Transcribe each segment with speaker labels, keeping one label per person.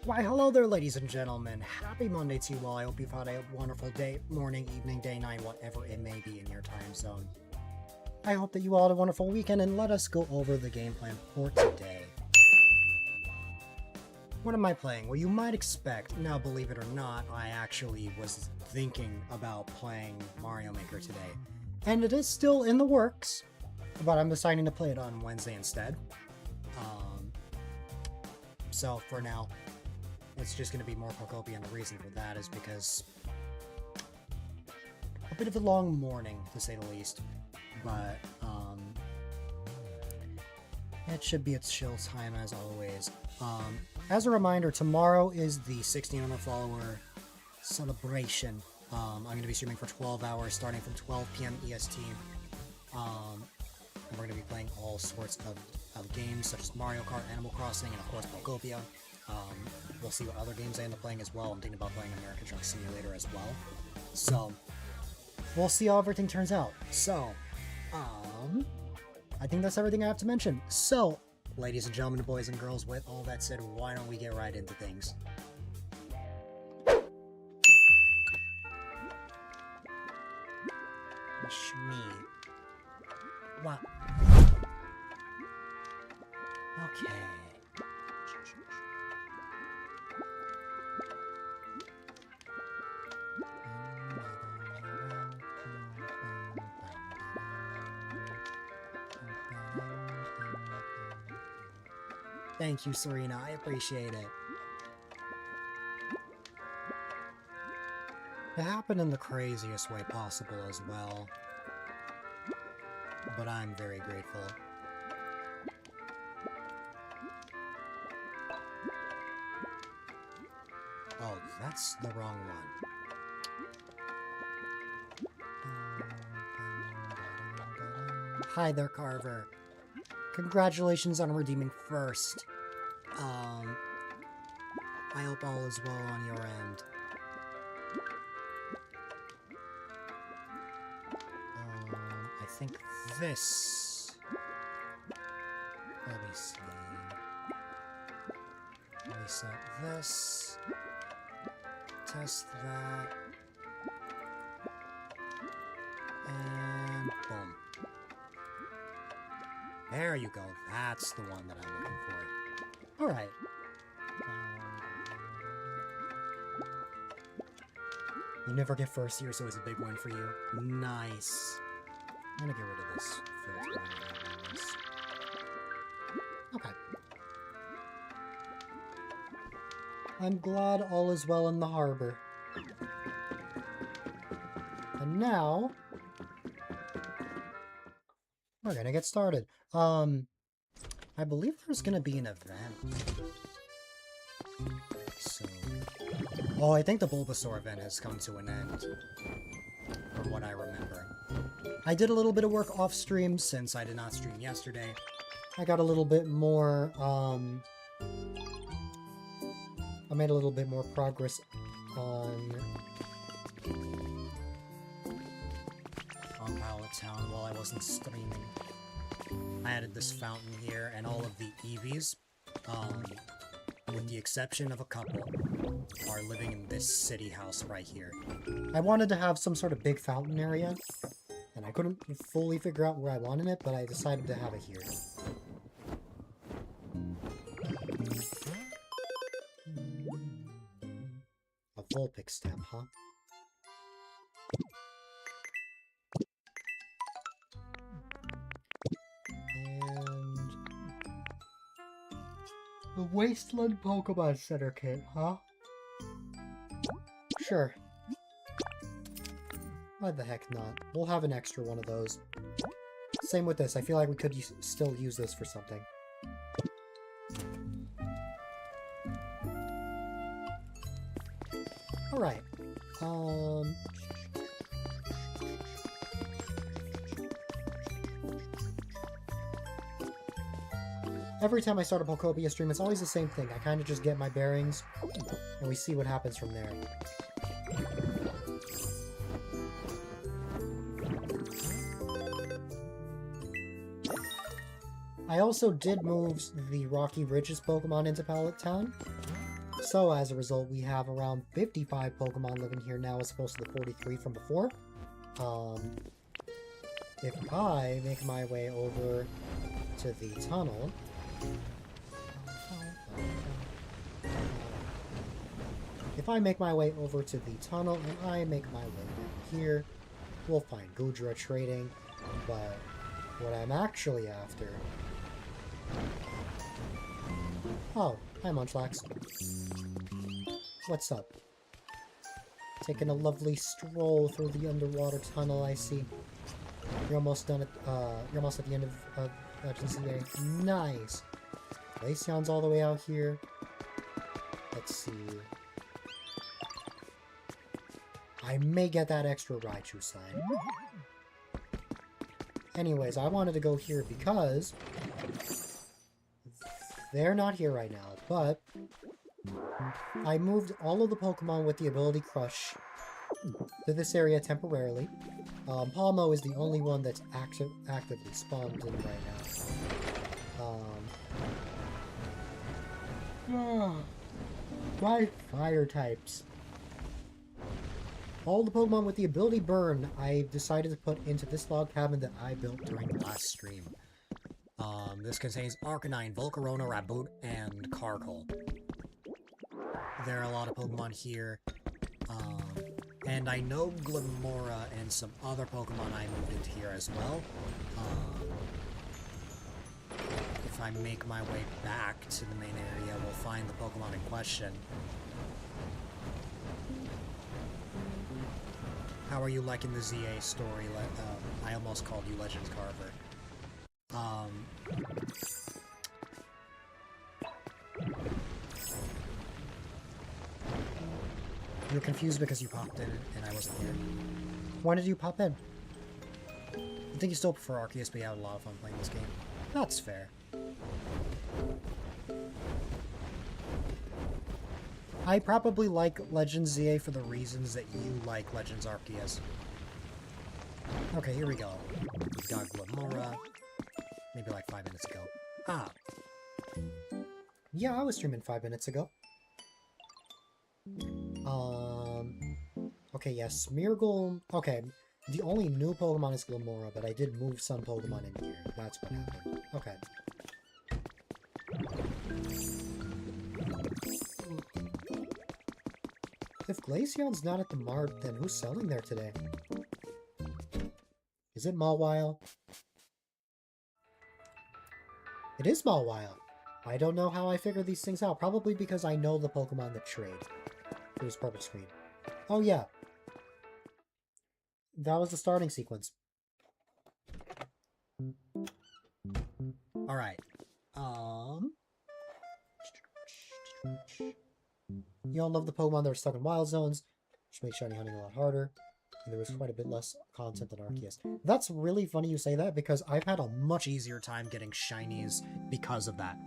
Speaker 1: Why, hello there, ladies and gentlemen. Happy Monday to you all. I hope you've had a wonderful day, morning, evening, day, night, whatever it may be in your time zone. I hope that you all had a wonderful weekend, and let us go over the game plan for today. What am I playing? Well, you might expect, now believe it or not, I actually was thinking about playing Mario Maker today. And it is still in the works, but I'm deciding to play it on Wednesday instead. So for now, it's just going to be more Pokopia, and the reason for that is because a bit of a long morning, to say the least, but it should be its chill time as always. As a reminder, tomorrow is the 1600 follower celebration. I'm going to be streaming for 12 hours, starting from 12 p.m. EST. And we're going to be playing all sorts of games, such as Mario Kart, Animal Crossing, and of course Pokopia. We'll see what other games I end up playing as well. I'm thinking about playing American Truck Simulator as well. So, we'll see how everything turns out. So, I think that's everything I have to mention. So, ladies and gentlemen, boys and girls, with all that said, why don't we get right into things? Shmee. What? Okay. Thank you, Serena. I appreciate it. It happened in the craziest way possible as well. But I'm very grateful. Oh, that's the wrong one. Hi there, Carver. Congratulations on redeeming first. I hope all is well on your end. I think this... Let me see. Reset this. Test that. And boom. There you go. That's the one that I'm looking for. Alright. You never get first here, so it's a big one for you. Nice. I'm gonna get rid of this filter. Okay. I'm glad all is well in the harbor. And now... we're gonna get started. I believe there's gonna be an event. So... oh, I think the Bulbasaur event has come to an end. From what I remember. I did a little bit of work off stream since I did not stream yesterday. I got a little bit more, I made a little bit more progress on Pallet Town while I wasn't streaming. I added this fountain here, and all of the Eevees, with the exception of a couple, are living in this city house right here. I wanted to have some sort of big fountain area, and I couldn't fully figure out where I wanted it, but I decided to have it here. A Vulpix stem, huh? And... the Wasteland Pokemon Center kit, huh? Sure. Why the heck not? We'll have an extra one of those. Same with this. I feel like we could still use this for something. Alright. Every time I start a Pokopia stream, it's always the same thing. I kind of just get my bearings, and we see what happens from there. I also did move the Rocky Ridges Pokemon into Pallet Town, so as a result we have around 55 Pokemon living here now as opposed to the 43 from before. If I make my way over to the tunnel... if I make my way over to the tunnel and I make my way down here, we'll find Goodra trading, but what I'm actually after... oh, hi Munchlax. What's up? Taking a lovely stroll through the underwater tunnel, I see. You're almost done you're almost at the end of GCA. Nice! Glaceon's all the way out here. Let's see. I may get that extra Raichu sign. Anyways, I wanted to go here because they're not here right now, but I moved all of the Pokemon with the ability Crush to this area temporarily. Palmo is the only one that's actively spawned in right now. Why fire types? All the Pokemon with the ability Burn, I decided to put into this log cabin that I built during the last stream. This contains Arcanine, Volcarona, Raboot, and Carkol. There are a lot of Pokemon here. And I know Glimora and some other Pokemon I moved into here as well. If I make my way back to the main area, we'll find the Pokemon in question. How are you liking the ZA story? I almost called you Legends Carver. You're confused because you popped in and I wasn't here. When did you pop in? I think you still prefer Arceus, but you had a lot of fun playing this game. That's fair. I probably like Legends ZA for the reasons that you like Legends Arceus. Okay, here we go. We've got Glamora. Maybe like 5 minutes ago. Ah. Yeah, I was streaming 5 minutes ago. Okay, yes, Smeargle... Okay, the only new Pokemon is Glamora, but I did move some Pokemon in here. That's what happened. Okay. If Glaceon's not at the mart, then who's selling there today? Is it Mawile? It is Mawile. I don't know how I figured these things out. Probably because I know the Pokemon that trade. Here's purple screen. Oh yeah. That was the starting sequence. Alright. You all love the Pokemon that are stuck in wild zones, which makes shiny hunting a lot harder. And there was quite a bit less content than Arceus. That's really funny you say that, because I've had a much easier time getting shinies because of that.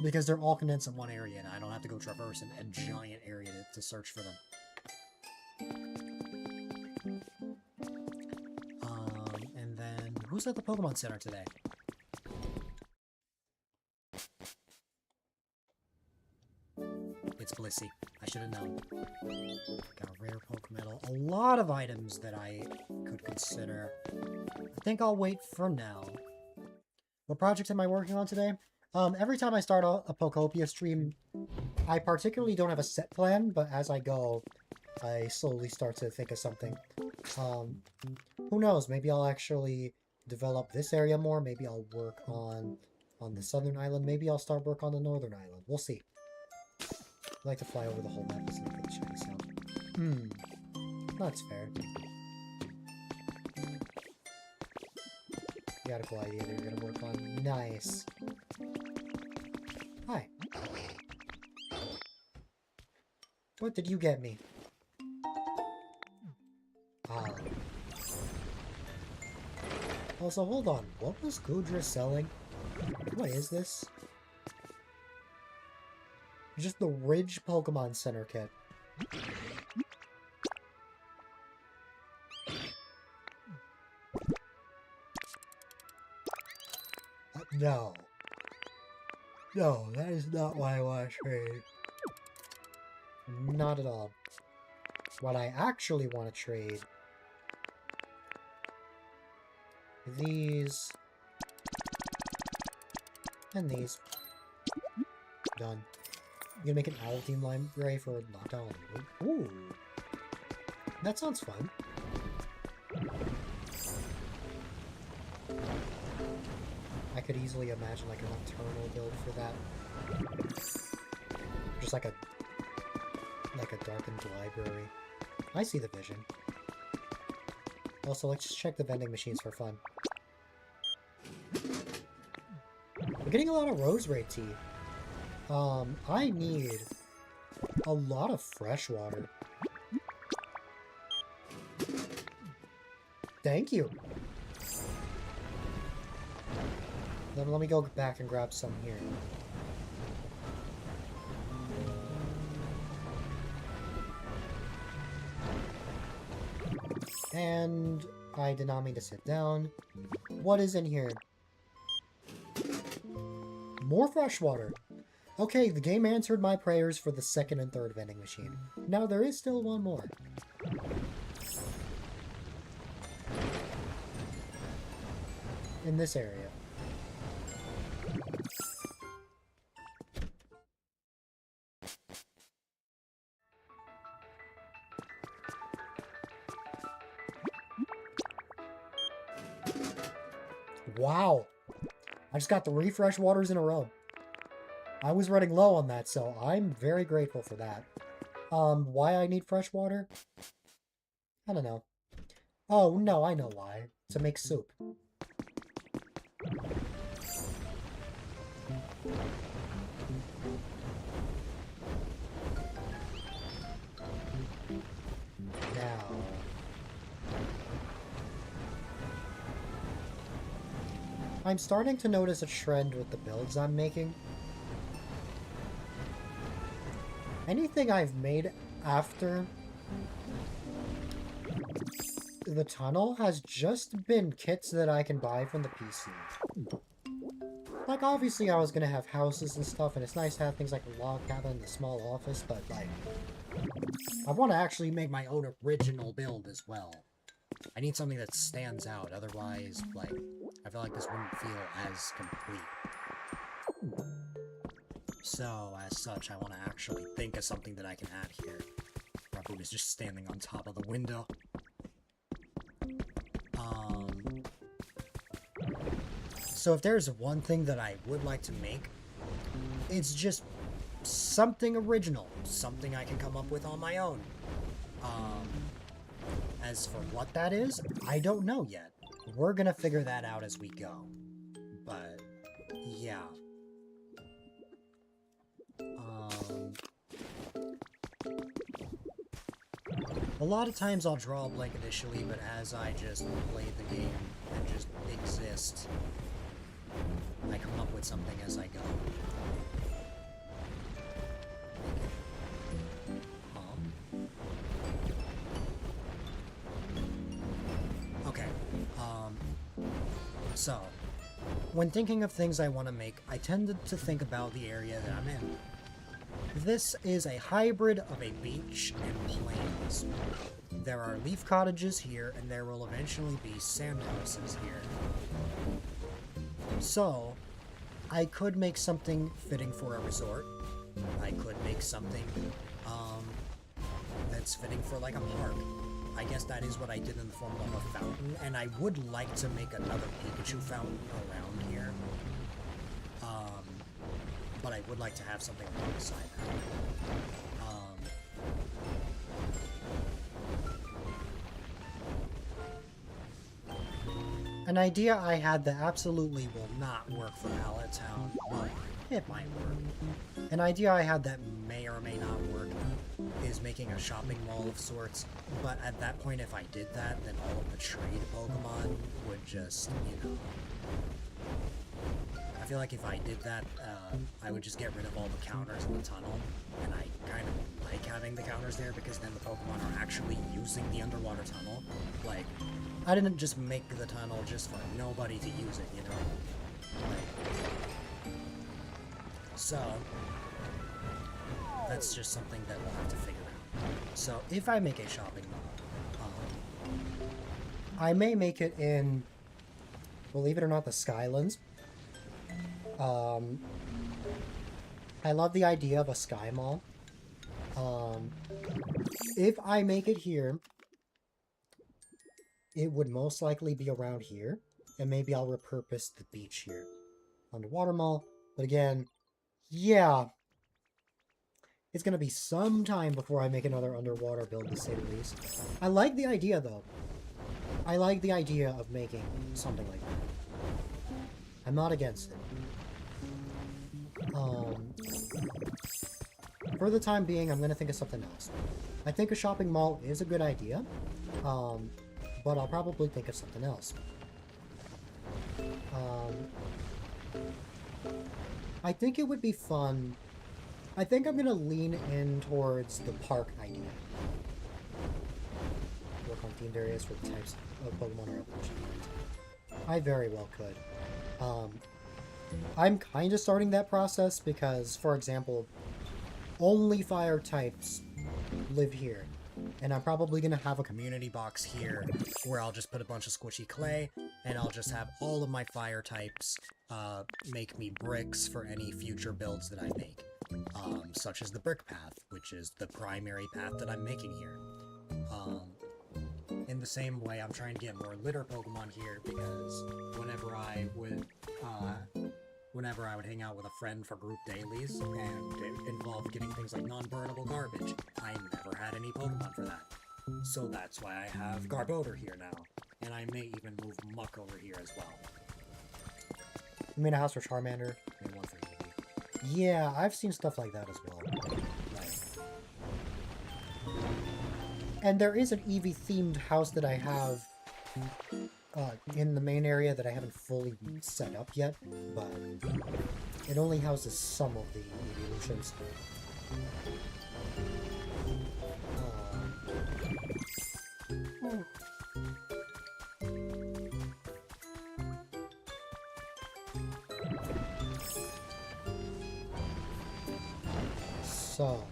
Speaker 1: Because they're all condensed in one area, and I don't have to go traverse a giant area to search for them. And then, who's at the Pokemon Center today? It's Blissey. I should have known. Got a rare Pokemedal. A lot of items that I could consider. I think I'll wait for now. What project am I working on today? Every time I start a Pokopia stream, I particularly don't have a set plan, but as I go, I slowly start to think of something. Who knows? Maybe I'll actually develop this area more. Maybe I'll work on the southern island. Maybe I'll start work on the northern island. We'll see. I like to fly over the whole map to look at the shiny sound. That's fair. You got a cool idea that you're gonna work on. Nice. Hi. What did you get me? Ah. Also, hold on. What was Goodra selling? What is this? Just the Ridge Pokemon Center kit. No. No, that is not what I want to trade. Not at all. What I actually want to trade... These... And these. Done. You gonna make an Owl-themed library for Lockdown? Ooh. That sounds fun. I could easily imagine like a nocturnal build for that. Just like a darkened library. I see the vision. Also, let's just check the vending machines for fun. We're getting a lot of Roserade tea. I need a lot of fresh water. Thank you. Then let me go back and grab some here. And I did not mean to sit down. What is in here? More fresh water. Okay, the game answered my prayers for the second and third vending machine. Now there is still one more. In this area. Wow. I just got 3 fresh waters in a row. I was running low on that, so I'm very grateful for that. Why I need fresh water? I don't know. Oh, no, I know why. To make soup. I'm starting to notice a trend with the builds I'm making. Anything I've made after the tunnel has just been kits that I can buy from the PC. Like, obviously I was gonna have houses and stuff, and it's nice to have things like a log cabin and a small office, but, like, I want to actually make my own original build as well. I need something that stands out, otherwise, like, I feel like this wouldn't feel as complete. So, as such, I want to actually think of something that I can add here. Rabu is just standing on top of the window. So if there's one thing that I would like to make, it's just something original. Something I can come up with on my own. As for what that is, I don't know yet. We're gonna figure that out as we go. But, yeah. A lot of times I'll draw a blank initially, but as I just play the game and just exist, I come up with something as I go. Okay, so, when thinking of things I want to make, I tend to think about the area that I'm in. This is a hybrid of a beach and plains. There are leaf cottages here, and there will eventually be sand houses here. So, I could make something fitting for a resort. I could make something that's fitting for like a park. I guess that is what I did in the form of a fountain, and I would like to make another Pikachu fountain around here. But I would like to have something alongside that. An idea I had that absolutely will not work for Allentown, but it might work. An idea I had that may or may not work is making a shopping mall of sorts, but at that point if I did that, then all of the trade Pokemon would just, you know... I feel like if I did that, I would just get rid of all the counters in the tunnel, and I kind of like having the counters there because then the Pokemon are actually using the underwater tunnel. Like, I didn't just make the tunnel just for nobody to use it, you know? Like, so, that's just something that we'll have to figure out. So, if I make a shopping mall, I may make it in, believe it or not, the Skylands. I love the idea of a sky mall. If I make it here, it would most likely be around here, and maybe I'll repurpose the beach here. Underwater mall, but again, yeah, it's gonna be some time before I make another underwater build, to say the least. I like the idea, though. I like the idea of making something like that. I'm not against it. For the time being, I'm going to think of something else. I think a shopping mall is a good idea, but I'll probably think of something else. I think it would be fun. I think I'm going to lean in towards the park idea. Work on themed areas for the types of Pokemon or evolution. I very well could. I'm kind of starting that process because, for example, only fire types live here. And I'm probably going to have a community box here where I'll just put a bunch of squishy clay and I'll just have all of my fire types make me bricks for any future builds that I make. Such as the brick path, which is the primary path that I'm making here. In the same way, I'm trying to get more litter Pokemon here because whenever I would hang out with a friend for group dailies, and it involved getting things like non-burnable garbage, I never had any Pokemon for that. So that's why I have Garbodor here now, and I may even move Muck over here as well. You made a house for Charmander, and one for Eevee. Yeah, I've seen stuff like that as well. Right. And there is an Eevee-themed house that I have in the main area that I haven't fully set up yet, but it only houses some of the evolutions. So...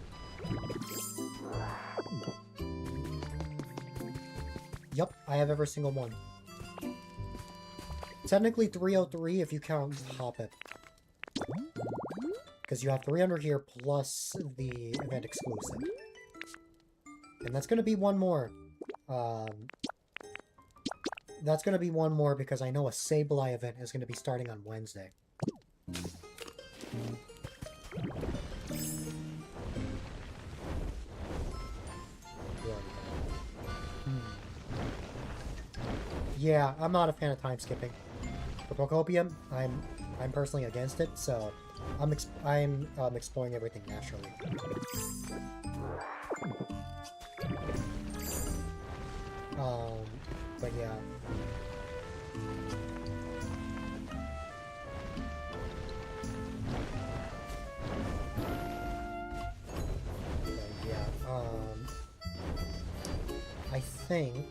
Speaker 1: Yep, I have every single one. Technically 303 if you count Hoppet. Because you have 300 here plus the event exclusive. And that's going to be one more. That's going to be one more because I know a Sableye event is going to be starting on Wednesday. Yeah, I'm not a fan of time skipping. For Pokopia, I'm personally against it, so I'm exploring everything naturally. But yeah. I think...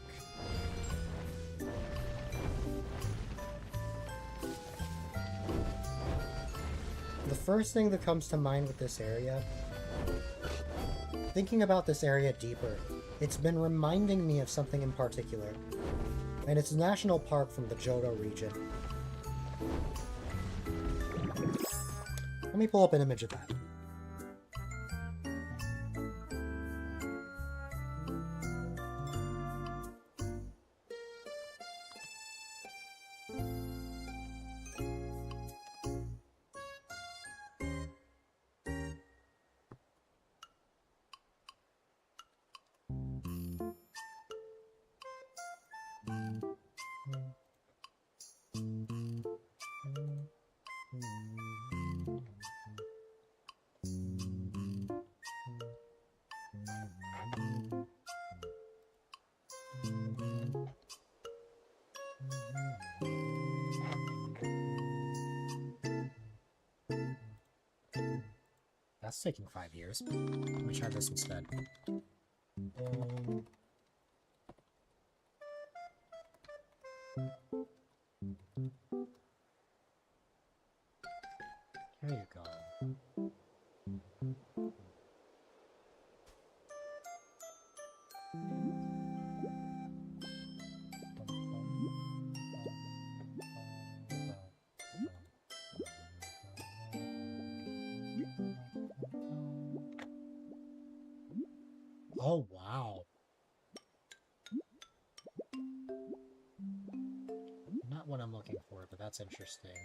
Speaker 1: The first thing that comes to mind with this area, thinking about this area deeper, it's been reminding me of something in particular, and it's a national park from the Johto region. Let me pull up an image of that. That's taking 5 years. Let me try this instead. Here you go. Oh, wow. Not what I'm looking for, but that's interesting.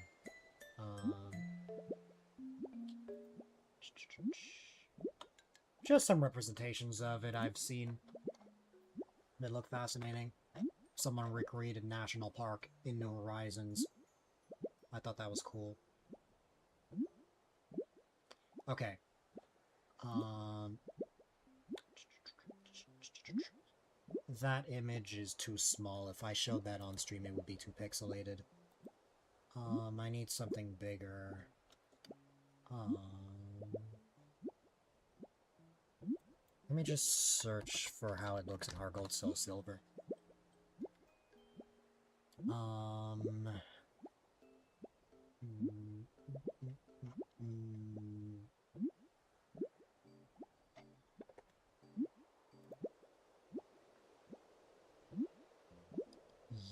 Speaker 1: Just some representations of it I've seen that look fascinating. Someone recreated National Park in New Horizons. I thought that was cool. Okay. That image is too small. If I showed that on stream, it would be too pixelated. I need something bigger. Let me just search for how it looks in Heart Gold Soul Silver.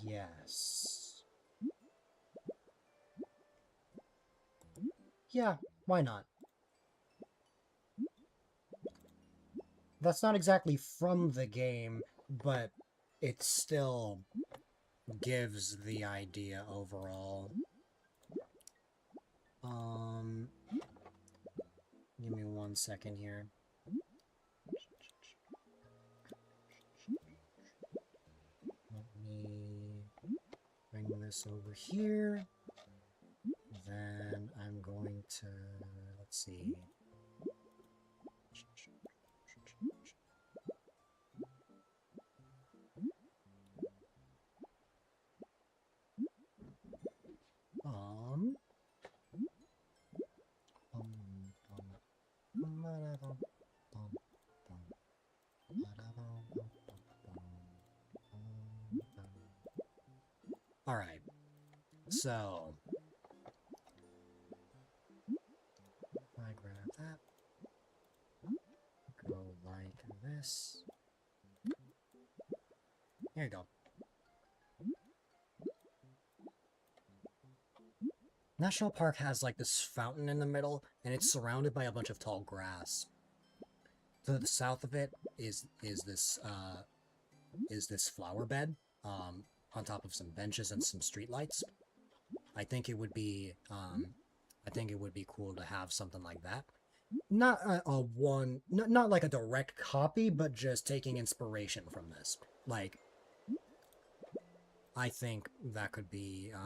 Speaker 1: Yes. Yeah, why not? That's not exactly from the game, but it still gives the idea overall. Give me 1 second here. Let me bring this over here. Then I'm going to, let's see. Alright. So... I grab that. Go like this. Here you go. National Park has like this fountain in the middle, and it's surrounded by a bunch of tall grass. To the south of it is this flower bed, on top of some benches and some streetlights. I think it would be cool to have something like that. Not not like a direct copy, but just taking inspiration from this. Like, I think that could be a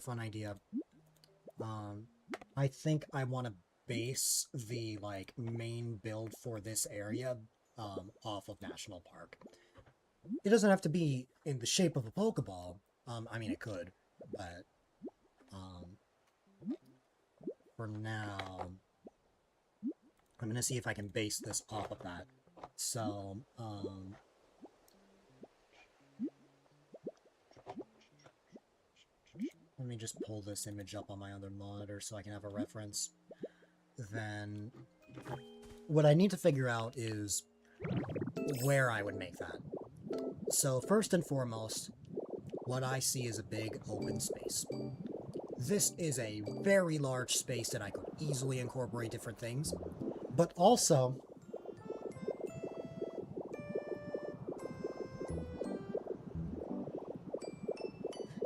Speaker 1: fun idea. I think I want to base the like main build for this area off of National Park. It doesn't have to be in the shape of a Pokeball. I mean, it could, but for now, I'm gonna see if I can base this off of that. So, let me just pull this image up on my other monitor so I can have a reference. Then, what I need to figure out is where I would make that. So, first and foremost, what I see is a big open space. This is a very large space that I could easily incorporate different things, but also,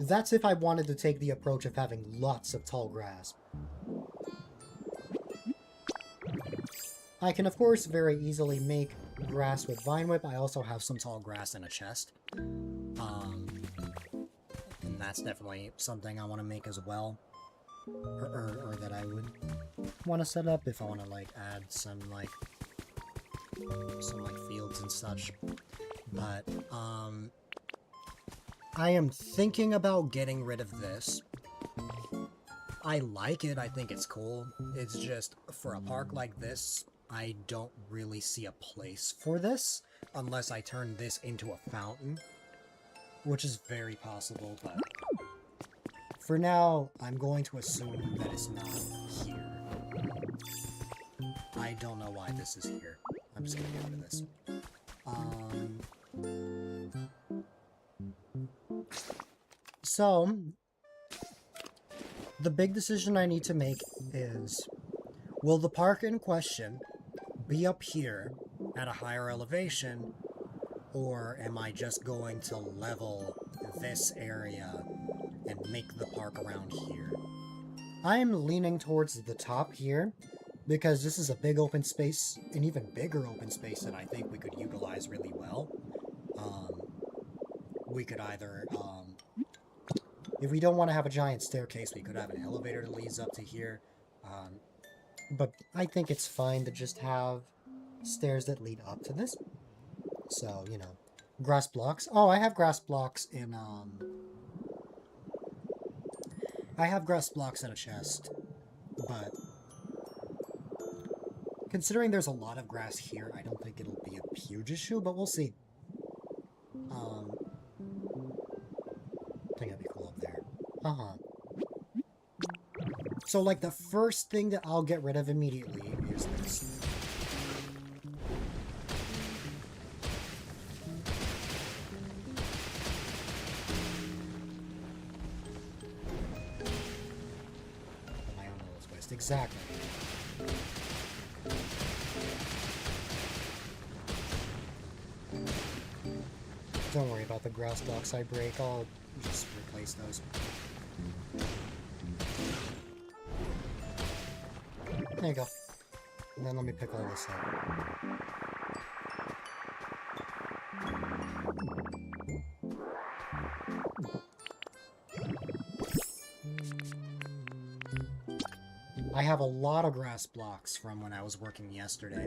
Speaker 1: that's if I wanted to take the approach of having lots of tall grass. I can, of course, very easily make grass with Vine Whip. I also have some tall grass in a chest. And that's definitely something I want to make as well. Or that I would want to set up if I want to, like, add some fields and such. But, I am thinking about getting rid of this. I like it, I think it's cool. It's just, for a park like this, I don't really see a place for this, unless I turn this into a fountain, which is very possible, but for now, I'm going to assume that it's not here. I don't know why this is here. I'm just gonna get rid of this. So, the big decision I need to make is, will the park in question be up here at a higher elevation, or am I just going to level this area and make the park around here? I am leaning towards the top here, because this is a big open space, an even bigger open space that I think we could utilize really well. We could either, if we don't want to have a giant staircase, we could have an elevator that leads up to here. But I think it's fine to just have stairs that lead up to this. So, you know, grass blocks. Oh, I have grass blocks in, I have grass blocks in a chest, but considering there's a lot of grass here, I don't think it'll be a huge issue, but we'll see. I think that'd be cool up there. So, like, the first thing that I'll get rid of immediately is this. My own little twist. Exactly. Don't worry about the grass blocks I break. I'll just replace those. There you go. And then let me pick all this up. I have a lot of grass blocks from when I was working yesterday.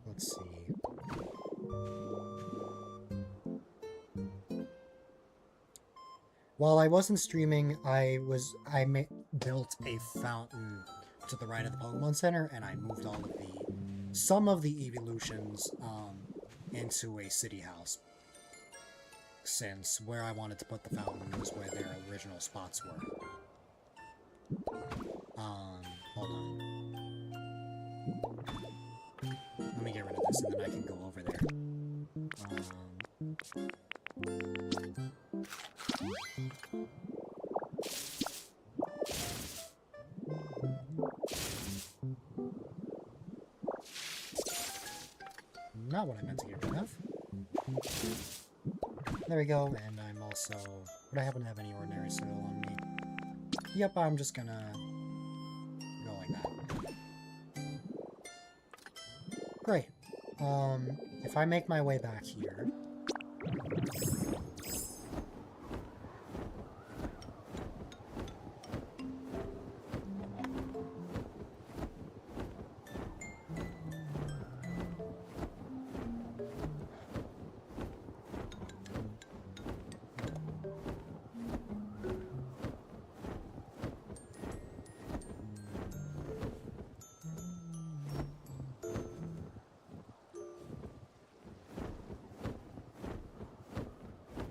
Speaker 1: Let's see. While I wasn't streaming, I built a fountain to the right of the Pokemon Center, and I moved some of the evolutions into a city house. Since where I wanted to put the fountain was where their original spots were. Hold on. Let me get rid of this and then I can go over there. Not what I meant to get rid of. There we go, and I'm also... Would I happen to have any ordinary soil on me? Yep, I'm just gonna go like that. Great. If I make my way back here...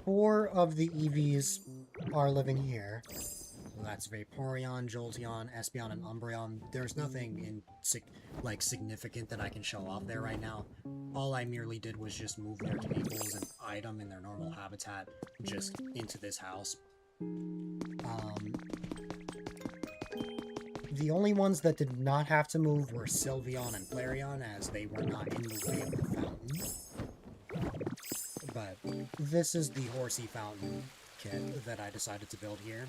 Speaker 1: Four of the EVs are living here. That's Vaporeon, Jolteon, Espeon, and Umbreon. There's nothing significant that I can show off there right now. All I merely did was just move their tables and item in their normal habitat just into this house. The only ones that did not have to move were Sylveon and Flareon, as they were not in the way of the fountain. But this is the Horsey Fountain kit that I decided to build here.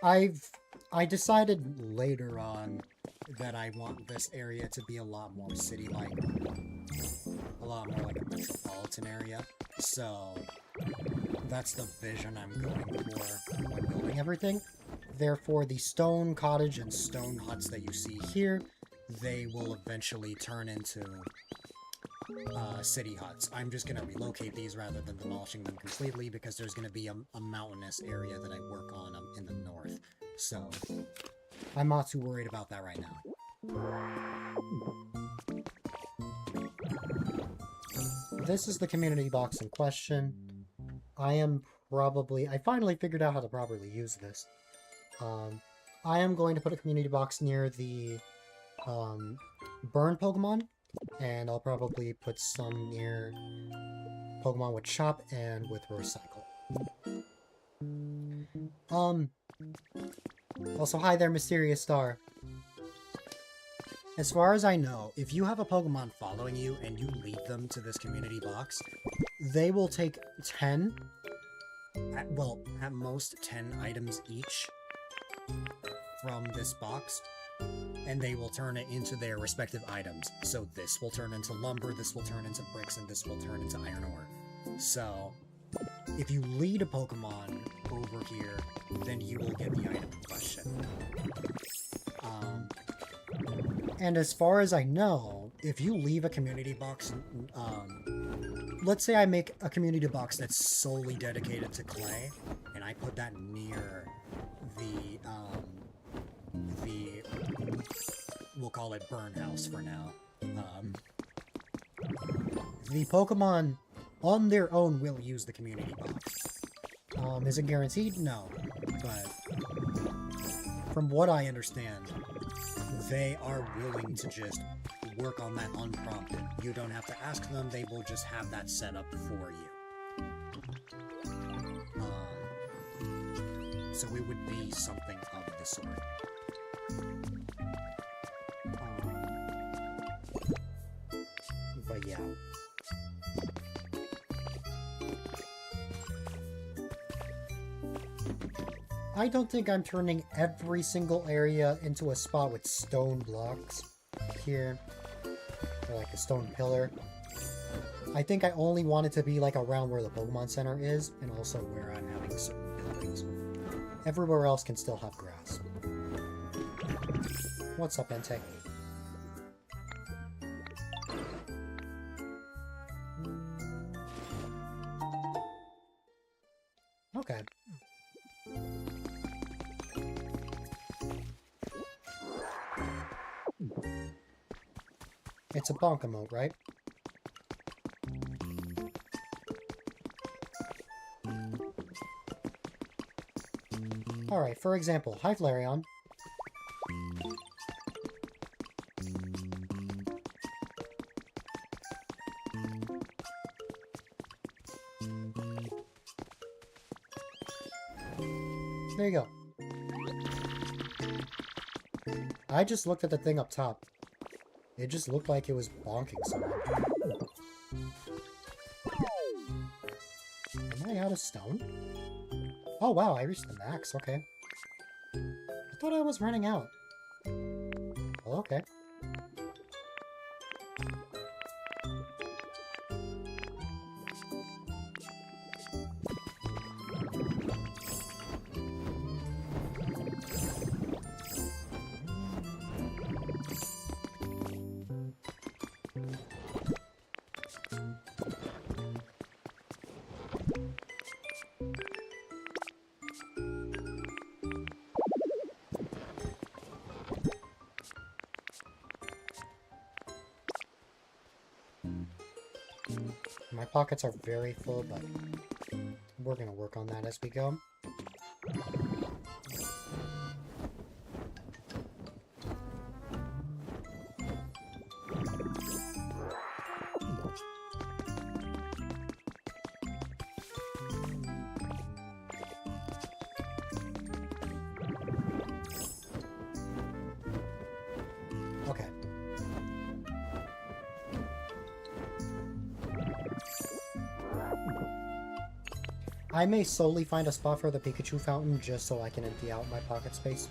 Speaker 1: I decided later on that I want this area to be a lot more city-like. A lot more like a metropolitan area. So that's the vision I'm going for when building everything. Therefore, the stone cottage and stone huts that you see here, they will eventually turn into city huts. I'm just going to relocate these rather than demolishing them completely because there's going to be a mountainous area that I work on in the north. So, I'm not too worried about that right now. This is the community box in question. I finally figured out how to properly use this. I am going to put a community box near the burn Pokemon, and I'll probably put some near Pokemon with Chop and with Recycle. Also, hi there, Mysterious Star. As far as I know, if you have a Pokemon following you and you lead them to this community box, they will take 10, at most 10 items each from this box, and they will turn it into their respective items. So this will turn into lumber, this will turn into bricks, and this will turn into iron ore. So, if you lead a Pokemon over here, then you will get the item in question. And as far as I know, if you leave a community box, let's say I make a community box that's solely dedicated to clay, and I put that near we'll call it burn house for now. The Pokemon on their own will use the community box. Is it guaranteed? No. But from what I understand, they are willing to just work on that unprompted. You don't have to ask them, they will just have that set up for you. So it would be something of the sort. But yeah. I don't think I'm turning every single area into a spot with stone blocks here, or like a stone pillar. I think I only want it to be like around where the Pokemon Center is, and also where I'm having certain buildings. Everywhere else can still have grass. What's up, Entei? Okay. It's a bonk emote, right? Alright, for example, hi Flareon. There you go. I just looked at the thing up top. It just looked like it was bonking someone. Am I out of stone? Oh wow, I reached the max, okay. I thought I was running out. Well, okay. My pockets are very full, but we're gonna work on that as we go. Okay. I may solely find a spot for the Pikachu fountain just so I can empty out my pocket space.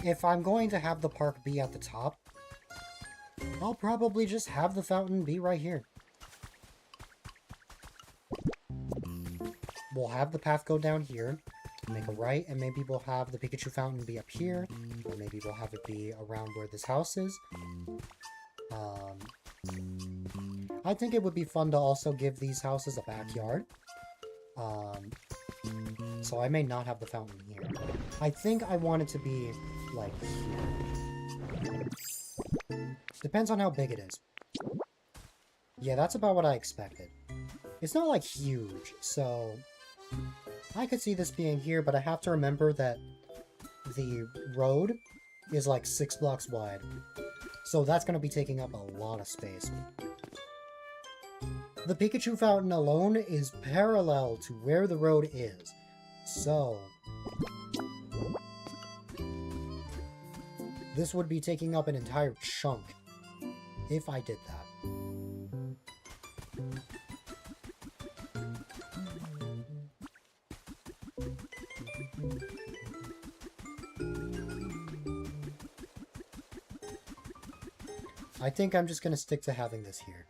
Speaker 1: If I'm going to have the park be at the top, I'll probably just have the fountain be right here. We'll have the path go down here, make a right, and maybe we'll have the Pikachu fountain be up here, or maybe we'll have it be around where this house is. I think it would be fun to also give these houses a backyard. So I may not have the fountain here. I think I want it to be, like, here. Depends on how big it is. Yeah, that's about what I expected. It's not, like, huge, so I could see this being here, but I have to remember that the road is, like, 6 blocks wide. So that's going to be taking up a lot of space. The Pikachu fountain alone is parallel to where the road is. So this would be taking up an entire chunk if I did that. I think I'm just going to stick to having this here.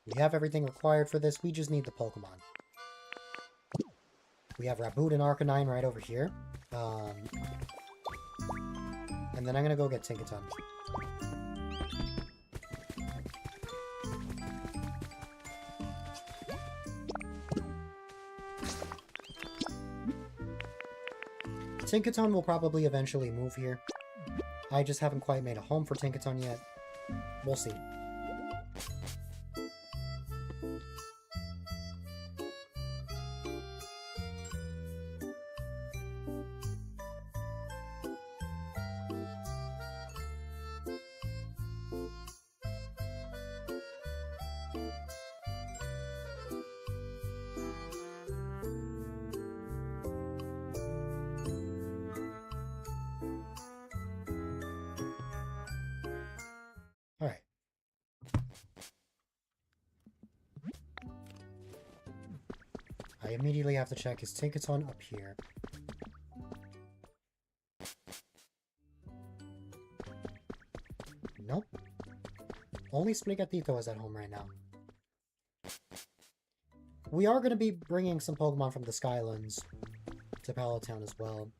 Speaker 1: We have everything required for this, we just need the Pokemon. We have Raboot and Arcanine right over here. And then I'm gonna go get Tinkaton. Tinkaton will probably eventually move here. I just haven't quite made a home for Tinkaton yet. We'll see. Alright. I immediately have to check, is Tinkaton up here? Nope. Only Sprigatito is at home right now. We are going to be bringing some Pokemon from the Skylands to Palatown as well.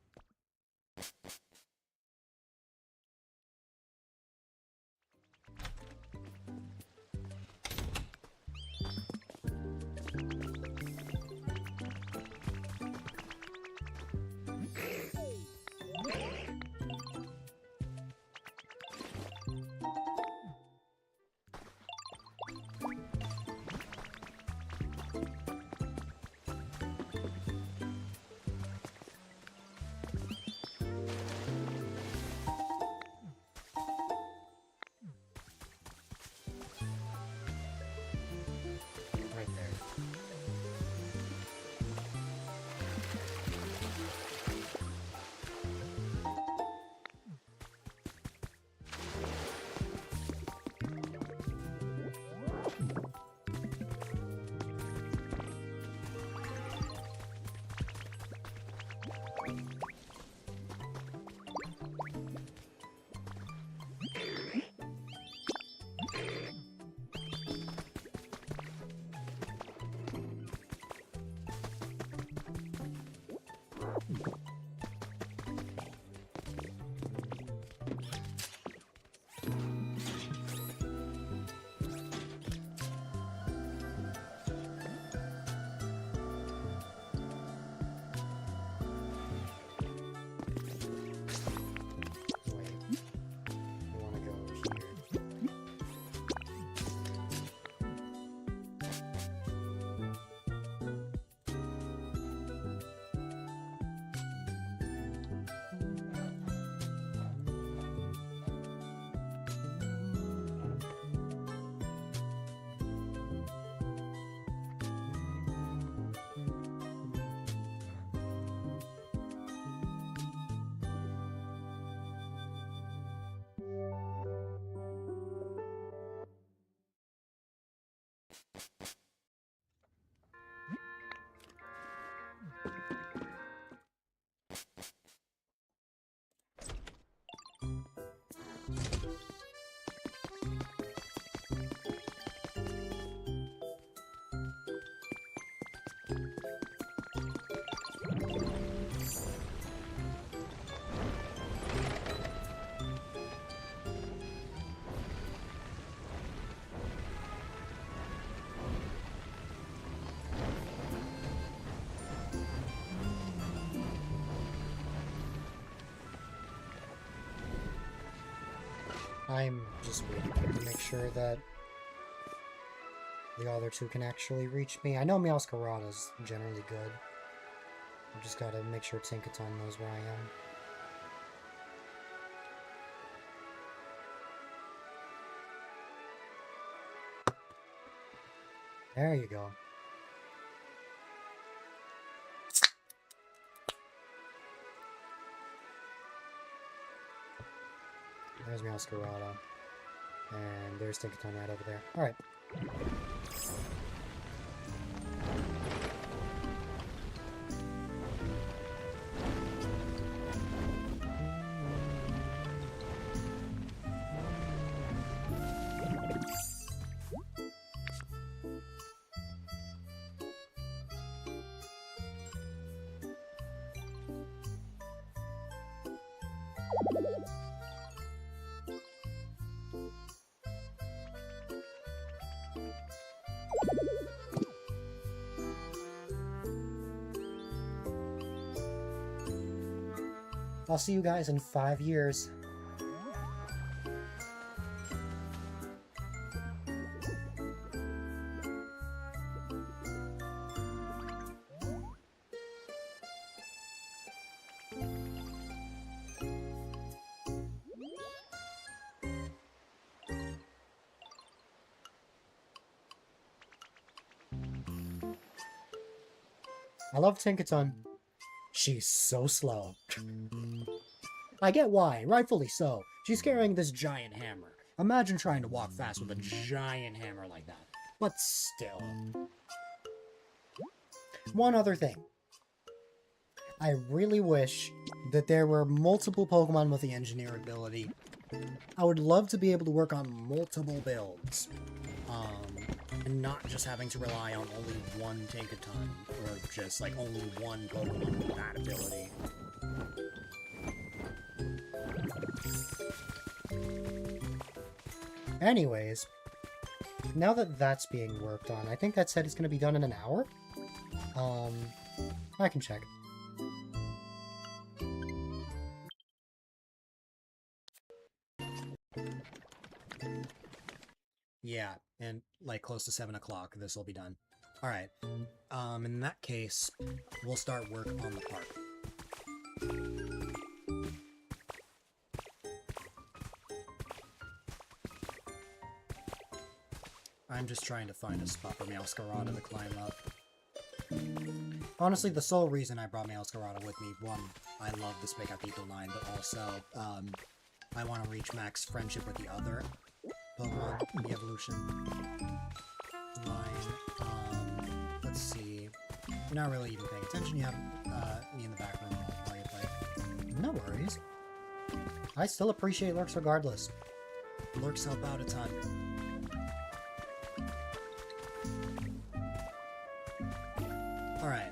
Speaker 1: Right there. I'm just waiting here to make sure that the other two can actually reach me. I know Meowscarada's generally good. I just gotta make sure Tinkaton knows where I am. There you go. There's Meowscarada. And there's Tinkaton right over there. Alright. I'll see you guys in 5 years. I love Tinkaton. She's so slow. I get why, rightfully so. She's carrying this giant hammer. Imagine trying to walk fast with a giant hammer like that. But still. One other thing. I really wish that there were multiple Pokemon with the Engineer ability. I would love to be able to work on multiple builds. And not just having to rely on only one Take-a-Ton, or just, like, only one Pokemon with that ability. Anyways, now that that's being worked on, I think that set is going to be done in an hour. I can check. Yeah, and like close to 7 o'clock, this will be done. Alright, in that case, we'll start work on the park. I'm just trying to find a spot for Meowscarada to climb up. Honestly, the sole reason I brought Meowscarada with me, one, I love the Specatito line, but also, I want to reach max friendship with the other Pokemon in the evolution line. Let's see. You're not really even paying attention. You have me in the back room while you play. No worries. I still appreciate lurks regardless. Lurks help out a ton. Alright.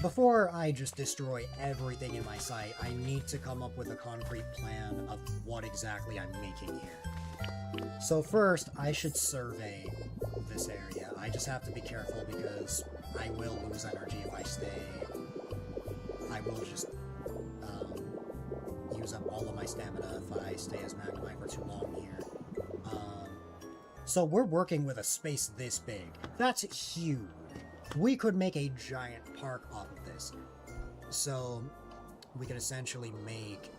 Speaker 1: Before I just destroy everything in my sight, I need to come up with a concrete plan of what exactly I'm making here. So first, I should survey this area. I just have to be careful because I will lose energy if I stay. I will just use up all of my stamina if I stay as Magnemite for too long here. So we're working with a space this big. That's huge. We could make a giant park off of this. So we could essentially make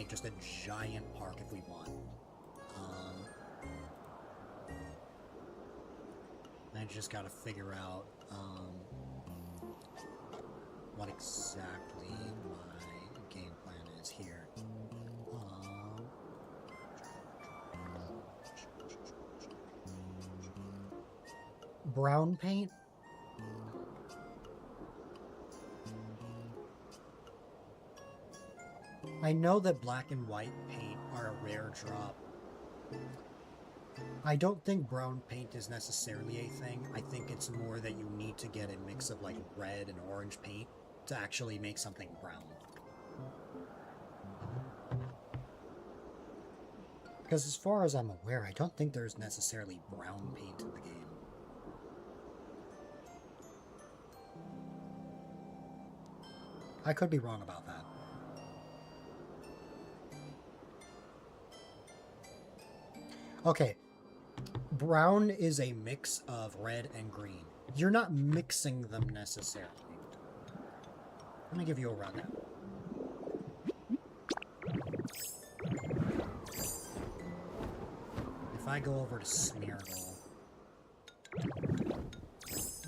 Speaker 1: just a giant park if we want. I just gotta figure out what exactly my game plan is here. Brown paint? I know that black and white paint are a rare drop. I don't think brown paint is necessarily a thing. I think it's more that you need to get a mix of like red and orange paint to actually make something brown. Because as far as I'm aware, I don't think there's necessarily brown paint in the game. I could be wrong about that. Okay. Brown is a mix of red and green. You're not mixing them necessarily. Let me give you a rundown. If I go over to Smeargle,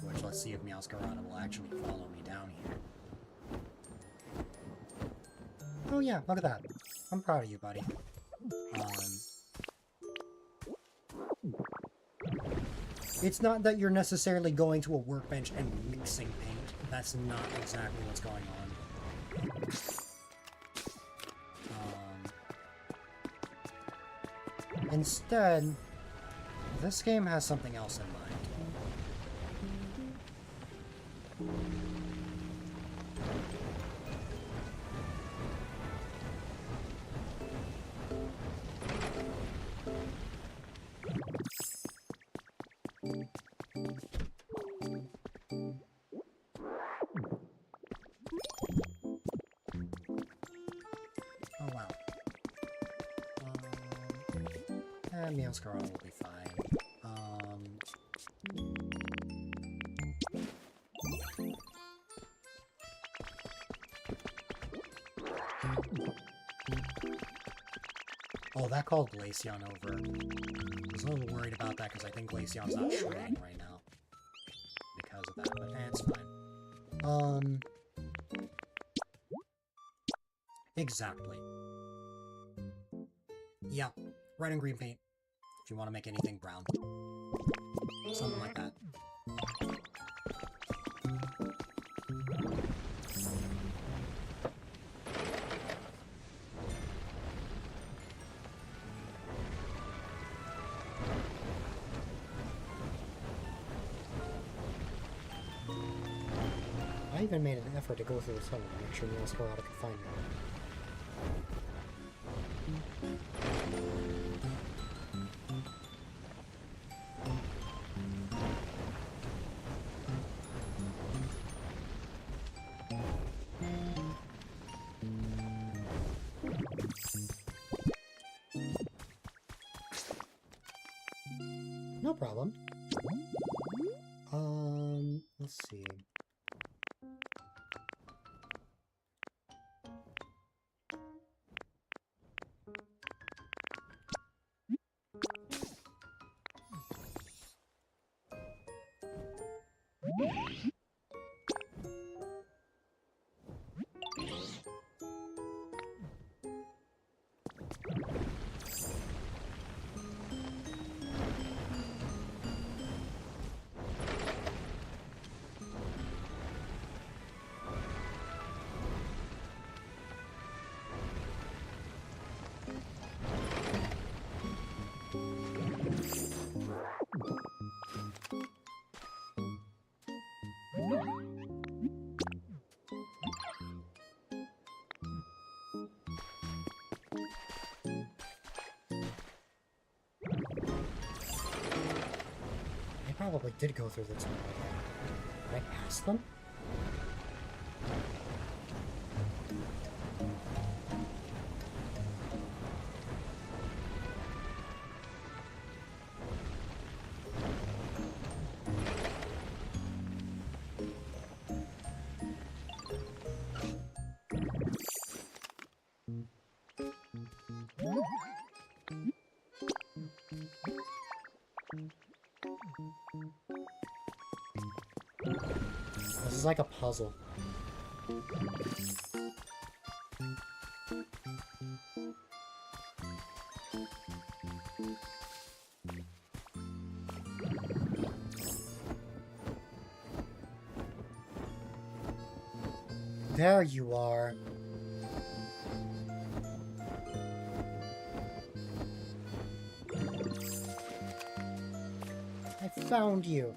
Speaker 1: which let's see if Meowscarada will actually follow me down here. Oh yeah, look at that. I'm proud of you, buddy. It's not that you're necessarily going to a workbench and mixing paint. That's not exactly what's going on. Instead, this game has something else in mind. Meowscarada will be fine. Oh, that called Glaceon over. I was a little worried about that because I think Glaceon's not shredding right now. Because of that, but it's fine. Exactly. Yeah, red and green paint. If you want to make anything brown. Something like that. I even made an effort to go through the tunnel to make sure the Escarada could find me. No problem. Let's see. Probably did go through the tunnel again. Did I pass them? This is like a puzzle. There you are. I found you.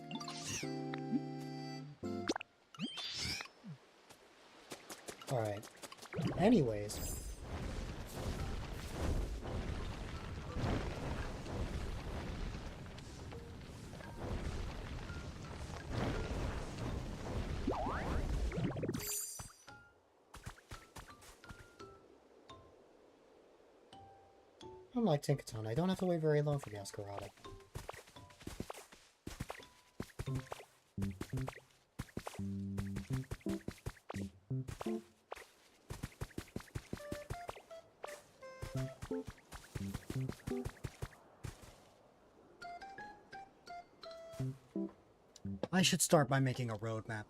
Speaker 1: Alright. Anyways. Unlike Tinkaton, I don't have to wait very long for the Escarada. I should start by making a roadmap.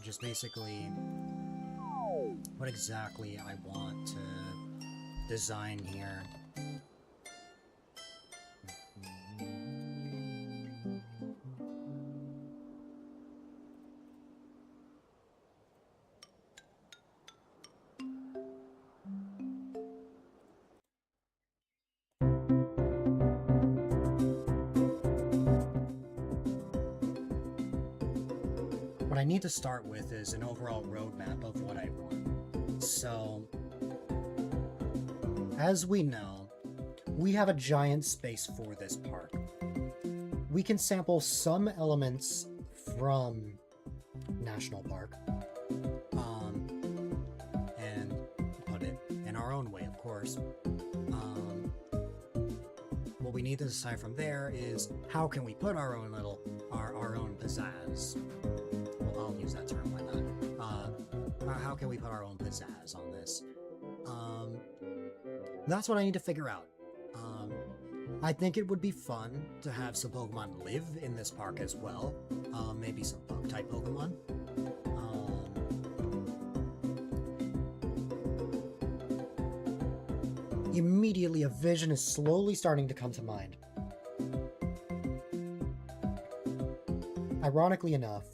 Speaker 1: Just basically what exactly I want to design here. What I need to start with is an overall roadmap of what I want. So, as we know, we have a giant space for this park. We can sample some elements from National Park, and put it in our own way, of course. What we need to decide from there is how can we put our own our own pizzazz. I'll use that term, why not? How can we put our own pizzazz on this? That's what I need to figure out. I think it would be fun to have some Pokemon live in this park as well. Maybe some bug-type Pokemon. Immediately, a vision is slowly starting to come to mind. ironically enough,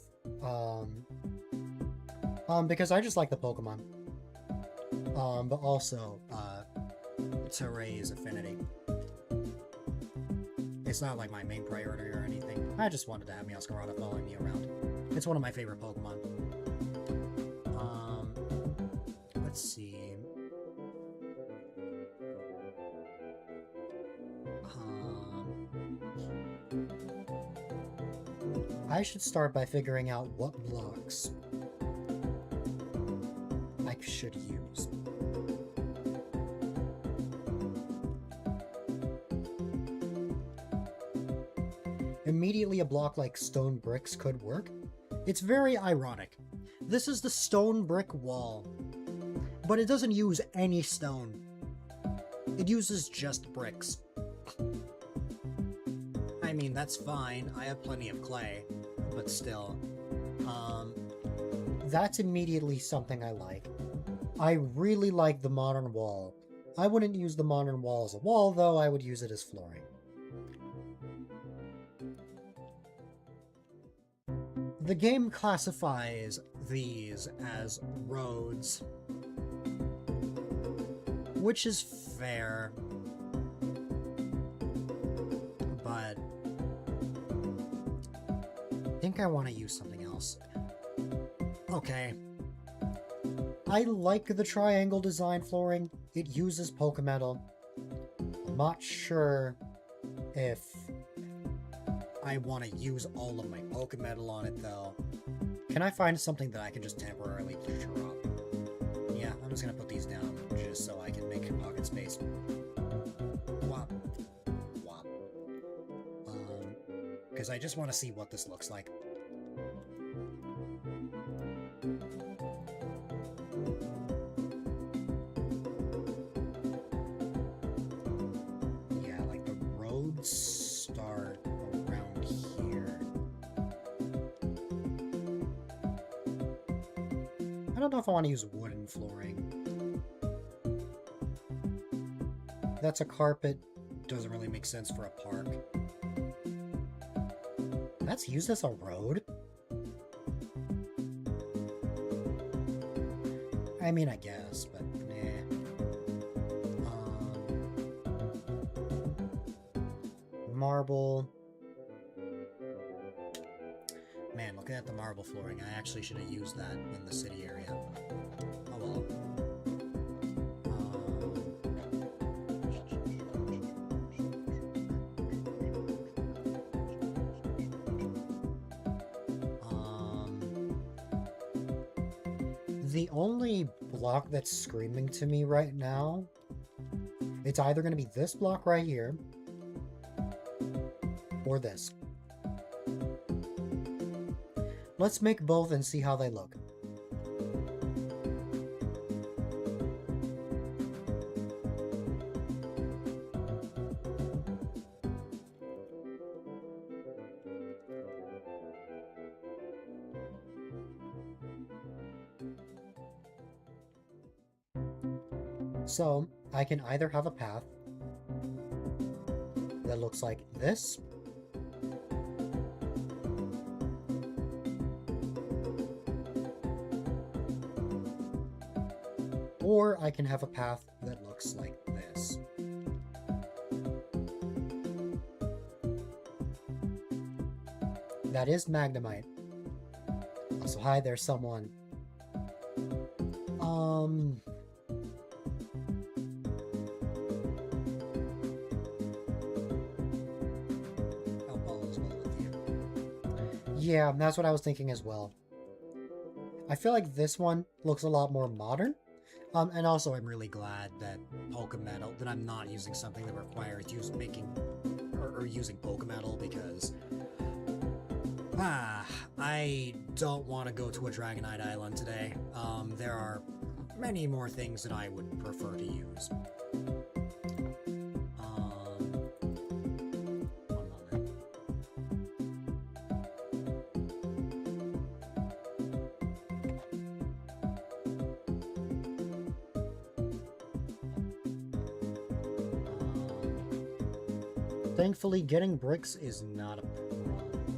Speaker 1: because I just like the Pokemon, but also, to raise affinity. It's not like my main priority or anything. I just wanted to have Meowscarada following me around. It's one of my favorite Pokemon. Let's see. I should start by figuring out what blocks I should use. Immediately a block like stone bricks could work. It's very ironic. This is the stone brick wall, but it doesn't use any stone. It uses just bricks. I mean, that's fine. I have plenty of clay, but still. That's immediately something I like. I really like the modern wall. I wouldn't use the modern wall as a wall, though. I would use it as flooring. The game classifies these as roads, which is fair, but I think I want to use something else. Okay. I like the triangle design flooring. It uses Pokemetal. I'm not sure if I want to use all of my Pokemetal on it, though. Can I find something that I can just temporarily drop? Yeah, I'm just gonna put these down just so I can make pocket space. Wop. Wop. Because I just want to see what this looks like. Yeah, like the roads start around here. I don't know if I want to use wooden flooring. That's a carpet. Doesn't really make sense for a park. That's used as a road? I mean, I guess, but nah. Marble. Man, looking at the marble flooring, I actually should have used that in the city area. Oh well. The only block that's screaming to me right now, it's either going to be this block right here, or this. Let's make both and see how they look. So, I can either have a path that looks like this, or I can have a path that looks like this. That is Magnemite. Also, hi, there's someone. Yeah, that's what I was thinking as well. I feel like this one looks a lot more modern. And also I'm really glad that Pokemetal, that I'm not using something that requires using Pokemetal, because I don't want to go to a Dragonite Island today. There are many more things that I would prefer to use. Thankfully, getting bricks is not a problem.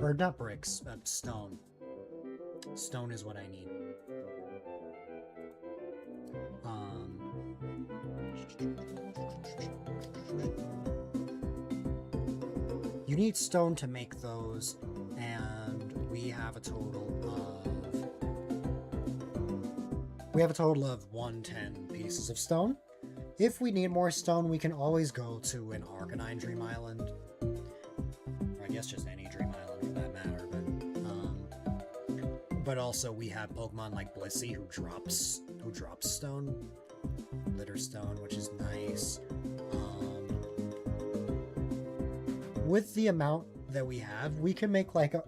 Speaker 1: Or not bricks, stone. Stone is what I need. You need stone to make those, and we have a total of 110 pieces of stone. If we need more stone, we can always go to an Arcanine Dream Island. Or I guess just any Dream Island for that matter, but also we have Pokemon like Blissey who drops stone. Litter stone, which is nice. With the amount that we have, we can make like a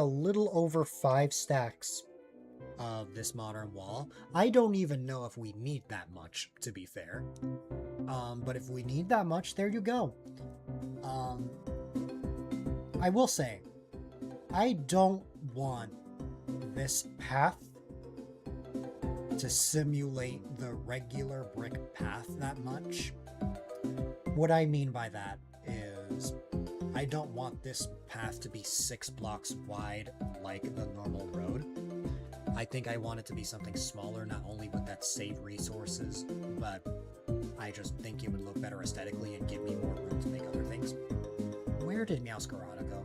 Speaker 1: little over 5 stacks of this modern wall. I don't even know if we need that much, to be fair. But if we need that much, there you go. I will say, I don't want this path to simulate the regular brick path that much. What I mean by that is, I don't want this path to be 6 blocks wide like the normal road. I think I want it to be something smaller, not only would that save resources, but I just think it would look better aesthetically and give me more room to make other things. Where did Meowscarada go?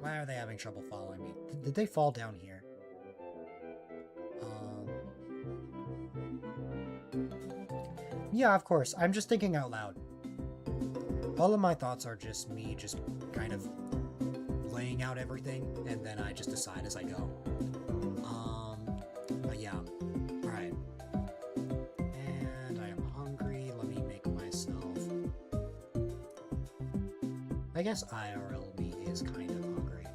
Speaker 1: Why are they having trouble following me? Did they fall down here? Yeah, of course. I'm just thinking out loud. All of my thoughts are just me just kind of laying out everything, and then I just decide as I go. But yeah. Alright. And I am hungry. Let me make myself... I guess IRL me is kind of hungry.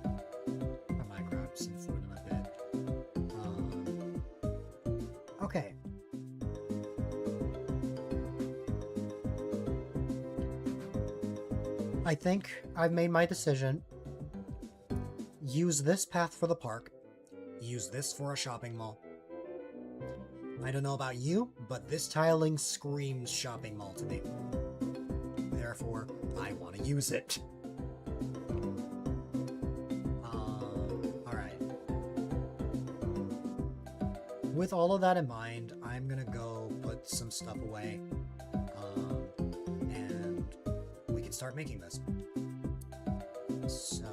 Speaker 1: I might grab some food in a bit. Okay. I think I've made my decision. Use this path for the park. Use this for a shopping mall. I don't know about you, but this tiling screams shopping mall to me. Therefore, I want to use it. Alright. With all of that in mind, I'm gonna go put some stuff away. And we can start making this. So...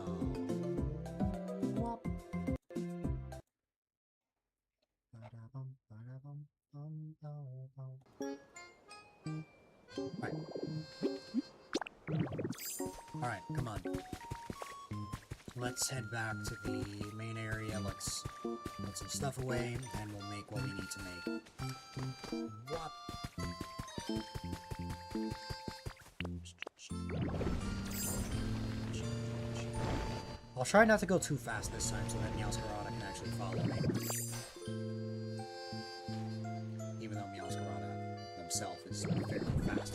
Speaker 1: Alright, come on. Let's head back to the main area. Let's put some stuff away, and we'll make what we need to make. Whoop. I'll try not to go too fast this time so that Meowscarada can actually follow me. Even though Meowscarada himself is fairly fast.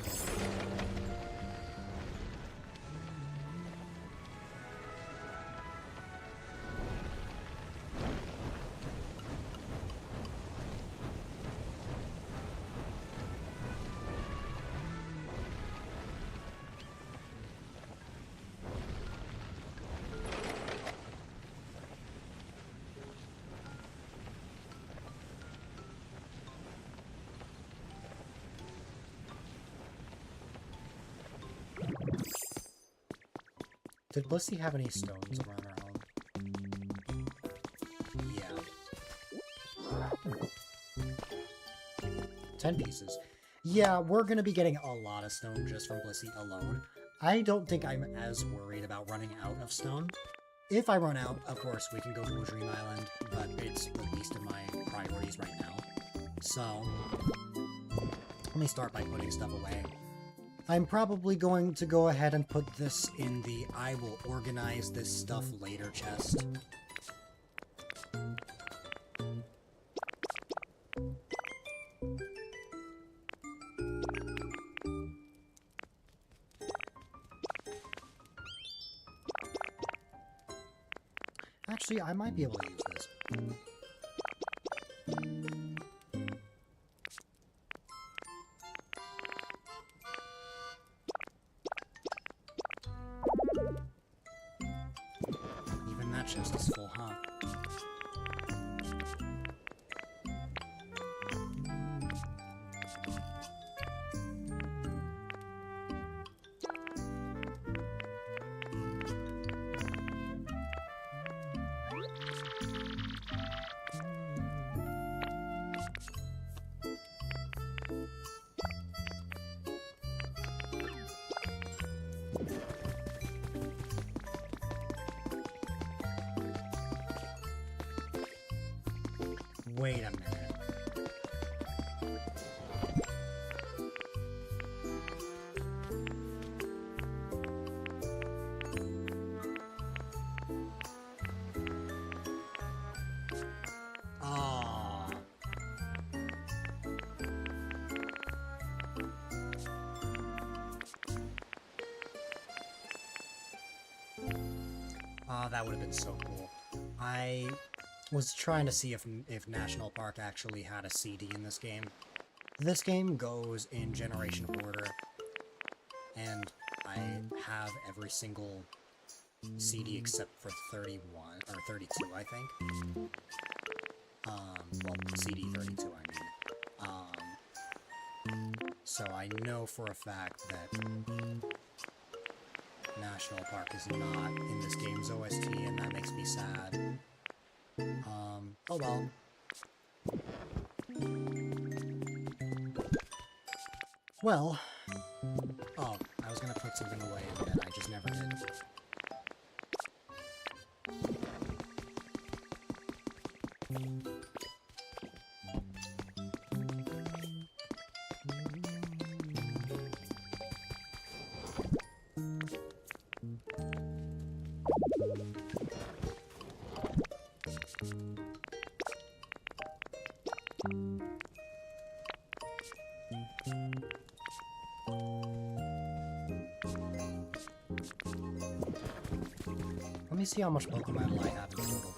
Speaker 1: Did Blissey have any stones around her home? Yeah. 10 pieces. Yeah, we're gonna be getting a lot of stone just from Blissey alone. I don't think I'm as worried about running out of stone. If I run out, of course, we can go to a Dream Island, but it's the least of my priorities right now. So, let me start by putting stuff away. I'm probably going to go ahead and put this in the I will organize this stuff later chest. Actually, I might be able to use this. Wait a minute. That would have been so cool. I was trying to see if National Park actually had a CD in this game. This game goes in generation order, and I have every single CD except for 31, or 32, I think. Well, CD 32, I mean. So I know for a fact that National Park is not in this game's OST, and that makes me sad. Oh well. Well. Oh, I was gonna put something away, and then I just never did. Let me see how much Pokemon I have in total.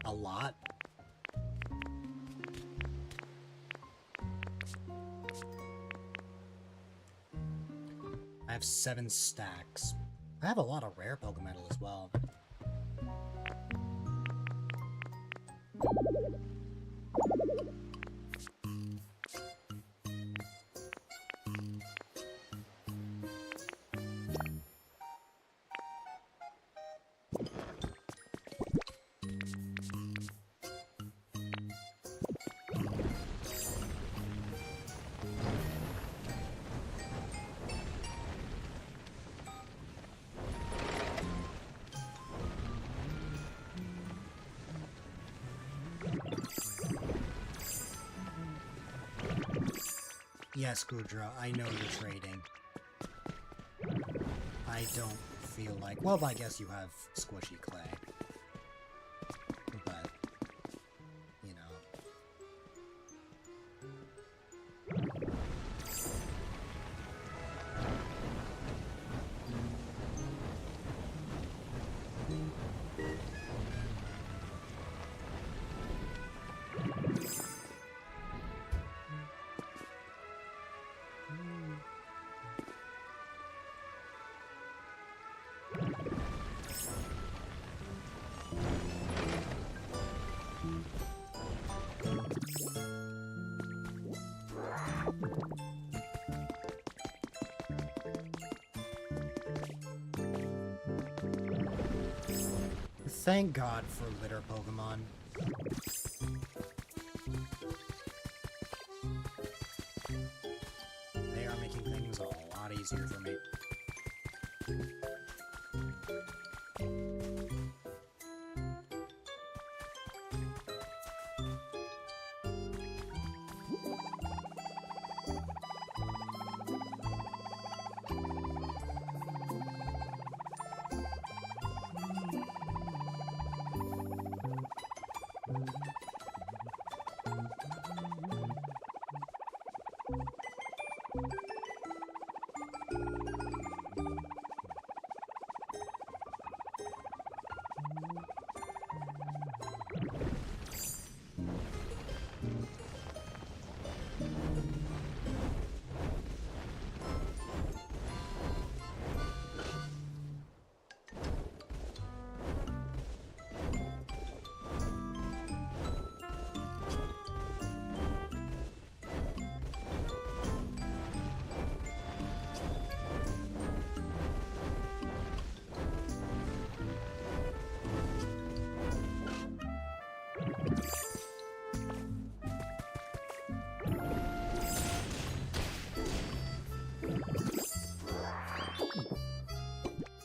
Speaker 1: A lot? I have 7 stacks. I have a lot of rare Pokemon as well. Yes, Gudra, I know you're trading. I don't feel like... Well, I guess you have squishy clay. But, you know... Thank God for litter Pokemon. They are making things a lot easier for me.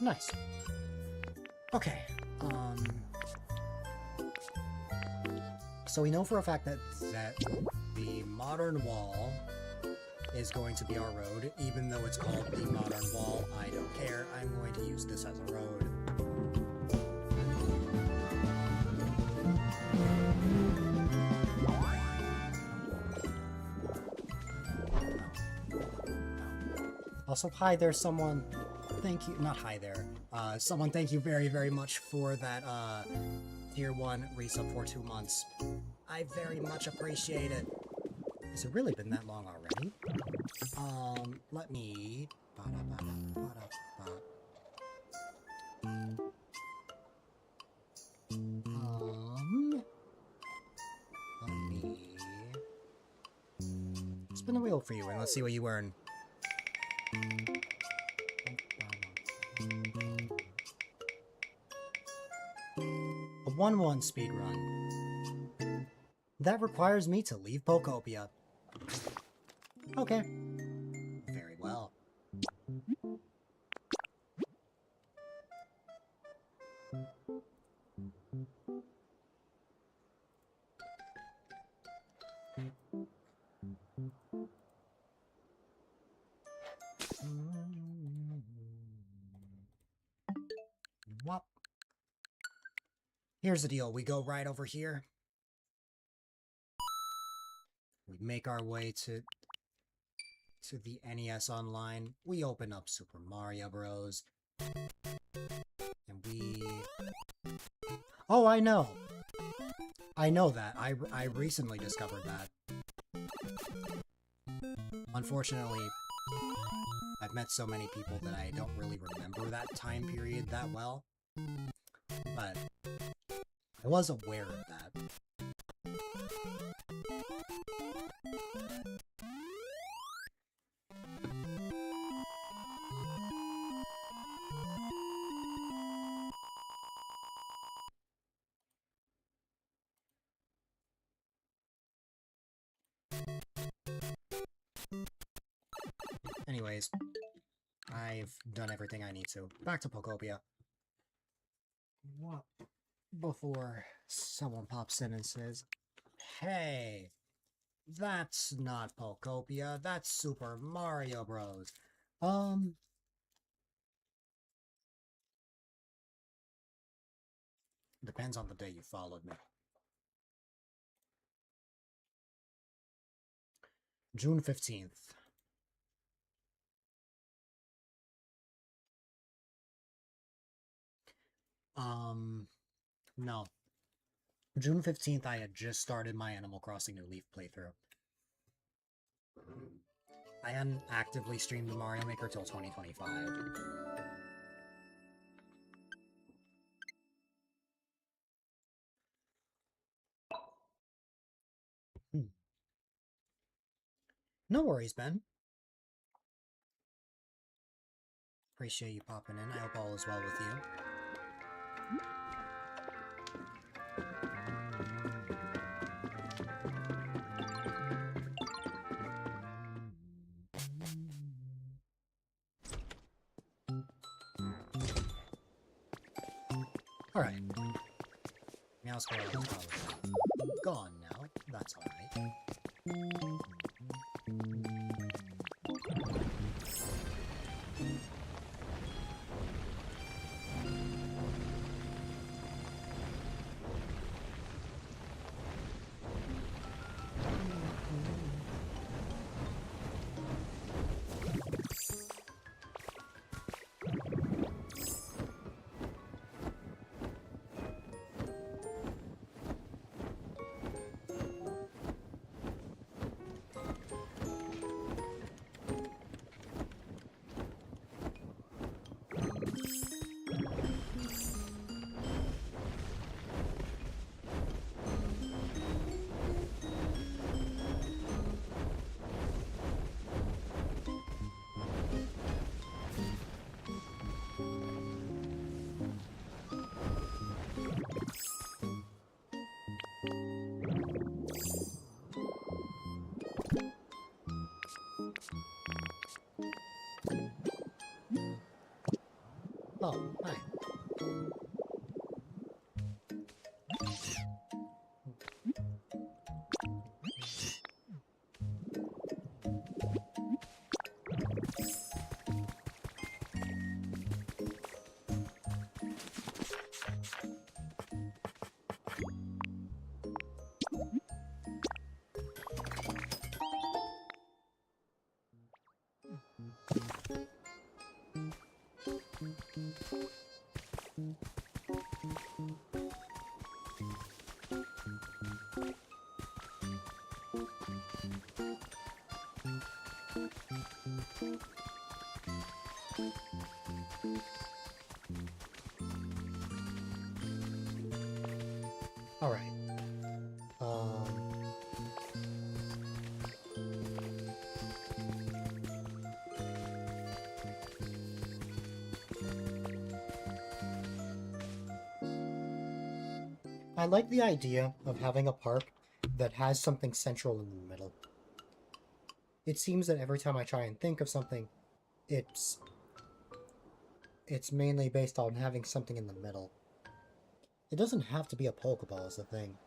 Speaker 1: Nice. Okay. So we know for a fact that the modern wall is going to be our road, even though it's called the modern wall. I don't care. I'm going to use this as a road. Also, hi there, someone. Thank you. Not hi there. Someone, thank you very, very much for that, Tier 1 resub for 2 months. I very much appreciate it. Has it really been that long already? Let me... Let me... spin the wheel for you and let's see what you earn. A 1-1 speedrun. That requires me to leave Pokopia. Okay. Very well. Wop. Here's the deal. We go right over here. We make our way to the NES Online. We open up Super Mario Bros. And we... Oh, I know! I know that. I recently discovered that. Unfortunately, I've met so many people that I don't really remember that time period that well. But I was aware of that. Anyways, I've done everything I need to. Back to Pokopia. What? Before someone pops in and says, "Hey, that's not Pokopia, that's Super Mario Bros." Depends on the day you followed me. June 15th. No. June 15th, I had just started my Animal Crossing New Leaf playthrough. I hadn't actively streamed the Mario Maker till 2025. No worries, Ben. Appreciate you popping in. I hope all is well with you. Alright. Meowscale is gone now. That's alright. Oh, hi. Alright. I like the idea of having a park that has something central in the middle. It seems that every time I try and think of something, it's mainly based on having something in the middle. It doesn't have to be a Pokeball is the thing.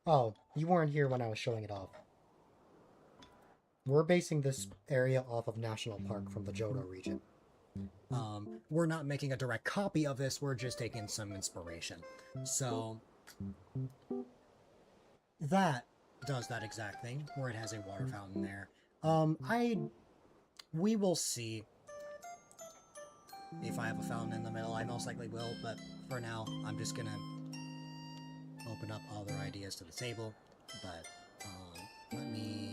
Speaker 1: Oh, you weren't here when I was showing it off. We're basing this area off of National Park from the Johto region. We're not making a direct copy of this, we're just taking some inspiration. So, that does that exact thing, where it has a water fountain there. We will see if I have a fountain in the middle. I most likely will, but for now, I'm just gonna open up other ideas to the table. But, let me...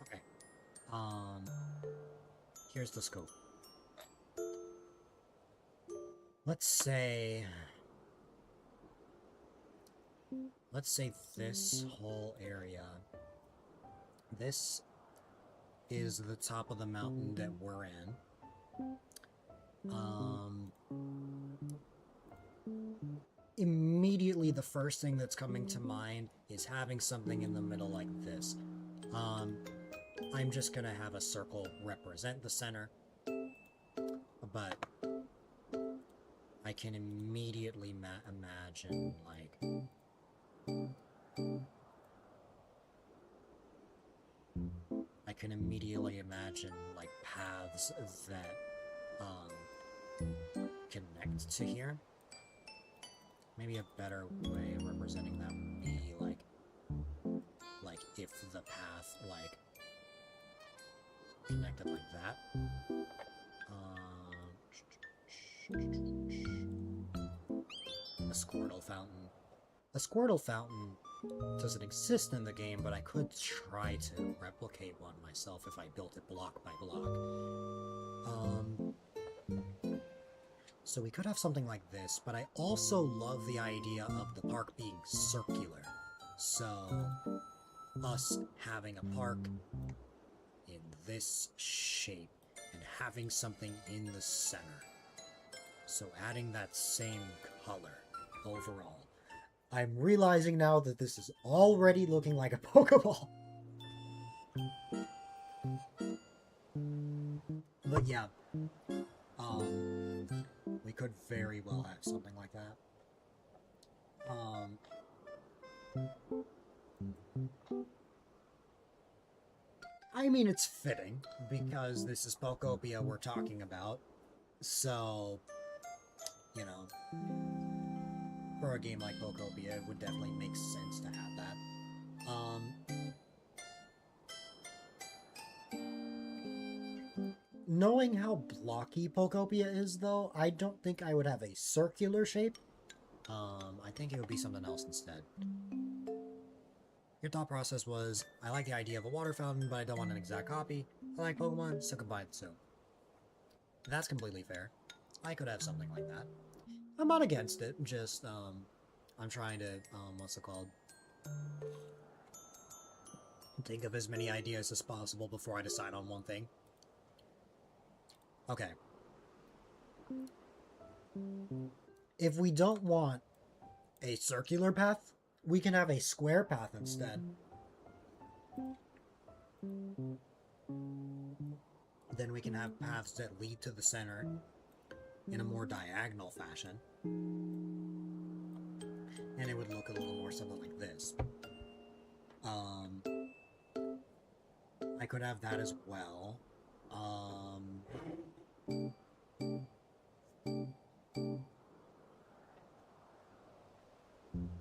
Speaker 1: Okay. Here's the scope. Let's say this whole area, this is the top of the mountain that we're in. Immediately the first thing that's coming to mind is having something in the middle like this. I'm just gonna have a circle represent the center, but I can immediately imagine, like, paths that, connect to here. Maybe a better way of representing that would be, like, if the path, like, connected like that. A Squirtle fountain. A Squirtle fountain doesn't exist in the game, but I could try to replicate one myself if I built it block by block. So we could have something like this, but I also love the idea of the park being circular. So, us having a park in this shape and having something in the center. So adding that same color overall. I'm realizing now that this is already looking like a Pokeball. But yeah, we could very well have something like that. I mean, it's fitting, because this is Pokopia we're talking about, so, you know, for a game like Pokopia, it would definitely make sense to have that. Knowing how blocky Pokopia is, though, I don't think I would have a circular shape. I think it would be something else instead. Your thought process was, I like the idea of a water fountain, but I don't want an exact copy. I like Pokemon, so combine the two. That's completely fair. I could have something like that. I'm not against it, just, I'm trying to, what's it called? Think of as many ideas as possible before I decide on one thing. Okay. If we don't want a circular path, we can have a square path instead. Then we can have paths that lead to the center in a more diagonal fashion. And it would look a little more something like this. I could have that as well.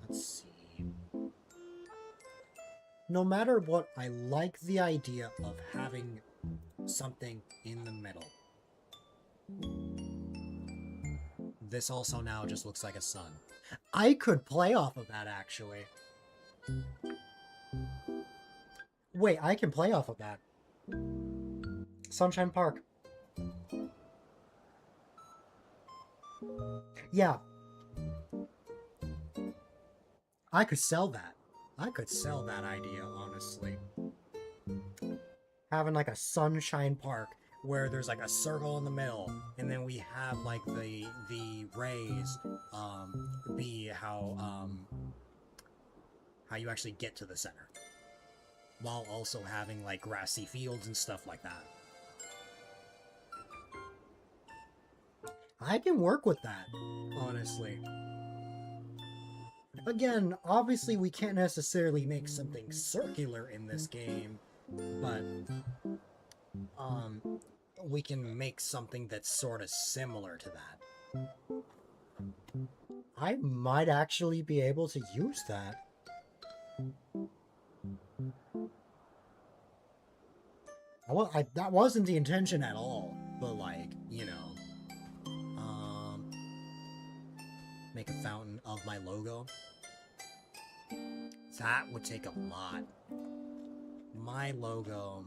Speaker 1: Let's see. No matter what, I like the idea of having something in the middle. This also now just looks like a sun. I could play off of that, actually. Wait, I can play off of that. Sunshine Park. Yeah. I could sell that. I could sell that idea, honestly. Having like a Sunshine Park where there's like a circle in the middle, and then we have like the rays be how you actually get to the center, while also having like grassy fields and stuff like that. I can work with that, honestly. Again, obviously we can't necessarily make something circular in this game, but we can make something that's sort of similar to that. I might actually be able to use that. That wasn't the intention at all, but like, you know, make a fountain of my logo. That would take a lot. My logo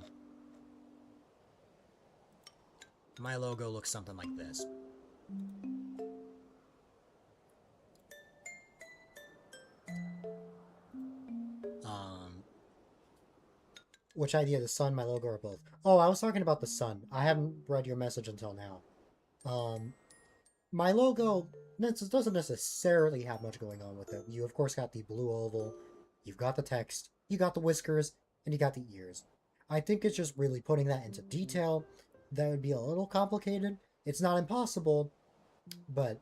Speaker 1: looks something like this. Which idea, the sun, my logo, or both? Oh, I was talking about the sun. I haven't read your message until now. My logo doesn't necessarily have much going on with it. You, of course, got the blue oval, you've got the text, you got the whiskers, and you got the ears. I think it's just really putting that into detail. That would be a little complicated. It's not impossible, but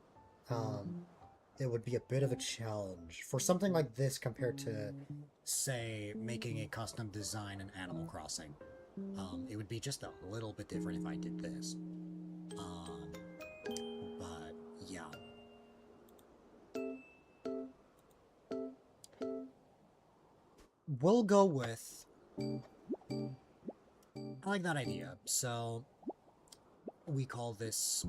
Speaker 1: it would be a bit of a challenge for something like this compared to, say, making a custom design in Animal Crossing. It would be just a little bit different if I did this. But yeah. We'll go with... I like that idea. So, we call this...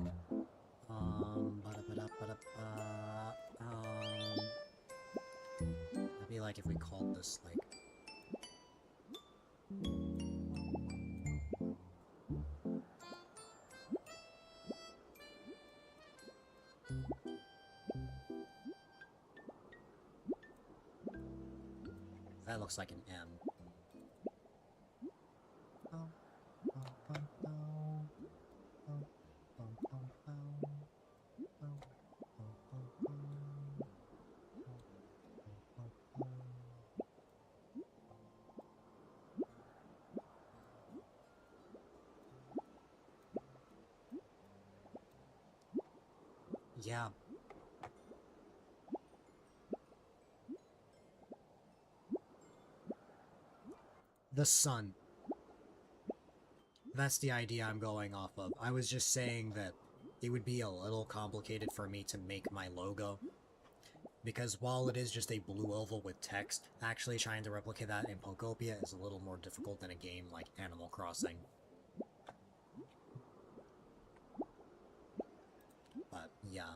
Speaker 1: it'd be like if we called this, like... That looks like an M. Yeah. The sun. That's the idea I'm going off of. I was just saying that it would be a little complicated for me to make my logo. Because while it is just a blue oval with text, actually trying to replicate that in Pokopia is a little more difficult than a game like Animal Crossing. But, yeah.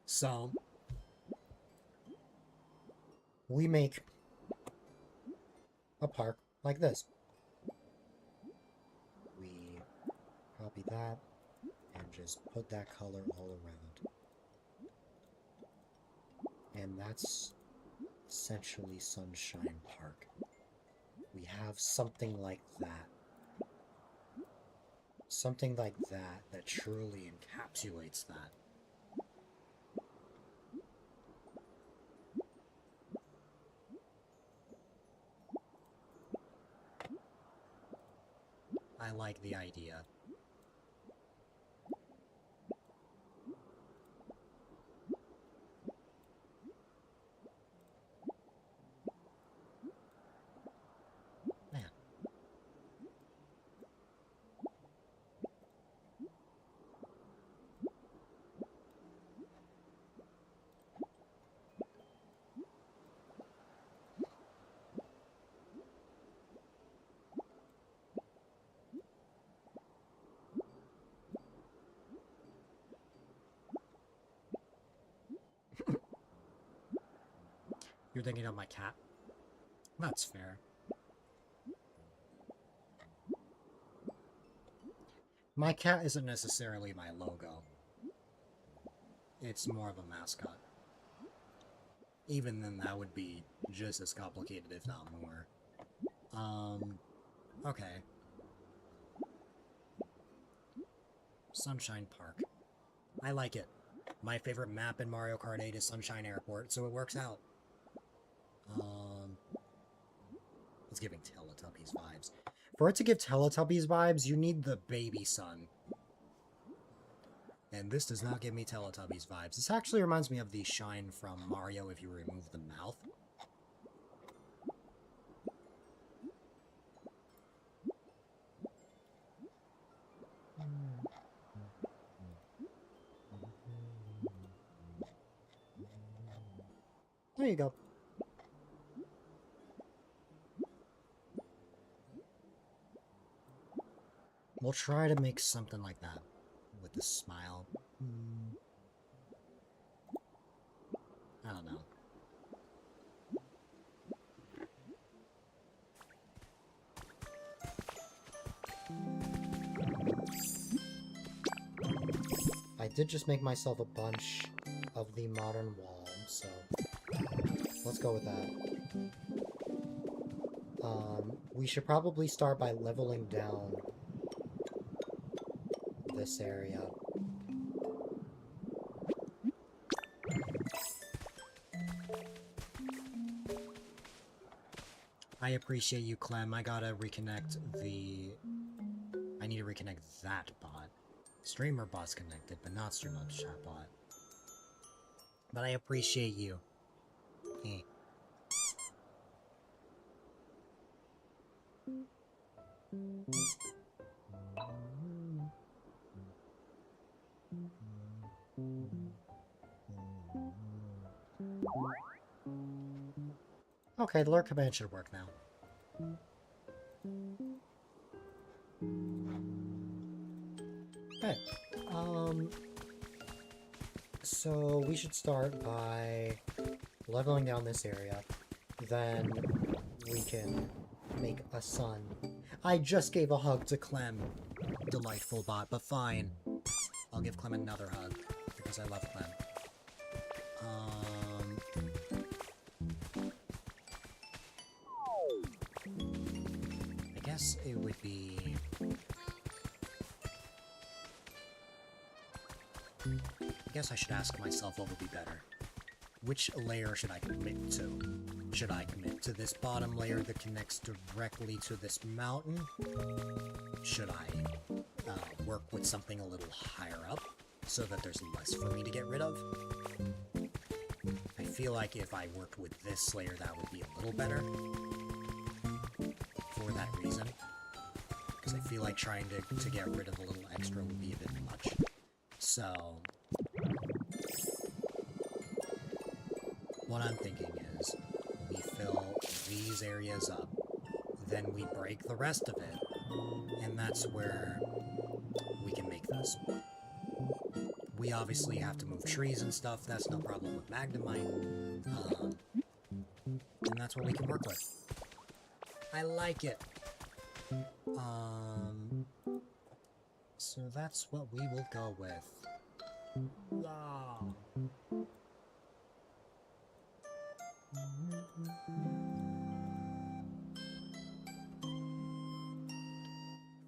Speaker 1: So, we make a park like this. We copy that and just put that color all around. And that's essentially Sunshine Park. We have something like that. Something like that that truly encapsulates that. I like the idea. Man. You're thinking of my cat? That's fair. My cat isn't necessarily my logo. It's more of a mascot. Even then, that would be just as complicated, if not more. Okay. Sunshine Park. I like it. My favorite map in Mario Kart 8 is Sunshine Airport, so it works out. It's giving Teletubbies vibes. For it to give Teletubbies vibes, you need the baby sun. And this does not give me Teletubbies vibes. This actually reminds me of the shine from Mario if you remove the mouth. There you go. We'll try to make something like that with the smile. I don't know. I did just make myself a bunch of the modern wall, so let's go with that. We should probably start by leveling down this area. I appreciate you, Clem. I gotta reconnect the... I need to reconnect that bot. Streamer bot's connected, but not streamer chat bot. But I appreciate you. Eh. Okay, the lurk command should work now. Okay. So we should start by leveling down this area. Then we can make a sun. I just gave a hug to Clem. Delightful bot, but fine. I'll give Clem another hug, because I love Clem. I guess it would be... I guess I should ask myself what would be better. Which layer should I commit to? Should I commit to this bottom layer that connects directly to this mountain? Should I work with something a little higher up so that there's less for me to get rid of? I feel like if I worked with this layer, that would be a little better. For that reason. Because I feel like trying to get rid of a little extra would be a bit much. So... what I'm thinking is, we fill these areas up, then we break the rest of it, and that's where we can make this. We obviously have to move trees and stuff, that's no problem with Magnemite, and that's what we can work with. I like it. So that's what we will go with. Ah.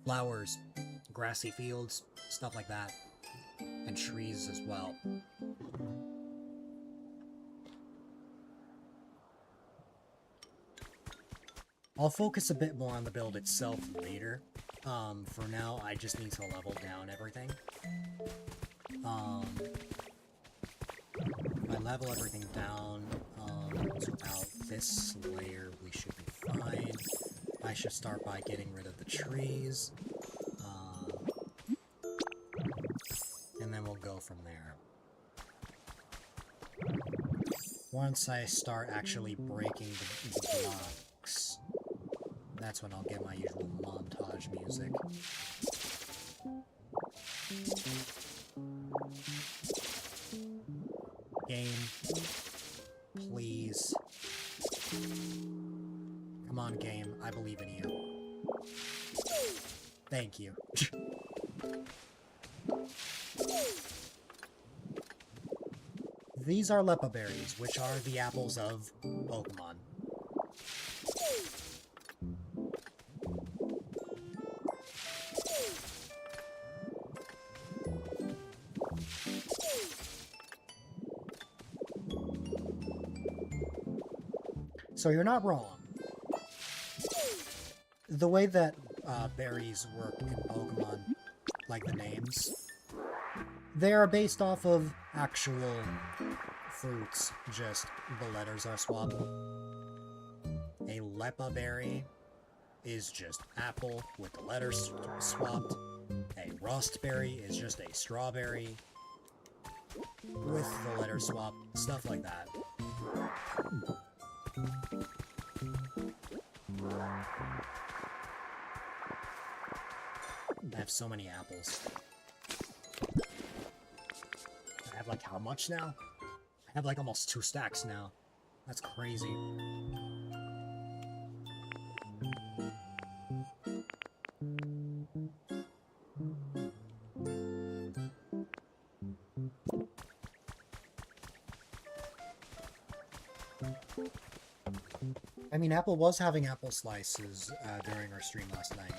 Speaker 1: Flowers, grassy fields, stuff like that. And trees as well. I'll focus a bit more on the build itself later. For now, I just need to level down everything. If I level everything down to about this layer, we should be fine. I should start by getting rid of the trees. And then we'll go from there. Once I start actually breaking the blocks, that's when I'll get my usual montage music. Game, please. Come on, game. I believe in you. Thank you. These are Lepa berries, which are the apples of Pokemon. So you're not wrong. The way that berries work in Pokemon, like the names, they are based off of actual fruits, just the letters are swapped. A Lepa berry is just apple with the letters swapped. A Rust berry is just a strawberry with the letters swapped. Stuff like that. I have so many apples. I have like how much now? I have like almost 2 stacks now. That's crazy. I mean, Apple was having apple slices during our stream last night.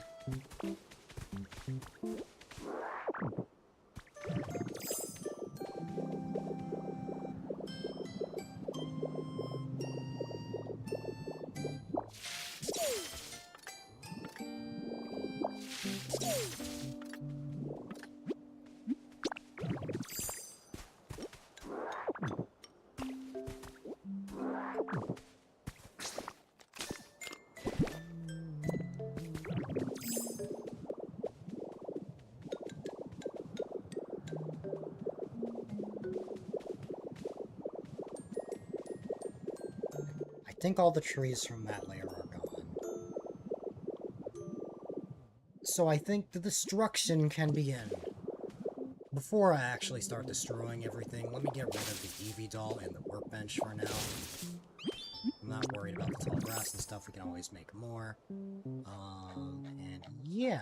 Speaker 1: I think all the trees from that layer are gone. So I think the destruction can begin. Before I actually start destroying everything, let me get rid of the Eevee doll and the workbench for now. I'm not worried about the tall grass and stuff, we can always make more. And yeah.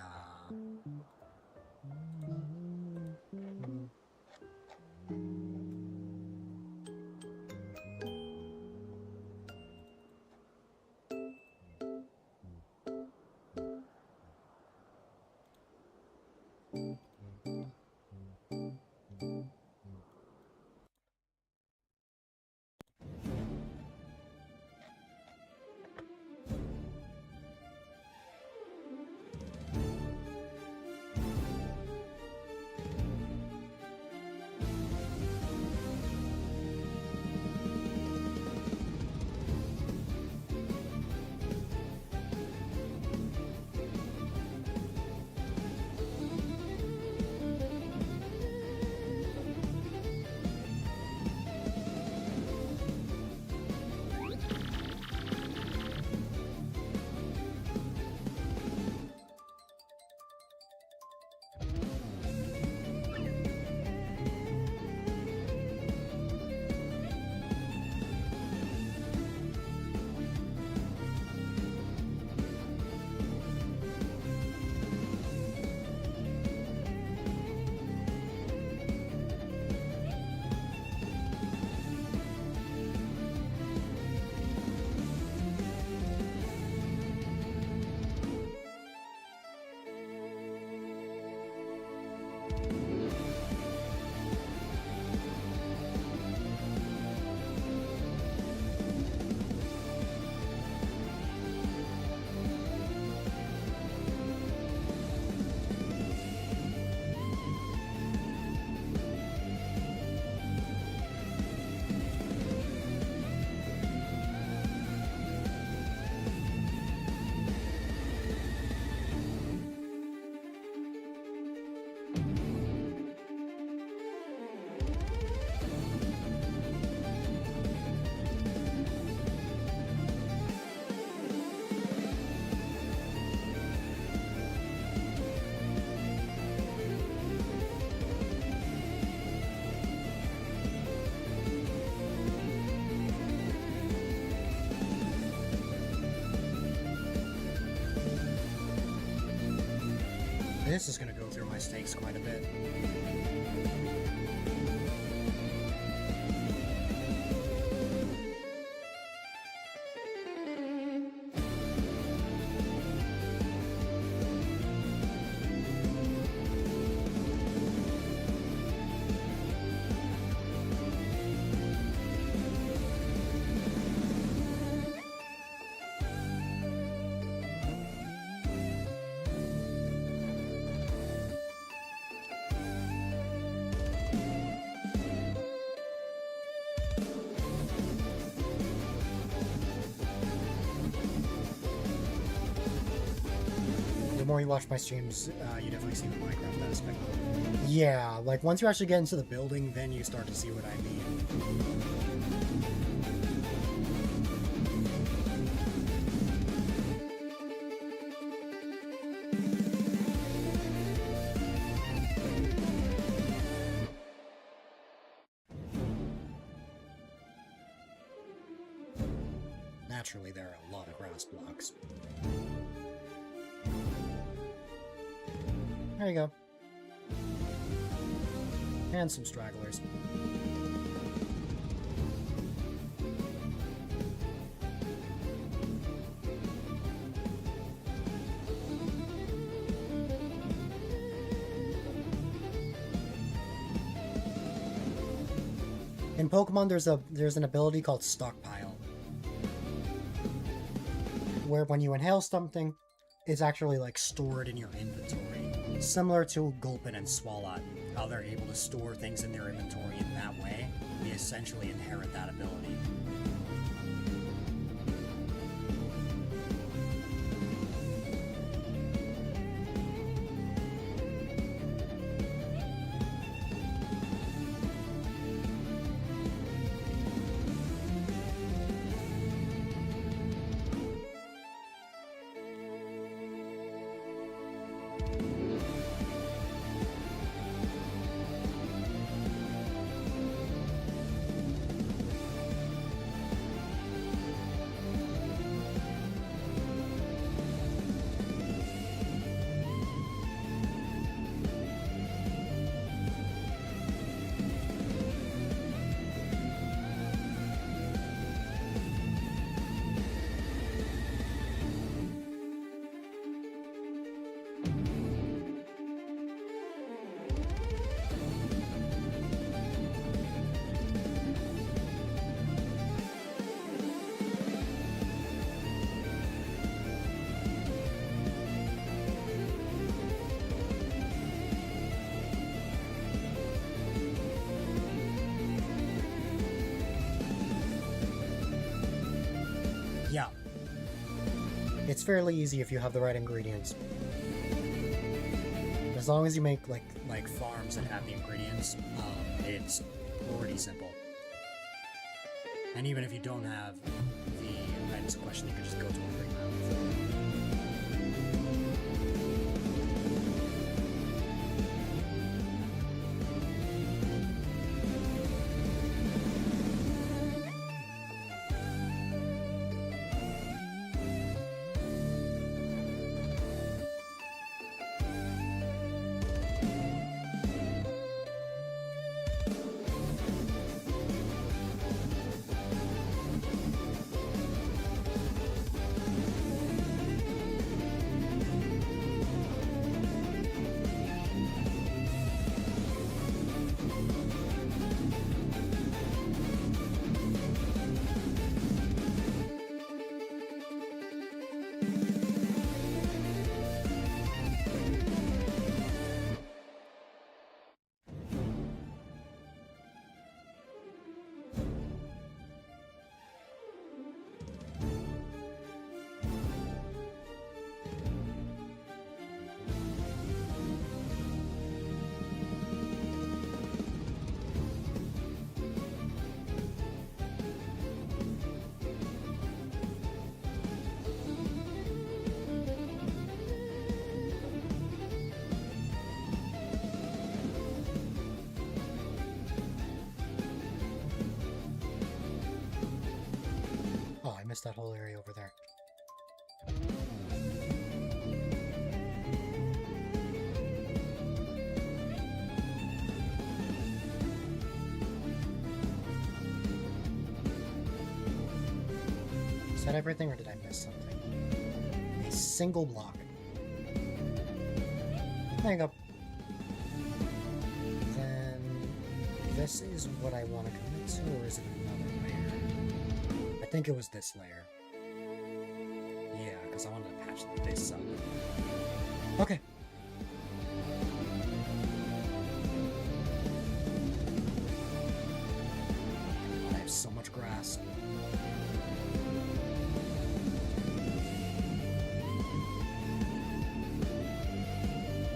Speaker 1: This is going to go through my stakes quite a bit. The more you watch my streams, you definitely see the Minecraft aspect. Yeah, like once you actually get into the building, then you start to see what I mean. Naturally, there are a lot of grass blocks. There you go. And some stragglers. In Pokemon, there's an ability called Stockpile, where when you inhale something, it's actually like stored in your inventory. Similar to Gulpin and Swalot, how they're able to store things in their inventory in that way, we essentially inherit that ability. Yeah. It's fairly easy if you have the right ingredients. As long as you make like farms that have the ingredients, it's pretty simple. And even if you don't have the items in question, you can just go to a free map. missed that whole area over there. Is that everything, or did I miss something? A single block. There you go. Then this is what I want to commit to, or is it another layer? I think it was this layer. Yeah, because I wanted to patch the base up. Okay. I have so much grass.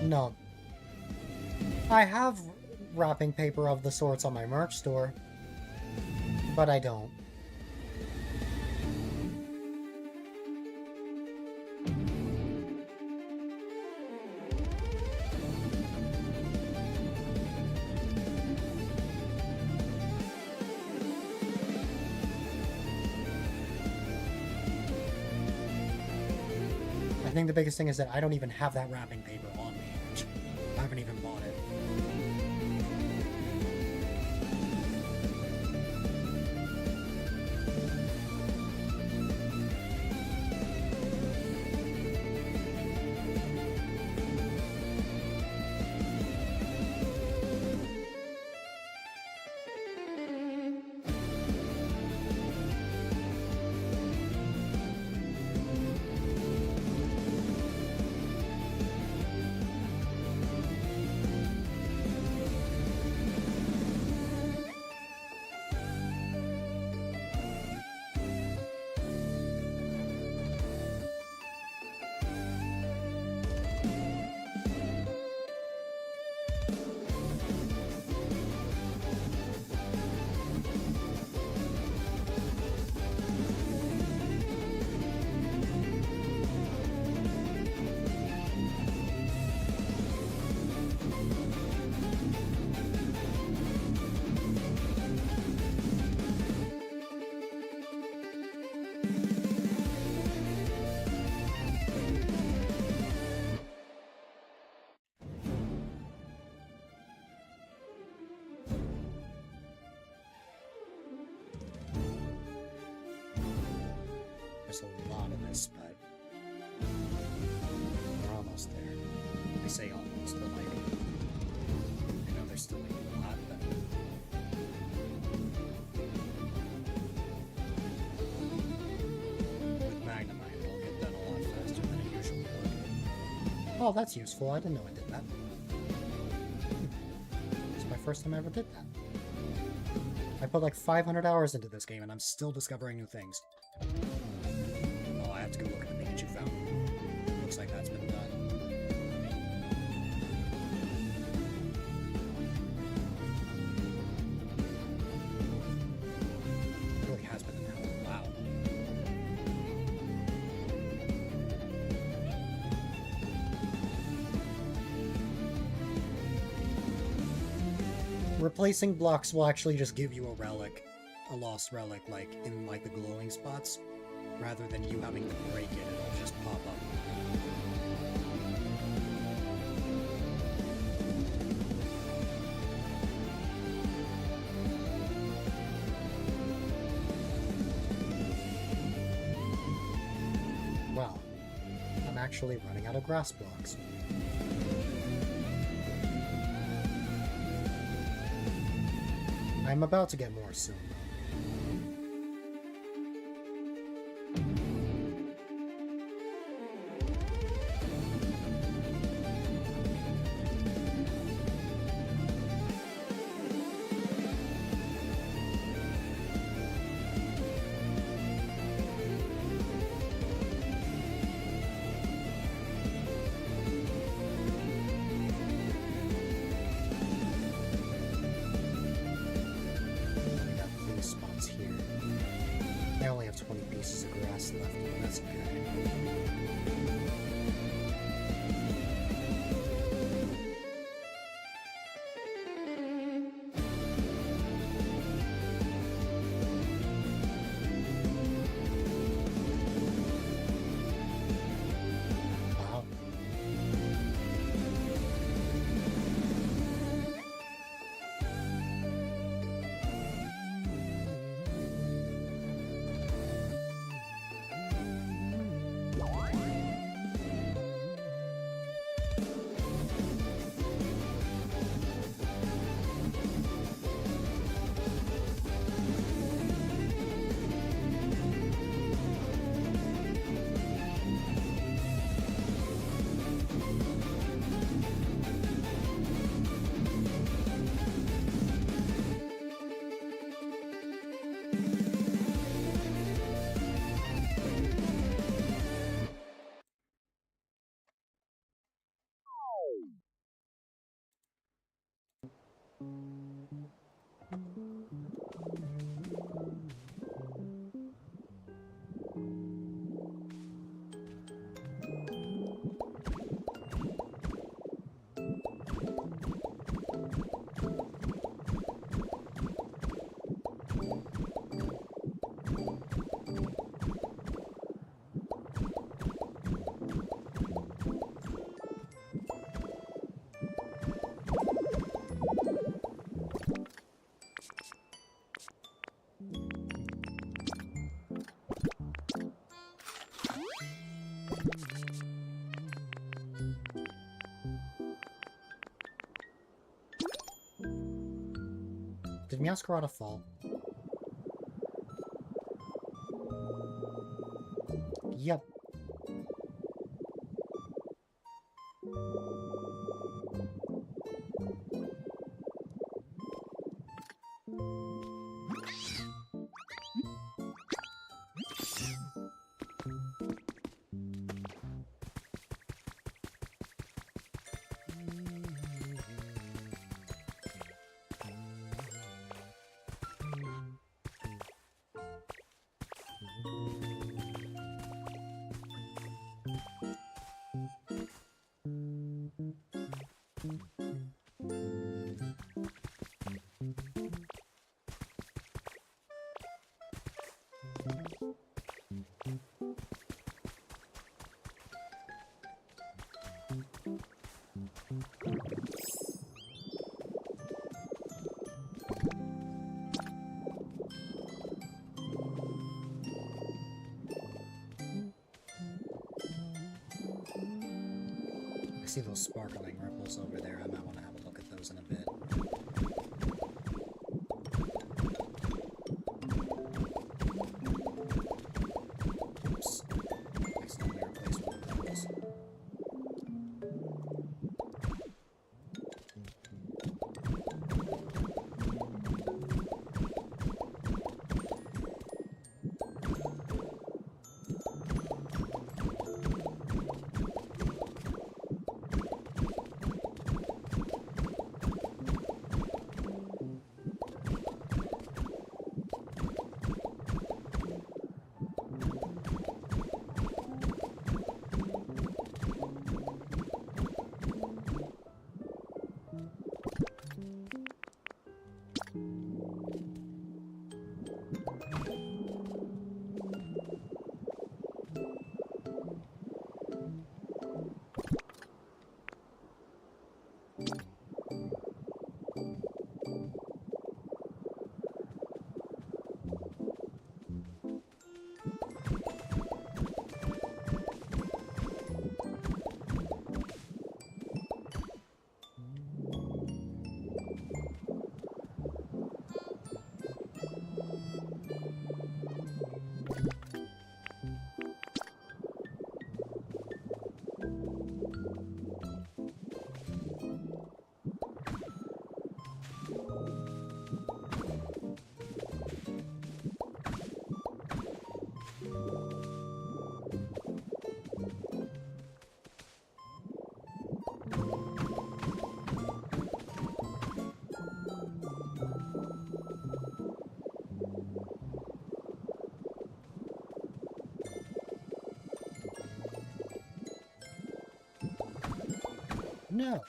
Speaker 1: No. I have wrapping paper of the sorts on my merch store, but I don't. I think the biggest thing is that I don't even have that wrapping paper on me. I haven't even bought it. There's a lot of this, but we're almost there. I say almost, but like, I know there's still like a lot, but with Magnemite, it'll get done a lot faster than it usually would. Oh, that's useful. I didn't know it did that. It's my first time I ever did that. I put like 500 hours into this game, and I'm still discovering new things. Oh, I have to go look at the Pikachu fountain. Looks like that's been done. It really has been an hour. Wow. Replacing blocks will actually just give you a relic, a lost relic, like in like the glowing spots, rather than you having to break it. It'll just pop up. Wow, I'm actually running out of grass blocks. I'm about to get more soon. I only have 20 pieces of grass left, but that's okay. Did Meowscarada fall? Yep. I see those sparkling ripples over there. I might want to have a look at those in a bit. Oops. Accidentally replaced one of those. No.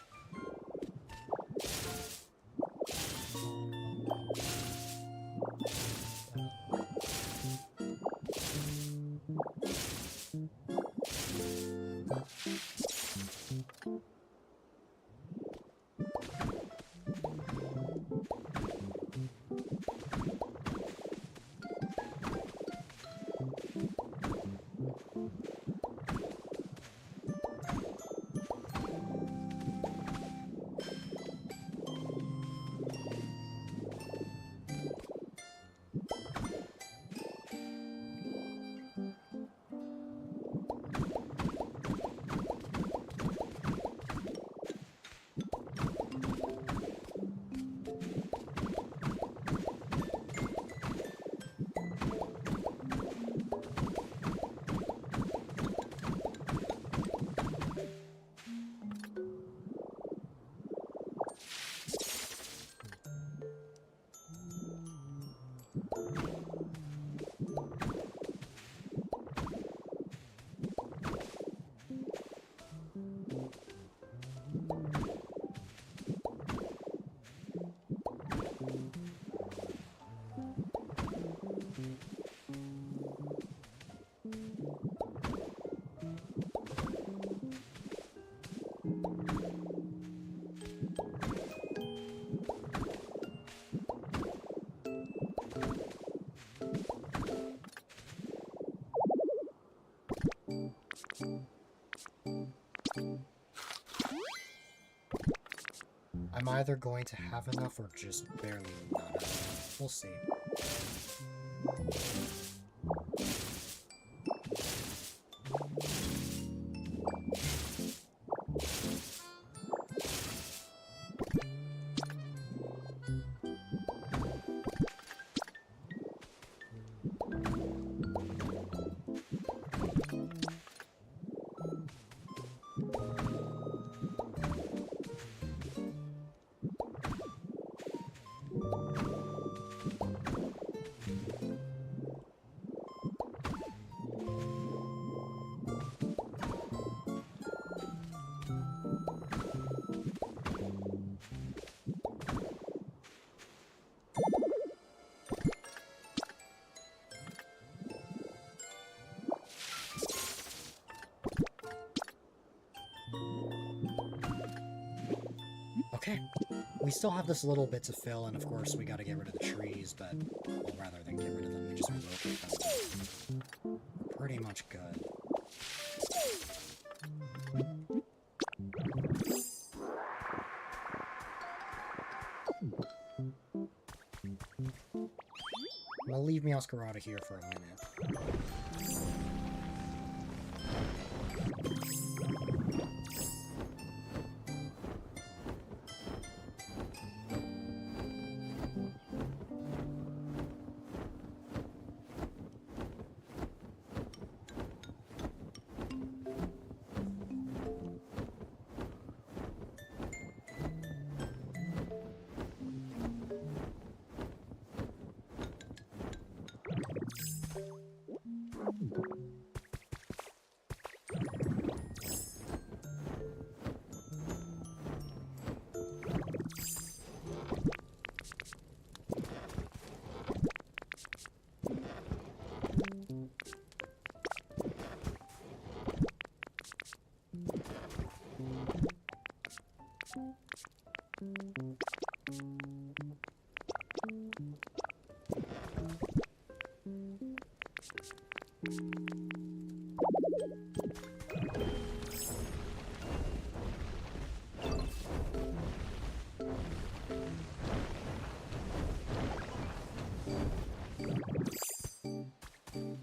Speaker 1: I'm either going to have enough or just barely not enough. We'll see. Okay, we still have this little bit to fill, and of course we gotta get rid of the trees, but, well, rather than get rid of them, we just relocate them. We're pretty much good. I'm gonna leave Meowscarada here for a minute.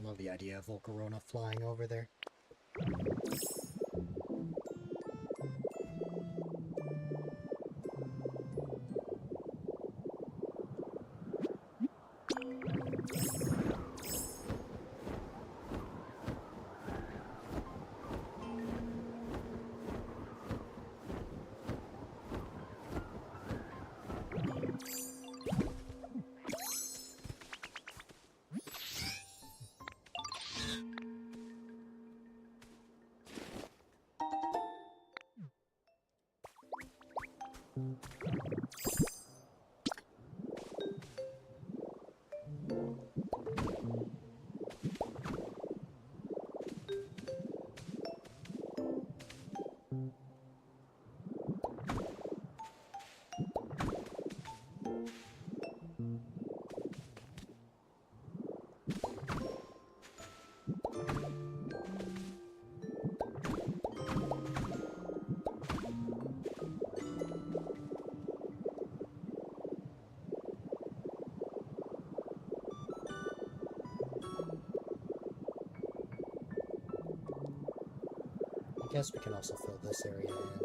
Speaker 1: Love the idea of Volcarona flying over there. I guess we can also fill this area in.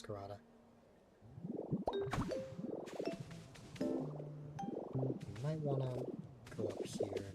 Speaker 1: Masquerada. You might want to go up here.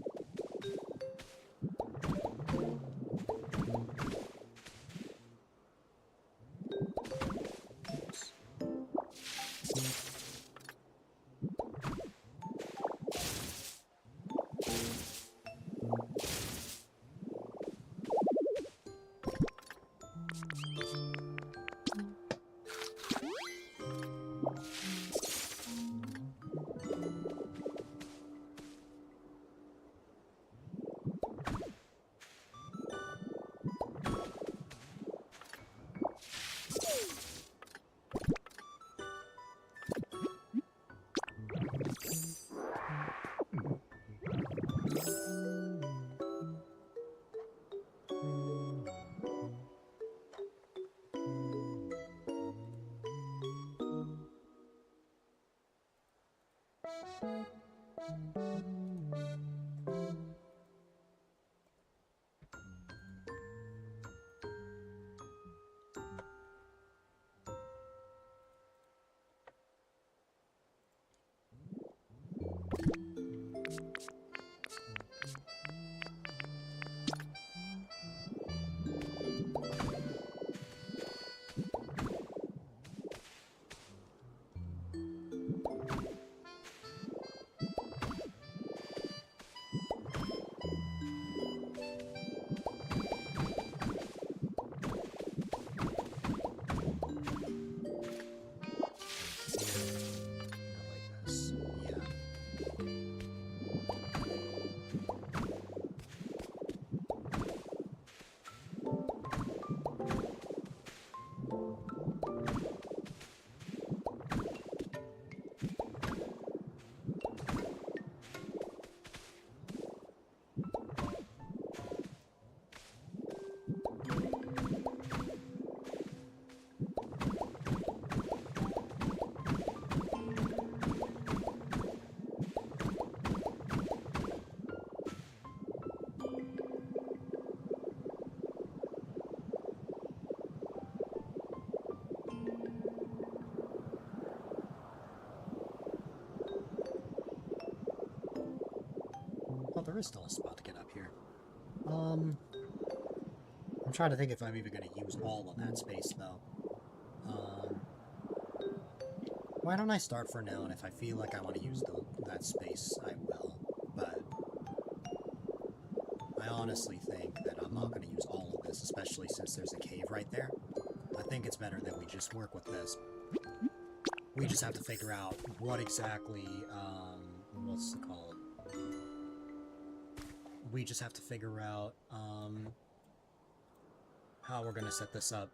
Speaker 1: Oh, there is still a spot to get up here. I'm trying to think if I'm even going to use all of that space, though. Why don't I start for now, and if I feel like I want to use that space, I will. But I honestly think that I'm not going to use all of this, especially since there's a cave right there. I think it's better that we just work with this. We just have to figure out what exactly, what's it called? We just have to figure out, how we're gonna set this up.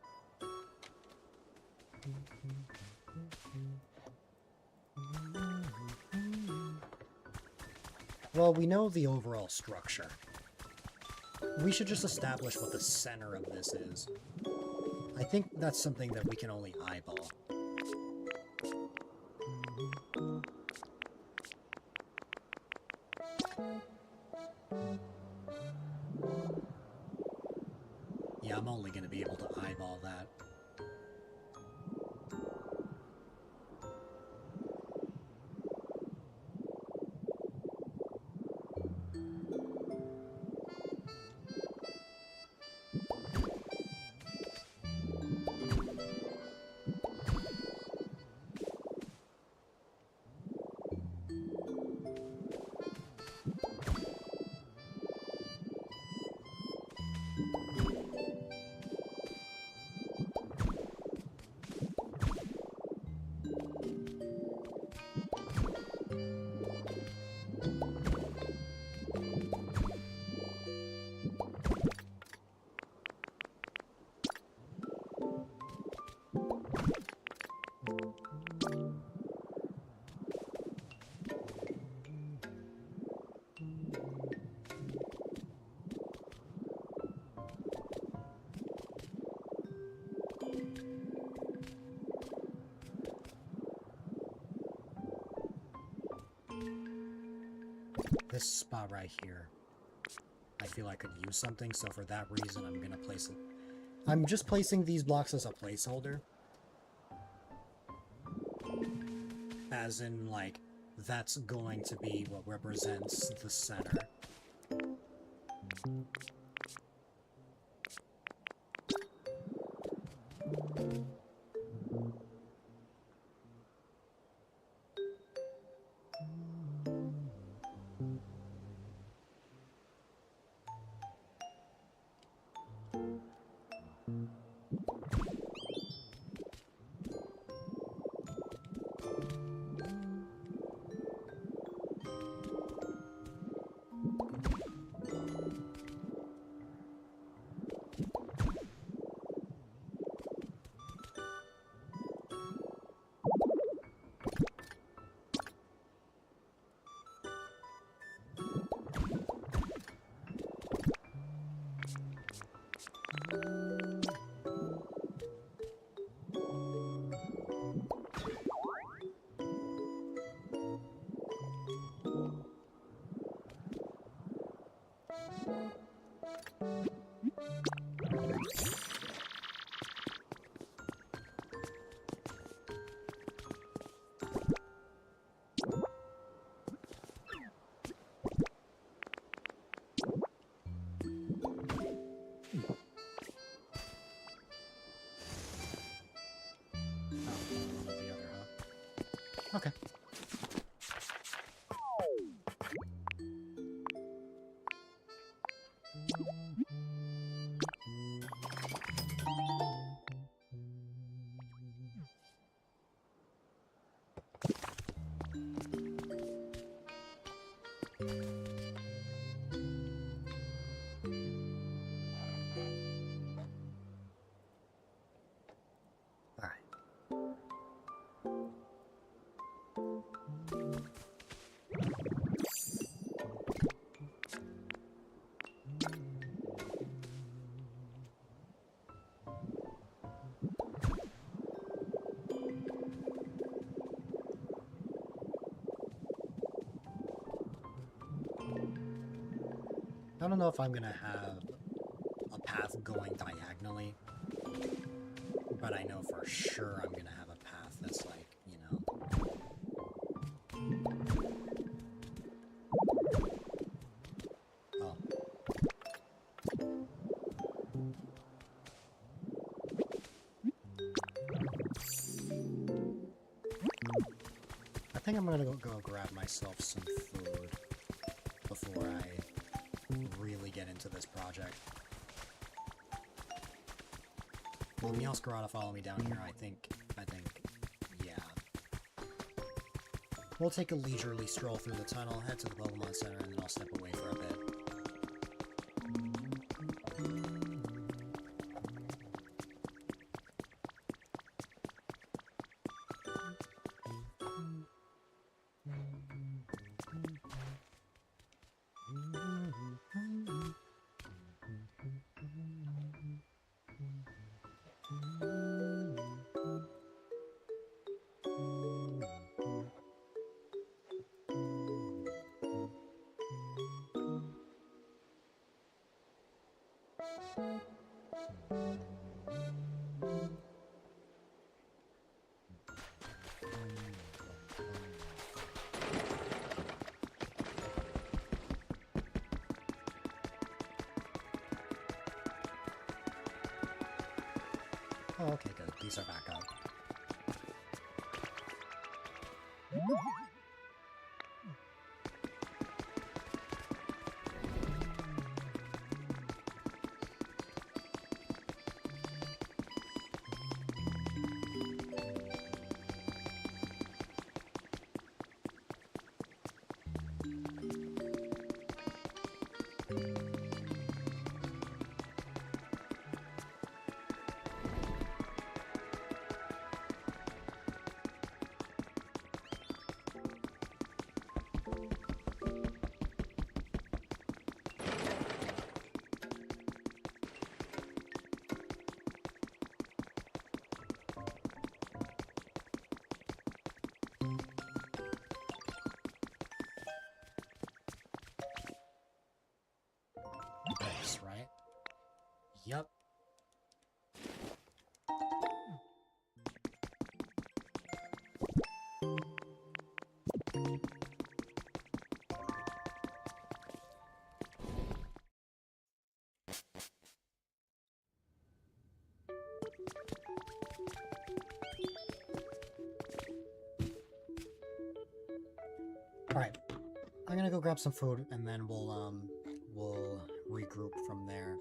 Speaker 1: Well, we know the overall structure. We should just establish what the center of this is. I think that's something that we can only eyeball. Yeah, I'm only going to be able to eyeball that. This spot right here, I feel I could use something, so for that reason I'm gonna place it. I'm just placing these blocks as a placeholder. as in, like, that's going to be what represents the center. Okay. I don't know if I'm gonna have a path going diagonally, but I know for sure I'm gonna have a path that's like, you know... Oh. I think I'm gonna go grab myself some food before I really get into this project. Will Meowscarada follow me down here? I think, yeah. We'll take a leisurely stroll through the tunnel, head to the Pokemon Center, and then I'll step away for a bit. Oh, okay, good. These are back up. I'm gonna go grab some food, and then we'll regroup from there.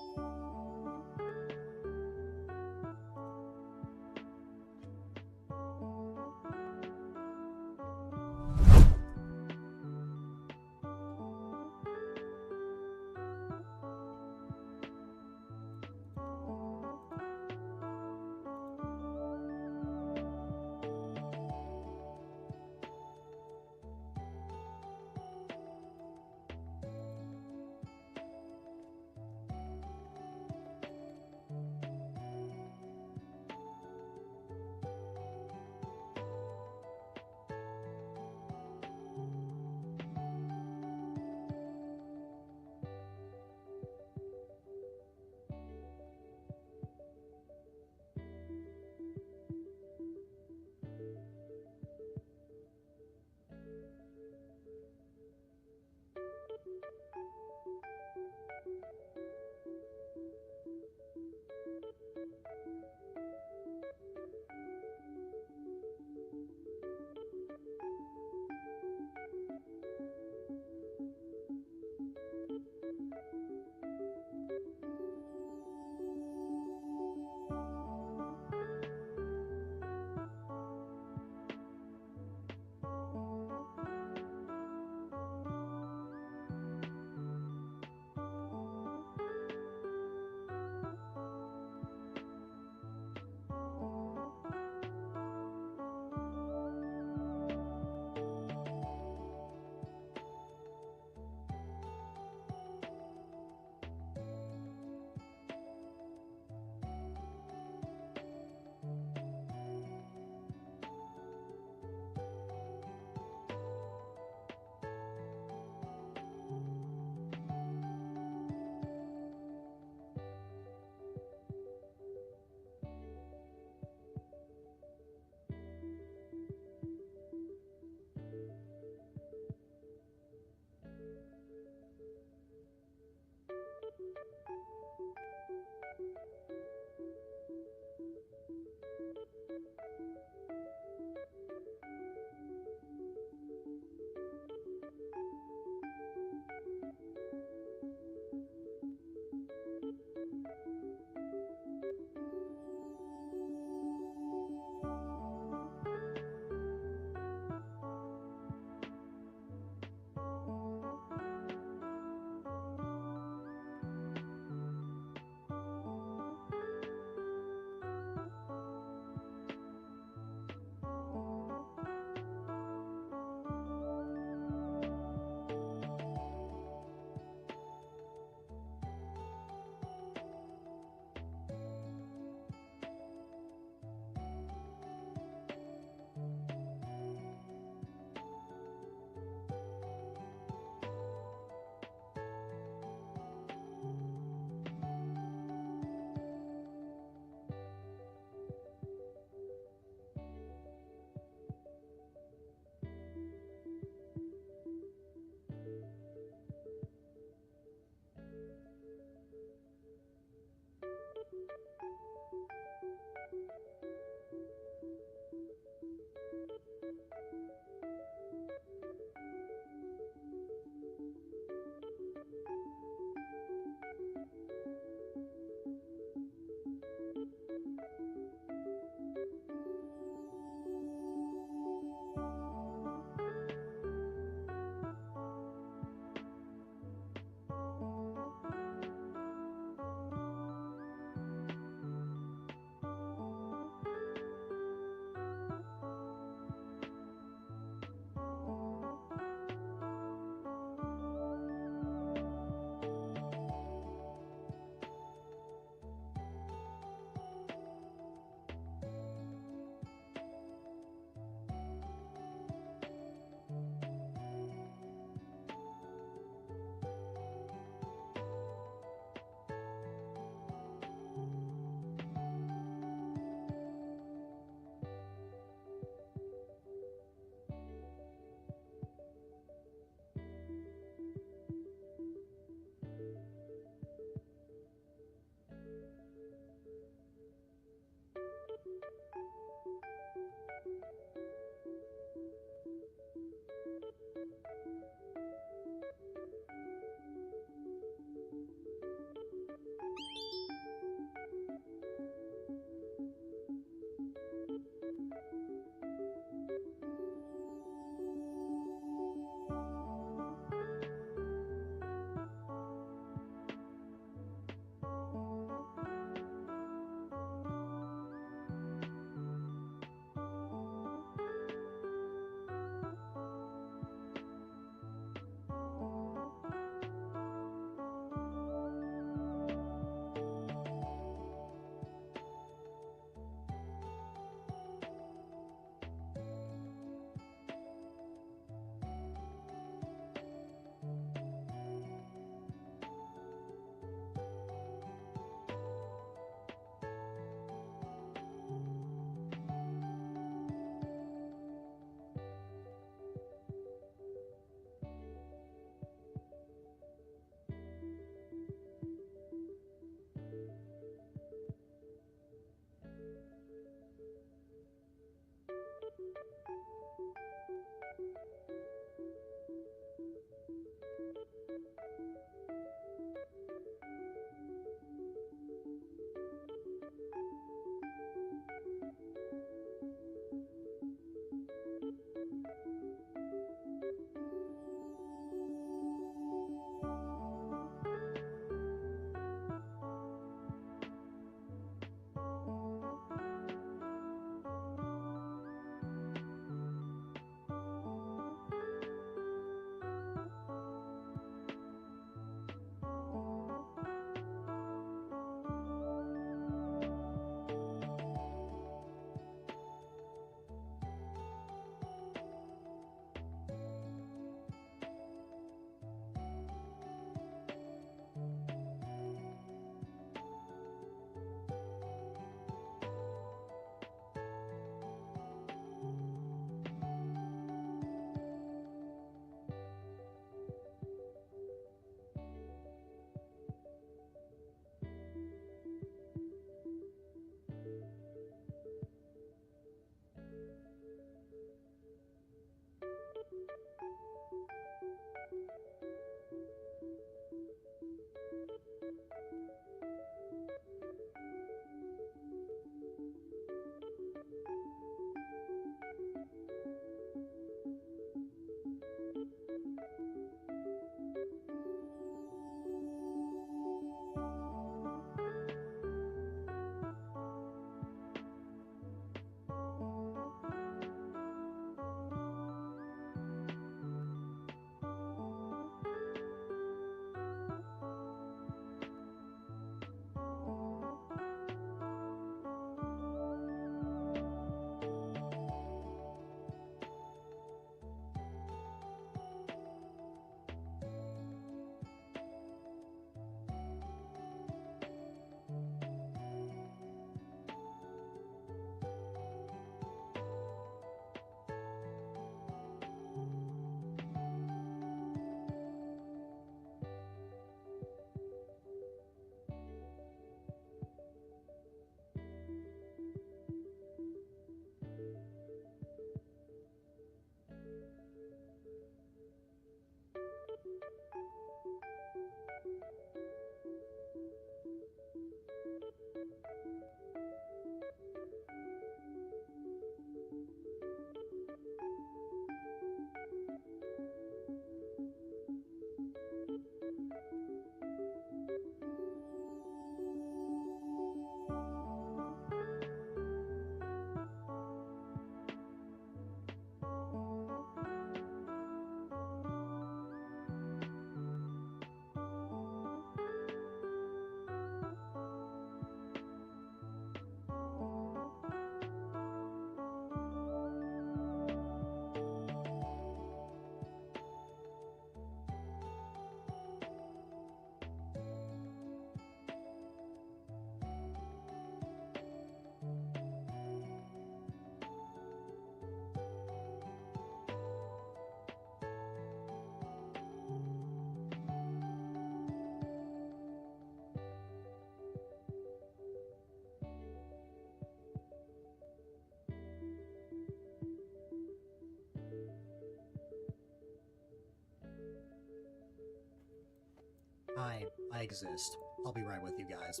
Speaker 1: I exist. I'll be right with you guys.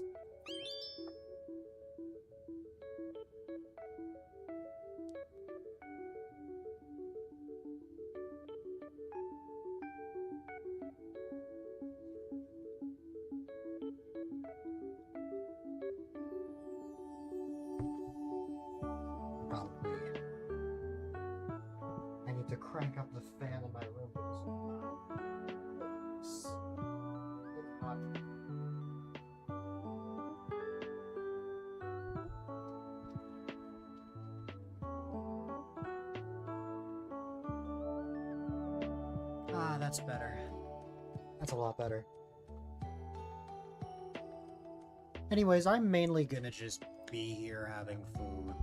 Speaker 1: Probably. I need to crank up the fan in my room. It's hot. Ah, that's better. That's a lot better. Anyways, I'm mainly gonna just be here having food.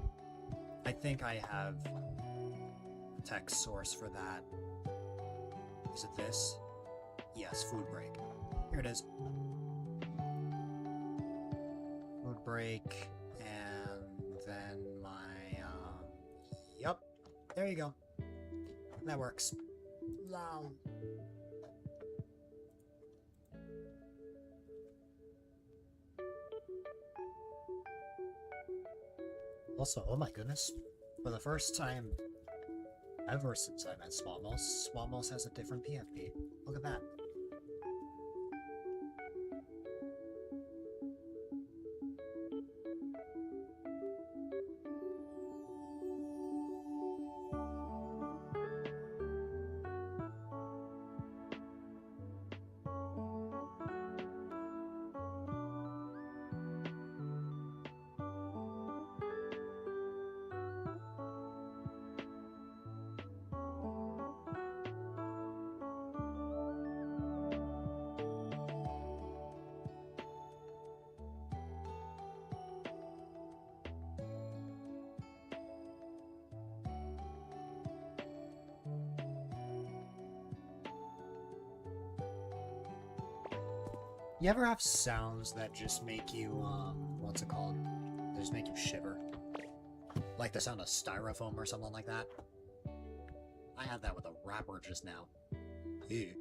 Speaker 1: I think I have a text source for that. Is it this? Yes, food break. Here it is. Food break, and then my, yup. There you go. That works. Lol. Also, oh my goodness, for the first time ever since I met Swamos has a different PFP. Look at that. You ever have sounds that just make you, what's it called? They just make you shiver? Like the sound of styrofoam or something like that? I had that with a rapper just now. Ew.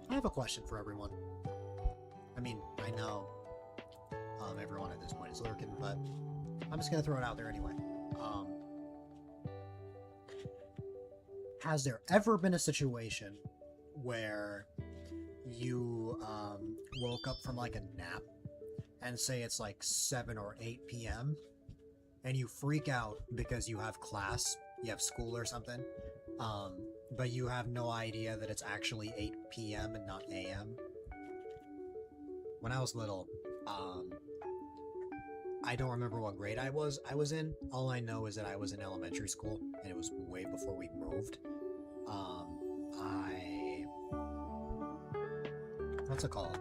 Speaker 1: I have a question for everyone. I mean, I know everyone at this point is lurking, but I'm just gonna throw it out there anyway. Has there ever been a situation where you woke up from like a nap and say it's like 7 or 8 p.m. and you freak out because you have class, you have school or something, but you have no idea that it's actually 8 p.m. and not a.m. When I was little, I don't remember what grade I was in. All I know is that I was in elementary school, and it was way before we moved. What's it called?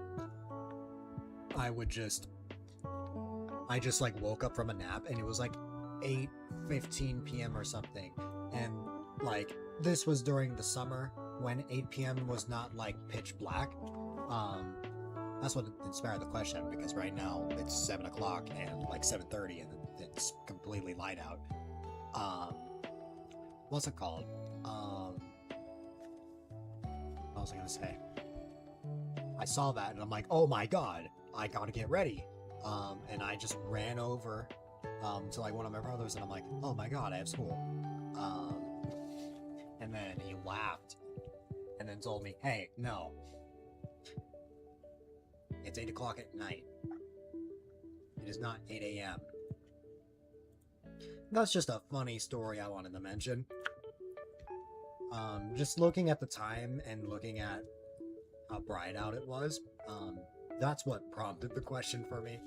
Speaker 1: I just like woke up from a nap, and it was like 8:15 p.m. or something, and like this was during the summer when 8 p.m. was not like pitch black. That's what inspired the question, because right now it's 7 o'clock and like 7:30 and it's completely light out. What's it called? What was I gonna say? I saw that and I'm like, oh my god, I gotta get ready. And I just ran over to like one of my brothers and I'm like, oh my god, I have school. And then he laughed and then told me, hey, no. It's 8 o'clock at night. It is not 8 a.m. That's just a funny story I wanted to mention. Just looking at the time and looking at how bright out it was, that's what prompted the question for me.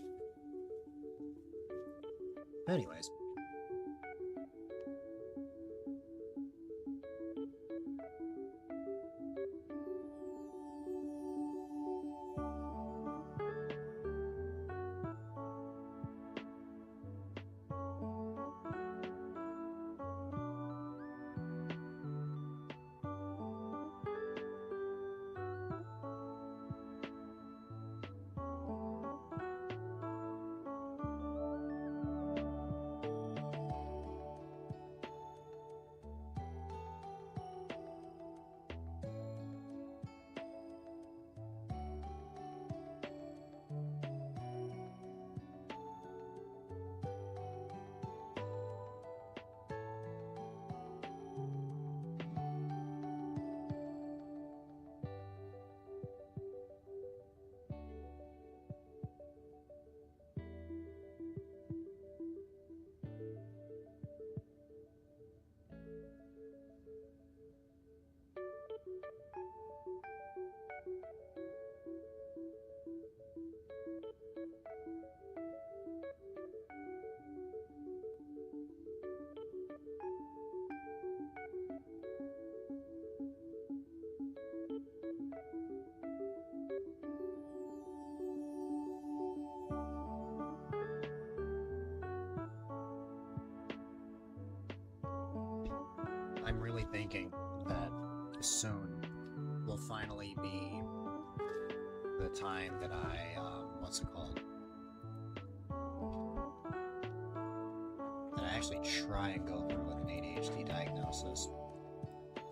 Speaker 1: Anyways. I'm really thinking that soon will finally be the time that I, what's it called? That I actually try and go through with an ADHD diagnosis.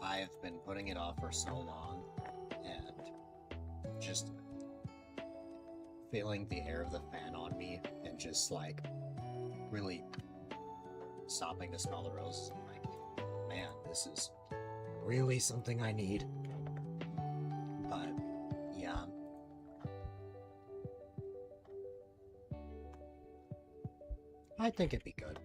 Speaker 1: I've been putting it off for so long, and just feeling the air of the fan on me, and just like really stopping to smell the roses. I'm like, man, this is really something I need. But yeah, I think it'd be good.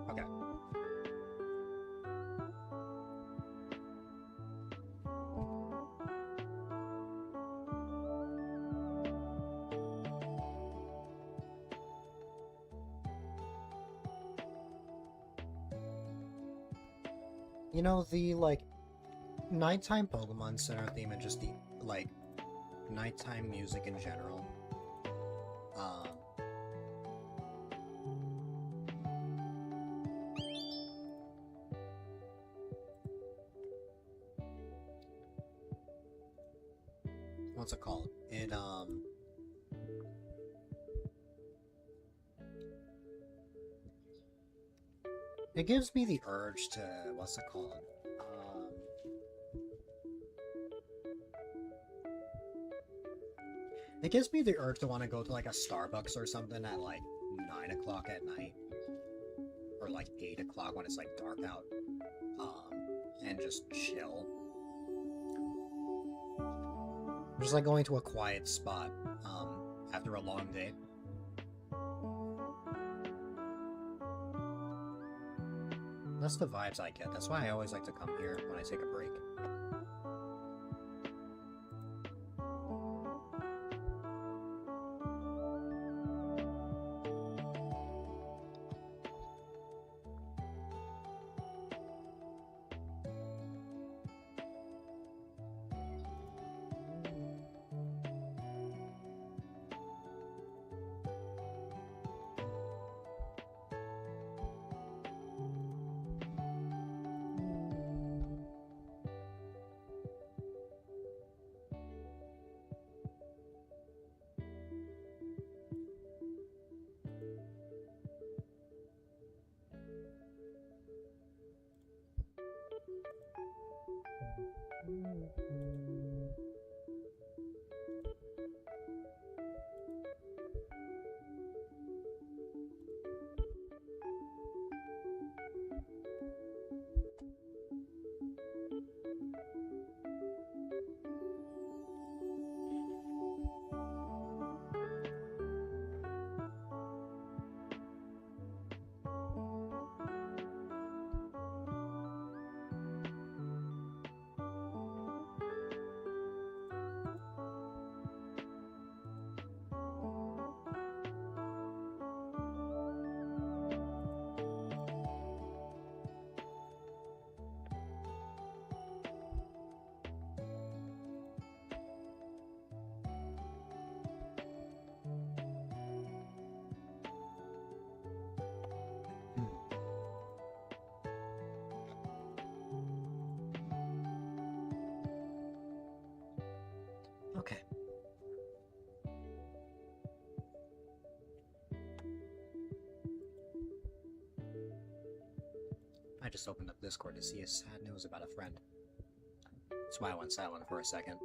Speaker 1: Okay. You know, the like nighttime Pokemon Center theme and just the like nighttime music in general. what's it called? It gives me the urge to, what's it called? It gives me the urge to want to go to like a Starbucks or something at like 9 o'clock at night. Or like 8 o'clock when it's like dark out. And just chill. Just like going to a quiet spot, after a long day. That's the vibes I get. That's why I always like to come here when I take a break. Okay. I just opened up Discord to see a sad news about a friend. That's why I went silent for a second.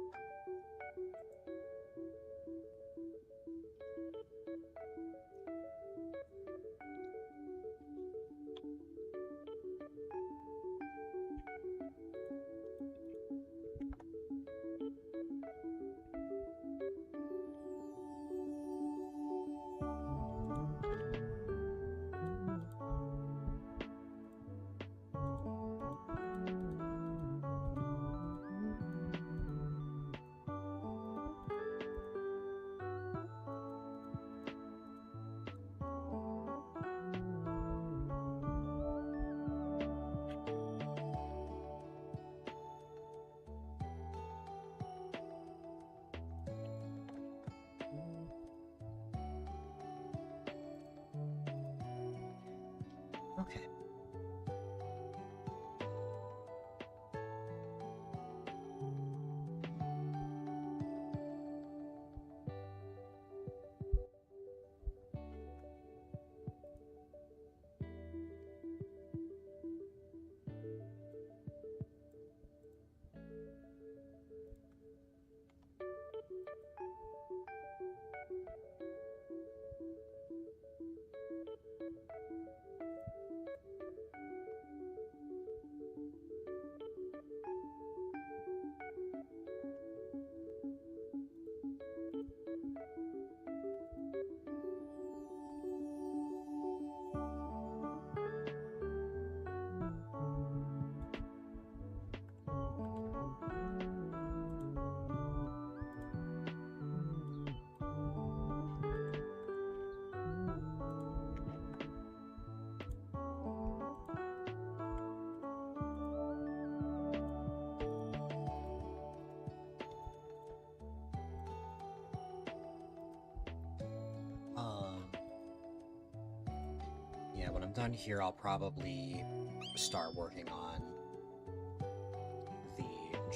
Speaker 1: Okay. Yeah, when I'm done here, I'll probably start working on the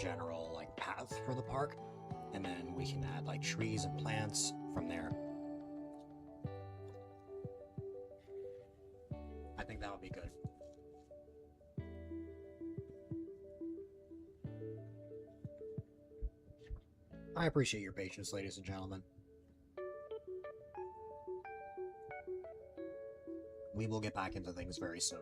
Speaker 1: general, like, path for the park. and then we can add like trees and plants from there. I think that would be good. I appreciate your patience, ladies and gentlemen. We will get back into things very soon.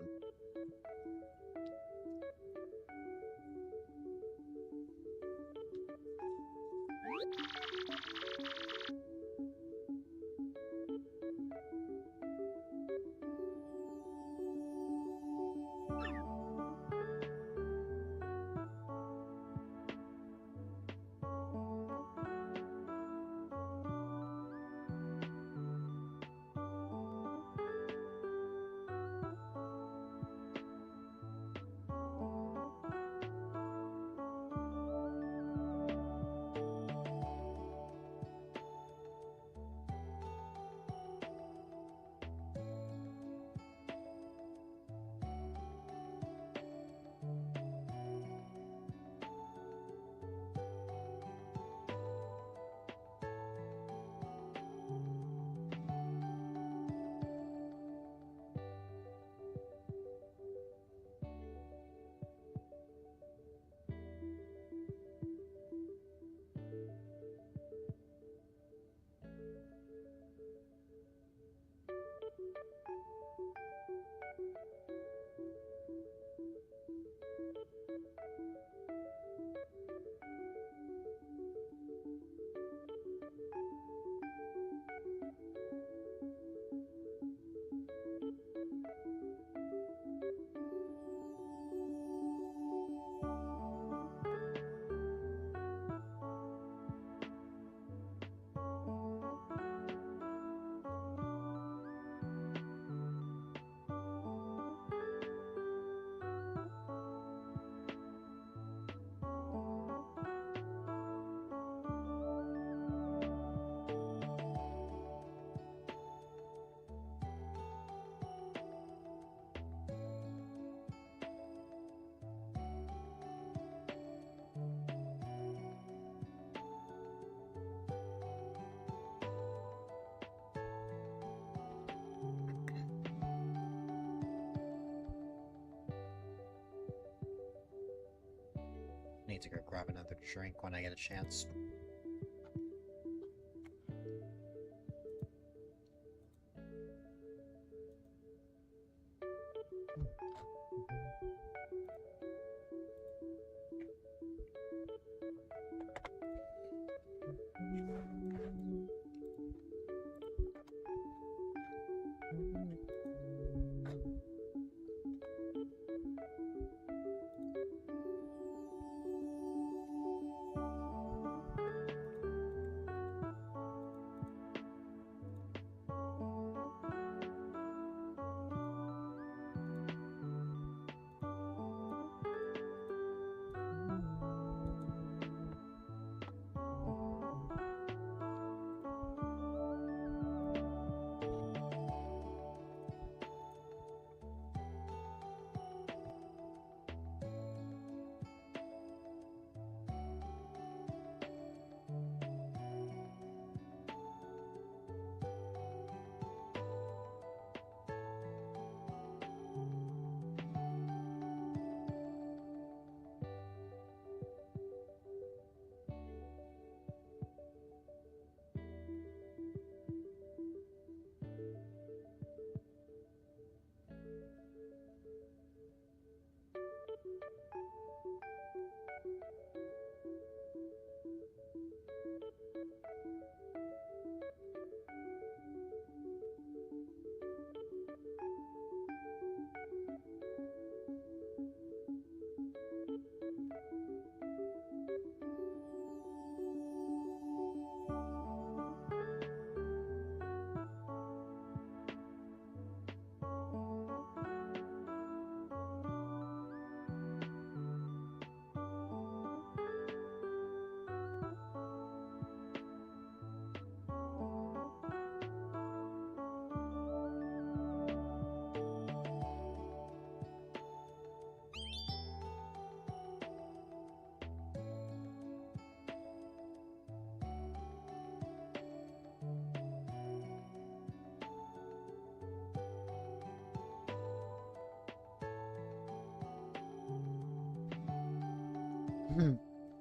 Speaker 1: Need to go grab another drink when I get a chance.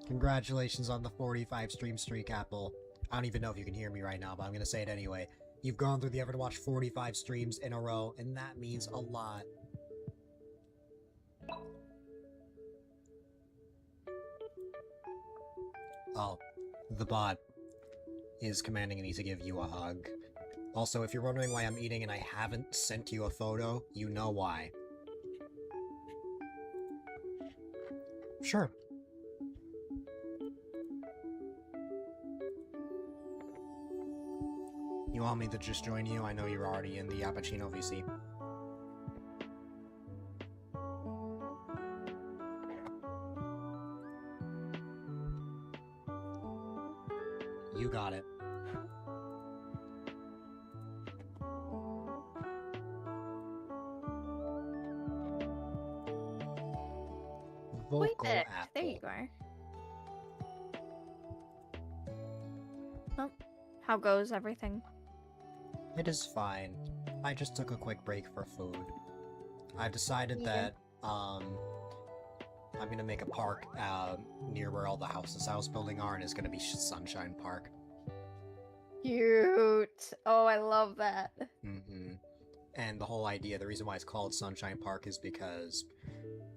Speaker 1: Congratulations on the 45 stream streak, Apple. I don't even know if you can hear me right now, but I'm gonna say it anyway. You've gone through the effort to watch 45 streams in a row, and that means a lot. Oh, the bot is commanding me to give you a hug. Also, if you're wondering why I'm eating and I haven't sent you a photo, you know why. Sure. You want me to just join you? I know you're already in the Appuccino VC. You got it.
Speaker 2: Wait
Speaker 1: Vocal
Speaker 2: there.
Speaker 1: Apple.
Speaker 2: There you are. Well, how goes everything?
Speaker 1: It is fine. I just took a quick break for food. I've decided that, I'm gonna make a park, near where all the houses I was building are, and it's gonna be Sunshine Park.
Speaker 2: Cute. Oh, I love that.
Speaker 1: And the whole idea, the reason why it's called Sunshine Park is because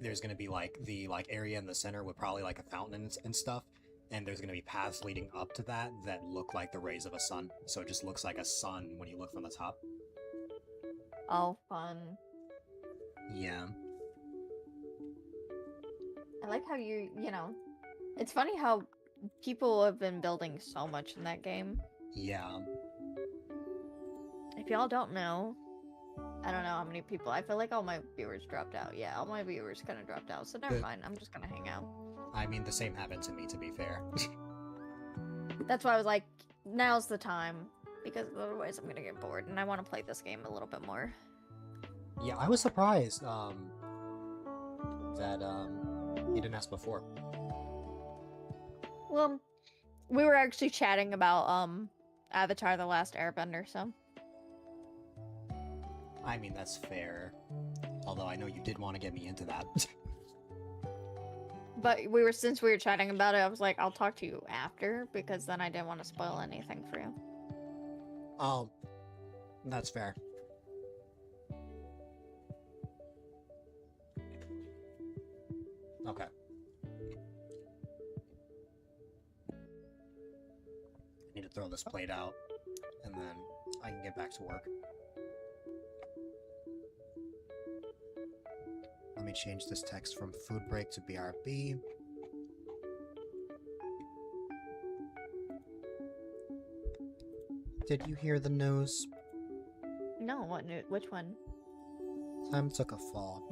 Speaker 1: there's gonna be, like, the, area in the center with probably, like, a fountain and stuff, and there's gonna be paths leading up to that that look like the rays of a sun, so it just looks like a sun when you look from the top.
Speaker 2: Oh, fun.
Speaker 1: Yeah.
Speaker 2: I like how you know, it's funny how people have been building so much in that game.
Speaker 1: Yeah.
Speaker 2: If y'all don't know, I don't know how many people. I feel like all my viewers dropped out. Yeah, all my viewers kind of dropped out. So never mind. I'm just gonna hang out.
Speaker 1: I mean, the same happened to me, to be fair.
Speaker 2: That's why I was like, now's the time. Because otherwise I'm gonna get bored. And I want to play this game a little bit more.
Speaker 1: Yeah, I was surprised, that, you didn't ask before.
Speaker 2: Well, we were actually chatting about, Avatar: The Last Airbender, so...
Speaker 1: I mean, that's fair. Although I know you did want to get me into that.
Speaker 2: But since we were chatting about it, I was like, I'll talk to you after, because then I didn't want to spoil anything for you.
Speaker 1: Oh, that's fair. Okay. I need to throw this plate out, and then I can get back to work. Let me change this text from food break to BRB. Did you hear the news?
Speaker 2: No, what news? Which one?
Speaker 1: Sam took a fall.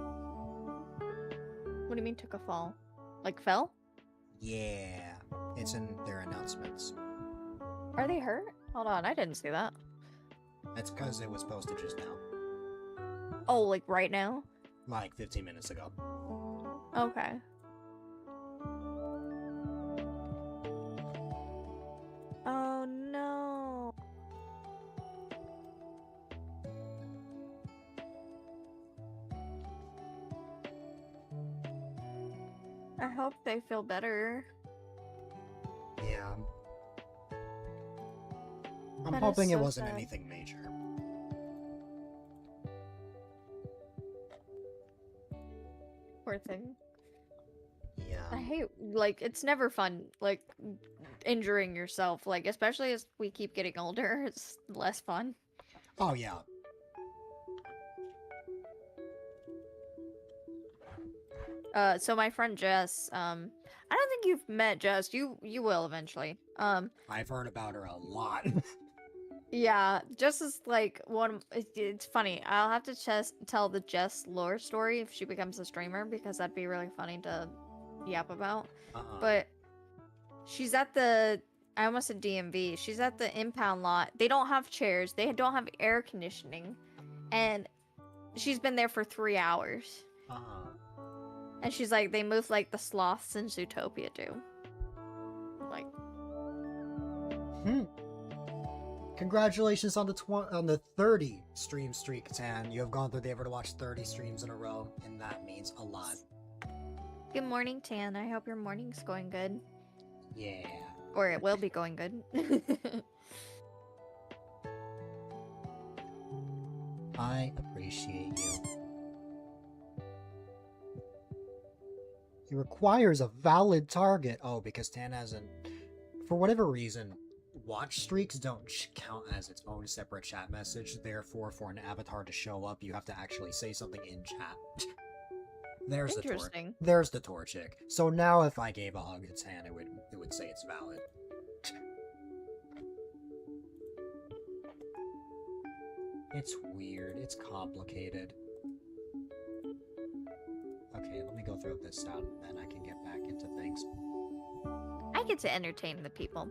Speaker 2: What do you mean took a fall? Like fell?
Speaker 1: Yeah, it's in their announcements.
Speaker 2: Are they hurt? Hold on, I didn't see that.
Speaker 1: That's because it was posted just now.
Speaker 2: Oh, like right now?
Speaker 1: Like 15 minutes ago.
Speaker 2: Okay. Oh no. I hope they feel better.
Speaker 1: Yeah. I'm
Speaker 2: That is
Speaker 1: hoping it
Speaker 2: so
Speaker 1: wasn't
Speaker 2: sad.
Speaker 1: anything major.
Speaker 2: Poor thing.
Speaker 1: Yeah.
Speaker 2: I hate, like, it's never fun, like, injuring yourself. Like, especially as we keep getting older, it's less fun.
Speaker 1: Oh, yeah.
Speaker 2: So my friend Jess, I don't think you've met Jess. You will eventually.
Speaker 1: I've heard about her a lot.
Speaker 2: Yeah, Jess is like it's funny. I'll have to tell the Jess lore story if she becomes a streamer because that'd be really funny to yap about. But she's at the, I almost said DMV. She's at the impound lot. They don't have chairs. They don't have air conditioning, and she's been there for 3 hours. And she's like, they move like the sloths in Zootopia do. Like.
Speaker 1: Congratulations on the 30 stream streak, Tan. You have gone through the effort to watch 30 streams in a row, and that means a lot.
Speaker 2: Good morning, Tan. I hope your morning's going good.
Speaker 1: Yeah.
Speaker 2: Or it will be going good.
Speaker 1: I appreciate you. It requires a valid target. Oh, because Tan hasn't... For whatever reason, watch streaks don't count as its own separate chat message. Therefore, for an avatar to show up, you have to actually say something in chat. There's the torch. There's the Torchic. So now if I gave a hug to Tan, it would say it's valid. It's weird. It's complicated. Okay, let me go throw this out, and then I can get back into things.
Speaker 2: I get to entertain the people.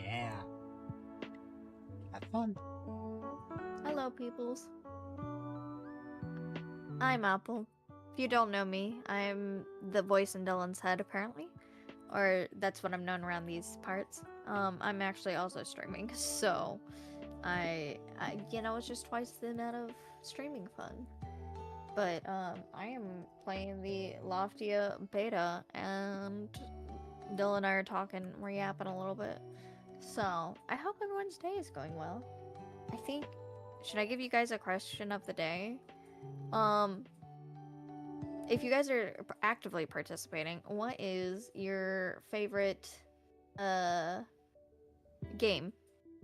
Speaker 1: Yeah. Have fun.
Speaker 2: Hello, peoples. I'm Apple. If you don't know me, I'm the voice in Dylan's head, apparently. Or that's what I'm known around these parts. I'm actually also streaming, so I you know, it's just twice the amount of streaming fun. But I am playing the Loftia beta, and Dylan and I are talking, we're yapping a little bit. So I hope everyone's day is going well. I think, should I give you guys a question of the day? If you guys are actively participating, what is your favorite game?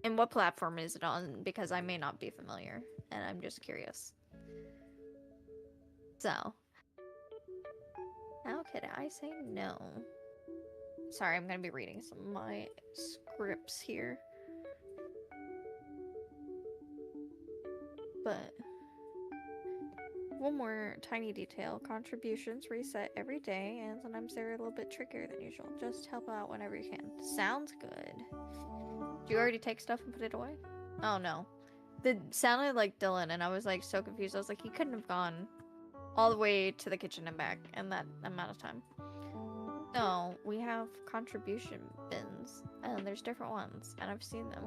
Speaker 2: And what platform is it on? Because I may not be familiar, and I'm just curious. So, how could I say no? Sorry, I'm gonna be reading some of my scripts here. But one more tiny detail. Contributions reset every day, and sometimes they're a little bit trickier than usual. Just help out whenever you can. Sounds good. Do you already take stuff and put it away? Oh no. It sounded like Dylan, and I was like so confused. I was like, he couldn't have gone all the way to the kitchen and back in that amount of time. No, we have contribution bins, and there's different ones, and I've seen them.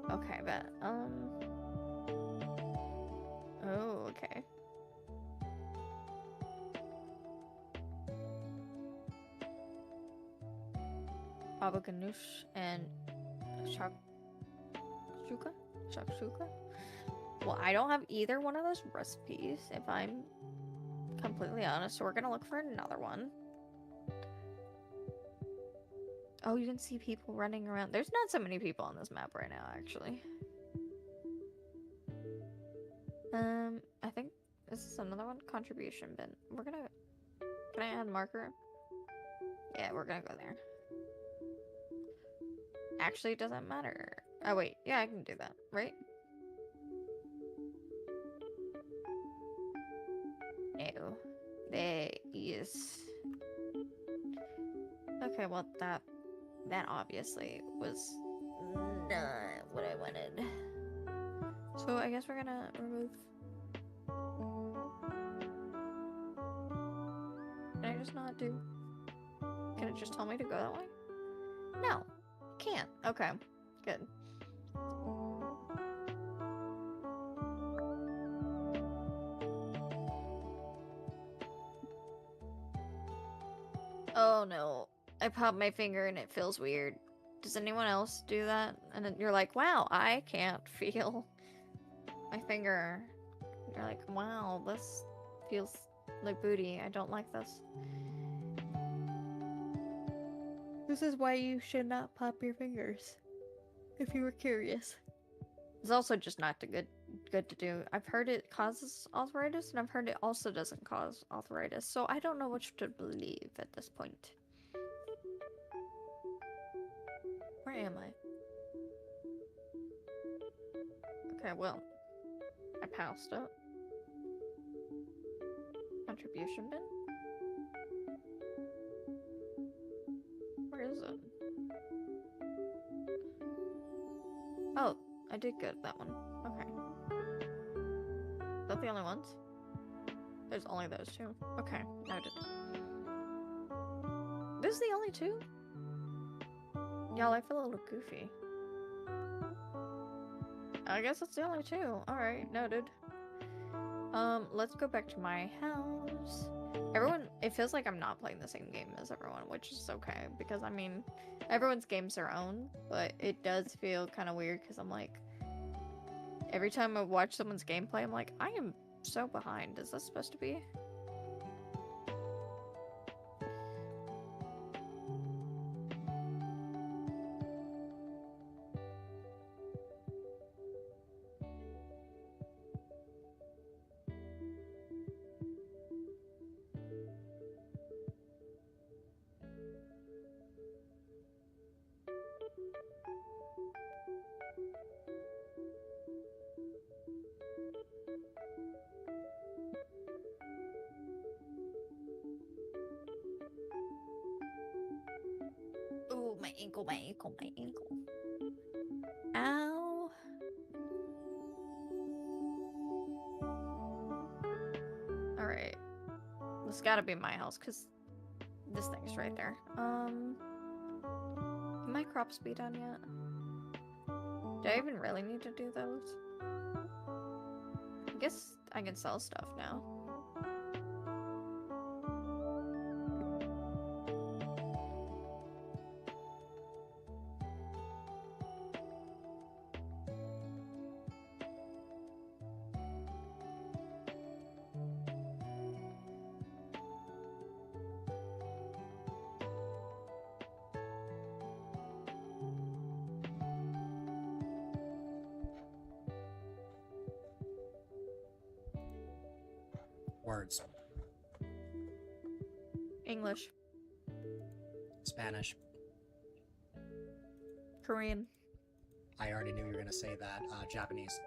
Speaker 2: Okay, but oh, okay. Baba Ganoush and Shakshuka? Shakshuka? Well, I don't have either one of those recipes, if I'm completely honest, so we're gonna look for another one. Oh, you can see people running around. There's not so many people on this map right now, actually. I think this is another one. Contribution bin. We're gonna... Can I add marker? Yeah, we're gonna go there. Actually, it doesn't matter. Oh, wait. Yeah, I can do that, right? No. There is... Okay, well, that obviously was not what I wanted. So I guess we're gonna remove... Can I just not do... Can it just tell me to go that way? No. Can't. Okay. Good. Oh no. I popped my finger and it feels weird. Does anyone else do that? And then you're like, wow, I can't feel my finger. You're like, wow, this feels like booty. I don't like this. This is why you should not pop your fingers, if you were curious. It's also just not good to do. I've heard it causes arthritis, and I've heard it also doesn't cause arthritis, so I don't know which to believe at this point. Where am I? Okay, well, I passed it. Contribution bin? Where is it? Oh, I did get that one. Okay. Is that the only ones? There's only those two. Okay, noted. This is the only two? Y'all, I feel a little goofy. I guess it's the only two. Alright, noted. Let's go back to my house. It feels like I'm not playing the same game as everyone, which is okay, because, I mean, everyone's game's their own, but it does feel kind of weird, because I'm like, every time I watch someone's gameplay, I'm like, I am so behind. Is this supposed to be? Oh, my ankle, my ankle, my ankle. Ow. Alright. This gotta be my house, because this thing's right there. Can my crops be done yet? Do I even really need to do those? I guess I can sell stuff now.
Speaker 1: Words.
Speaker 2: English.
Speaker 1: Spanish.
Speaker 2: Korean.
Speaker 1: I already knew you were gonna say that. Japanese.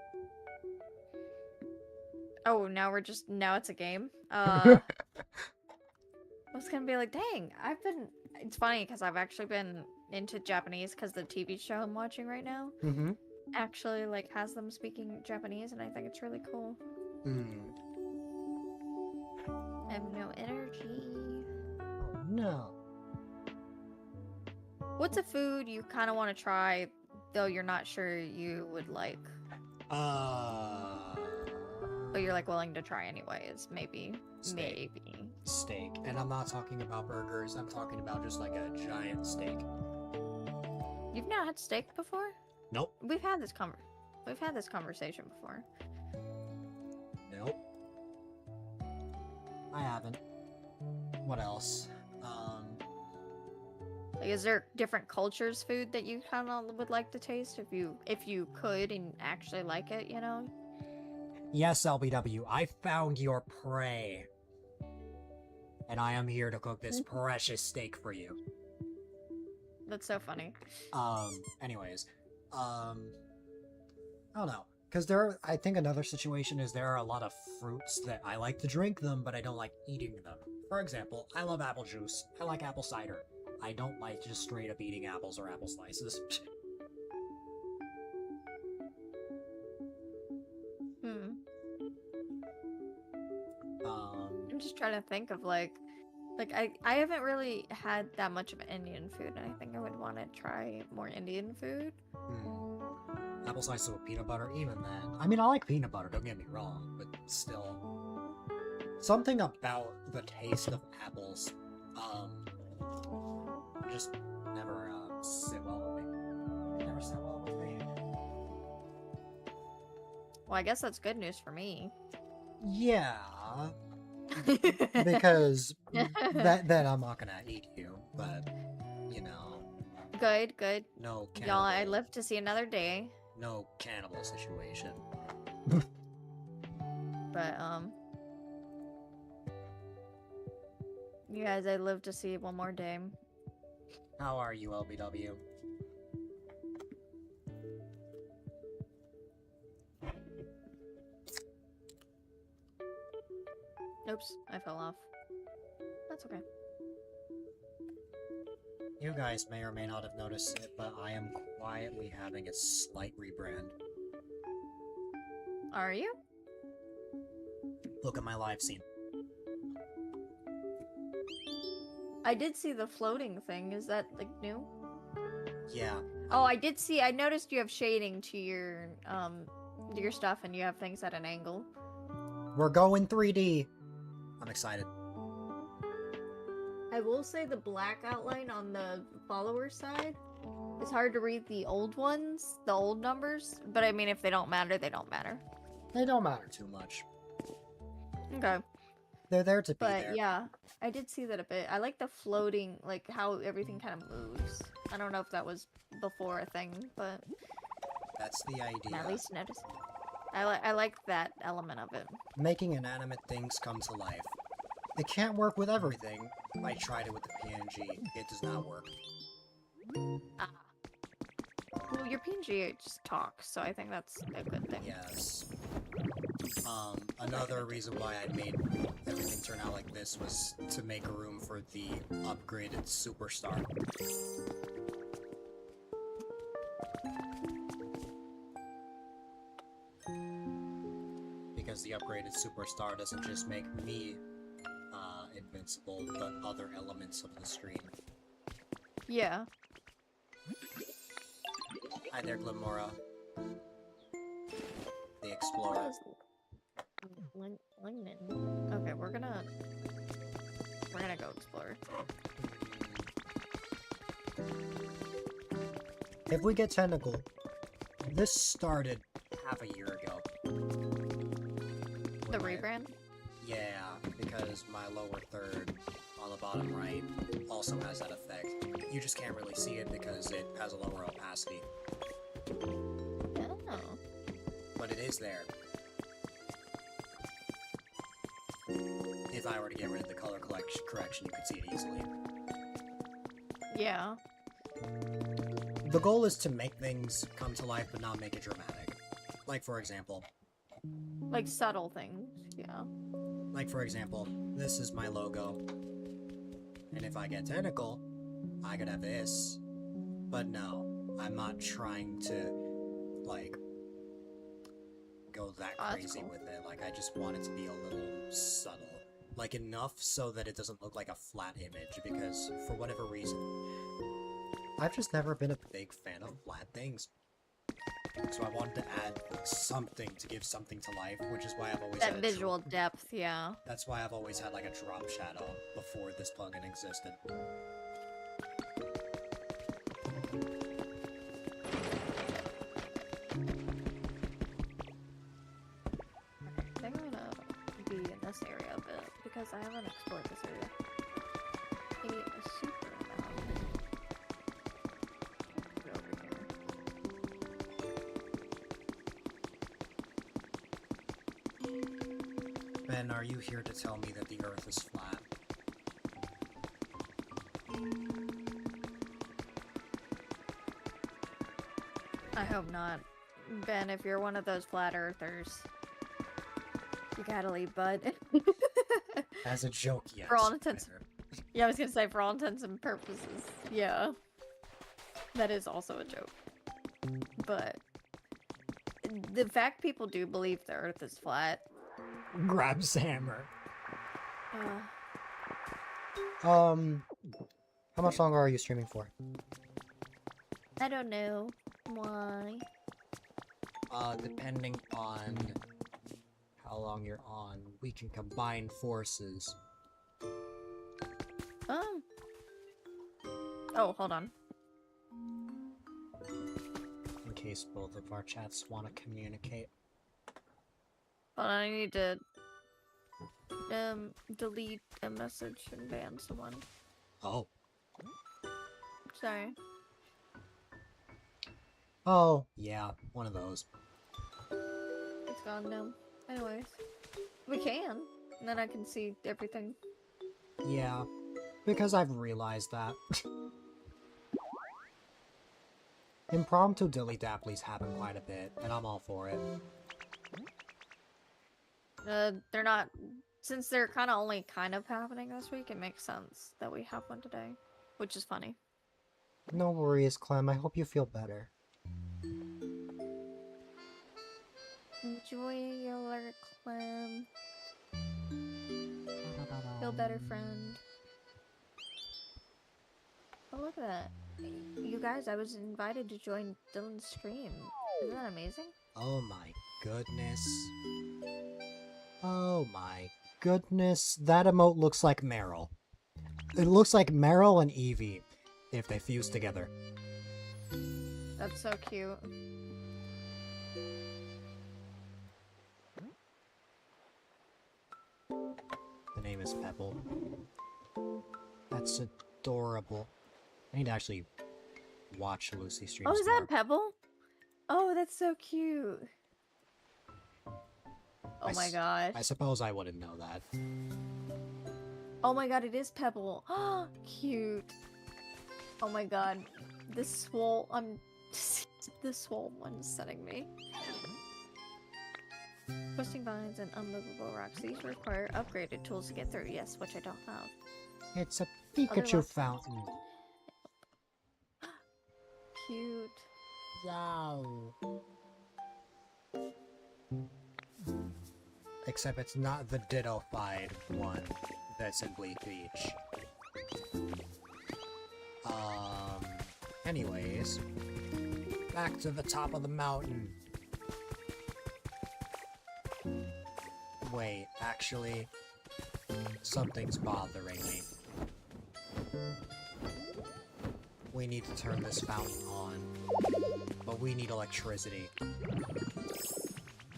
Speaker 2: Oh, now it's a game? I was gonna be like, dang, it's funny, because I've actually been into Japanese, because the TV show I'm watching right now actually, like, has them speaking Japanese, and I think it's really cool. I have no energy.
Speaker 1: Oh, no.
Speaker 2: What's a food you kind of want to try, though you're not sure you would like? But you're, like, willing to try anyways, maybe.
Speaker 1: Steak.
Speaker 2: Maybe.
Speaker 1: Steak. And I'm not talking about burgers, I'm talking about just, like, a giant steak.
Speaker 2: You've not had steak before?
Speaker 1: Nope.
Speaker 2: We've had this conversation before.
Speaker 1: Nope. I haven't. What else?
Speaker 2: Like, is there different cultures' food that you kind of would like to taste if you could and actually like it, you know?
Speaker 1: Yes, LBW, I found your prey. And I am here to cook this precious steak for you.
Speaker 2: That's so funny.
Speaker 1: Anyways, I don't know. Because I think another situation is there are a lot of fruits that I like to drink them, but I don't like eating them. For example, I love apple juice. I like apple cider. I don't like just straight up eating apples or apple slices.
Speaker 2: I'm just trying to think of, like I haven't really had that much of Indian food, and I think I would want to try more Indian food.
Speaker 1: Apple slices with peanut butter, even then. I mean, I like peanut butter, don't get me wrong, but still. Something about the taste of apples, just never, sit well with me. Never sit well with me.
Speaker 2: Well, I guess that's good news for me.
Speaker 1: Yeah. Because then I'm not gonna eat you, but, you know.
Speaker 2: Good, good.
Speaker 1: No cannibal.
Speaker 2: Y'all, I live to see another day.
Speaker 1: No cannibal situation.
Speaker 2: But, you guys, I live to see one more day.
Speaker 1: How are you, LBW?
Speaker 2: Oops, I fell off. That's okay.
Speaker 1: You guys may or may not have noticed it, but I am quietly having a slight rebrand.
Speaker 2: Are you?
Speaker 1: Look at my live scene.
Speaker 2: I did see the floating thing. Is that, like, new?
Speaker 1: Yeah.
Speaker 2: Oh, I noticed you have shading to your stuff, and you have things at an angle.
Speaker 1: We're going 3D! I'm excited.
Speaker 2: I will say the black outline on the follower side is hard to read the old ones, the old numbers. But I mean, if they don't matter, they don't matter.
Speaker 1: They don't matter too much.
Speaker 2: Okay.
Speaker 1: They're there to be
Speaker 2: But
Speaker 1: there.
Speaker 2: yeah, I did see that a bit. I like the floating, like how everything kind of moves. I don't know if that was before a thing, but
Speaker 1: That's the idea.
Speaker 2: at least notice. I like that element of it.
Speaker 1: Making inanimate things come to life. It can't work with everything. I tried it with the PNG. It does not work.
Speaker 2: Ah. Well, your PNG just talks, so I think that's a good thing.
Speaker 1: Yes. Another reason why I made everything turn out like this was to make room for the upgraded superstar. Because the upgraded superstar doesn't just make me invincible, but other elements of the stream.
Speaker 2: Yeah.
Speaker 1: Hi there, Glimora. The Explorer.
Speaker 2: Okay, we're gonna go explore.
Speaker 1: If we get technical, this started half a year ago.
Speaker 2: The rebrand?
Speaker 1: Yeah, because my lower third on the bottom right also has that effect. You just can't really see it because it has a lower opacity.
Speaker 2: Oh.
Speaker 1: But it is there. If I were to get rid of the color correction, you could see it easily.
Speaker 2: Yeah.
Speaker 1: The goal is to make things come to life but not make it dramatic. Like, for example,
Speaker 2: Like subtle things, yeah.
Speaker 1: Like, for example, this is my logo. And if I get technical, I could have this. But no, I'm not trying to, like, go that crazy
Speaker 2: cool.
Speaker 1: with it. Like, I just want it to be a little subtle. Like, enough so that it doesn't look like a flat image, because, for whatever reason, I've just never been a big fan of flat things. So I wanted to add something to give something to life, which is why I've always had
Speaker 2: That visual depth, yeah.
Speaker 1: That's why I've always had like a drop shadow before this plugin existed.
Speaker 2: I think I'm gonna be in this area a bit because I haven't explored this area. A super mountain. Over here.
Speaker 1: Ben, are you here to tell me that the Earth is flat?
Speaker 2: I hope not. Ben, if you're one of those flat earthers, you gotta leave, bud.
Speaker 1: As a joke, yes.
Speaker 2: For all intents. Yeah, I was gonna say for all intents and purposes. Yeah. That is also a joke. But the fact people do believe the Earth is flat.
Speaker 1: Grabs hammer.
Speaker 2: Uh,
Speaker 1: How much longer are you streaming for?
Speaker 2: I don't know. Why?
Speaker 1: Depending on how long you're on, we can combine forces.
Speaker 2: Oh, hold on.
Speaker 1: In case both of our chats want to communicate.
Speaker 2: Hold on, I need to delete a message and ban someone.
Speaker 1: Oh.
Speaker 2: Sorry.
Speaker 1: Oh, yeah, one of those.
Speaker 2: It's gone now. Anyways. We can. And then I can see everything.
Speaker 1: Yeah, because I've realized that. Impromptu dilly-dapplies happen quite a bit, and I'm all for it.
Speaker 2: They're not... Since they're kind of only kind of happening this week, it makes sense that we have one today. Which is funny.
Speaker 1: No worries, Clem. I hope you feel better.
Speaker 2: Enjoy your alert, Clem. Feel better, friend. Oh, look at that. You guys, I was invited to join Dylan's stream. Isn't that amazing?
Speaker 1: Oh my goodness. Oh my goodness. That emote looks like Meryl. It looks like Meryl and Evie if they fuse together.
Speaker 2: That's so cute.
Speaker 1: The name is Pebble. That's adorable. I need to actually watch Lucy streams.
Speaker 2: Oh, is that Pebble? Oh, that's so cute. Oh my gosh.
Speaker 1: I suppose I wouldn't know that.
Speaker 2: Oh my god, it is Pebble. Cute. Oh my god. This swole, this swole one's setting me. Twisting vines and unmovable rocks. These require upgraded tools to get through. Yes, which I don't have.
Speaker 1: It's a Pikachu fountain.
Speaker 2: Cute.
Speaker 1: Wow. Except it's not the Ditto-fied one that's in Bleak Beach. Anyways, back to the top of the mountain. Wait, actually, something's bothering me. We need to turn this fountain on, but we need electricity.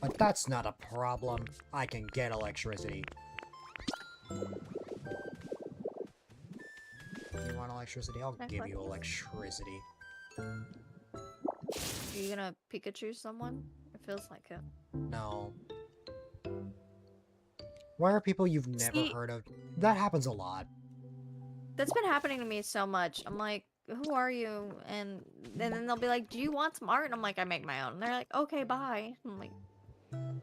Speaker 1: But that's not a problem. I can get electricity. You want electricity? I'll give you electricity.
Speaker 2: Are you gonna Pikachu someone? It feels like it.
Speaker 1: No. Why are people you've never heard of? That happens a lot.
Speaker 2: That's been happening to me so much. I'm like, who are you? And then they'll be like, do you want some art? And I'm like, I make my own. And they're like, okay, bye. I'm like...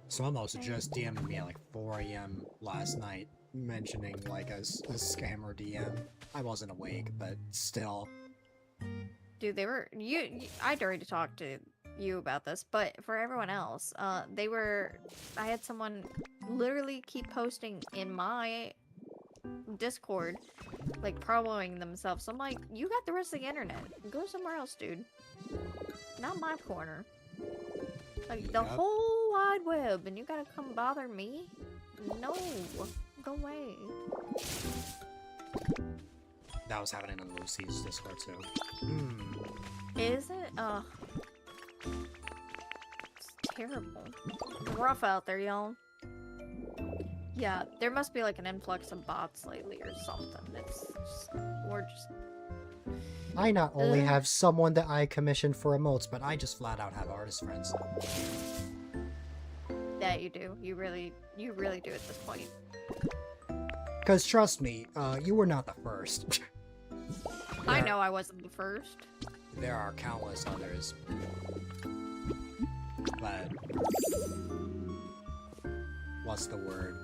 Speaker 1: Someone also just DM'd me at like 4 AM last night, mentioning like a scammer DM. I wasn't awake, but still.
Speaker 2: Dude, they were... I'd already talked to you about this, but for everyone else, they were... I had someone literally keep posting in my Discord, like promoting themselves. I'm like, you got the rest of the internet. Go somewhere else, dude. Not my corner. Like, the whole wide web, and you gotta come bother me? No. Go away.
Speaker 1: That was happening on Lucy's Discord too.
Speaker 2: Is it? It's terrible. It's rough out there, y'all. Yeah, there must be like an influx of bots lately or something. We're just...
Speaker 1: I not only have someone that I commissioned for emotes, but I just flat out have artist friends.
Speaker 2: Yeah, you do. You really do at this point.
Speaker 1: Cause trust me, you were not the first.
Speaker 2: I know I wasn't the first.
Speaker 1: There are countless others. But... what's the word?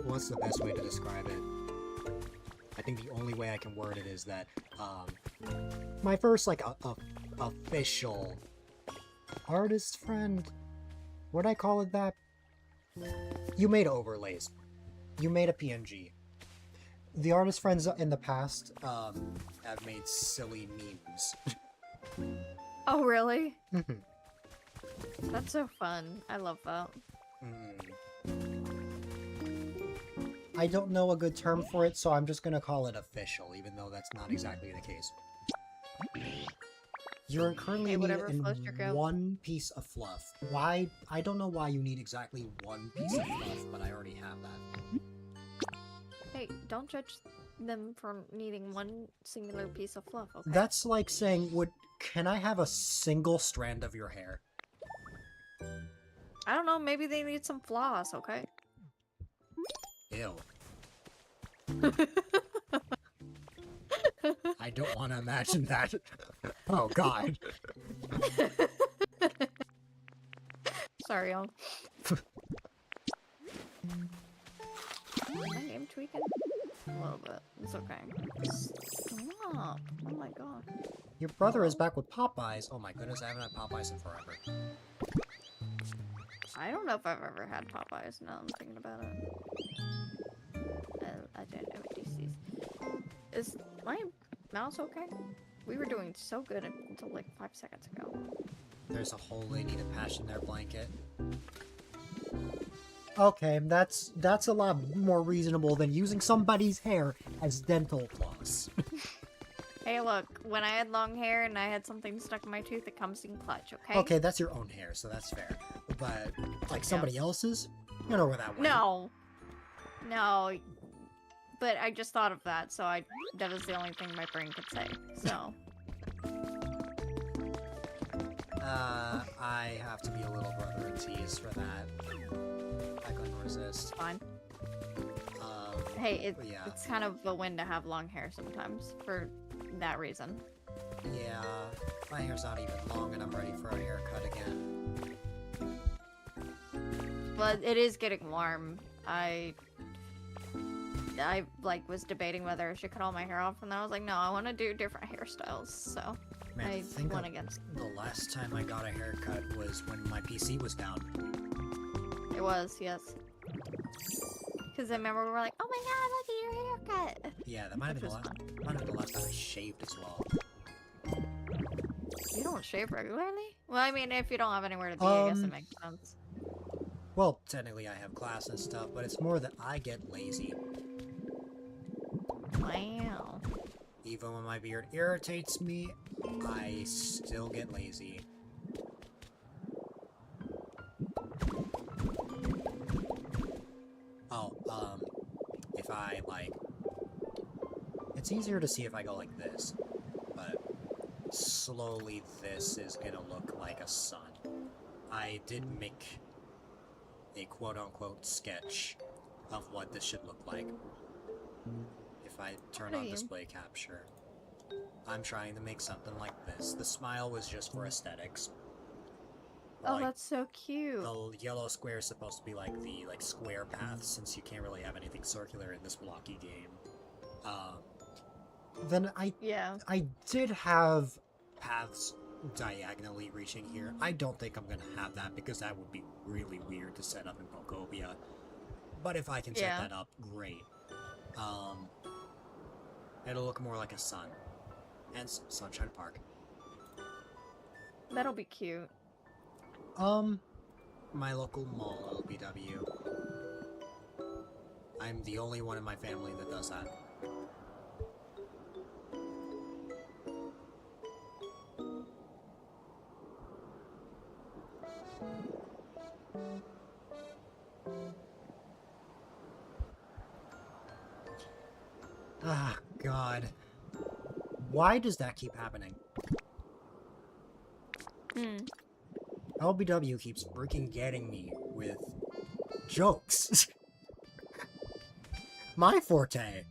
Speaker 1: What's the best way to describe it? I think the only way I can word it is that, my first, like, official artist friend? Would I call it that? You made overlays. You made a PNG. The artist friends in the past, have made silly memes.
Speaker 2: Oh, really? That's so fun. I love that.
Speaker 1: I don't know a good term for it, so I'm just gonna call it official, even though that's not exactly the case. You're currently in one piece of fluff. Why? I don't know why you need exactly one piece of fluff, but I already have that.
Speaker 2: Hey, don't judge them for needing one singular piece of fluff, okay?
Speaker 1: That's like saying, can I have a single strand of your hair?
Speaker 2: I don't know, maybe they need some floss, okay?
Speaker 1: Ew. I don't want to imagine that. Oh god.
Speaker 2: Sorry, y'all. I am tweaking a little bit. It's okay. Stop. Oh my god.
Speaker 1: Your brother is back with Popeyes. Oh my goodness, I haven't had Popeyes in forever.
Speaker 2: I don't know if I've ever had Popeyes now I'm thinking about it. I didn't have DCs. Is my mouse okay? We were doing so good until like 5 seconds ago.
Speaker 1: There's a hole they need to patch in their blanket. Okay, that's a lot more reasonable than using somebody's hair as dental floss.
Speaker 2: Hey, look, when I had long hair and I had something stuck in my tooth, it comes in clutch, okay?
Speaker 1: Okay, that's your own hair, so that's fair. But, like, somebody else's? You know where that went.
Speaker 2: No. No. But I just thought of that, so that was the only thing my brain could say, so.
Speaker 1: I have to be a little brother and tease for that. I couldn't resist.
Speaker 2: Fine. Hey,
Speaker 1: yeah.
Speaker 2: it's kind of a win to have long hair sometimes, for that reason.
Speaker 1: Yeah, my hair's not even long and I'm ready for a haircut again.
Speaker 2: But it is getting warm. I like was debating whether I should cut all my hair off, and then I was like, no, I want to do different hairstyles, so
Speaker 1: Man,
Speaker 2: I went against.
Speaker 1: The last time I got a haircut was when my PC was down.
Speaker 2: It was, yes. Because I remember we were like, oh my god, look at your haircut.
Speaker 1: Yeah, that might have been the last time I shaved as well.
Speaker 2: You don't shave regularly? Well, I mean, if you don't have anywhere to be, I guess it makes sense.
Speaker 1: Well, technically I have class and stuff, but it's more that I get lazy.
Speaker 2: Wow.
Speaker 1: Even when my beard irritates me, I still get lazy. Oh, if I, like... It's easier to see if I go like this, but slowly this is gonna look like a sun. I did make a quote-unquote sketch of what this should look like. If I turn on display capture, I'm trying to make something like this. The smile was just for aesthetics.
Speaker 2: Oh, like, that's so cute.
Speaker 1: The yellow square is supposed to be like the square path, since you can't really have anything circular in this blocky game. Then I did have paths diagonally reaching here. I don't think I'm gonna have that because that would be really weird to set up in Pokopia. But if I can set that up, great. It'll look more like a sun. And Sunshine Park.
Speaker 2: That'll be cute.
Speaker 1: My local mall, LBW. I'm the only one in my family that does that. Ah, God. Why does that keep happening? LBW keeps freaking getting me with jokes. My forte.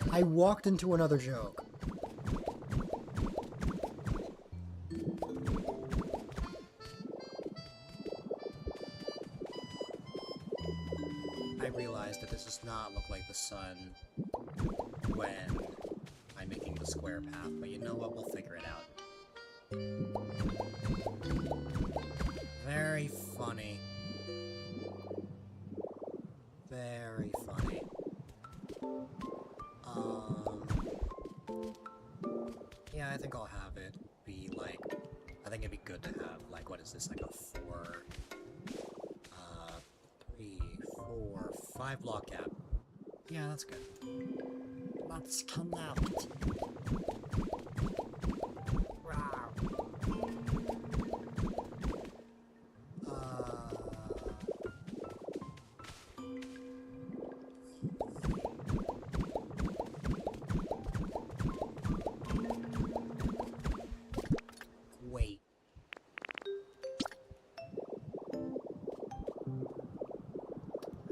Speaker 1: I walked into another joke. I realized that this does not look like the sun when I'm making the square path, but you know what? We'll figure it out. Very funny. Very funny. Yeah, I think I'll have it be like, I think it'd be good to have, like, what is this, like a 3, 4, 5 block gap. Yeah, that's good. Let's come out. Wait.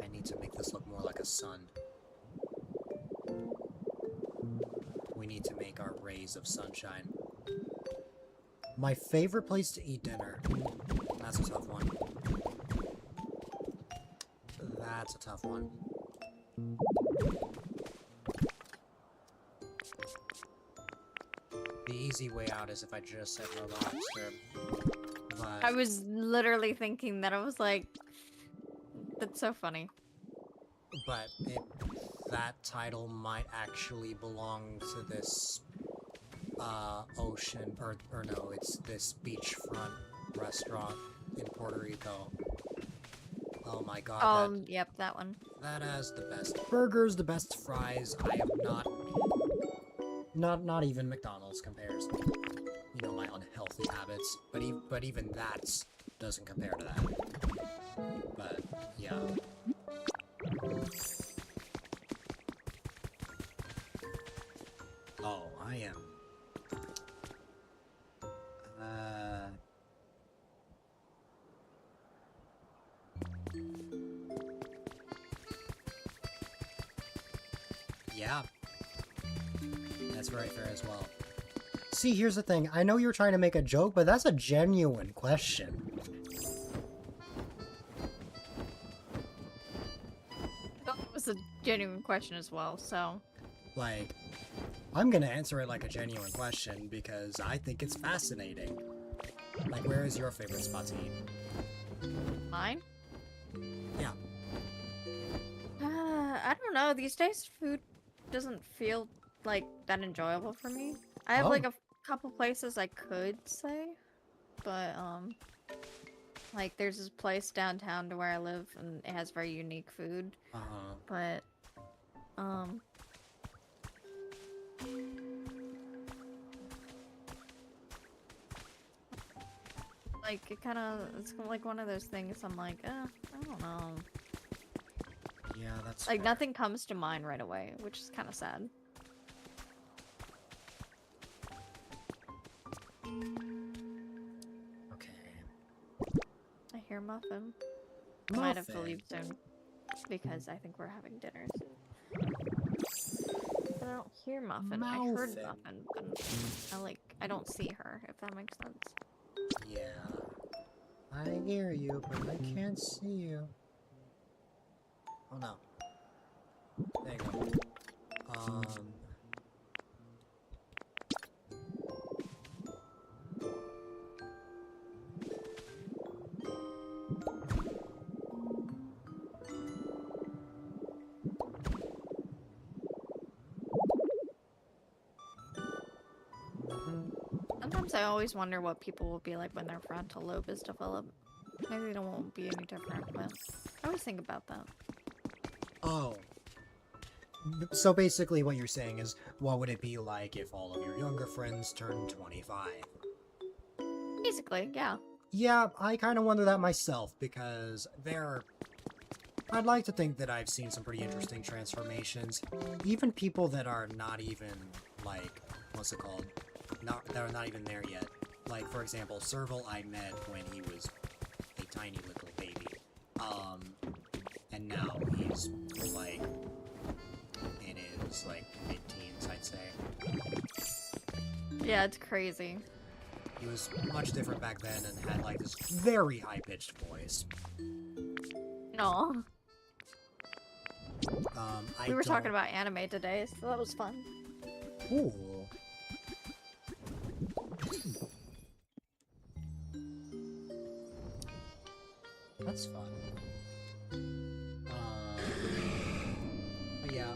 Speaker 1: I need to make this look more like a sun. We need to make our rays of sunshine. My favorite place to eat dinner. That's a tough one. That's a tough one. The easy way out is if I just said no lobster. But
Speaker 2: I was literally thinking that. I was like, that's so funny.
Speaker 1: But that title might actually belong to this ocean, or no, it's this beachfront restaurant in Puerto Rico. Oh my god,
Speaker 2: Yep, that one.
Speaker 1: that has the best burgers, the best fries. I am not even McDonald's compares. You know, my unhealthy habits, but even that doesn't compare to that. But yeah. Oh, I am. Yeah. That's very fair as well. See, here's the thing. I know you're trying to make a joke, but that's a genuine question.
Speaker 2: That was a genuine question as well, so...
Speaker 1: Like, I'm gonna answer it like a genuine question because I think it's fascinating. Like, where is your favorite spot to eat?
Speaker 2: Mine?
Speaker 1: Yeah.
Speaker 2: I don't know. These days, food doesn't feel, like, that enjoyable for me. I have, like, a couple places I could say, but, like, there's this place downtown to where I live, and it has very unique food. But, like, it's like one of those things I'm like, I don't know.
Speaker 1: Yeah, that's
Speaker 2: like,
Speaker 1: fair.
Speaker 2: nothing comes to mind right away, which is kind of sad.
Speaker 1: Okay.
Speaker 2: I hear Muffin.
Speaker 1: Muffin.
Speaker 2: I might have to leave soon, because I think we're having dinner soon. But I don't hear Muffin. I heard Muffin, but I don't see her, if that makes sense.
Speaker 1: Yeah. I hear you, but I can't see you. Oh no. There you go.
Speaker 2: Sometimes I always wonder what people will be like when their frontal lobe is developed. Maybe it won't be any different, but I always think about that.
Speaker 1: Oh. So basically what you're saying is, what would it be like if all of your younger friends turned 25?
Speaker 2: Basically, yeah.
Speaker 1: Yeah, I kind of wonder that myself, because I'd like to think that I've seen some pretty interesting transformations. Even people that are not even, like, what's it called? That are not even there yet. Like, for example, Serval I met when he was a tiny little baby. And now he's, like, in his, like, mid-teens, I'd say.
Speaker 2: Yeah, it's crazy.
Speaker 1: He was much different back then and had, like, this very high-pitched voice.
Speaker 2: No. We were
Speaker 1: don't...
Speaker 2: talking about anime today, so that was fun.
Speaker 1: Cool. That's fun. Yeah.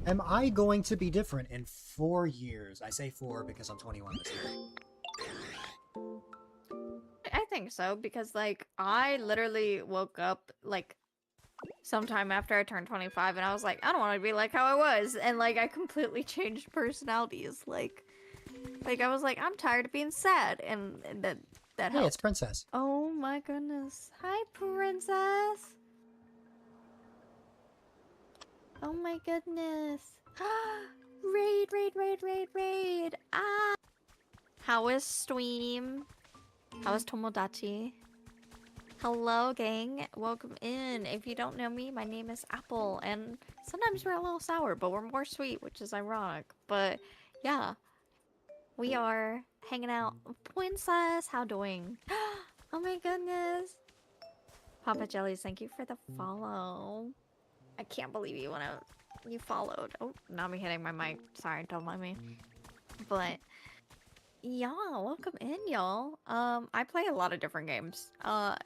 Speaker 1: Am I going to be different in 4 years? I say 4 because I'm 21 this year.
Speaker 2: I think so, because, like, I literally woke up, like, sometime after I turned 25, and I was like, I don't want to be like how I was, and, like, I completely changed personalities, like, I was like, I'm tired of being sad, and that helped.
Speaker 1: Hey, it's Princess.
Speaker 2: Oh my goodness. Hi, Princess. Oh my goodness. Raid, raid, raid, raid, raid. Ah. How is stream? How is Tomodachi? Hello, gang. Welcome in. If you don't know me, my name is Apple, and sometimes we're a little sour, but we're more sweet, which is ironic. But yeah, we are hanging out. Princess, how doing? Oh my goodness. Papa Jellies, thank you for the follow. I can't believe you followed. Oh, now I'm hitting my mic. Sorry, don't mind me. But yeah, welcome in, y'all. I play a lot of different games.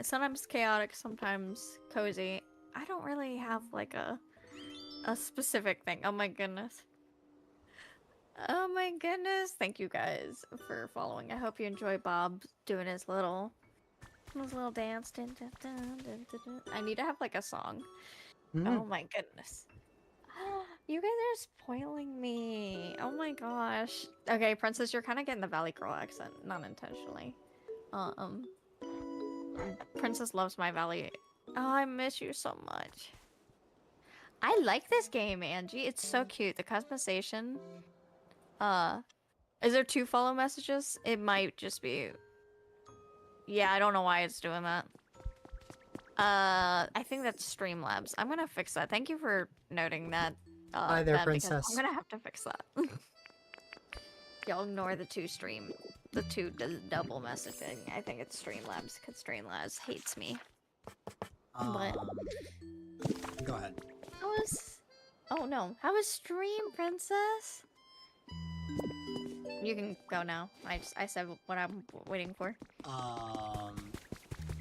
Speaker 2: Sometimes chaotic, sometimes cozy. I don't really have like a specific thing. Oh my goodness. Oh my goodness. Thank you guys for following. I hope you enjoy Bob doing his little This little dance. Dun, dun, dun, dun, dun, dun. I need to have like a song.
Speaker 1: Mhm.
Speaker 2: Oh my goodness. You guys are spoiling me. Oh my gosh. Okay, Princess, you're kind of getting the Valley Girl accent, not intentionally. Um, Princess loves my Valley. Oh, I miss you so much. I like this game, Angie. It's so cute. The customization. Is there 2 follow messages? It might just be. Yeah, I don't know why it's doing that. I think that's Streamlabs. I'm gonna fix that. Thank you for noting that,
Speaker 1: Hi there,
Speaker 2: Ben, because I'm
Speaker 1: princess.
Speaker 2: gonna have to fix that. Y'all ignore the 2 double messaging. I think it's Streamlabs, because Streamlabs hates me. But
Speaker 1: Go ahead.
Speaker 2: how was... Oh no, how was stream, Princess? You can go now. I said what I'm waiting for.
Speaker 1: I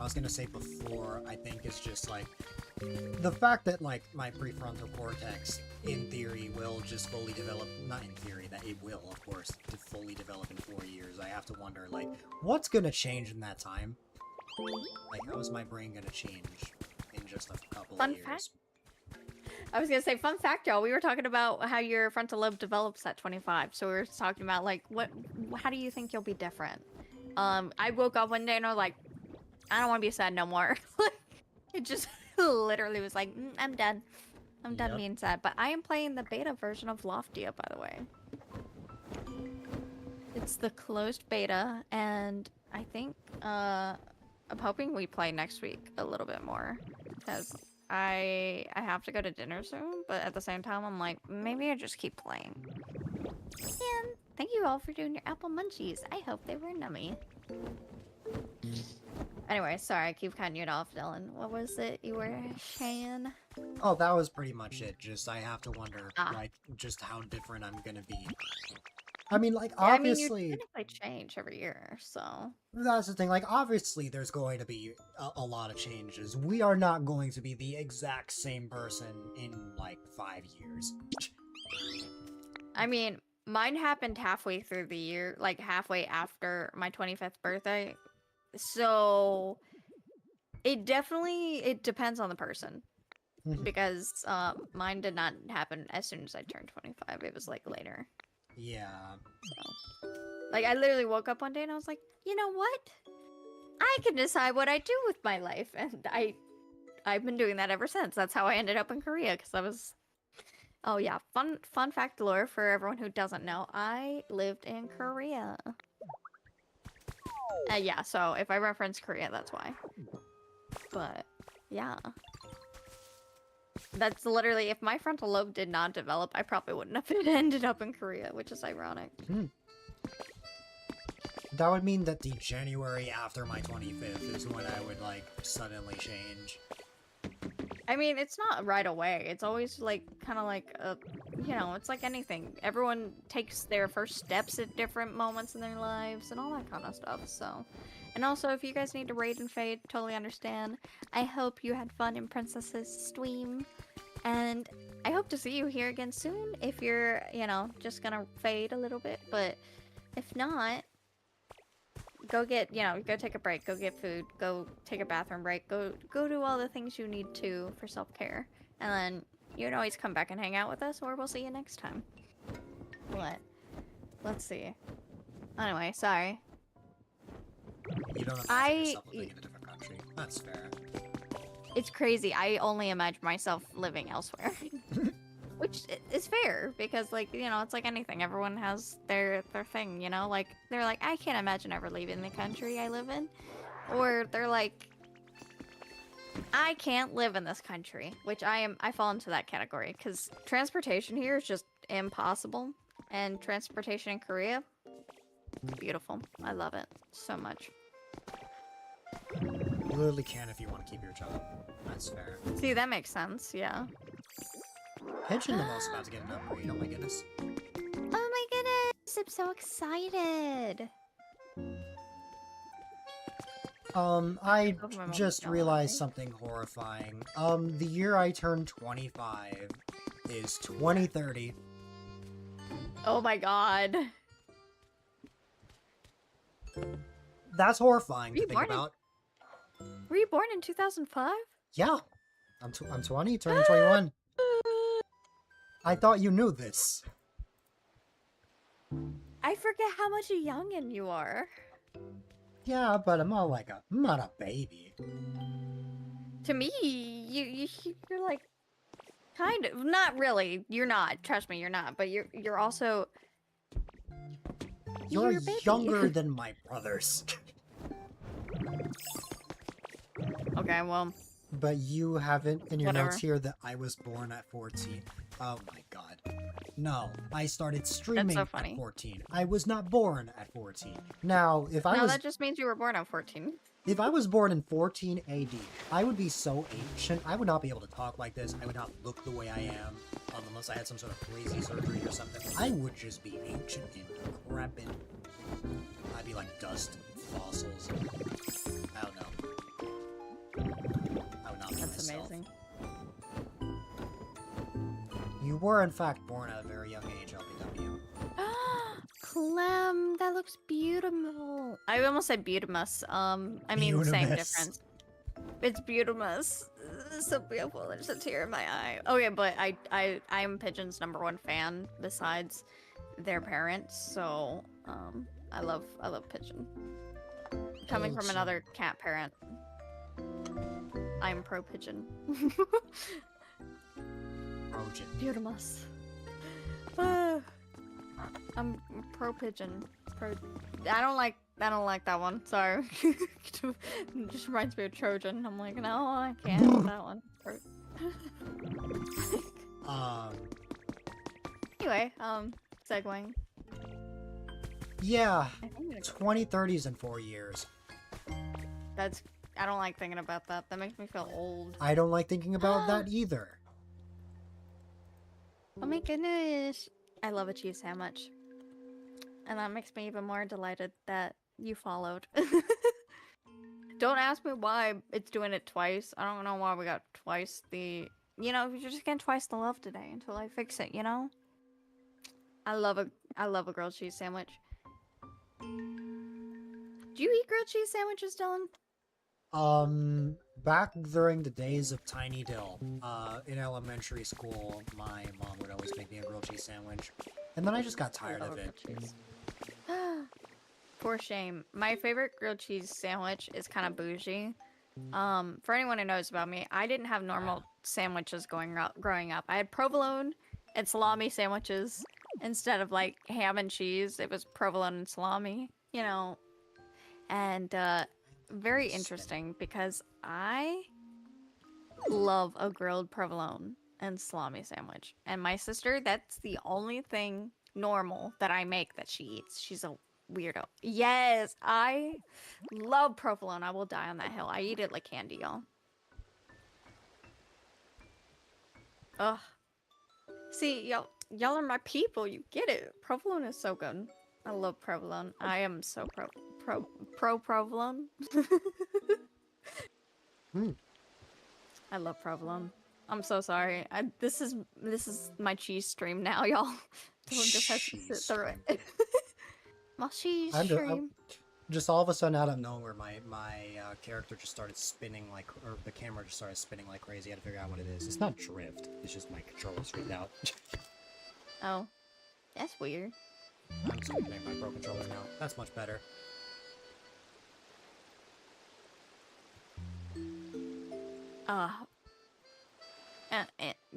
Speaker 1: was gonna say before, I think it's just like the fact that like my prefrontal cortex in theory will just fully develop, not in theory, that it will of course to fully develop in 4 years. I have to wonder like what's gonna change in that time? Like how is my brain gonna change in just a couple of years?
Speaker 2: Fact. I was gonna say, fun fact, y'all. We were talking about how your frontal lobe develops at 25. So we were talking about like how do you think you'll be different? I woke up one day and I was like, I don't want to be sad no more. It just literally was like, I'm done. I'm done being sad. But I am playing the beta version of Loftia, by the way. It's the closed beta, and I think I'm hoping we play next week a little bit more, because I have to go to dinner soon. But at the same time, I'm like, maybe I just keep playing. And thank you all for doing your apple munchies. I hope they were nummy. Anyway, sorry, I keep cutting you off, Dylan. What was it you were saying?
Speaker 1: Oh, that was pretty much it. Just I have to wonder, like, just how different I'm gonna be. I mean, like, obviously...
Speaker 2: I mean, you technically change every year, so...
Speaker 1: That's the thing, like, obviously there's going to be a lot of changes. We are not going to be the exact same person in, like, 5 years.
Speaker 2: I mean, mine happened halfway through the year, like, halfway after my 25th birthday. So... It depends on the person. Because mine did not happen as soon as I turned 25. It was like later.
Speaker 1: Yeah.
Speaker 2: So, like I literally woke up one day and I was like, you know what? I can decide what I do with my life, and I've been doing that ever since. That's how I ended up in Korea, because I was. Oh yeah, fun fact lore for everyone who doesn't know. I lived in Korea. Yeah, so if I reference Korea, that's why. But yeah. That's literally, if my frontal lobe did not develop, I probably wouldn't have ended up in Korea, which is ironic.
Speaker 1: That would mean that the January after my 25th is when I would, like, suddenly change.
Speaker 2: I mean, it's not right away. It's always, like, kind of like, you know, it's like anything. Everyone takes their first steps at different moments in their lives and all that kind of stuff, so... And also, if you guys need to raid and fade, totally understand. I hope you had fun in Princess's stream. And I hope to see you here again soon if you're, you know, just gonna fade a little bit. But if not, go get, you know, go take a break, go get food, go take a bathroom break, go do all the things you need to for self-care. And then you can always come back and hang out with us, or we'll see you next time. What? Let's see. Anyway, sorry.
Speaker 1: You don't have to ask yourself living in a different country. That's fair.
Speaker 2: It's crazy. I only imagine myself living elsewhere. Which is fair, because, like, you know, it's like anything. Everyone has their thing, you know? Like, they're like, I can't imagine ever leaving the country I live in. Or they're like, I can't live in this country. Which I fall into that category, because transportation here is just impossible. And transportation in Korea, beautiful. I love it so much.
Speaker 1: You literally can if you want to keep your job. That's fair.
Speaker 2: See, that makes sense, yeah.
Speaker 1: Henshin the most about to get an upgrade, oh my goodness.
Speaker 2: Oh my goodness, I'm so excited.
Speaker 1: I just realized something horrifying. The year I turned 25 is 2030.
Speaker 2: Oh my god.
Speaker 1: That's horrifying to think about.
Speaker 2: Were you born in 2005?
Speaker 1: Yeah, I'm 20, turning 21. I thought you knew this.
Speaker 2: I forget how much a youngin' you are.
Speaker 1: Yeah, but I'm not a baby.
Speaker 2: To me, you're like kind of not really. You're not. Trust me, you're not. But you're also
Speaker 1: You're
Speaker 2: a baby.
Speaker 1: younger than my brothers.
Speaker 2: Okay, well.
Speaker 1: But you haven't in your
Speaker 2: Whatever.
Speaker 1: notes here that I was born at 14. Oh my god. No, I started streaming
Speaker 2: That's so funny.
Speaker 1: at 14. I was not born at 14. Now, if I was
Speaker 2: that just means you were born at 14.
Speaker 1: if I was born in 14 AD, I would be so ancient. I would not be able to talk like this. I would not look the way I am, unless I had some sort of crazy surgery or something. I would just be ancient and decrepit. I'd be like dust and fossils. I don't know. I would not be
Speaker 2: That's
Speaker 1: myself.
Speaker 2: amazing.
Speaker 1: You were, in fact, born at a very young age, LPW.
Speaker 2: Clem, that looks beautiful. I almost said beautimus. I mean, same
Speaker 1: Beautimus.
Speaker 2: difference. It's beautimus. It's so beautiful. There's a tear in my eye. Okay, but I'm Pigeon's #1 fan besides their parents. So, I love Pigeon. Coming from
Speaker 1: Pigeon.
Speaker 2: another cat parent, I'm pro Pigeon.
Speaker 1: Trojan.
Speaker 2: Beautimus. I'm pro Pigeon. I don't like that one. Sorry. It just reminds me of Trojan. I'm like, no, I can't have that one. Anyway, segueing.
Speaker 1: Yeah,
Speaker 2: I think
Speaker 1: 2030s in 4 years.
Speaker 2: I don't like thinking about that. That makes me feel old.
Speaker 1: I don't like thinking about that either.
Speaker 2: Oh my goodness. I love a cheese sandwich. And that makes me even more delighted that you followed. Don't ask me why it's doing it twice. I don't know why we got twice the... You know, you're just getting twice the love today until I fix it, you know? I love a grilled cheese sandwich. Do you eat grilled cheese sandwiches, Dylan?
Speaker 1: Back during the days of Tiny Dill, in elementary school, my mom would always make me a grilled cheese sandwich. And then I just got tired of it.
Speaker 2: For shame. My favorite grilled cheese sandwich is kind of bougie. For anyone who knows about me, I didn't have normal sandwiches growing up. I had provolone and salami sandwiches instead of like ham and cheese. It was provolone and salami, you know. And very interesting because I love a grilled provolone and salami sandwich. And my sister, that's the only thing normal that I make that she eats. She's a weirdo. Yes, I love provolone. I will die on that hill. I eat it like candy, y'all. Ugh. See, y'all are my people. You get it. Provolone is so good. I love provolone. I am so pro provolone. I love provolone. I'm so sorry. This is my cheese stream now, y'all. Dylan just has to sit through it. My cheese stream.
Speaker 1: Just all of a sudden, out of nowhere, my character just started spinning or the camera just started spinning like crazy. I had to figure out what it is. It's not drift. It's just my controller's freaked out.
Speaker 2: Oh, that's weird.
Speaker 1: I'm just gonna connect my Pro controller now. That's much better.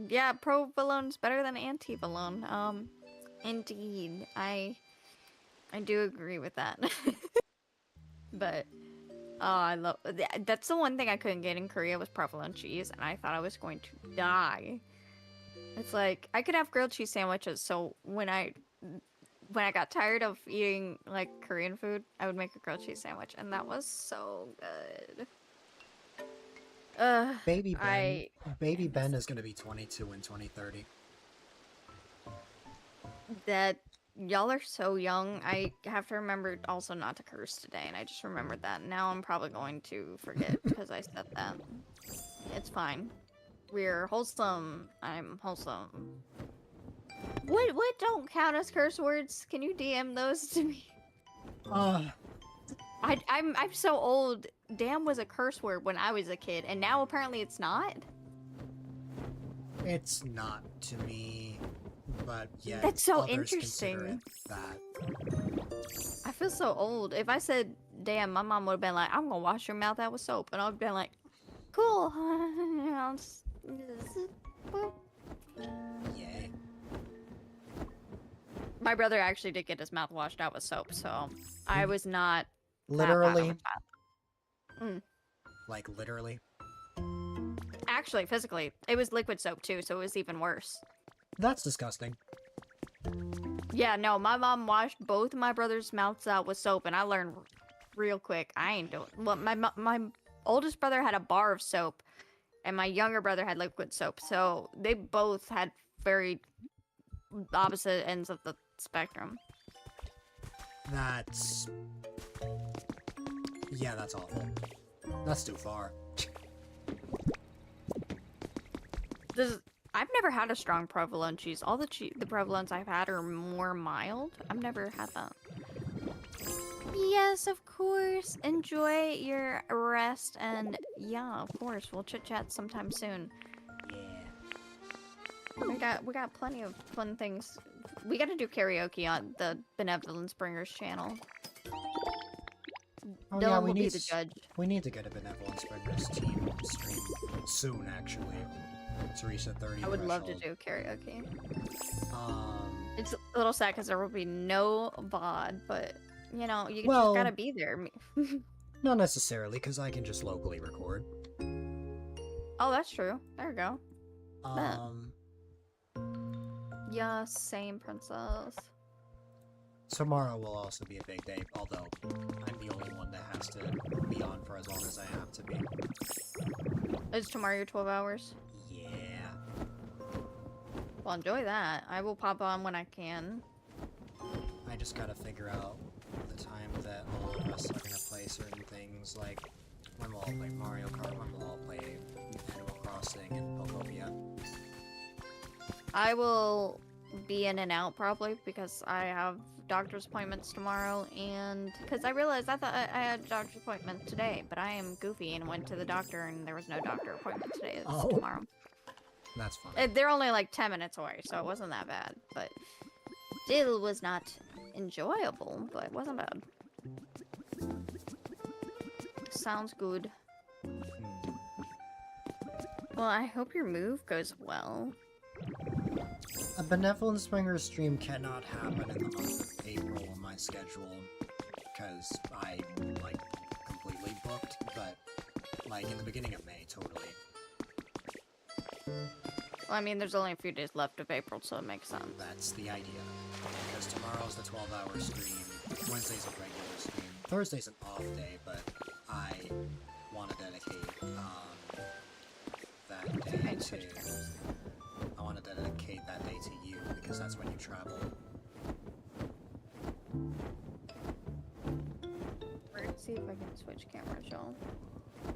Speaker 2: Yeah, provolone's better than antivolone. Indeed, I do agree with that. But, I love... That's the one thing I couldn't get in Korea was provolone cheese, and I thought I was going to die. It's like, I could have grilled cheese sandwiches, so when I got tired of eating, like, Korean food, I would make a grilled cheese sandwich, and that was so good.
Speaker 1: Baby Ben is gonna be 22 in 2030.
Speaker 2: That y'all are so young. I have to remember also not to curse today, and I just remembered that. Now I'm probably going to forget because I said that. It's fine. We're wholesome. I'm wholesome. What don't count as curse words? Can you DM those to me? I'm so old damn was a curse word when I was a kid, and now apparently it's not.
Speaker 1: It's not to me, but yeah,
Speaker 2: That's so
Speaker 1: others consider
Speaker 2: interesting.
Speaker 1: it that.
Speaker 2: I feel so old. If I said, damn, my mom would have been like, I'm gonna wash your mouth out with soap. And I'd been like, cool.
Speaker 1: Yeah.
Speaker 2: My brother actually did get his mouth washed out with soap, so I was not
Speaker 1: Literally.
Speaker 2: Mm.
Speaker 1: Like literally.
Speaker 2: Actually, physically, it was liquid soap too, so it was even worse.
Speaker 1: That's disgusting.
Speaker 2: Yeah, no, my mom washed both of my brother's mouths out with soap, and I learned real quick. I ain't doing. Well, my oldest brother had a bar of soap, and my younger brother had liquid soap, so they both had very opposite ends of the spectrum.
Speaker 1: That's... Yeah, that's awful. That's too far.
Speaker 2: I've never had a strong provolone cheese. All the provolones I've had are more mild. I've never had that. Yes, of course. Enjoy your rest, and yeah, of course, we'll chit chat sometime soon.
Speaker 1: Yeah.
Speaker 2: We got plenty of fun things. We got to do karaoke on the Benevolence Bringers channel.
Speaker 1: Oh,
Speaker 2: Dylan
Speaker 1: yeah,
Speaker 2: will be the judge.
Speaker 1: We need to get a Benevolence Bringers team stream soon, actually. To reach the 30
Speaker 2: I would love to
Speaker 1: threshold.
Speaker 2: do karaoke. It's a little sad because there will be no VOD, but you know, you just gotta be there.
Speaker 1: Not necessarily, because I can just locally record.
Speaker 2: Oh, that's true. There we go.
Speaker 1: Um,
Speaker 2: Yeah, same, princess.
Speaker 1: Tomorrow will also be a big day, although I'm the only one that has to be on for as long as I have to be.
Speaker 2: Is tomorrow your 12 hours?
Speaker 1: Yeah.
Speaker 2: Well, enjoy that. I will pop on when I can.
Speaker 1: I just gotta figure out the time that all of us are gonna play certain things, like when we'll all play Mario Kart, when we'll all play Animal Crossing and Pokopia.
Speaker 2: I will be in and out probably because I have doctor's appointments tomorrow, and because I realized I thought I had a doctor's appointment today, but I am goofy and went to the doctor and there was no doctor appointment today. It's tomorrow.
Speaker 1: That's fine.
Speaker 2: They're only like 10 minutes away, so it wasn't that bad, but still was not enjoyable, but it wasn't bad. Sounds good. Well, I hope your move goes well.
Speaker 1: A Benevolence Bringers stream cannot happen in the month of April on my schedule, because I, like, completely booked, but, like, in the beginning of May, totally.
Speaker 2: Well, I mean, there's only a few days left of April, so it makes sense.
Speaker 1: That's the idea, because tomorrow's the 12-hour stream, Wednesday's a regular stream, Thursday's an off day, but I want to dedicate, that day to... I want to dedicate that day to you, because that's when you travel.
Speaker 2: Let's see if I can switch cameras, y'all.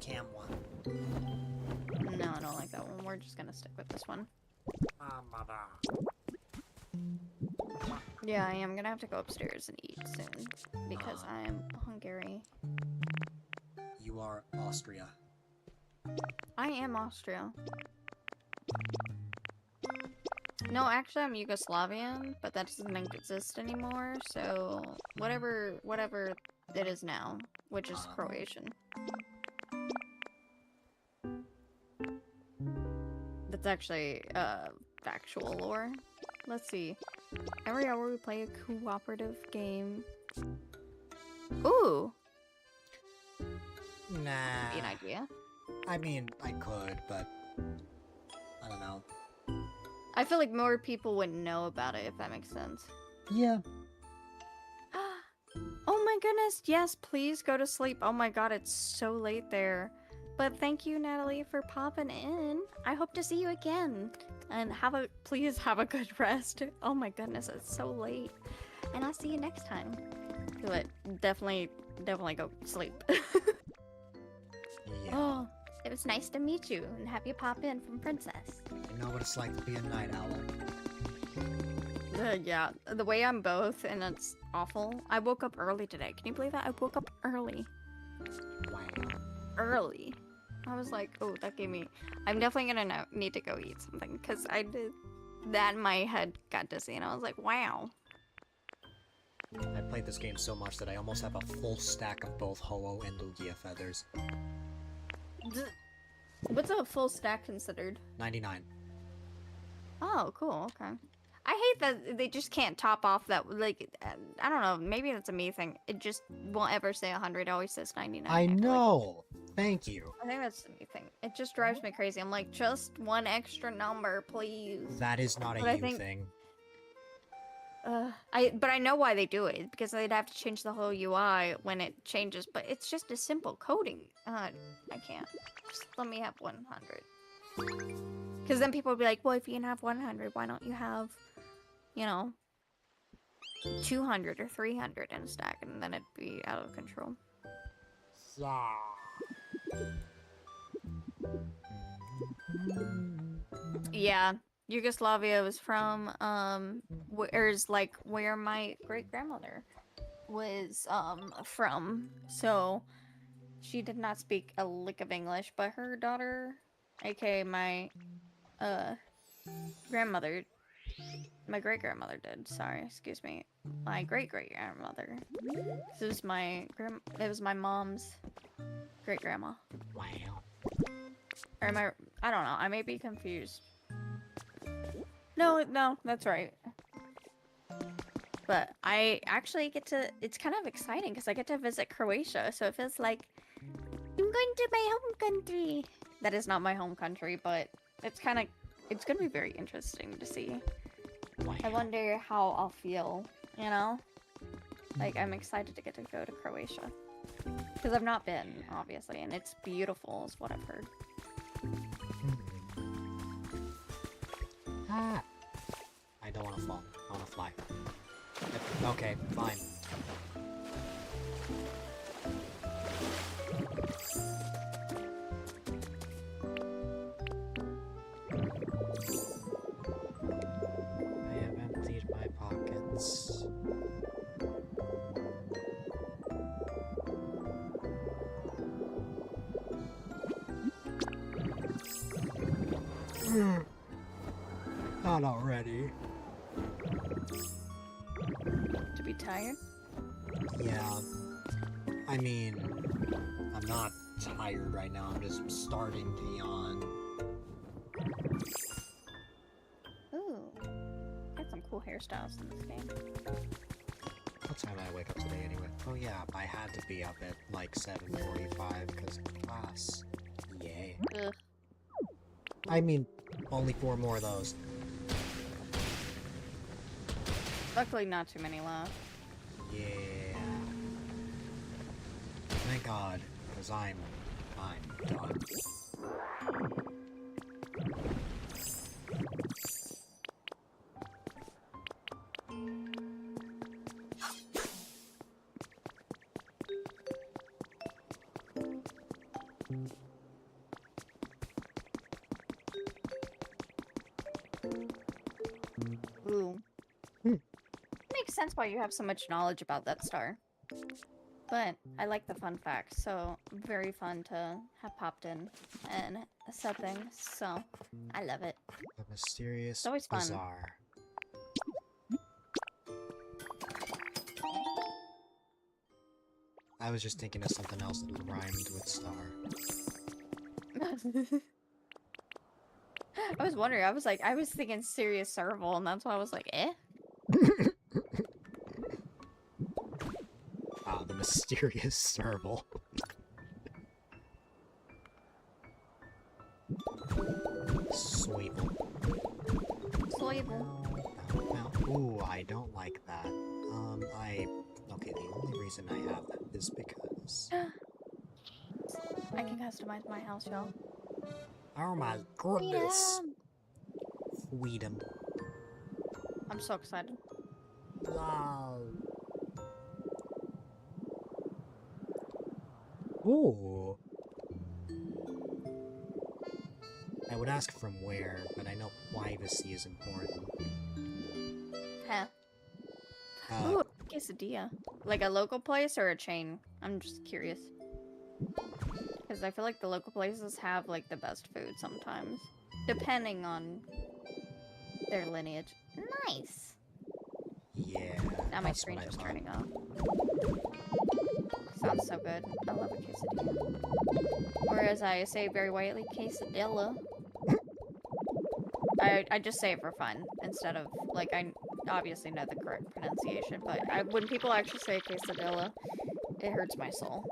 Speaker 1: Cam 1.
Speaker 2: No, I don't like that one. We're just gonna stick with this one. Yeah, I am gonna have to go upstairs and eat soon, because I am hungry.
Speaker 1: You are Austria.
Speaker 2: I am Austria. No, actually I'm Yugoslavian, but that doesn't exist anymore, so whatever it is now, which is Croatian. That's actually factual lore. Let's see. Every hour we play a cooperative game. Ooh!
Speaker 1: Nah.
Speaker 2: Be an idea.
Speaker 1: I mean, I could, but I don't know.
Speaker 2: I feel like more people wouldn't know about it, if that makes sense.
Speaker 1: Yeah.
Speaker 2: Oh my goodness, yes, please go to sleep. Oh my god, it's so late there. But thank you, Natalie, for popping in. I hope to see you again. And please have a good rest. Oh my goodness, it's so late. And I'll see you next time. But definitely go sleep.
Speaker 1: Yeah.
Speaker 2: Oh, it was nice to meet you and have you pop in from Princess.
Speaker 1: You know what it's like to be a night owl.
Speaker 2: Yeah, the way I'm both, and it's awful. I woke up early today. Can you believe that? I woke up early.
Speaker 1: Wow.
Speaker 2: early. I was like, oh, that gave me... I'm definitely gonna need to go eat something, because I did... That in my head got dizzy, and I was like, wow.
Speaker 1: I played this game so much that I almost have a full stack of both Ho-Oh and Lugia feathers.
Speaker 2: What's a full stack considered?
Speaker 1: 99.
Speaker 2: Oh, cool, okay. I hate that they just can't top off that, like, I don't know, maybe that's a me thing. It just won't ever say 100, it always says 99.
Speaker 1: I know! Thank you.
Speaker 2: I think that's the me thing. It just drives me crazy. I'm like, just one extra number, please.
Speaker 1: That is not a you thing.
Speaker 2: But I know why they do it, because they'd have to change the whole UI when it changes, but it's just a simple coding. I can't. Just let me have 100. Because then people would be like, well, if you can have 100, why don't you have, you know, 200 or 300 in a stack, and then it'd be out of control. Yeah, Yugoslavia was from, where my great-grandmother was, from. So, she did not speak a lick of English, but her daughter, aka my, grandmother, my great-grandmother did. Sorry, excuse me. My great-great-grandmother. This was it was my mom's great-grandma.
Speaker 1: Wow.
Speaker 2: Or am I don't know, I may be confused. No, that's right. But I actually get to, it's kind of exciting because I get to visit Croatia, so it feels like I'm going to my home country. That is not my home country, but it's gonna be very interesting to see.
Speaker 1: Wow.
Speaker 2: I wonder how I'll feel, you know? Like, I'm excited to get to go to Croatia. Because I've not been, obviously, and it's beautiful is what I've heard.
Speaker 1: Ah. I don't want to fall. I want to fly. Okay, fine. I have emptied my pockets. Not already.
Speaker 2: To be tired?
Speaker 1: Yeah. I mean, I'm not tired right now, I'm just starting to yawn.
Speaker 2: Ooh. Got some cool hairstyles in this game.
Speaker 1: What time did I wake up today anyway? Oh yeah, I had to be up at like 7:45 because of class. Yay.
Speaker 2: Ugh.
Speaker 1: I mean, only 4 more of those.
Speaker 2: Luckily not too many left.
Speaker 1: Yeah. Thank God, because I'm done.
Speaker 2: Ooh. Makes sense why you have so much knowledge about that star. But I like the fun facts, so very fun to have popped in and said things, so I love it.
Speaker 1: The mysterious,
Speaker 2: It's always fun.
Speaker 1: bizarre. I was just thinking of something else that rhymed with star.
Speaker 2: I was wondering, I was thinking serious serval, and that's why I was like, eh?
Speaker 1: Ah, the mysterious serval. Sweeble. Well, ooh, I don't like that. Okay, the only reason I have that is because...
Speaker 2: I can customize my house, y'all.
Speaker 1: Oh my goodness! Freedom.
Speaker 2: I'm so excited.
Speaker 1: Wow. Ooh. I would ask from where, but I know privacy is important.
Speaker 2: Huh. Ooh, quesadilla. Like a local place or a chain? I'm just curious. Because I feel like the local places have, like, the best food sometimes. Depending on their lineage. Nice!
Speaker 1: Yeah,
Speaker 2: Now my
Speaker 1: that's what
Speaker 2: screen's
Speaker 1: I
Speaker 2: just
Speaker 1: thought.
Speaker 2: turning off. Sounds so good. I love a quesadilla. Or as I say very whitely, quesadilla. I just say it for fun, instead of, like, I obviously know the correct pronunciation, but when people actually say quesadilla, it hurts my soul.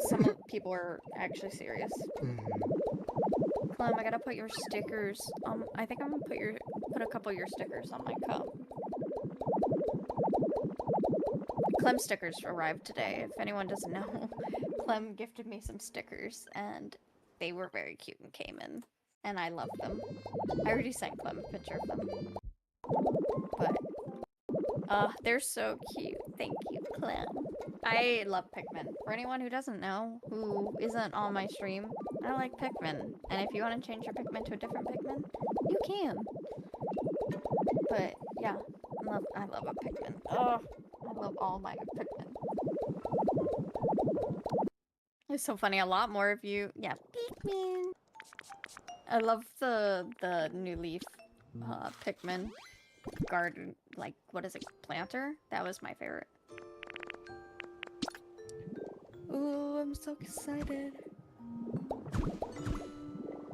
Speaker 2: Some of people are actually serious. Clem, I gotta put your stickers, I think I'm gonna put a couple of your stickers on my cup. Clem stickers arrived today. If anyone doesn't know, Clem gifted me some stickers, and they were very cute and came in, and I love them. I already sent Clem a picture of them. But, they're so cute. Thank you, Clem. I love Pikmin. For anyone who doesn't know, who isn't on my stream, I like Pikmin. And if you want to change your Pikmin to a different Pikmin, you can. But, yeah, I love a Pikmin. Oh, I love all my Pikmin. It's so funny, a lot more of you, yeah, Pikmin. I love the new leaf, Pikmin garden, like, what is it, planter? That was my favorite. Ooh, I'm so excited.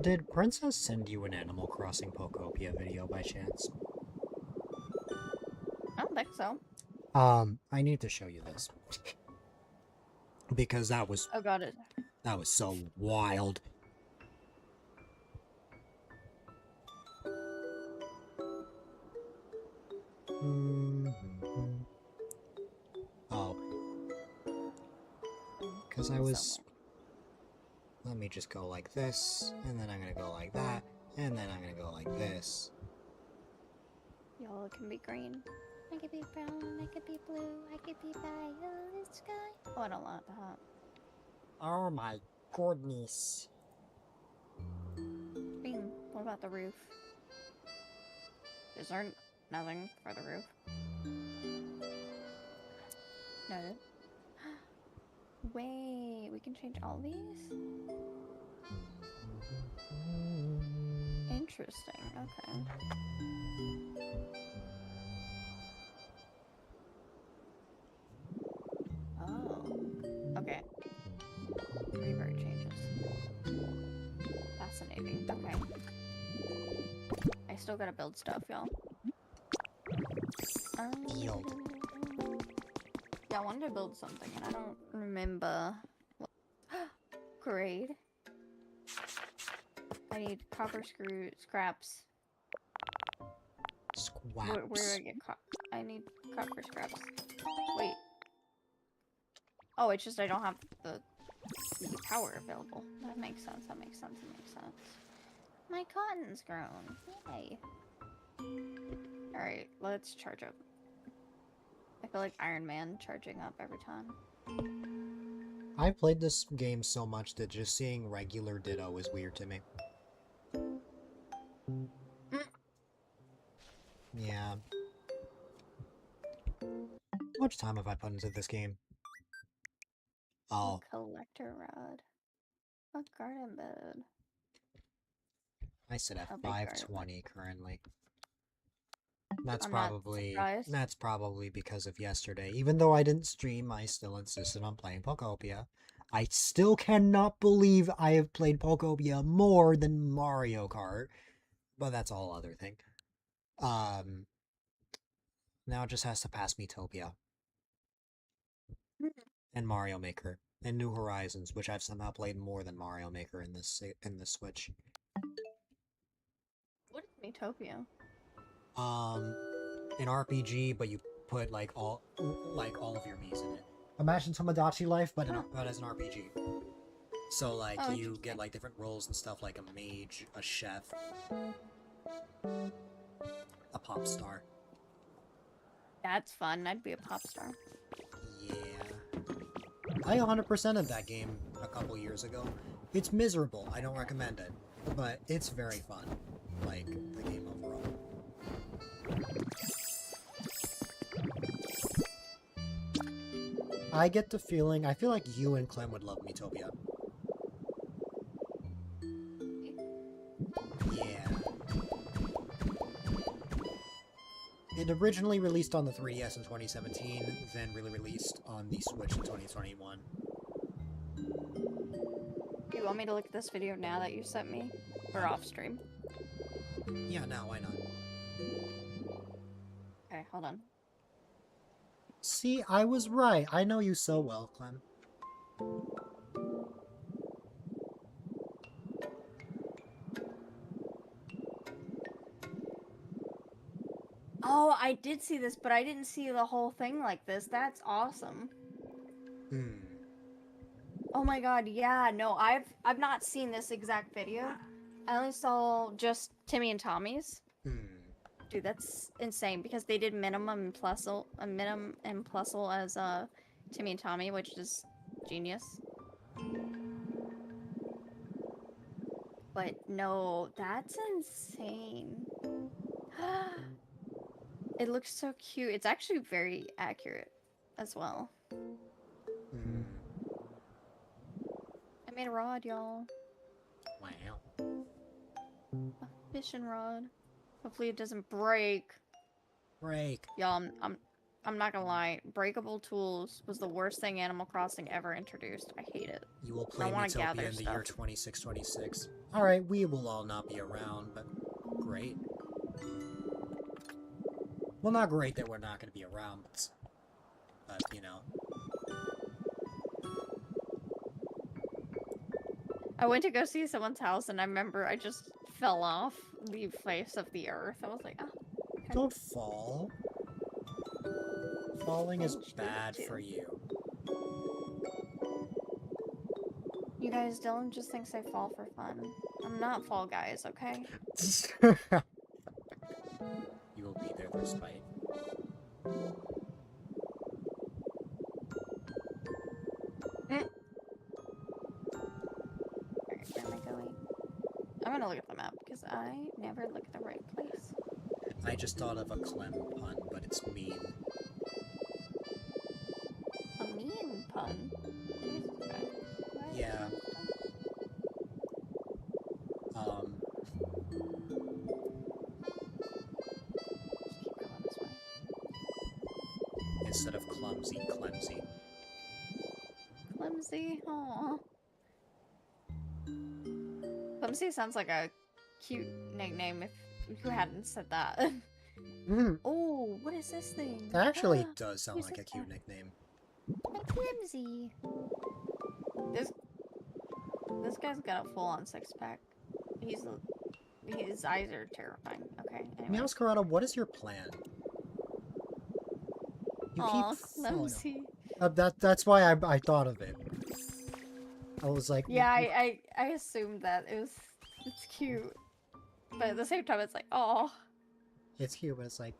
Speaker 1: Did Princess send you an Animal Crossing Pokopia video by chance?
Speaker 2: I don't think so.
Speaker 1: I need to show you this. Because that was...
Speaker 2: Oh god,
Speaker 1: that was so wild. Oh. Because I was... Let me just go like this, and then I'm gonna go like that, and then I'm gonna go like this.
Speaker 2: Y'all can be green. I could be brown, I could be blue, I could be violet sky. Oh, I don't like that.
Speaker 1: Oh my goodness.
Speaker 2: Green. What about the roof? Is there nothing for the roof? Noted. Wait, we can change all these? Interesting, okay. Oh. Okay. Revert changes. Fascinating. Okay. I still gotta build stuff, y'all.
Speaker 1: Build.
Speaker 2: Yeah, I wanted to build something, and I don't remember what... Grade. I need copper scraps.
Speaker 1: Squaps.
Speaker 2: Where do I get I need copper scraps. Wait. Oh, it's just I don't have the power available. That makes sense, that makes sense, that makes sense. My cotton's grown. Yay. Alright, let's charge up. I feel like Iron Man charging up every time.
Speaker 1: I've played this game so much that just seeing regular Ditto is weird to me. Yeah. How much time have I put into this game? Oh.
Speaker 2: A collector rod. A garden bed.
Speaker 1: I sit at 520 currently. That's
Speaker 2: I'm
Speaker 1: that's probably because of yesterday. Even though I didn't stream, I still insisted on playing Pokopia. I still cannot believe I have played Pokopia more than Mario Kart. But that's a whole other thing. Now it just has to pass Miitopia. And Mario Maker. And New Horizons, which I've somehow played more than Mario Maker in this Switch.
Speaker 2: What is Miitopia?
Speaker 1: An RPG, but you put like all of your Miis in it. Imagine Tomodachi Life, but as an RPG. So like you get like different roles and stuff, like a mage, a chef, a pop star.
Speaker 2: That's fun. I'd be a pop star.
Speaker 1: Yeah. I 100%ed that game a couple years ago. It's miserable. I don't recommend it, but it's very fun. Like the game overall. I get the feeling, I feel like you and Clem would love Miitopia. It originally released on the 3DS in 2017, then really released on the Switch in 2021.
Speaker 2: Do you want me to look at this video now that you sent me? Or off stream?
Speaker 1: Yeah, no, why not?
Speaker 2: Okay, hold on.
Speaker 1: See, I was right. I know you so well, Clem.
Speaker 2: Oh, I did see this, but I didn't see the whole thing like this. That's awesome. Oh my god, yeah, no, I've not seen this exact video. I only saw just Timmy and Tommy's. Dude, that's insane because they did minimum and plusle as Timmy and Tommy, which is genius. But no, that's insane. It looks so cute. It's actually very accurate as well. I made a rod, y'all.
Speaker 1: Wow.
Speaker 2: A fishing rod. Hopefully it doesn't break.
Speaker 1: Break.
Speaker 2: Y'all, I'm not gonna lie. Breakable tools was the worst thing Animal Crossing ever introduced. I hate it.
Speaker 1: You will play Utopia in the year 2626. Alright, we will all not be around, but great. Well, not great that we're not going to be around, but you know.
Speaker 2: I went to go see someone's house, and I remember I just fell off the face of the earth. I was like, oh. Okay.
Speaker 1: Don't fall. Falling is bad for you.
Speaker 2: You guys, Dylan just thinks I fall for fun. I'm not Fall Guys, okay?
Speaker 1: You will be there for spite.
Speaker 2: Alright, where am I going? I'm gonna look at the map, because I never look at the right place.
Speaker 1: I just thought of a Clem pun, but it's mean.
Speaker 2: A mean pun? Okay.
Speaker 1: Yeah.
Speaker 2: Just keep going this way.
Speaker 1: Instead of clumsy, clemsy.
Speaker 2: Clumsy, aww. Clumsy sounds like a cute nickname if you hadn't said that. Oh, what is this thing?
Speaker 1: That actually does sound like a cute nickname.
Speaker 2: Clumsy. This guy's got a full-on six-pack. His eyes are terrifying. Okay. Anyway.
Speaker 1: Meowscarada, what is your plan? You keep
Speaker 2: clumsy.
Speaker 1: That's why I thought of it. I was like,
Speaker 2: yeah, I assumed that it's cute, but at the same time, it's like, oh.
Speaker 1: It's cute, but it's like,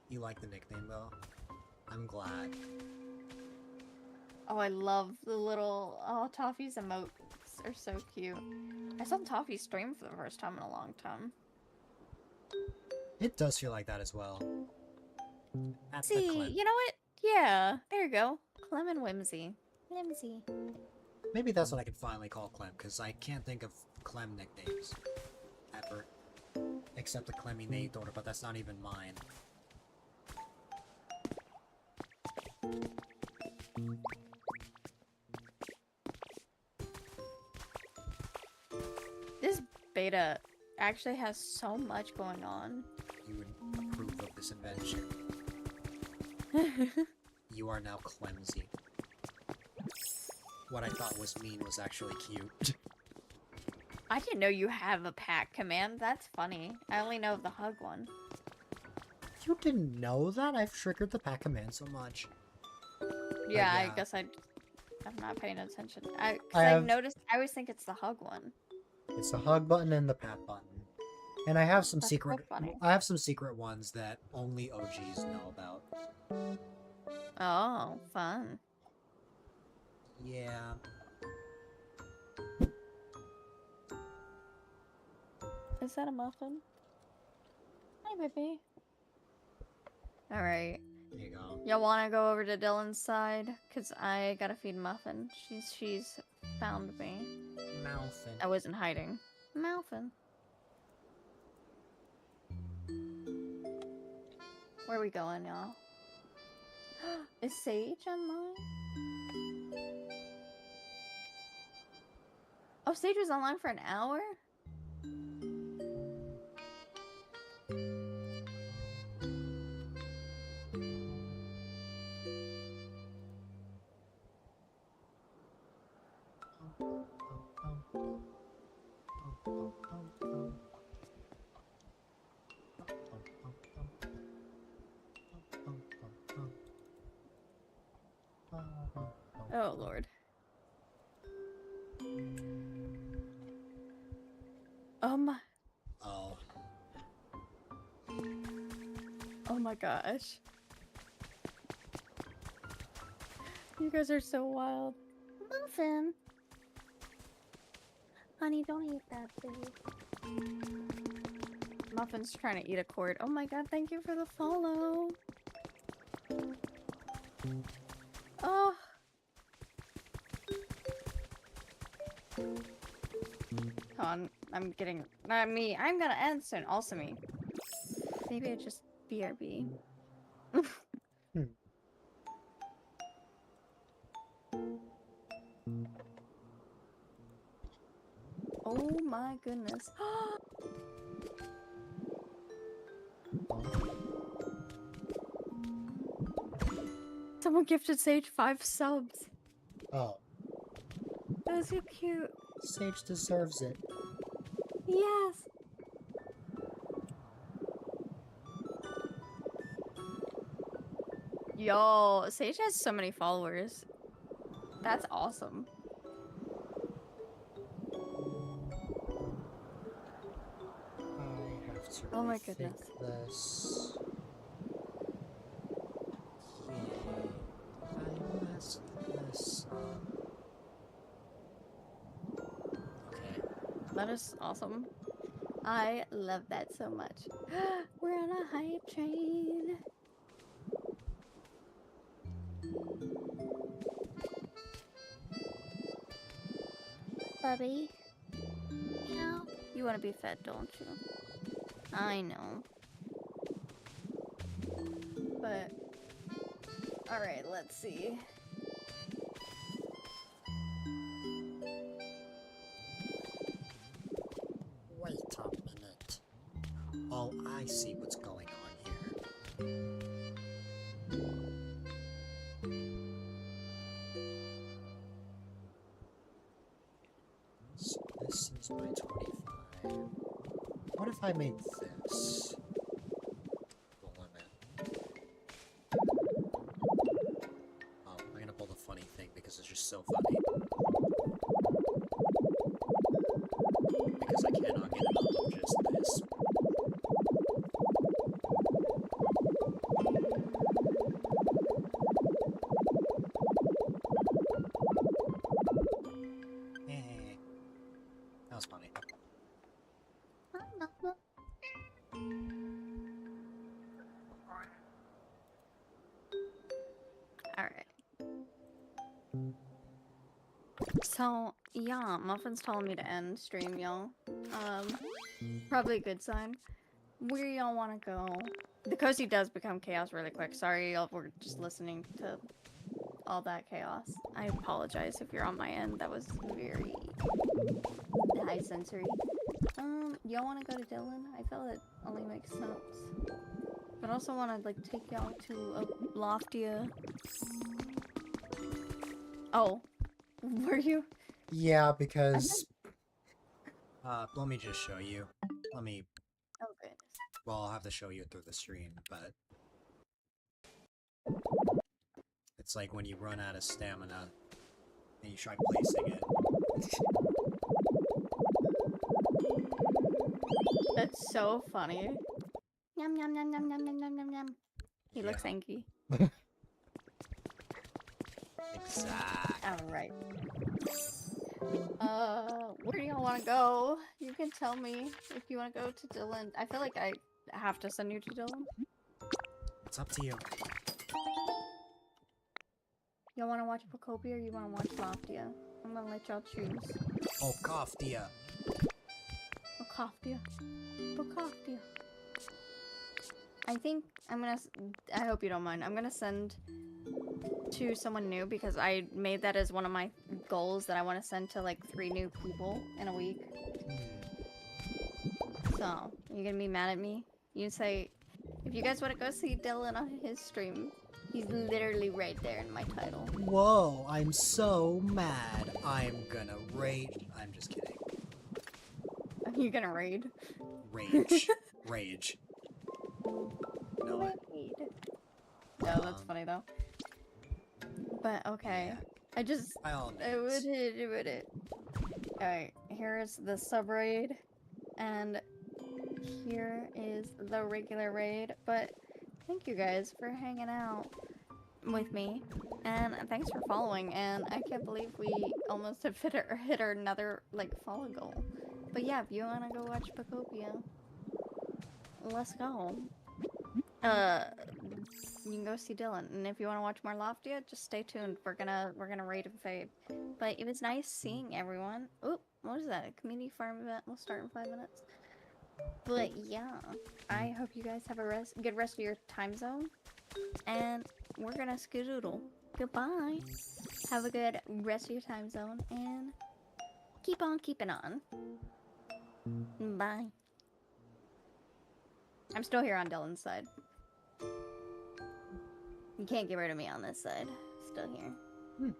Speaker 1: you like the nickname though. I'm glad.
Speaker 2: Oh, I love the little Toffee's emotes are so cute. I saw Toffee stream for the first time in a long time.
Speaker 1: It does feel like that as well. That's
Speaker 2: See, you know what? Yeah, there you go. Clem and Whimsy. Whimsy.
Speaker 1: Maybe that's what I could finally call Clem, because I can't think of Clem nicknames. Ever. Except the Clemmy-nator, but that's not even mine.
Speaker 2: This beta actually has so much going on.
Speaker 1: You would approve of this invention. You are now Clemsy. What I thought was mean was actually cute.
Speaker 2: I didn't know you have a pack command. That's funny. I only know of the hug one.
Speaker 1: You didn't know that? I've triggered the pack command so much.
Speaker 2: Yeah,
Speaker 1: yeah.
Speaker 2: I guess I'm not paying attention. I've noticed. I always think it's the hug one.
Speaker 1: It's the hug button and the pat button. And I have some
Speaker 2: That's
Speaker 1: secret.
Speaker 2: so funny.
Speaker 1: I have some secret ones that only OGs know about.
Speaker 2: Oh, fun.
Speaker 1: Yeah.
Speaker 2: Is that a muffin? Hi, baby. Alright.
Speaker 1: There you go.
Speaker 2: Y'all wanna go over to Dylan's side? Cause I gotta feed Muffin. She's found me.
Speaker 1: Mouthin.
Speaker 2: I wasn't hiding. Muffin. Where are we going, y'all? Is Sage online? Oh, Sage was online for an hour? Oh, Lord.
Speaker 1: Oh.
Speaker 2: Oh my gosh. You guys are so wild. Muffin! Honey, don't eat that, please. Muffin's trying to eat a cord. Oh my god, thank you for the follow. Oh. Come on, I'm getting... Not me, I'm gonna end soon. Also me. Maybe I just BRB. Oh my goodness. Someone gifted Sage 5 subs.
Speaker 1: Oh.
Speaker 2: That was so cute.
Speaker 1: Sage deserves it.
Speaker 2: Yes. Yo, Sage has so many followers. That's awesome.
Speaker 1: I have to
Speaker 2: Oh my
Speaker 1: rethink
Speaker 2: goodness.
Speaker 1: this. I messed this up. Okay.
Speaker 2: That is awesome. I love that so much. We're on a hype train. Bubby. Yeah. You want to be fed, don't you? I know. But... Alright, let's see.
Speaker 1: Wait a minute. Oh, I see what's going on here. So this is my 25. What if I made this the limit? Oh, I'm gonna pull the funny thing because it's just so funny. Because I cannot get enough of just this. That was funny.
Speaker 2: Alright. So, yeah, Muffin's telling me to end stream, y'all. Probably a good sign. Where y'all want to go? The cozy does become chaos really quick. Sorry, y'all were just listening to all that chaos. I apologize if you're on my end. That was very high sensory. Y'all want to go to Dylan? I feel it only makes sense. But I also want to, like, take y'all to a loftier... Oh. Were you?
Speaker 1: Yeah, because... let me just show you. Let me...
Speaker 2: Oh, goodness.
Speaker 1: Well, I'll have to show you through the stream, but... It's like when you run out of stamina, and you try placing it.
Speaker 2: That's so funny. Yum yum yum yum yum yum yum yum yum. He looks angry.
Speaker 1: Exactly.
Speaker 2: Alright. Where do y'all want to go? You can tell me if you want to go to Dylan. I feel like I have to send you to Dylan.
Speaker 1: It's up to you.
Speaker 2: Y'all want to watch Pokopia or you want to watch Loftia? I'm gonna let y'all choose.
Speaker 1: Oh, Koftia.
Speaker 2: Pokopia. Pokopia. I think I'm gonna. I hope you don't mind. I'm gonna send to someone new because I made that as one of my goals that I want to send to like 3 new people in a week. So, you gonna be mad at me? You say, if you guys want to go see Dylan on his stream, he's literally right there in my title.
Speaker 1: Whoa, I'm so mad. I'm gonna rage. I'm just kidding.
Speaker 2: Are you gonna raid?
Speaker 1: Rage. Rage. No,
Speaker 2: Raid. No, that's funny though. But okay.
Speaker 1: Yeah.
Speaker 2: I just...
Speaker 1: By all
Speaker 2: I would
Speaker 1: means.
Speaker 2: it. Alright, here is the sub raid. And here is the regular raid. But thank you guys for hanging out with me. And thanks for following. And I can't believe we almost have hit our another like follow goal. But yeah, if you wanna go watch Pokopia, let's go. You can go see Dylan, and if you want to watch more Loftia, just stay tuned. We're gonna raid and fade. But it was nice seeing everyone. Oop, what is that? A community farm event will start in 5 minutes. But yeah, I hope you guys have a good rest of your time zone, and we're gonna skedoodle. Goodbye. Have a good rest of your time zone, and keep on keeping on. Bye. I'm still here on Dylan's side. You can't get rid of me on this side. Still here.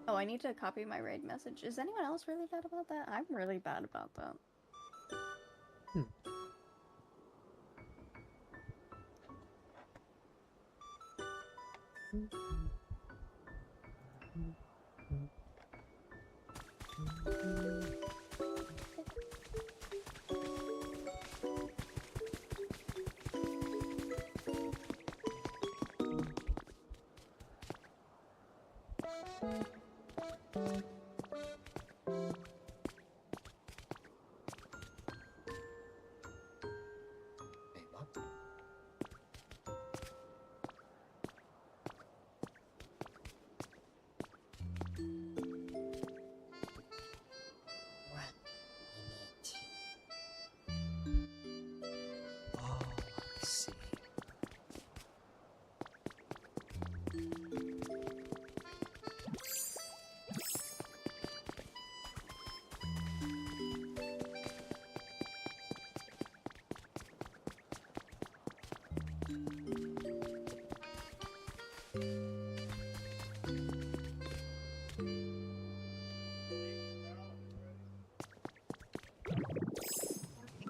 Speaker 2: Oh, I need to copy my raid message. Is anyone else really bad about that? I'm really bad about that.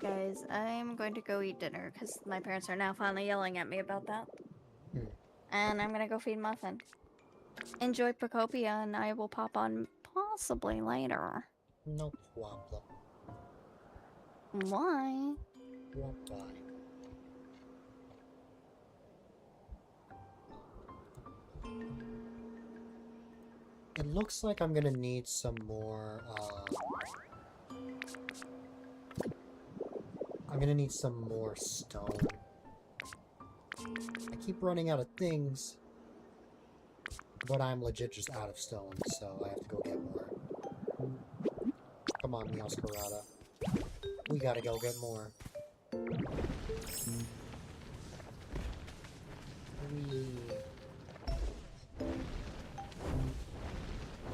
Speaker 2: Guys, I'm going to go eat dinner because my parents are now finally yelling at me about that. And I'm gonna go feed Muffin. Enjoy Pokopia, and I will pop on possibly later.
Speaker 1: No problem.
Speaker 2: Why?
Speaker 1: Why? It looks like I'm gonna need some more, I'm gonna need some more stone. I keep running out of things, but I'm legit just out of stone, so I have to go get more. Come on, Meowscarada. We gotta go get more.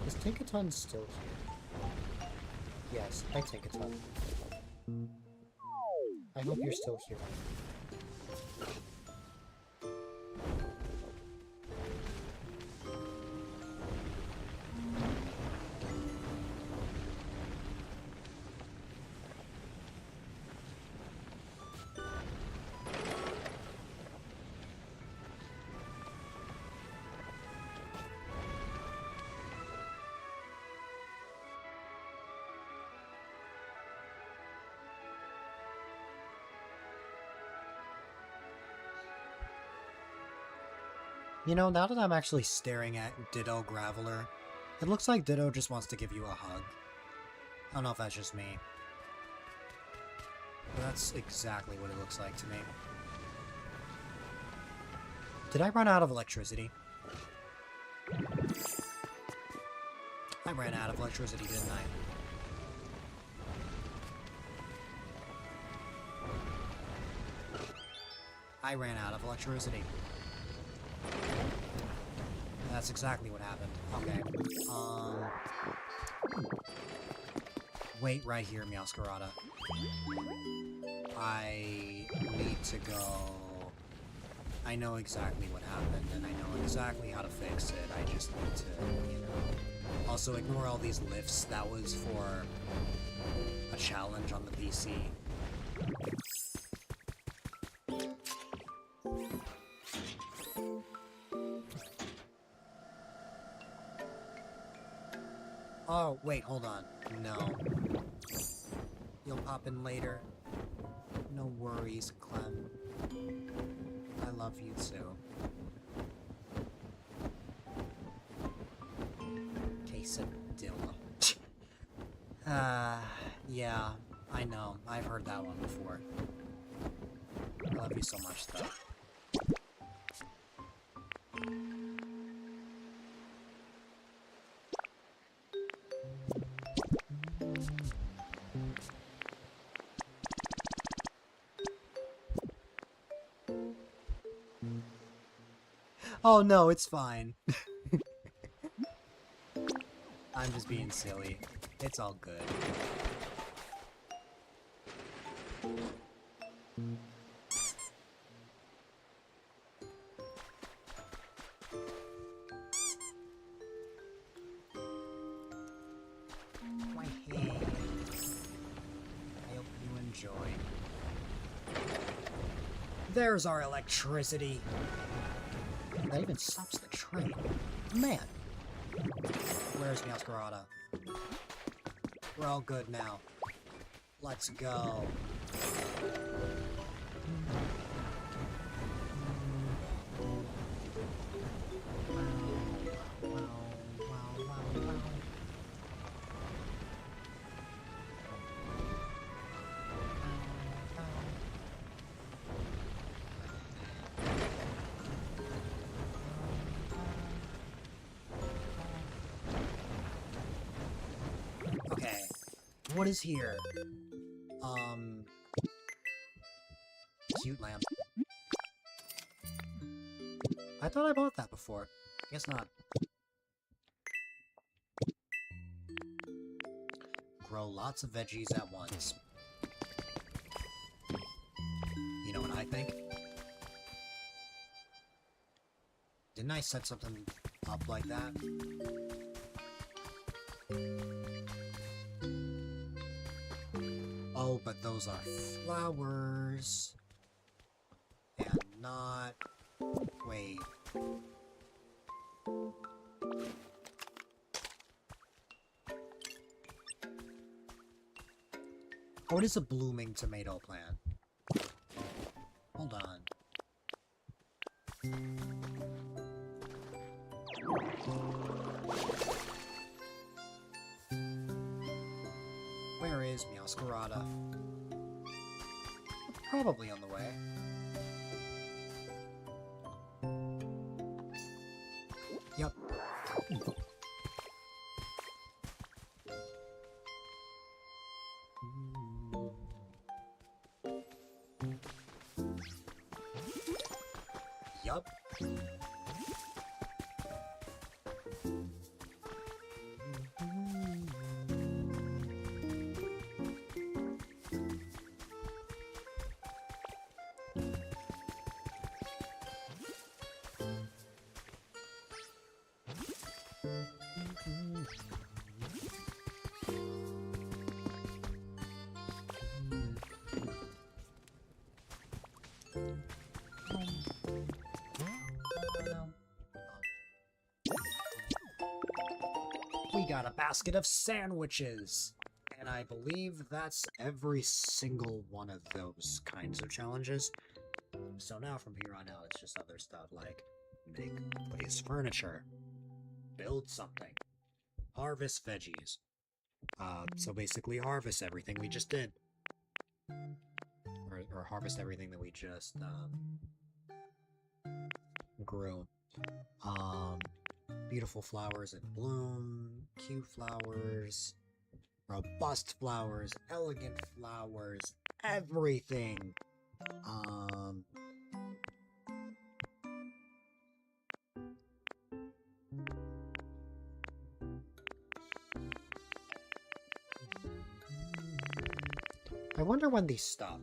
Speaker 1: Is Tinkaton still here? Yes, hi Tinkaton. I hope you're still here. You know, now that I'm actually staring at Ditto Graveler, it looks like Ditto just wants to give you a hug. I don't know if that's just me. But that's exactly what it looks like to me. Did I run out of electricity? I ran out of electricity, didn't I? I ran out of electricity. That's exactly what happened. Okay. Wait right here, Meowscarada. I need to go. I know exactly what happened, and I know exactly how to fix it. I just need to, you know. Also, ignore all these lifts. That was for a challenge on the PC. Oh, wait, hold on. No. You'll pop in later. No worries, Clem. I love you too. Quesadilla. Yeah, I know. I've heard that one before. I love you so much, though. Oh no, it's fine. I'm just being silly. It's all good. My hand. I hope you enjoy. There's our electricity. That even stops the train. Man. Where's Meowscarada? We're all good now. Let's go. Okay. What is here? Cute lamp. I thought I bought that before. Guess not. Grow lots of veggies at once. You know what I think? Didn't I set something up like that? Oh, but those are flowers. And not... Wait. What is a blooming tomato plant? Hold on. Where is Meowscarada? Probably on the way. Yep. Yup. We got a basket of sandwiches! And I believe that's every single one of those kinds of challenges. So now from here on out, it's just other stuff like make place furniture, build something, harvest veggies. So basically harvest everything we just did. Or harvest everything that we just, grew. Beautiful flowers in bloom, cute flowers, robust flowers, elegant flowers, everything. I wonder when these stop.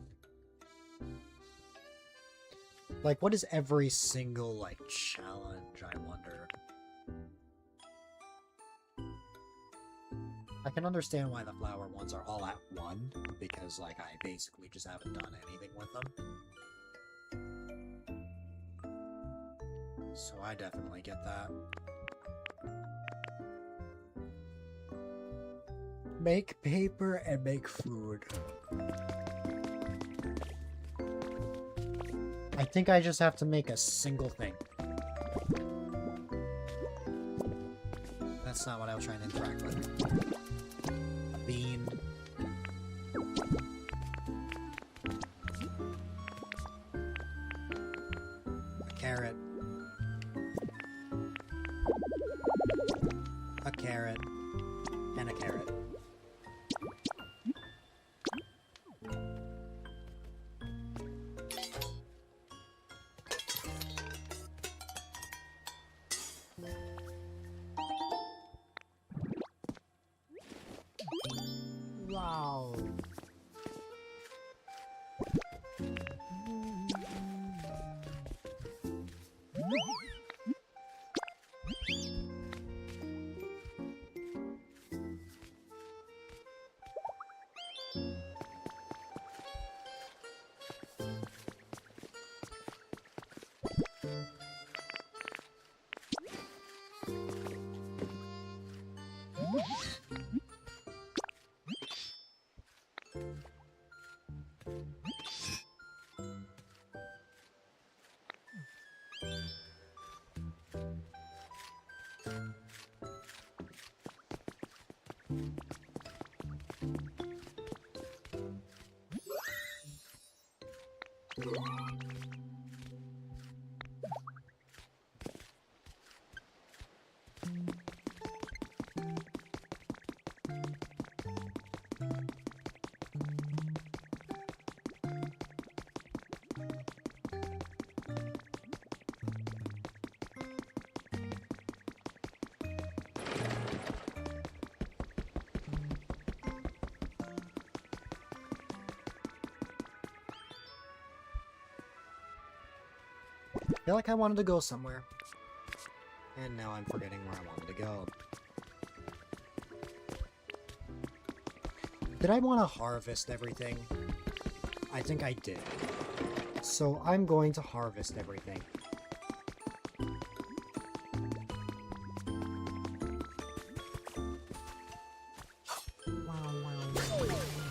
Speaker 1: Like, what is every single, like, challenge, I wonder? I can understand why the flower ones are all at 1, because, like, I basically just haven't done anything with them. So I definitely get that. Make paper and make food. I think I just have to make a single thing. That's not what I was trying to interact with. A bean. A carrot. A carrot. And a carrot. Wow. I feel like I wanted to go somewhere. And now I'm forgetting where I wanted to go. Did I want to harvest everything? I think I did. So I'm going to harvest everything.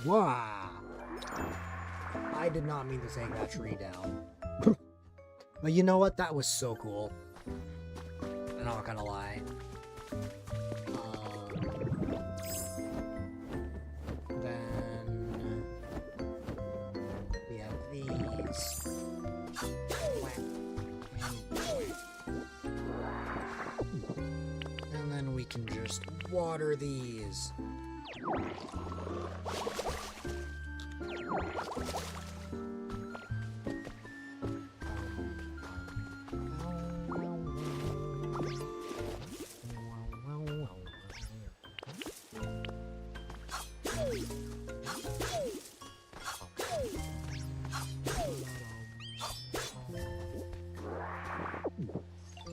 Speaker 1: Wow! I did not mean to take that tree down. But you know what? That was so cool. I'm not gonna lie. Then we have these. And then we can just water these.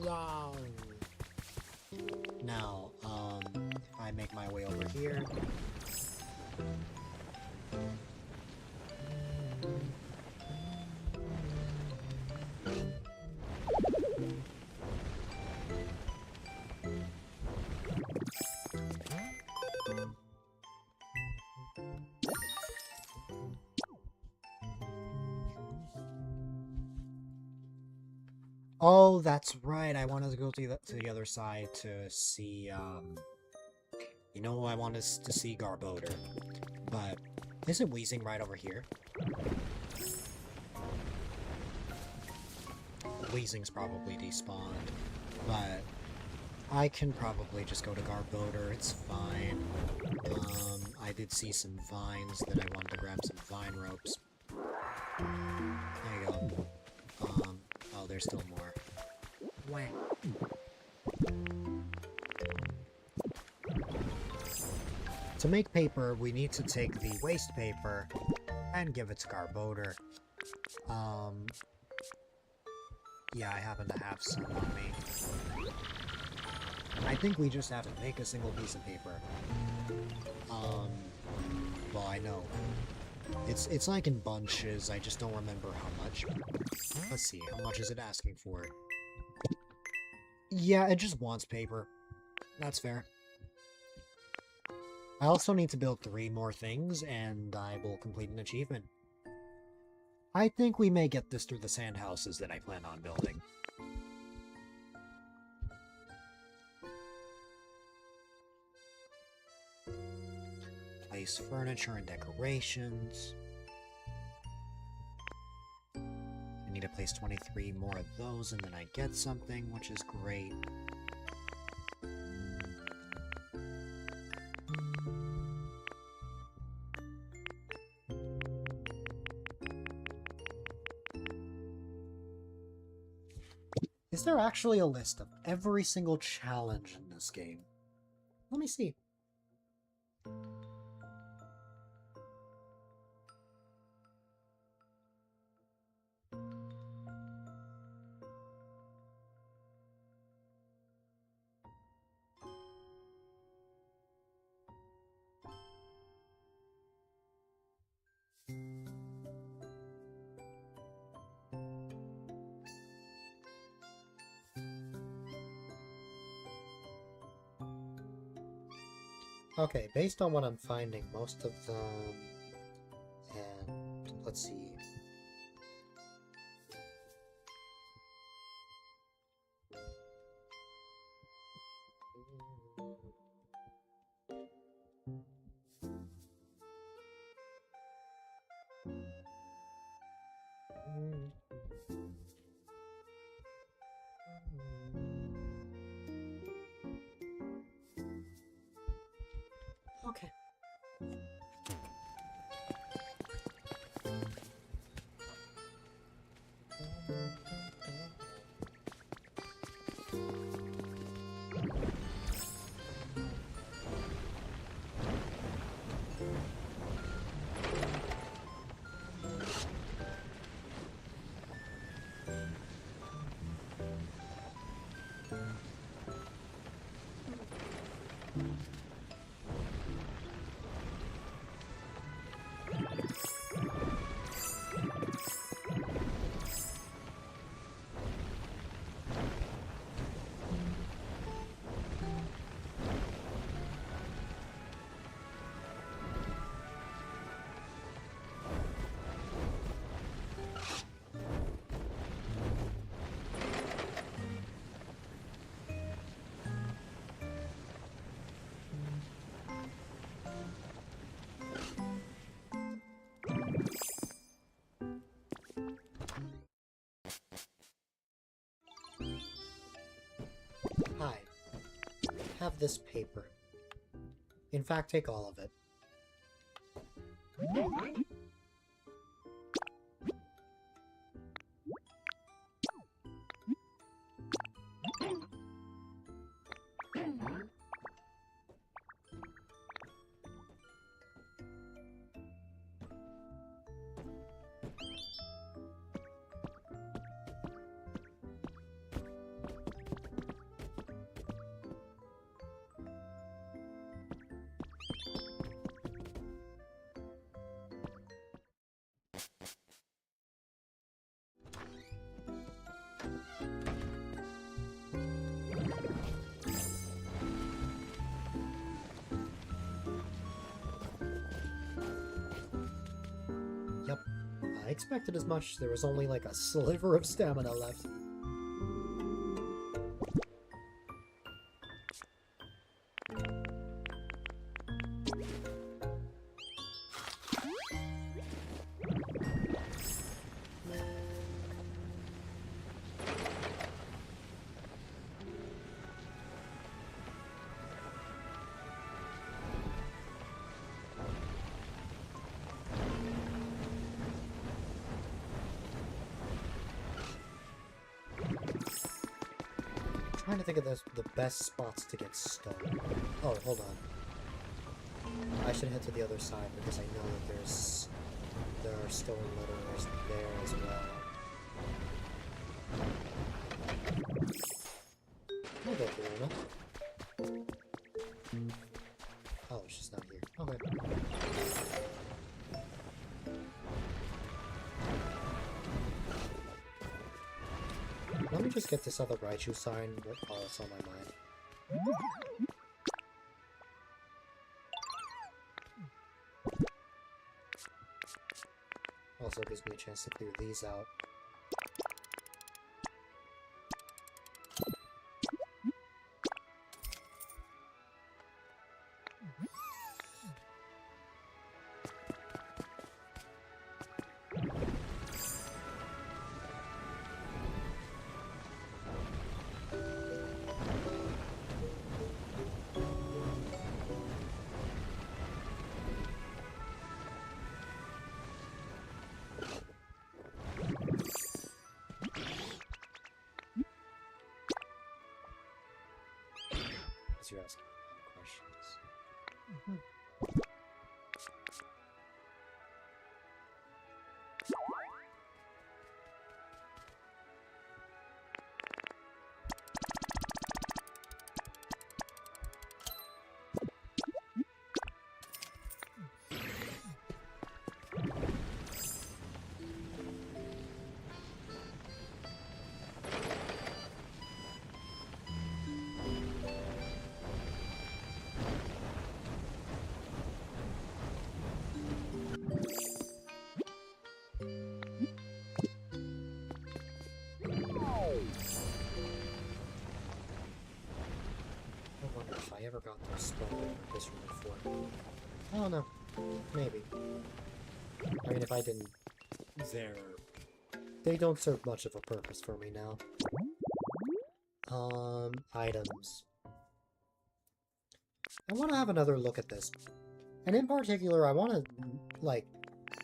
Speaker 1: Wow. Now, I make my way over here. Oh, that's right. I wanted to go to the other side to see, you know, I wanted to see Garbodor. But, isn't Weezing right over here? Weezing's probably despawned. But, I can probably just go to Garbodor. It's fine. I did see some vines that I wanted to grab some vine ropes. There you go. Oh, there's still more. Wah. To make paper, we need to take the waste paper And give it to Garbodor. Yeah, I happen to have some on me. I think we just have to make a single piece of paper. Well, I know. It's like in bunches, I just don't remember how much. Let's see, how much is it asking for? Yeah, it just wants paper. That's fair. I also need to build 3 more things, and I will complete an achievement. I think we may get this through the sand houses that I plan on building. Place furniture and decorations. I need to place 23 more of those, and then I get something, which is great. Is there actually a list of every single challenge in this game? Let me see. Okay, based on what I'm finding, most of them... And let's see. Okay. Hi. Have this paper. In fact, take all of it. Yep. I expected as much. There was only like a sliver of stamina left. Trying to think of the best spots to get stone. Oh, hold on. I should head to the other side because I know that there are stone litterers there as well. Hello, Luna. Oh, it's just not here. Okay. Let me just get this other Raichu sign while it's on my mind. Also gives me a chance to clear these out. You're asking questions. If I ever got those spelled in this room before. I don't know. Maybe. I mean, if I didn't... They don't serve much of a purpose for me now. Items. I want to have another look at this. And in particular, I want to, like,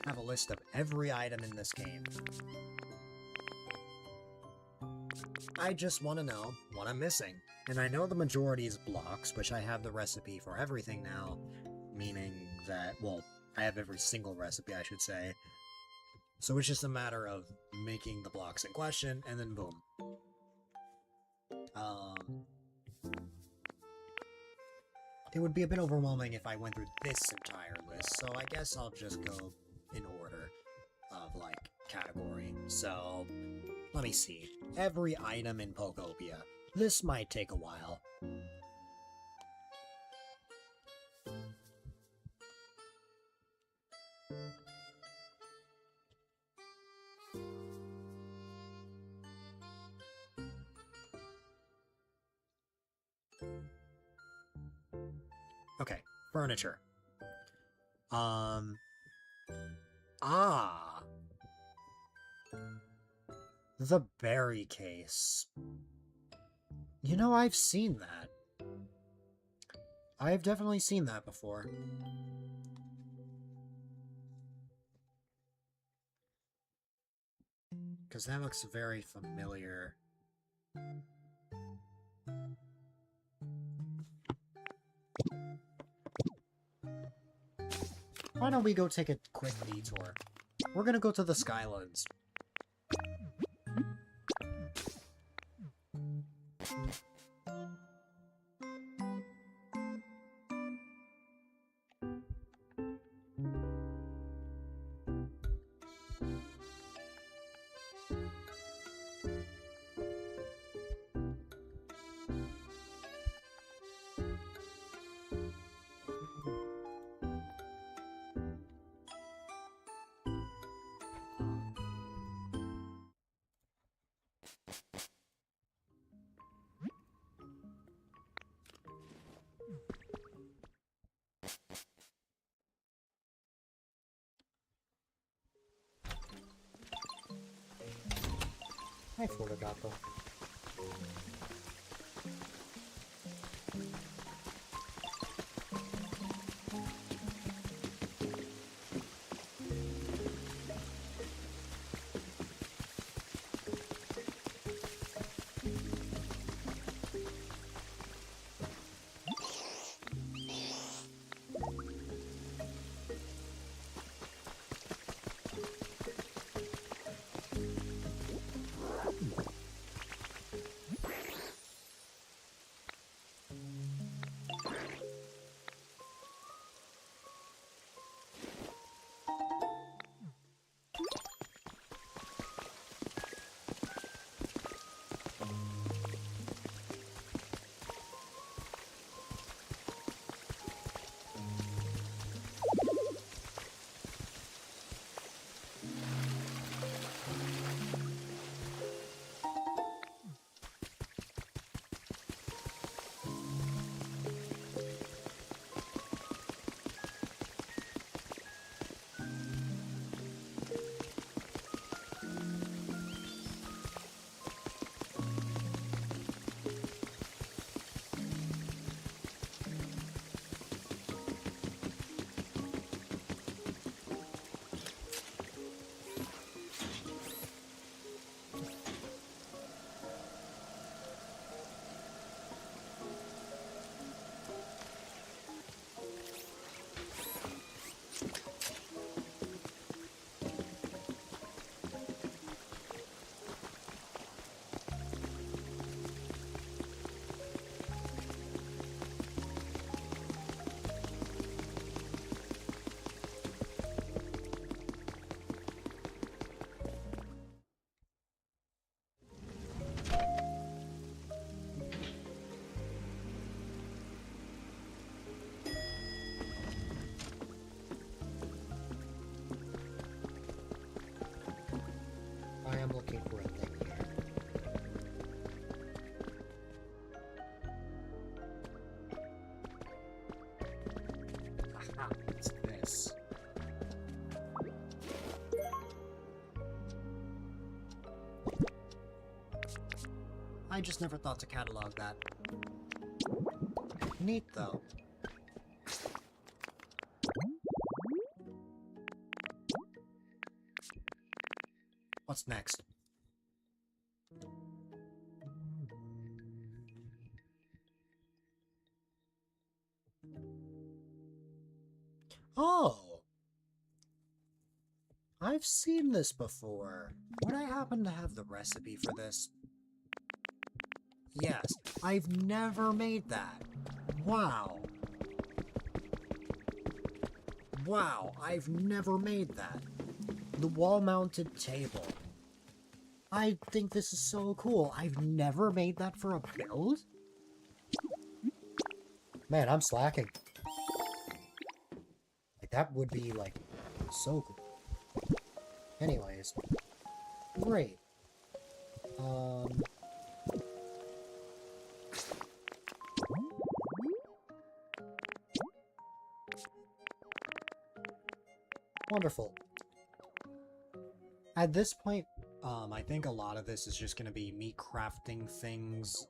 Speaker 1: have a list of every item in this game. I just want to know what I'm missing. And I know the majority is blocks, which I have the recipe for everything now, meaning that, well, I have every single recipe, I should say. So it's just a matter of making the blocks in question, and then boom. It would be a bit overwhelming if I went through this entire list, so I guess I'll just go in order of, like, category. So, let me see. Every item in Pokopia. This might take a while. Okay, furniture. The berry case. You know, I've seen that. I've definitely seen that before. Because that looks very familiar. Why don't we go take a quick detour? We're gonna go to the Skylands. Hi, Florigato. I just never thought to catalog that. Neat, though. What's next? Oh! I've seen this before. Would I happen to have the recipe for this? Yes, I've never made that. Wow. Wow, I've never made that. The wall-mounted table. I think this is so cool. I've never made that for a build? Man, I'm slacking. Like, that would be, like, so cool. Anyways. Great. Wonderful. At this point, I think a lot of this is just going to be me crafting things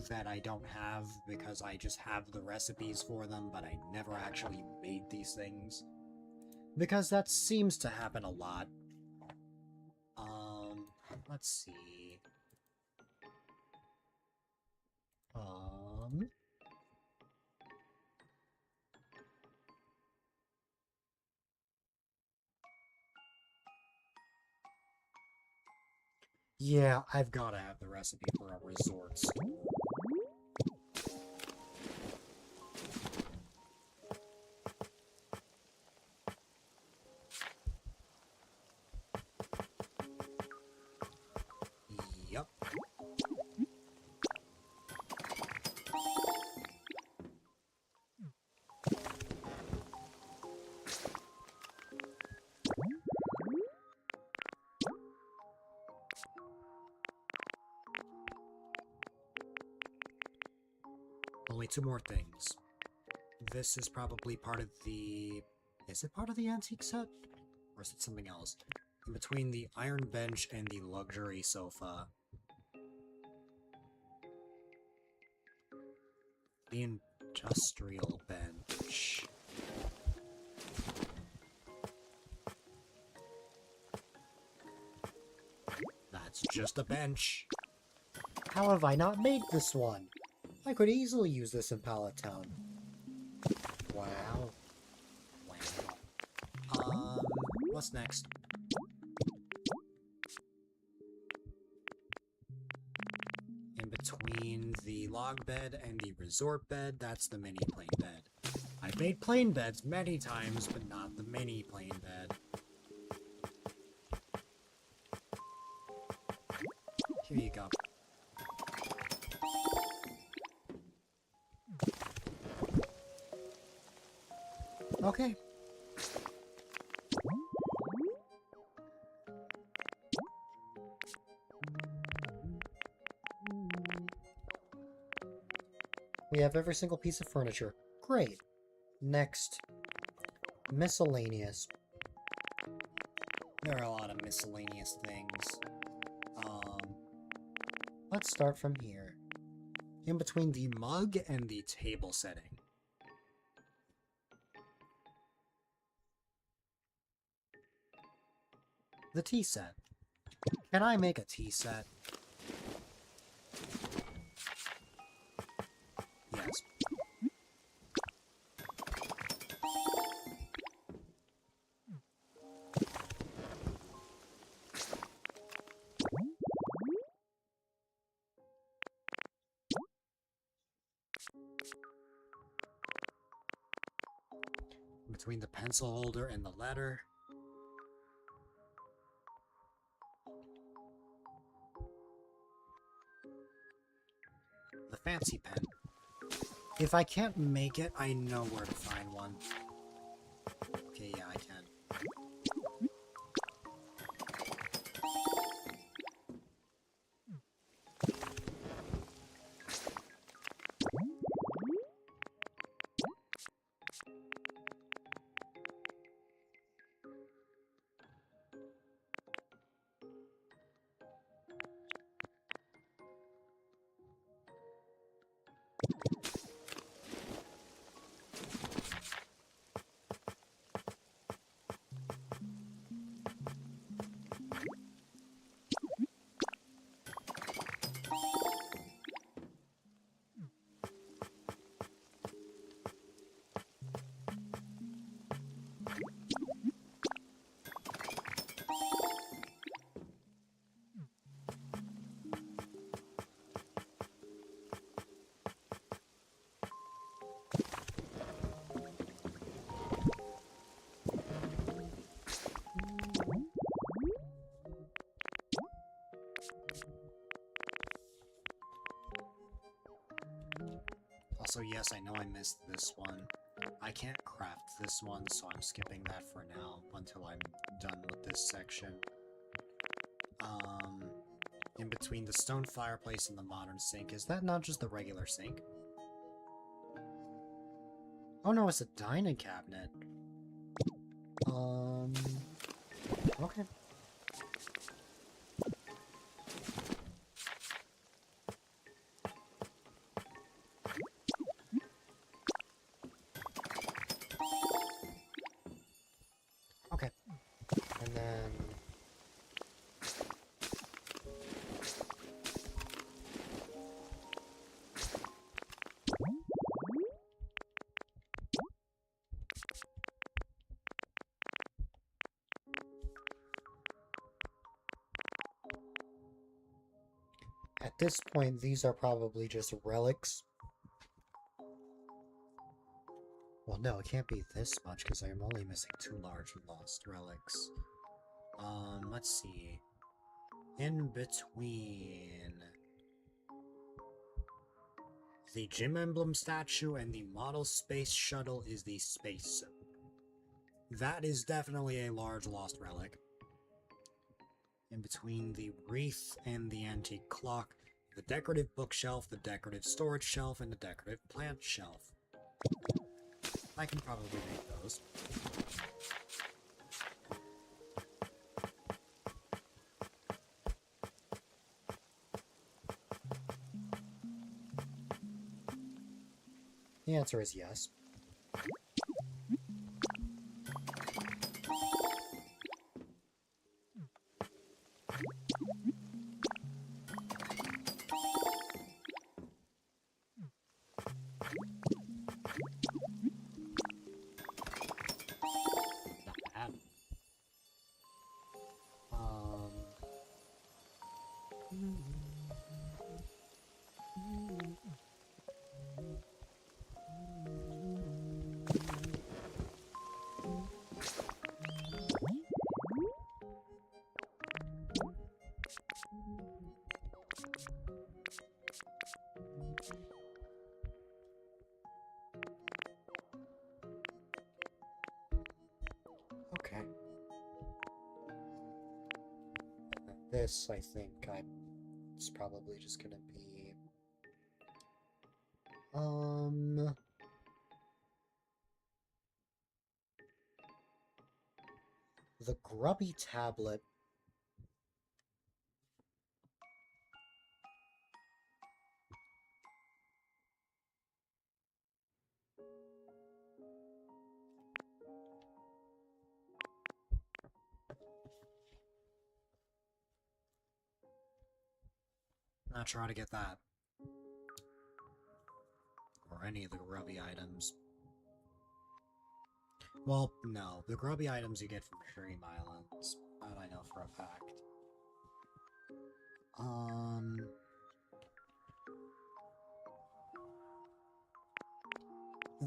Speaker 1: that I don't have because I just have the recipes for them, but I never actually made these things. Because that seems to happen a lot. Let's see. Yeah, I've gotta have the recipe for a resort store. Yup. Only two more things. This is probably part of the... Is it part of the antique set? Or is it something else? In between the iron bench and the luxury sofa. The industrial bench. That's just a bench. How have I not made this one? I could easily use this in Pallet Town. Wow. Wow. What's next? In between the log bed and the resort bed, that's the mini plane bed. I've made plane beds many times, but not the mini plane bed. Here you go. Okay. We have every single piece of furniture. Great. Next. Miscellaneous. There are a lot of miscellaneous things. Let's start from here. In between the mug and the table setting. The tea set. Can I make a tea set? Yes. Between the pencil holder and the letter. The fancy pen. If I can't make it, I know where to find one. Okay, yeah, I can. Also, yes, I know I missed this one. I can't craft this one, so I'm skipping that for now until I'm done with this section. In between the stone fireplace and the modern sink, is that not just the regular sink? Oh no, it's a dining cabinet. Okay. Okay. And then... At this point, these are probably just relics. Well, no, it can't be this much, because I'm only missing 2 large lost relics. Let's see. In between the gym emblem statue and the model space shuttle is the space. That is definitely a large lost relic. In between the wreath and the antique clock, the decorative bookshelf, the decorative storage shelf, and the decorative plant shelf. I can probably make those. The answer is yes. Okay. This, I think, it's probably just gonna be... The grubby tablet. Not sure how to get that. Or any of the grubby items. Well, no. The grubby items you get from Dream Islands. That I know for a fact.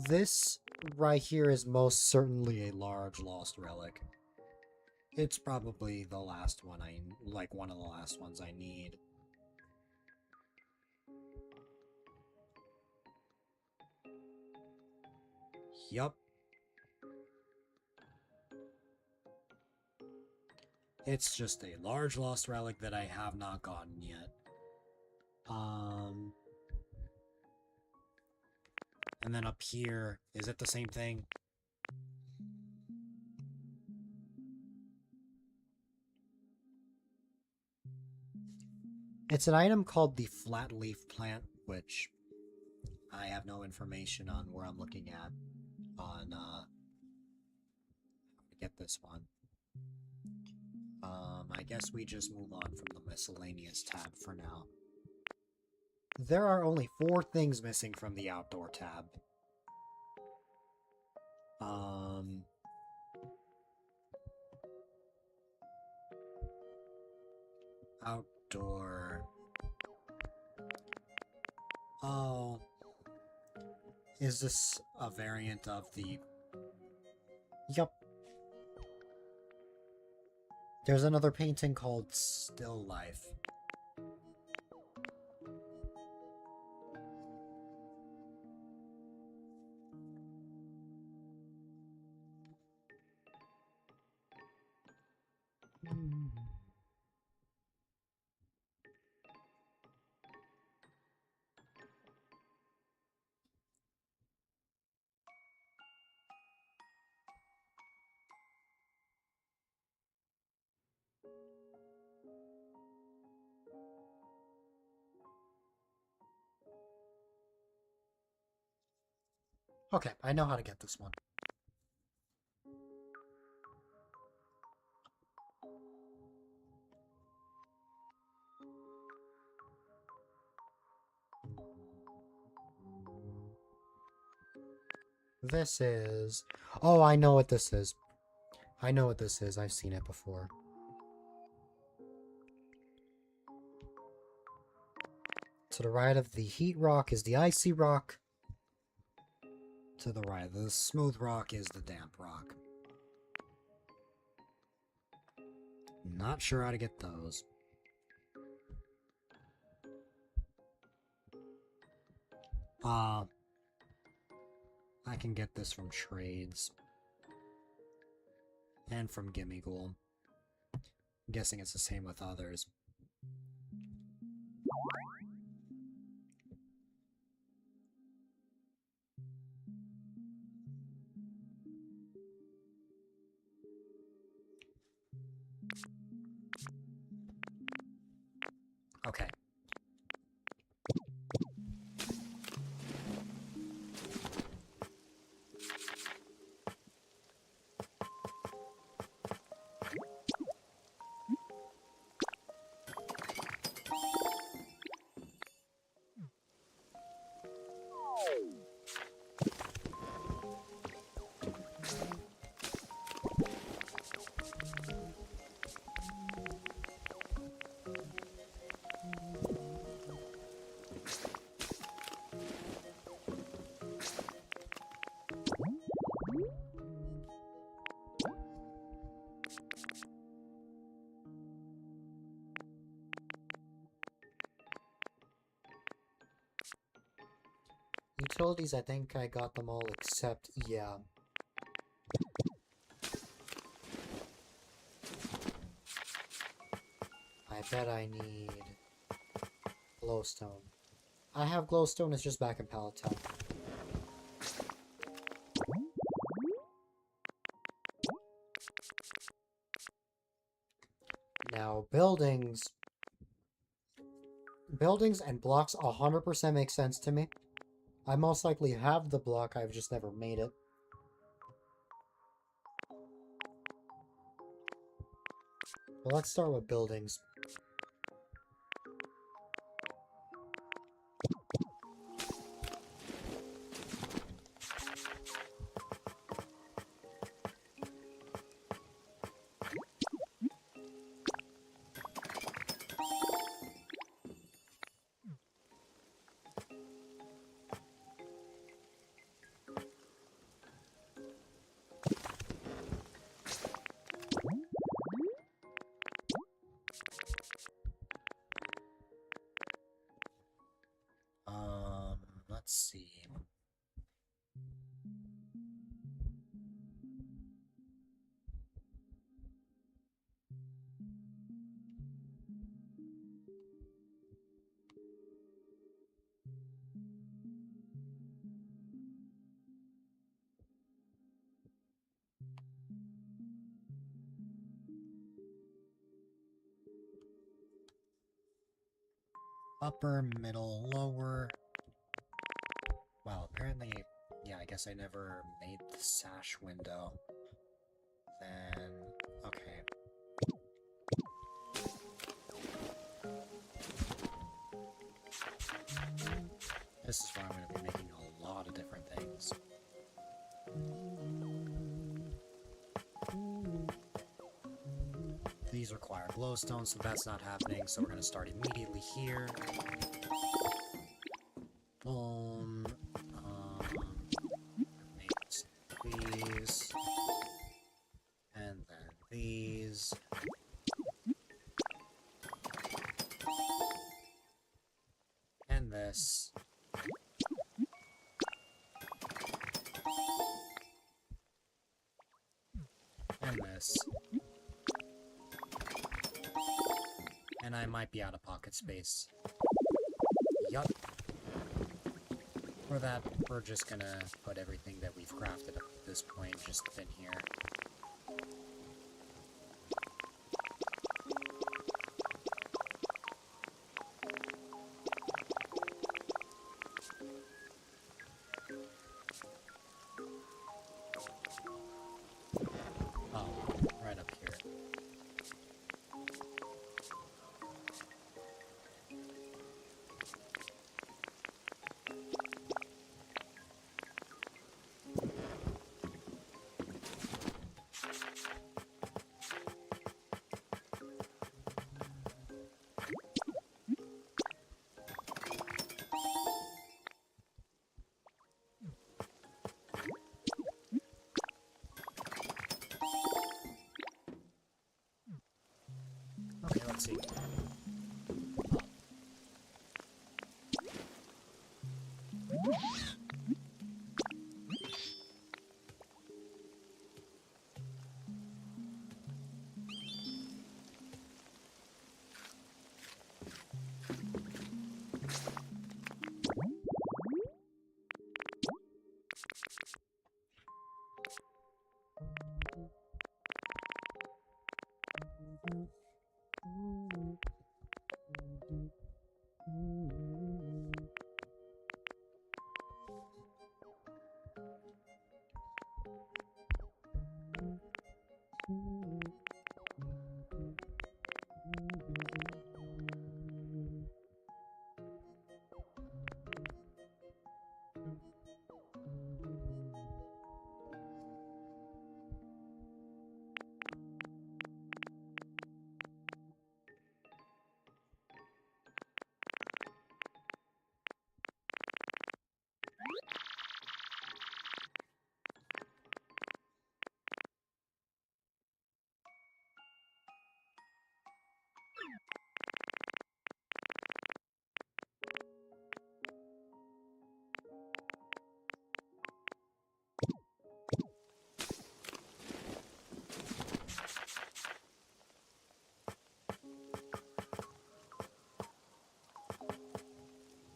Speaker 1: This right here is most certainly a large lost relic. It's probably the last one one of the last ones I need. Yup. It's just a large lost relic that I have not gotten yet. And then up here, is it the same thing? It's an item called the flat leaf plant, which I have no information on where I'm looking at on how to get this one. I guess we just move on from the miscellaneous tab for now. There are only 4 things missing from the outdoor tab. Outdoor. Oh. Is this a variant of the... Yup. There's another painting called Still Life. Okay, I know how to get this one. This is... Oh, I know what this is. I know what this is. I've seen it before. To the right of the heat rock is the icy rock. To the right of the smooth rock is the damp rock. Not sure how to get those. I can get this from trades. And from Gimme Ghoul. I'm guessing it's the same with others. Okay. Utilities, I think I got them all except, yeah. I bet I need glowstone. I have glowstone, it's just back in Pallet Town. Now, buildings and blocks 100% make sense to me. I most likely have the block, I've just never made it. Well, let's start with buildings. Let's see. Upper, middle, lower. apparently, yeah, I guess I never made the sash window. Then, okay. This is where I'm going to be making a lot of different things. These require glowstone, so that's not happening, so we're going to start immediately here. Boom. Make these. And then these. And this. And this. And I might be out of pocket space. Yup. For that, we're just gonna put everything that we've crafted up at this point just in here. Oh, right up here. Okay, let's see.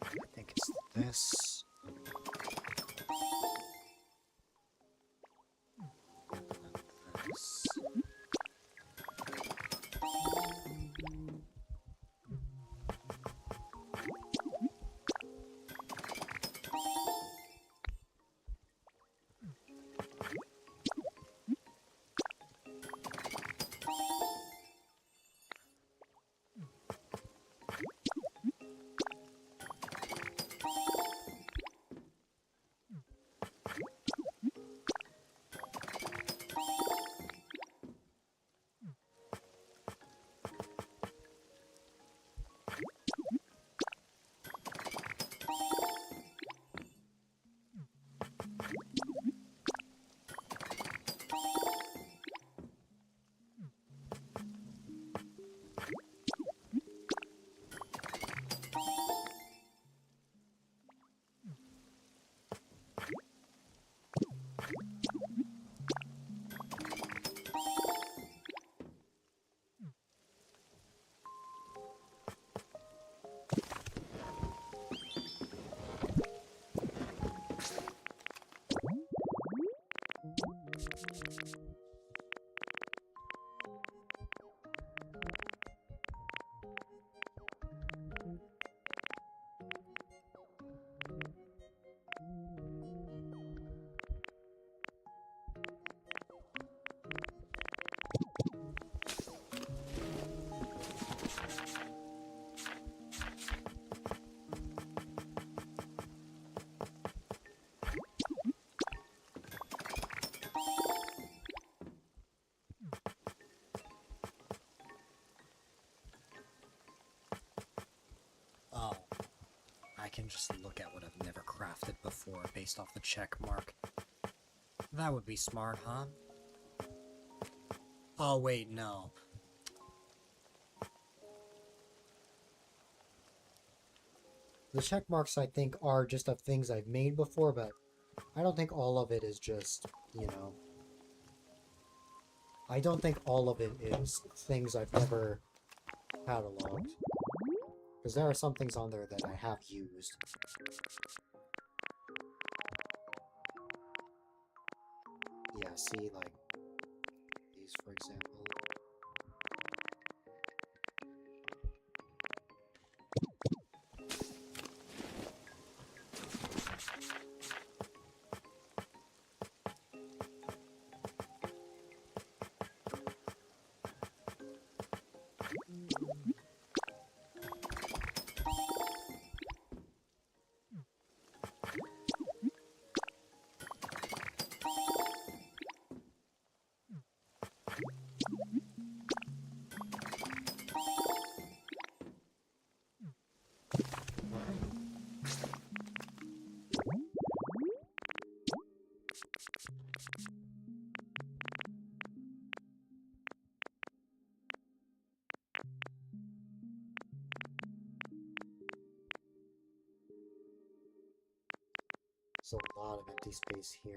Speaker 1: I think it's this. This. can just look at what I've never crafted before based off the check mark. That would be smart, huh? Oh, wait, no. The check marks, I think, are just of things I've made before, but I don't think all of it is just, you know... I don't think all of it is things I've never cataloged. Because there are some things on there that I have used. Yeah, see, like, these, for example. There's a lot of empty space here.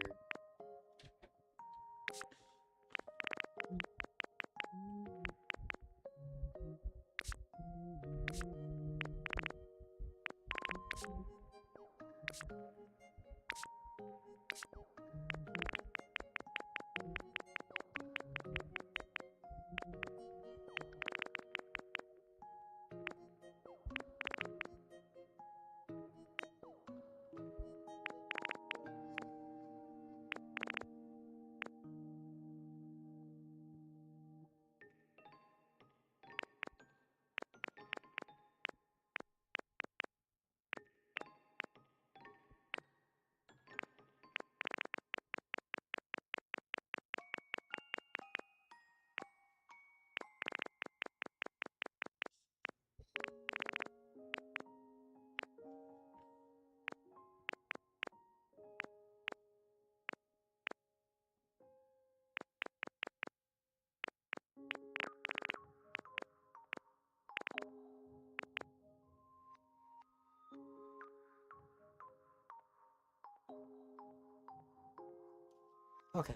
Speaker 1: Okay.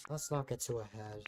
Speaker 1: Let's not get too ahead.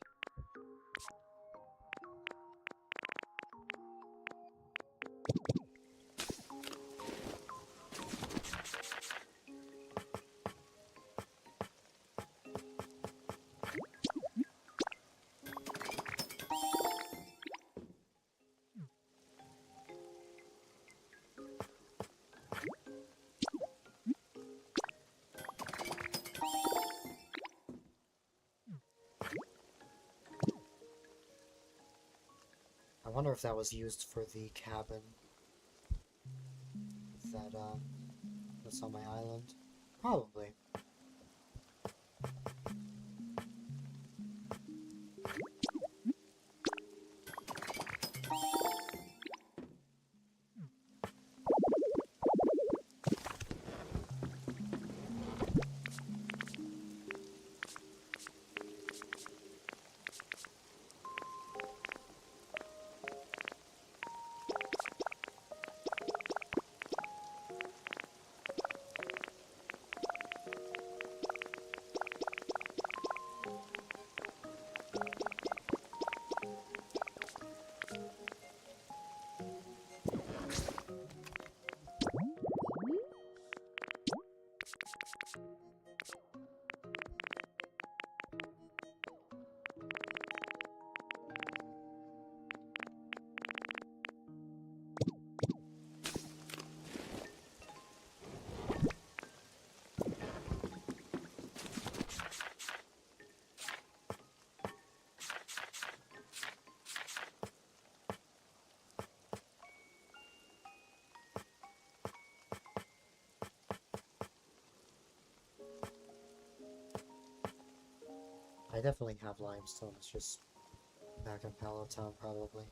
Speaker 1: I wonder if that was used for the cabin that's on my island. Probably. I definitely have limestone, it's just back in Palatown, probably.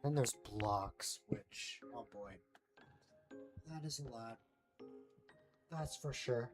Speaker 1: Then there's blocks, which, oh boy, that is a lot. That's for sure.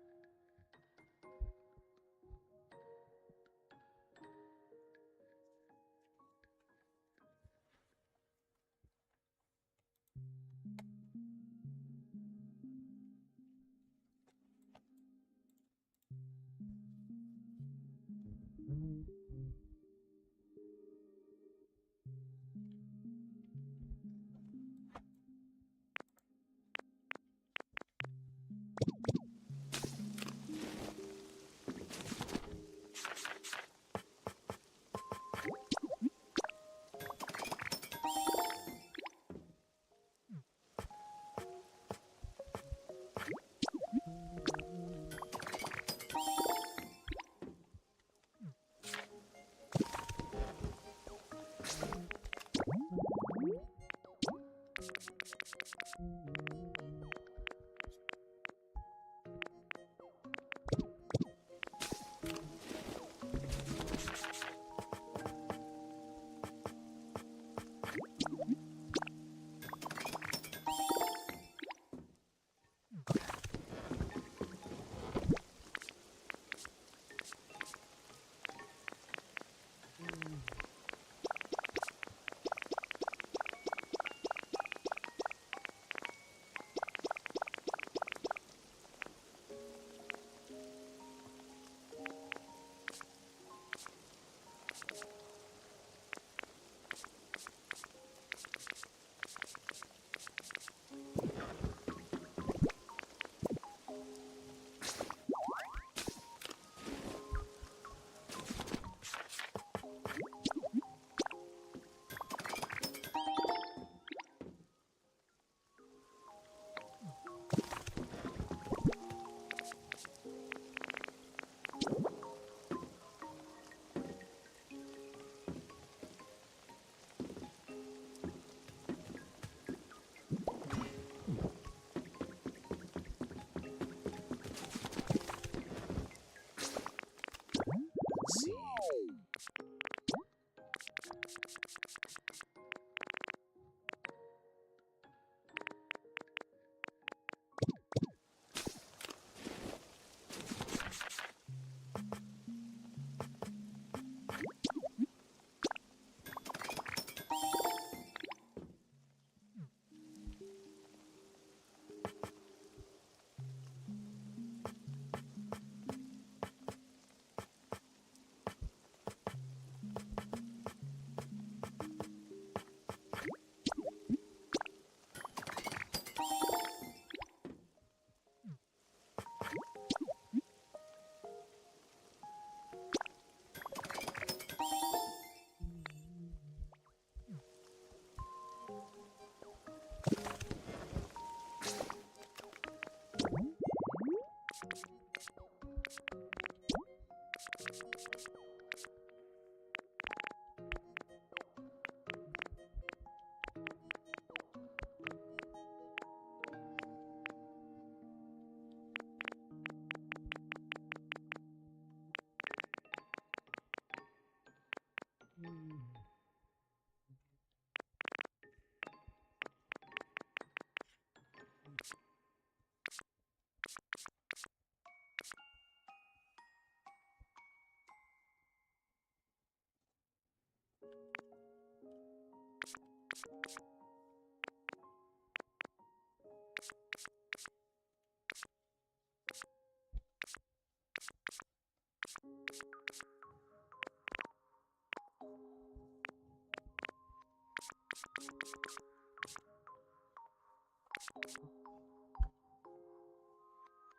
Speaker 1: Let's see.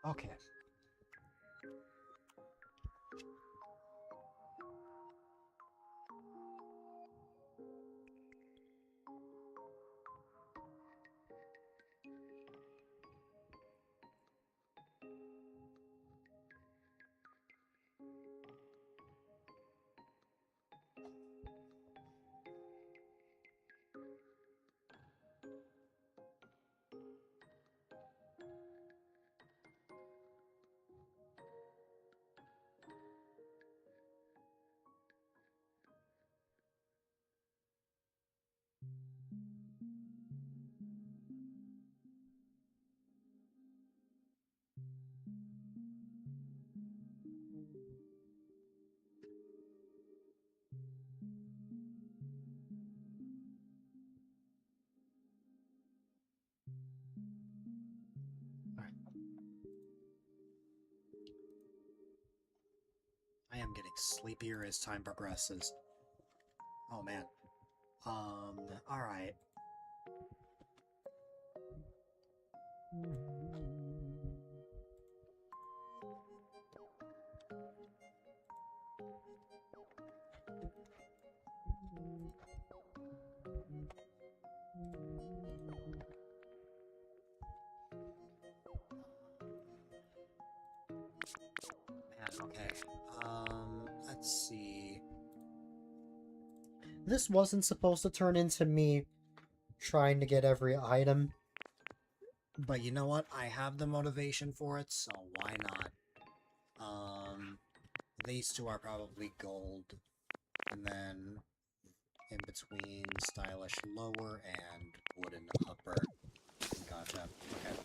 Speaker 1: Okay. I'm getting sleepier as time progresses. Oh man. Alright. Man, okay. Let's see. This wasn't supposed to turn into me trying to get every item. But you know what? I have the motivation for it, so why not? These two are probably gold. And then in between stylish lower and wooden upper. Gotcha. Okay.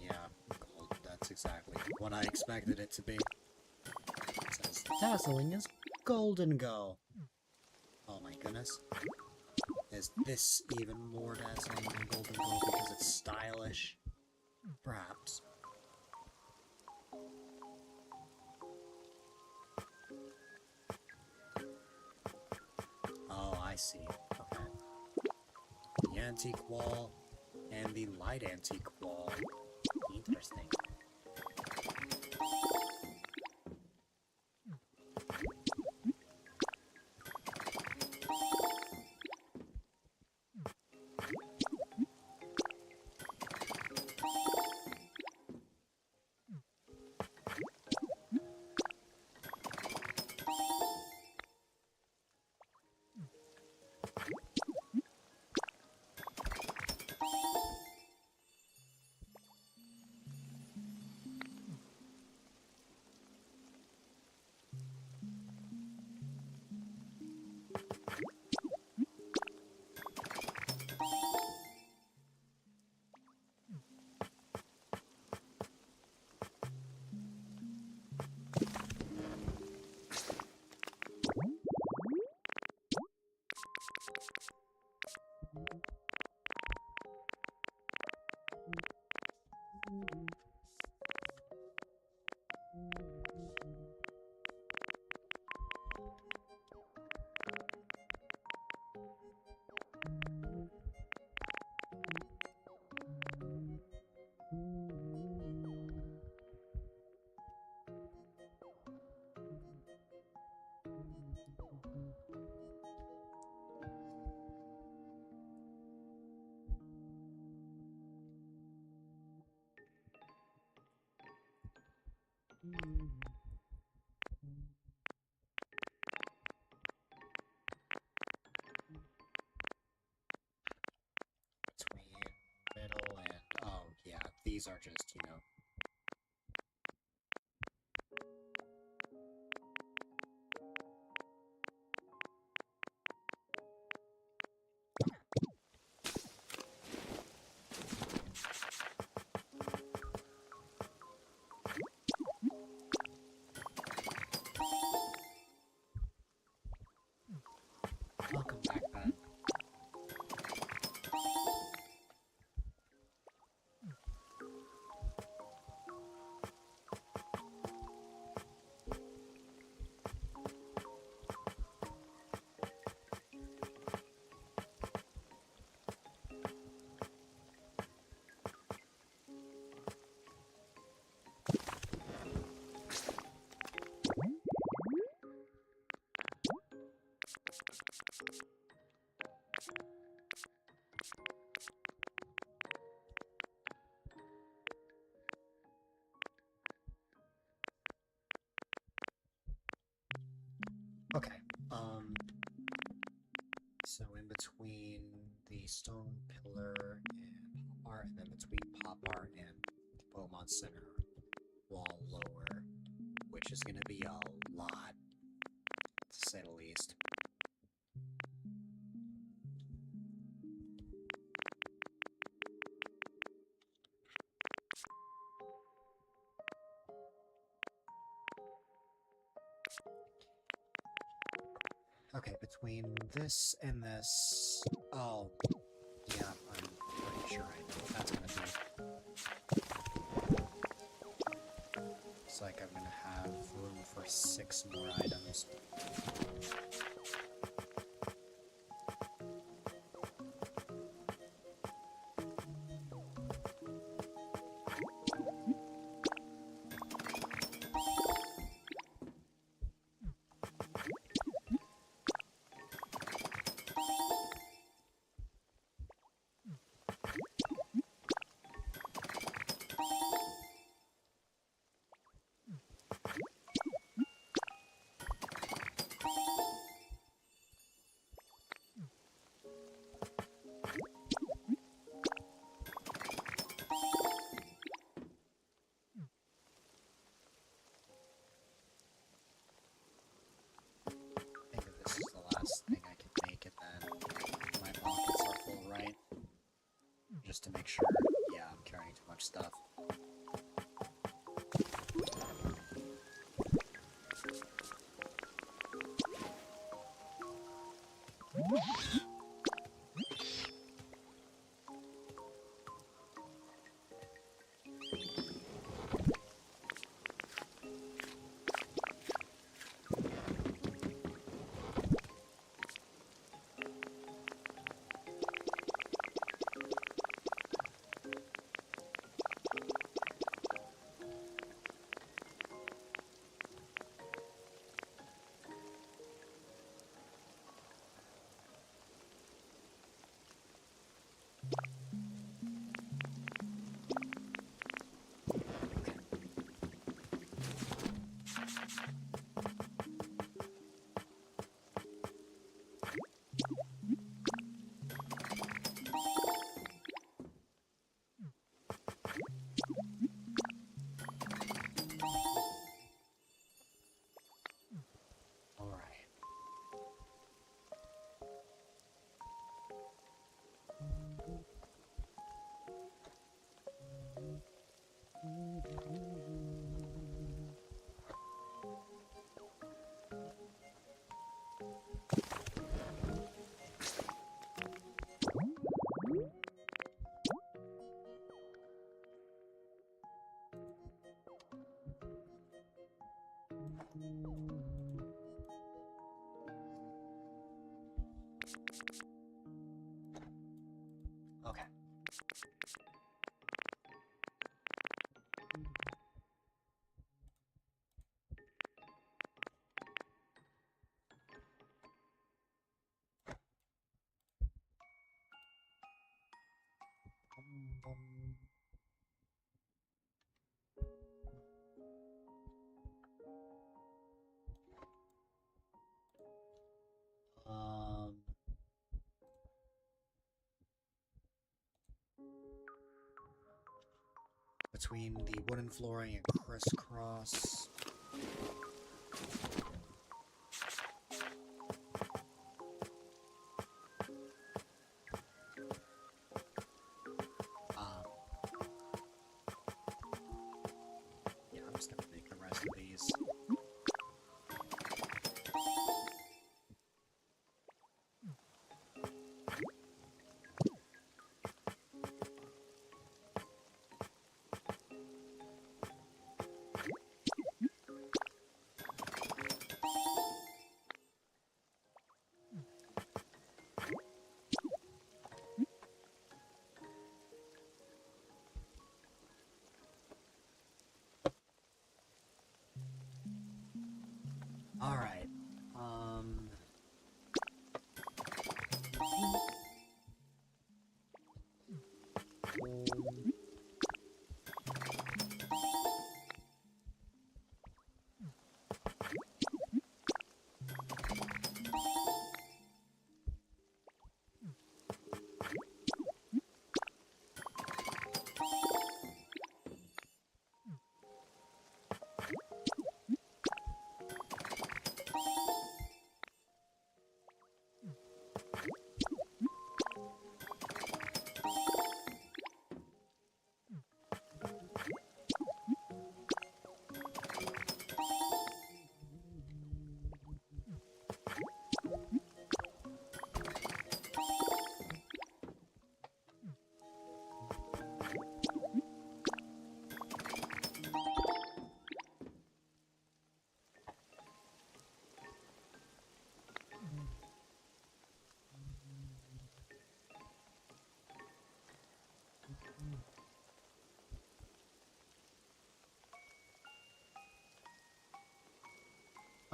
Speaker 1: Yeah, gold. That's exactly what I expected it to be. It says dazzling as golden go. Oh my goodness. Is this even more dazzling than golden go because it's stylish? Perhaps. Oh, I see. Okay. The antique wall and the light antique wall. Interesting. Between middle and... oh, yeah, these are just, you know... Welcome back, Ben. Okay, so in between the stone pillar and pop art, and then between pop art and the Beaumont Center wall lower, which is going to be a lot, to say the least. Okay, between this and this... oh, yeah, I'm pretty sure I know what that's gonna be. like I'm gonna have room for 6 more items. This is the last thing I can make, and then my pockets are full, right? Just to make sure, yeah, I'm carrying too much stuff. Okay. Um, between the wooden flooring and crisscross. Yeah, I'm just gonna make the rest of these.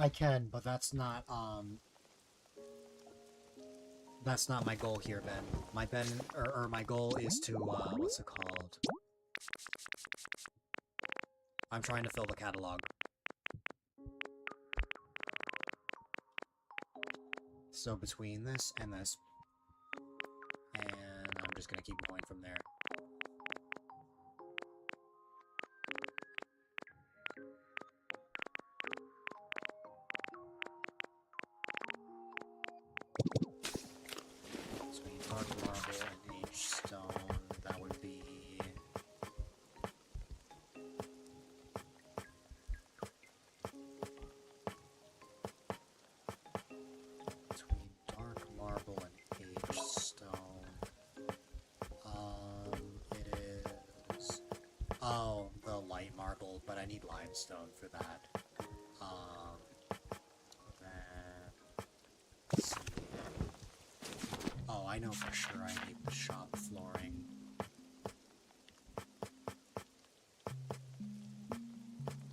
Speaker 1: I can, but that's not my goal here, Ben. My goal is to, what's it called? I'm trying to fill the catalog. So between this and this, and I'm just gonna keep going from there. Between dark marble and aged stone, that would be... Between dark marble and aged stone... it is... Oh, the light marble, but I need limestone for that. Let's see. Oh, I know for sure I need the shop flooring.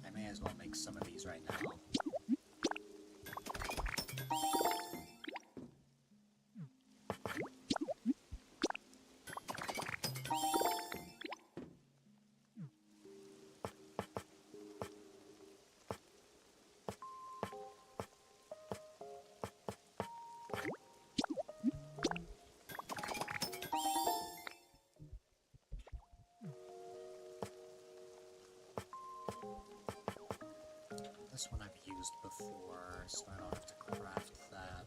Speaker 1: I may as well make some of these right now. This one I've used before, so I don't have to craft that.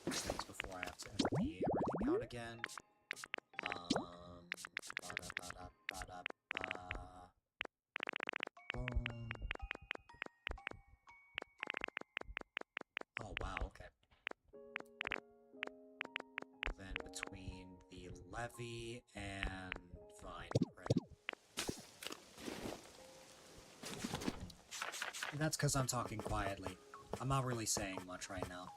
Speaker 1: Things before I have to empty everything out again. Oh, wow, okay. Then between the levee and vine, right? That's because I'm talking quietly. I'm not really saying much right now.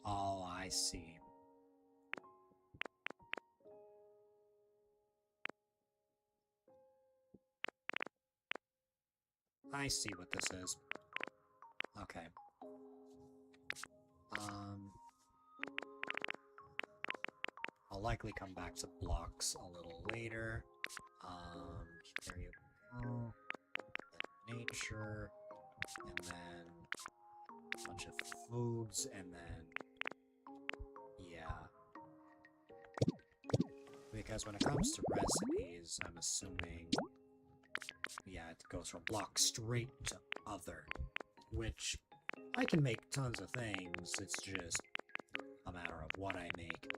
Speaker 1: Oh, I see. I see what this is. Okay. I'll likely come back to blocks a little later. There you go. Then nature, and then a bunch of foods, and then yeah. Because when it comes to recipes, I'm assuming, yeah, it goes from block straight to other, which I can make tons of things. It's just a matter of what I make,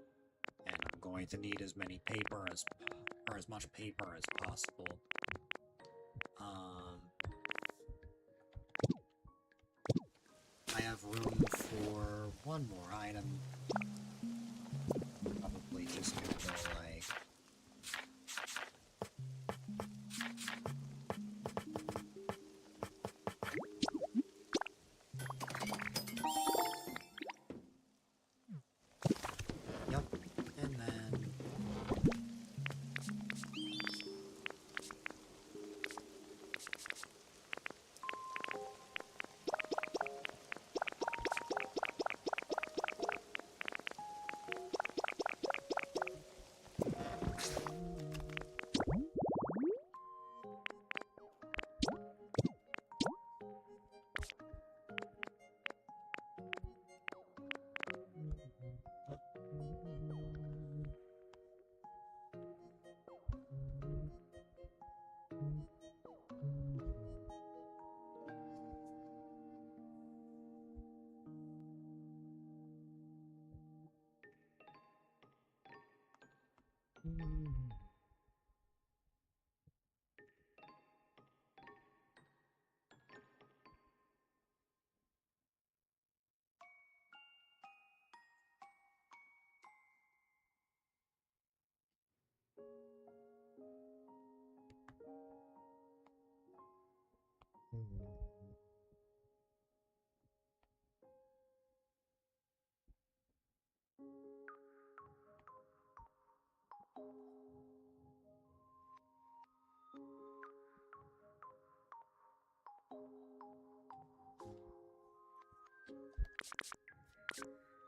Speaker 1: and I'm going to need as many paper as, or as much paper as possible. I have room for one more item. Probably just gonna go like... Yep, and then...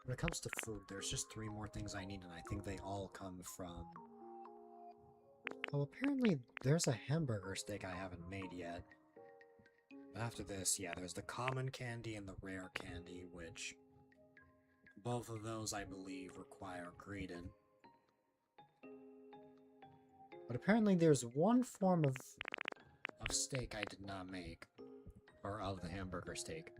Speaker 1: When it comes to food, there's just 3 more things I need, and I think they all come from... Oh, apparently there's a hamburger steak I haven't made yet. After this, yeah, there's the common candy and the rare candy, which... both of those, I believe, require Greedent. But apparently there's one form of steak I did not make. Or of the hamburger steak.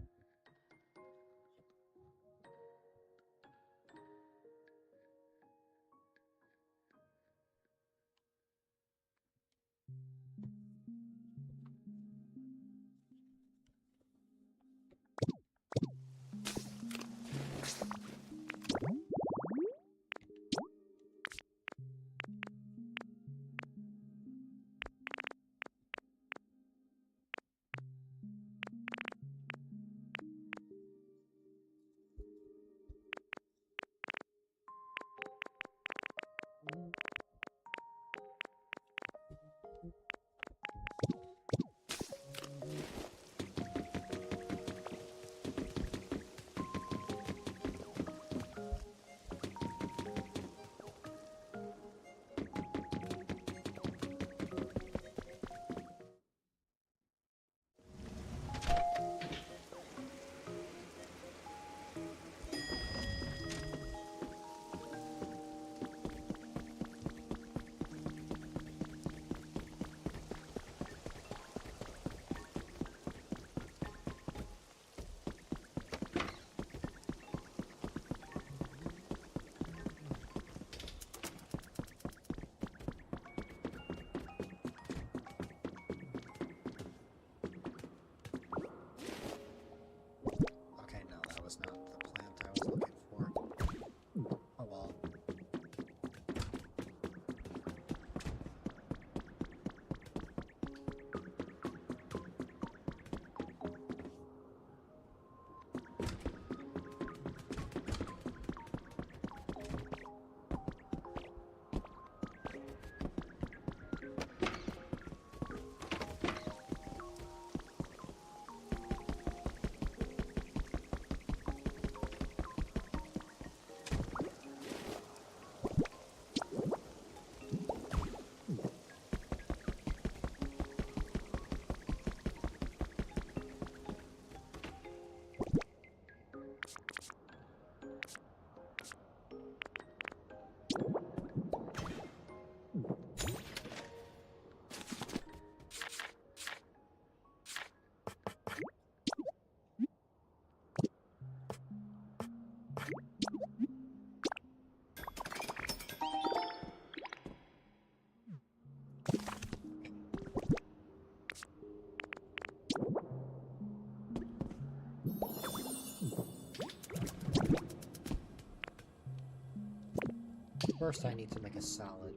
Speaker 1: First, I need to make a salad.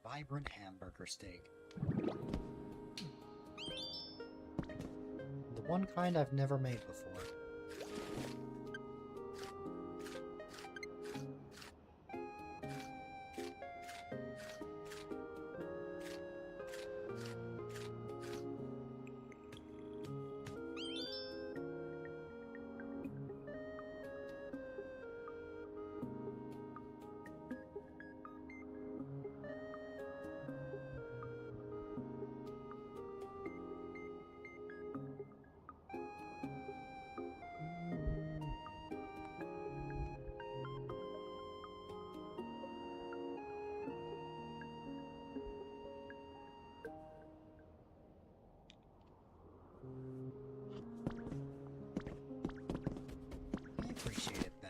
Speaker 1: Vibrant hamburger steak. The one kind I've never made before. I appreciate it, Ben.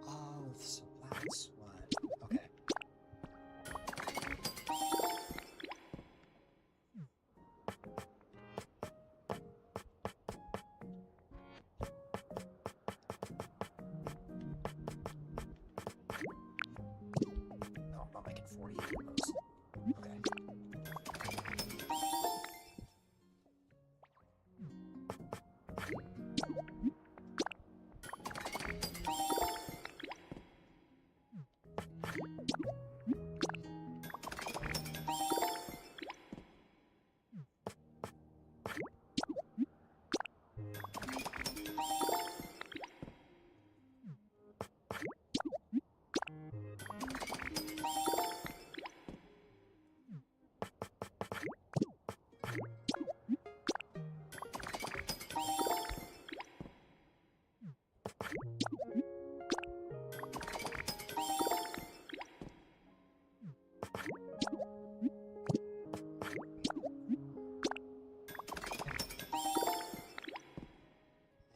Speaker 1: Oh, so that's what... Okay. No, I'm not making 48 of those. Okay.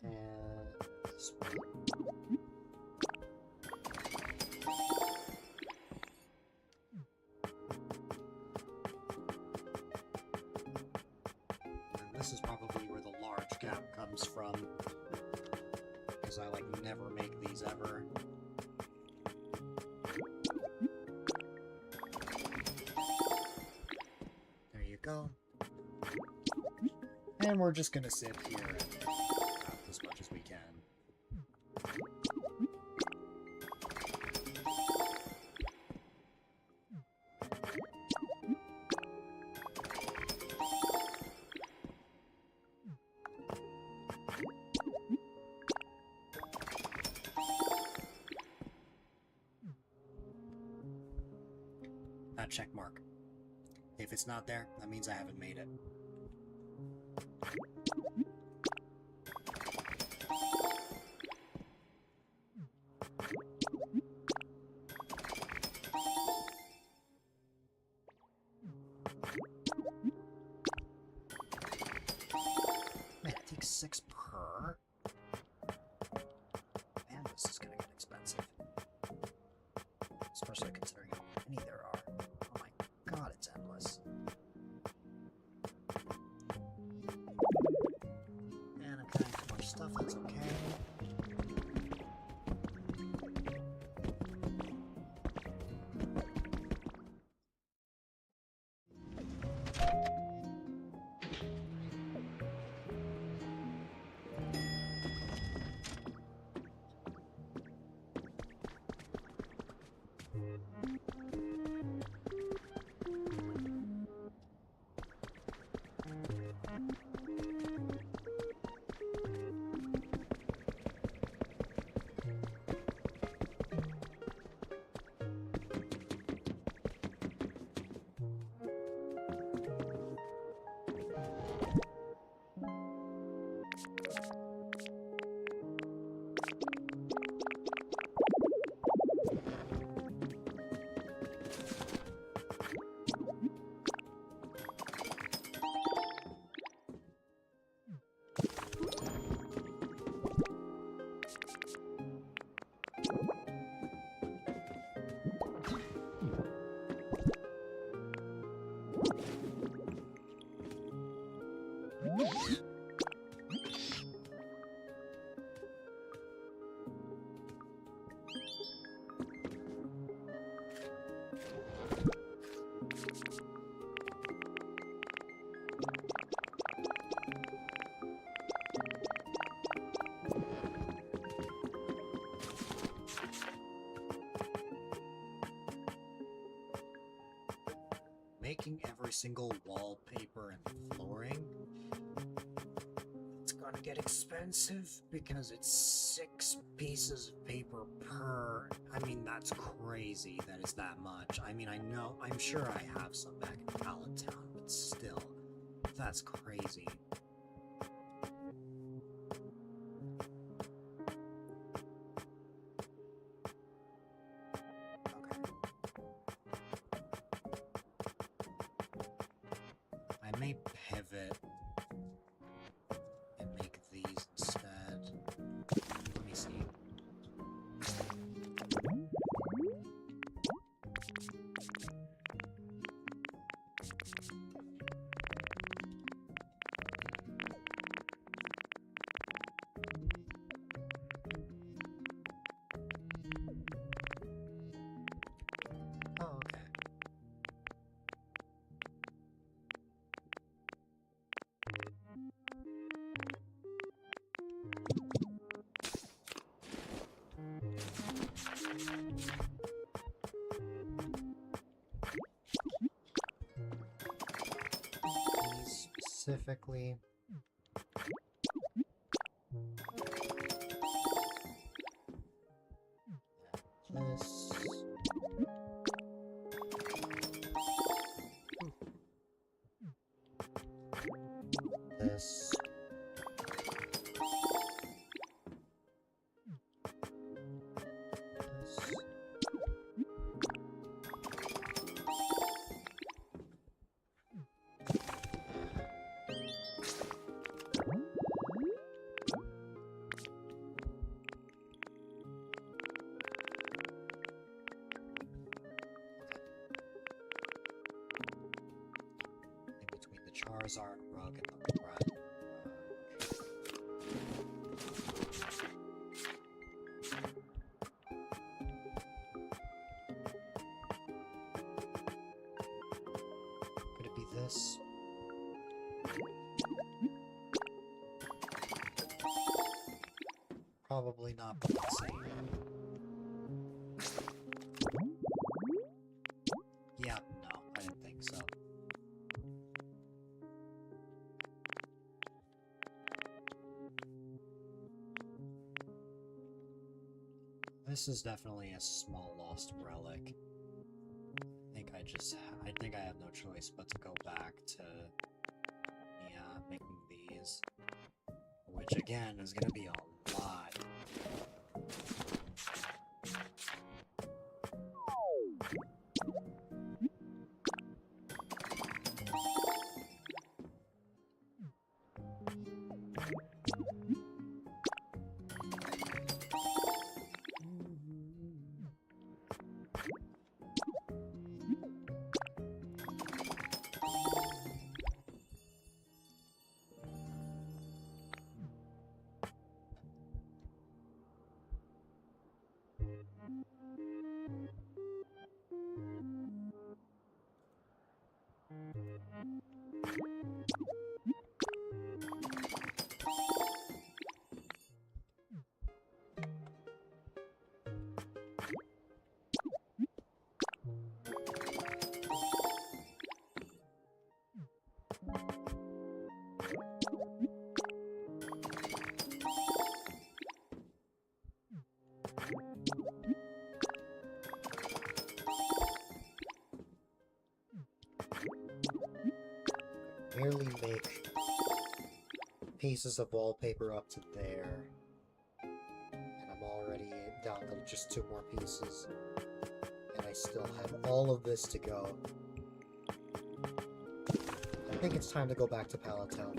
Speaker 1: And this one. And this is probably where the large gap comes from, because I like never make these ever. There you go. And we're just gonna sit here and craft as much as we can. That check mark. If it's not there, that means I haven't made it. Man, it takes 6 per. Man, this is gonna get expensive. Especially considering how many there are. Oh my god, it's endless. making every single wallpaper and flooring, it's gonna get expensive because it's 6 pieces of paper per... I mean, that's crazy that it's that much. I mean, I'm sure I have some back in Pallet Town, but still, that's crazy. I may pivot and make these instead. Let me see. Oh, okay. These specifically. This. This. This. In between the Charizard rug and the Brat rug. Could it be this? Probably not, but let's see. Yeah, no, I didn't think so. This is definitely a small lost relic. I think I have no choice but to go back to, yeah, making these. Which again is gonna be a lot. Barely make pieces of wallpaper up to there. And I'm already down to just 2 more pieces. And I still have all of this to go. I think it's time to go back to Pallet Town.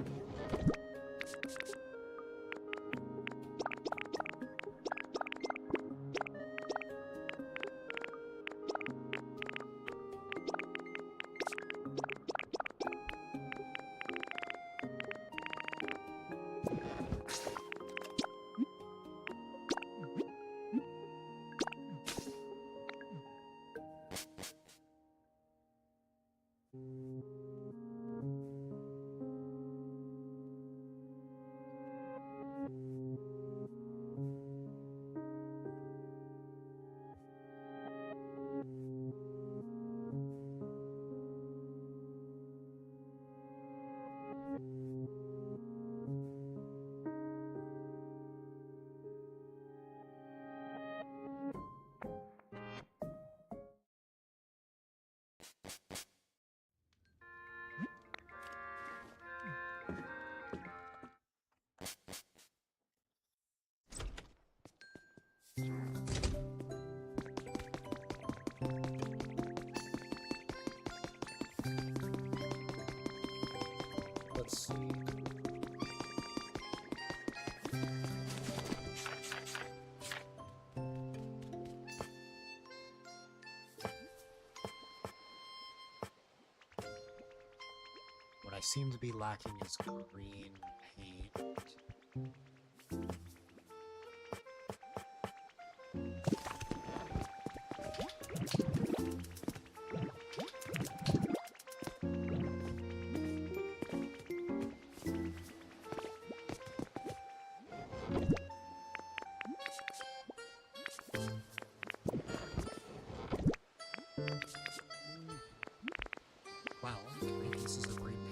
Speaker 1: Let's see. What I seem to be lacking is green paint. Wow, 3 pieces of green paint.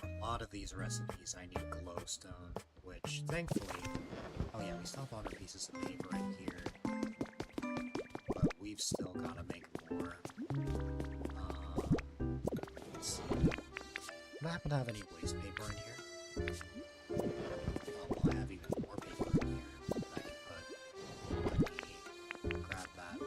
Speaker 1: A lot of these recipes I need glowstone, which thankfully... Oh yeah, we still have 100 pieces of paper in here. But we've still got to make more. Let's see. Do I happen to have any waste paper in here? Well, I have even more paper in here that I can put. Let me grab that.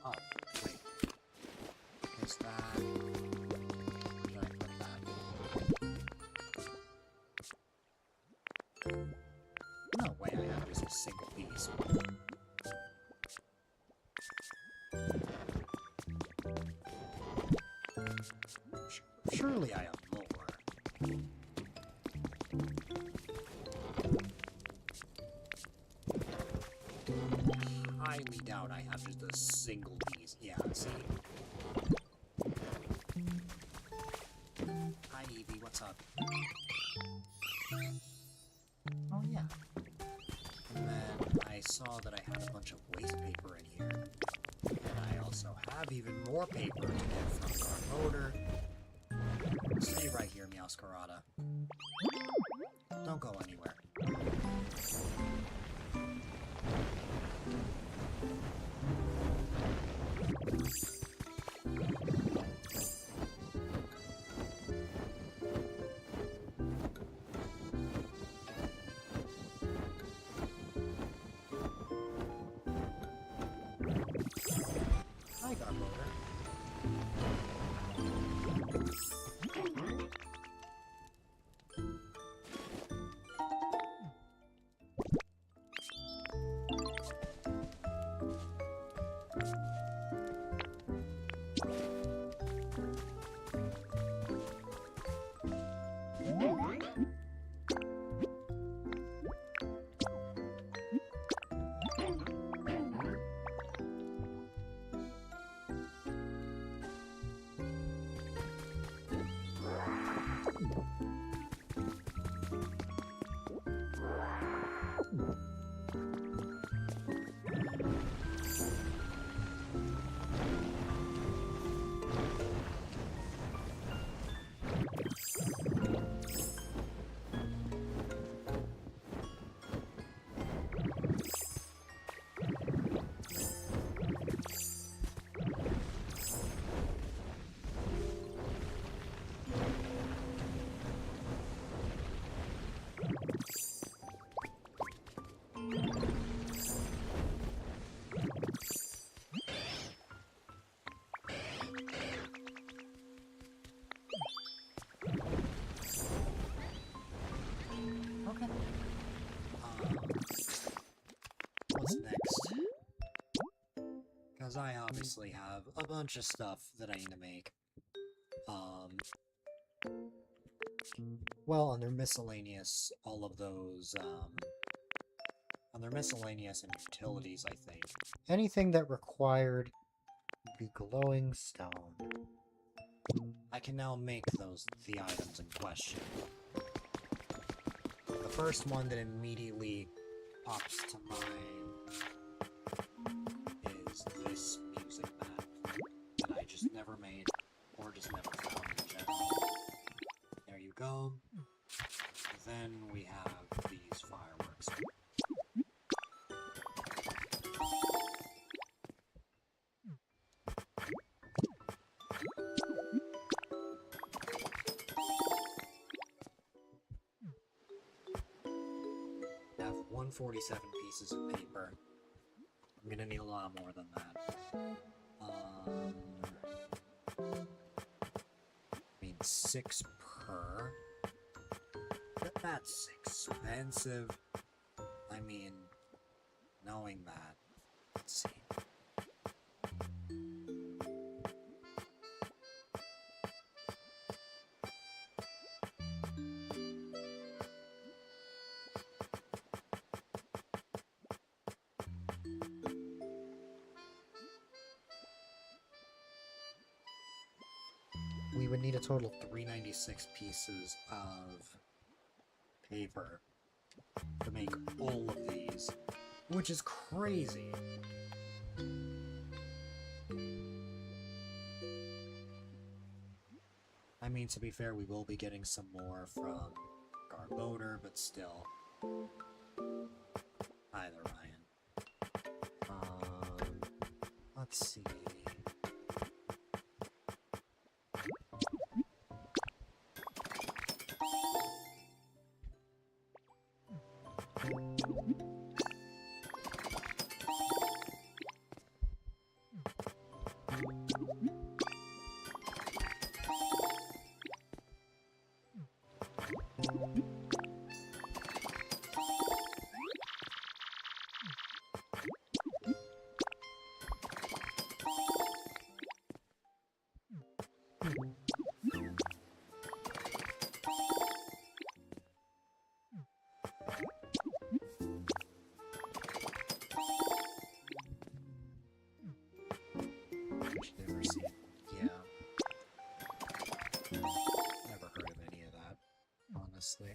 Speaker 1: Oh, wait. Is that... Where did I put that? No way I have just a single piece. Surely I have more. Highly doubt I have just a single piece. Yeah, see? Hi, Evie, what's up? Oh, yeah. And then I saw that I had a bunch of waste paper in here. And I also have even more paper to get from our motor. Stay right here, Meowscarada. Don't go anywhere. Hi, Garboder. because I obviously have a bunch of stuff that I need to make. Well, under miscellaneous, all of those, under miscellaneous and utilities, I think. Anything that required the glowing stone. I can now make the items in question. The first one that immediately pops to mind is this music mat that I just never made, or just never found in general. There you go. Then we have these fireworks. I have 147 pieces of paper. I'm gonna need a lot more than that. I mean, 6 per. But that's expensive. I mean, knowing that. Let's see. We would need a total of 396 pieces of paper to make all of these, which is crazy. I mean, to be fair, we will be getting some more from Garbodor, but still. Hi there, Ryan. Let's see. Never seen. Yeah. Never heard of any of that, honestly.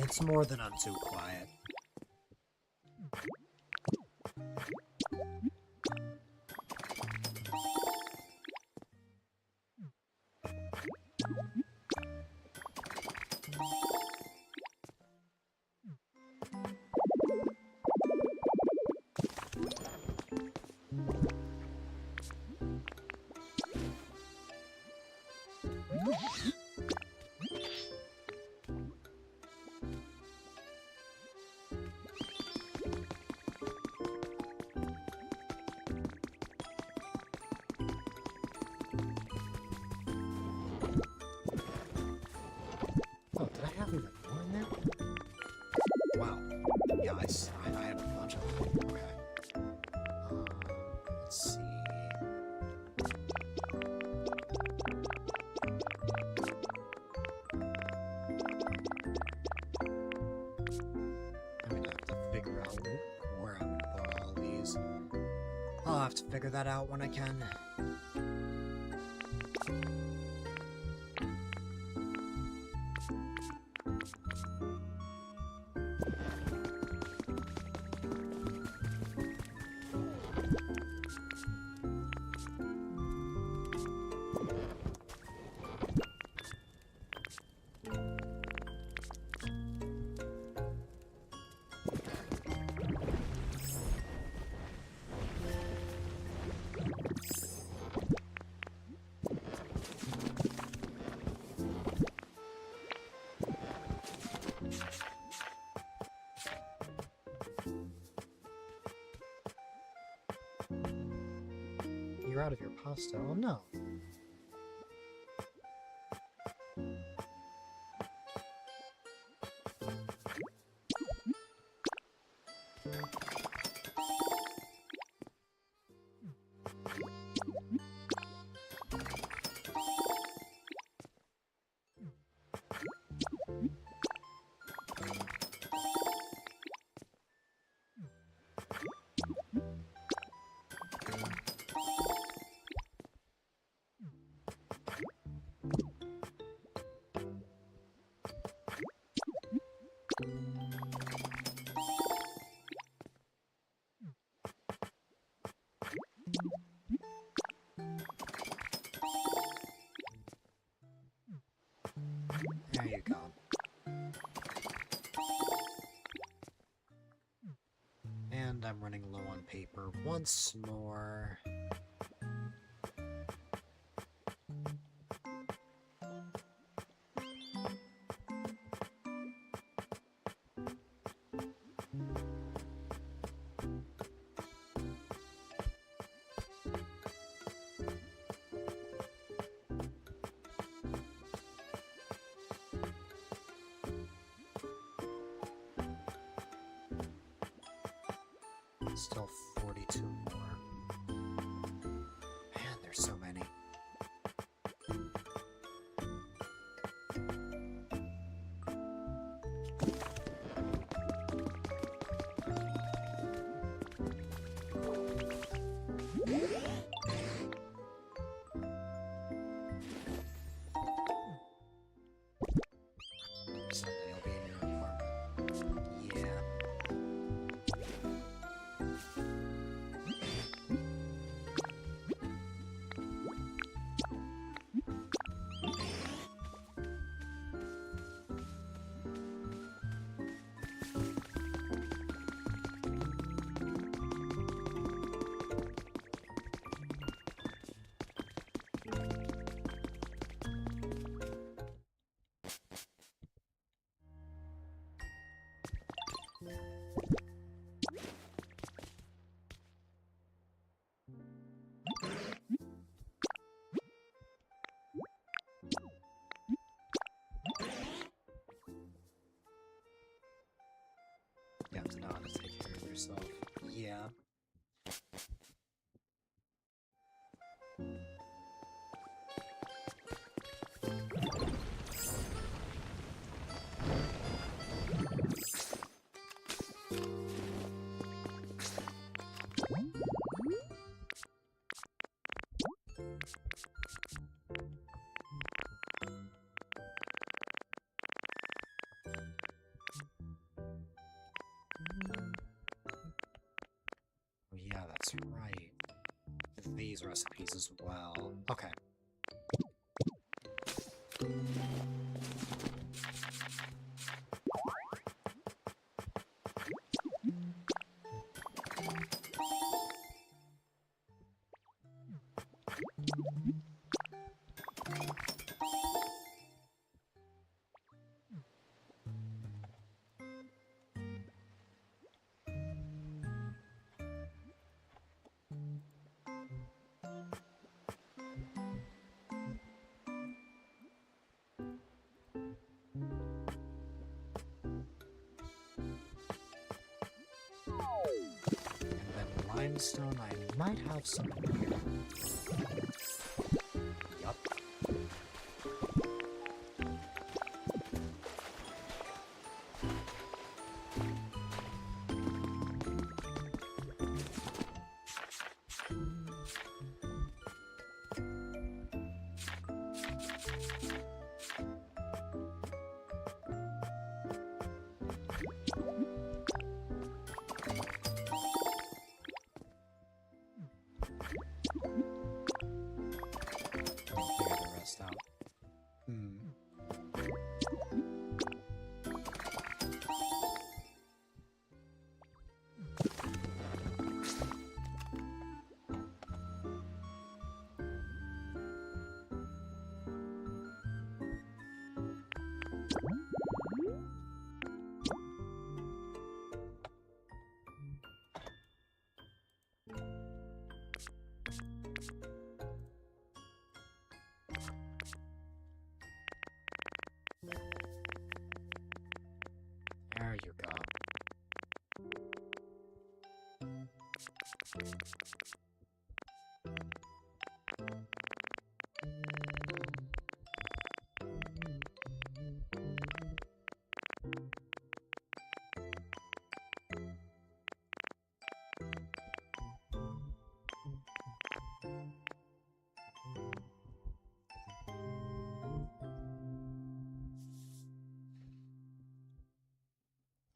Speaker 1: It's more than I'm too quiet. Oh, did I have even more in there? Wow. Yeah, I have a bunch of them. Okay. Let's see. I'm gonna have to figure out where I'm gonna put all these. I'll have to figure that out when I can. You're out of your pasta. Oh no. There you go. And I'm running low on paper once more. Still 42 more. Man, there's so many. Someday I'll be in your apartment. Yeah. You have to know how to take care of yourself. Yeah. Oh yeah, that's right. These recipes as well. Okay. Limestone, I might have some here. Yup. you go.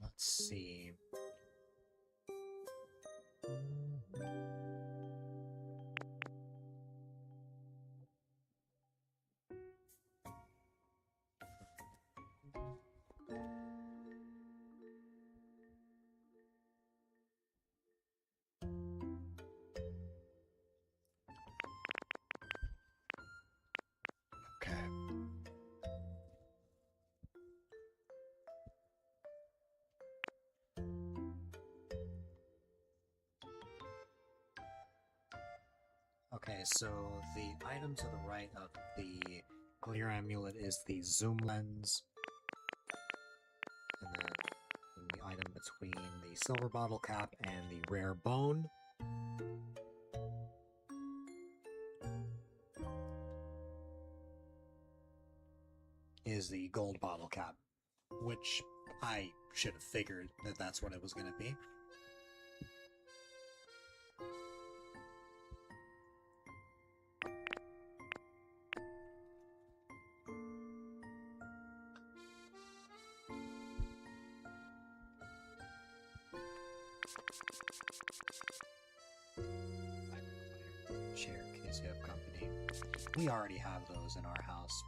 Speaker 1: Let's see. Okay. Okay, so the item to the right of the clear amulet is the zoom lens. And then the item between the silver bottle cap and the rare bone is the gold bottle cap, which I should have figured that that's what it was going to be. Share case you have company. We already have those in our house.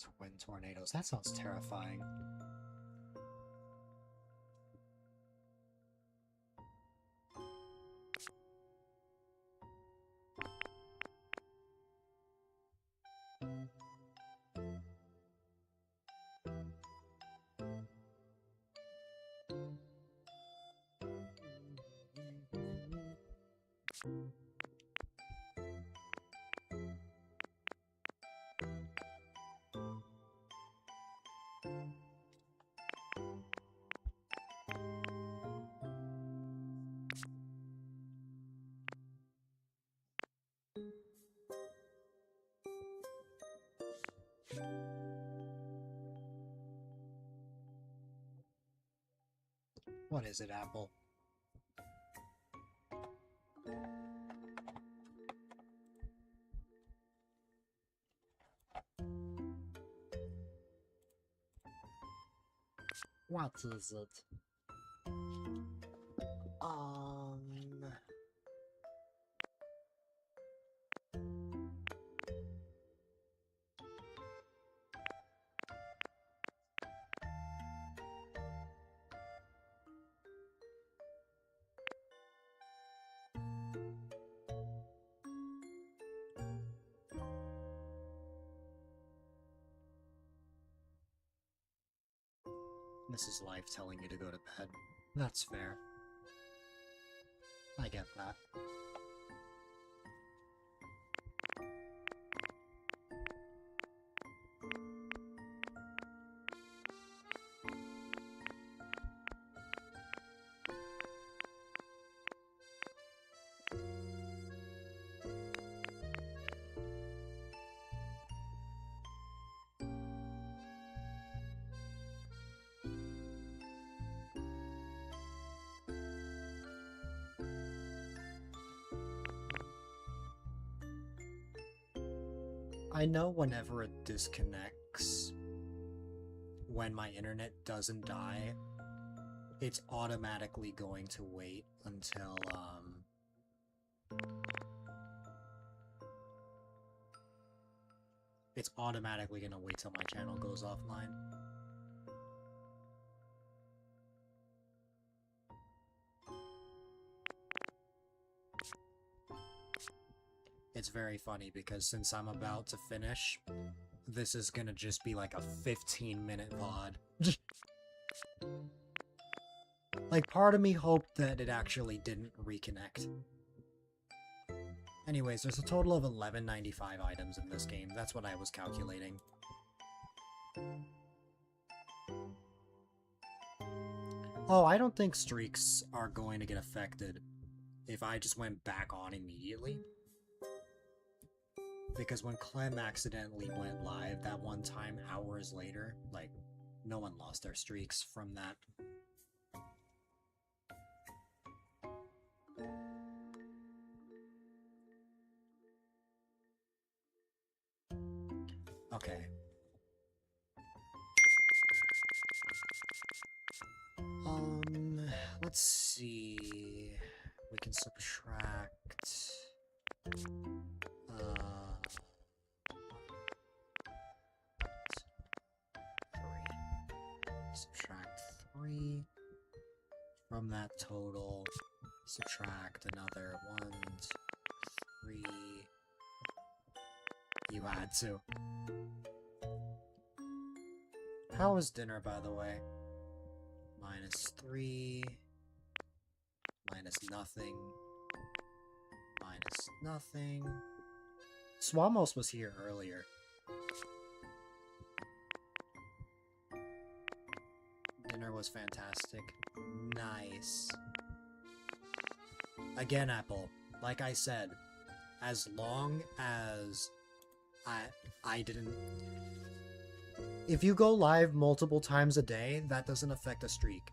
Speaker 1: Twin tornadoes. That sounds terrifying. What is it, Apple? What is it? This is life telling you to go to bed. That's fair. I get that. I know whenever it disconnects, when my internet doesn't die, it's automatically going to wait until, it's automatically gonna wait till my channel goes offline. It's very funny because since I'm about to finish, this is gonna just be like a 15-minute VOD. Like, part of me hoped that it actually didn't reconnect. Anyways, there's a total of 1195 items in this game. That's what I was calculating. Oh, I don't think streaks are going to get affected if I just went back on immediately. Because when Clem accidentally went live that one time hours later, like, no one lost their streaks from that. Okay. Let's see. We can subtract. 3 from that total, subtract another 1, 3. You had to. How was dinner, by the way? -3, minus nothing, minus nothing. Swamos was here earlier. Dinner was fantastic. Nice. Again, Apple, like I said, as long as I didn't... If you go live multiple times a day, that doesn't affect a streak.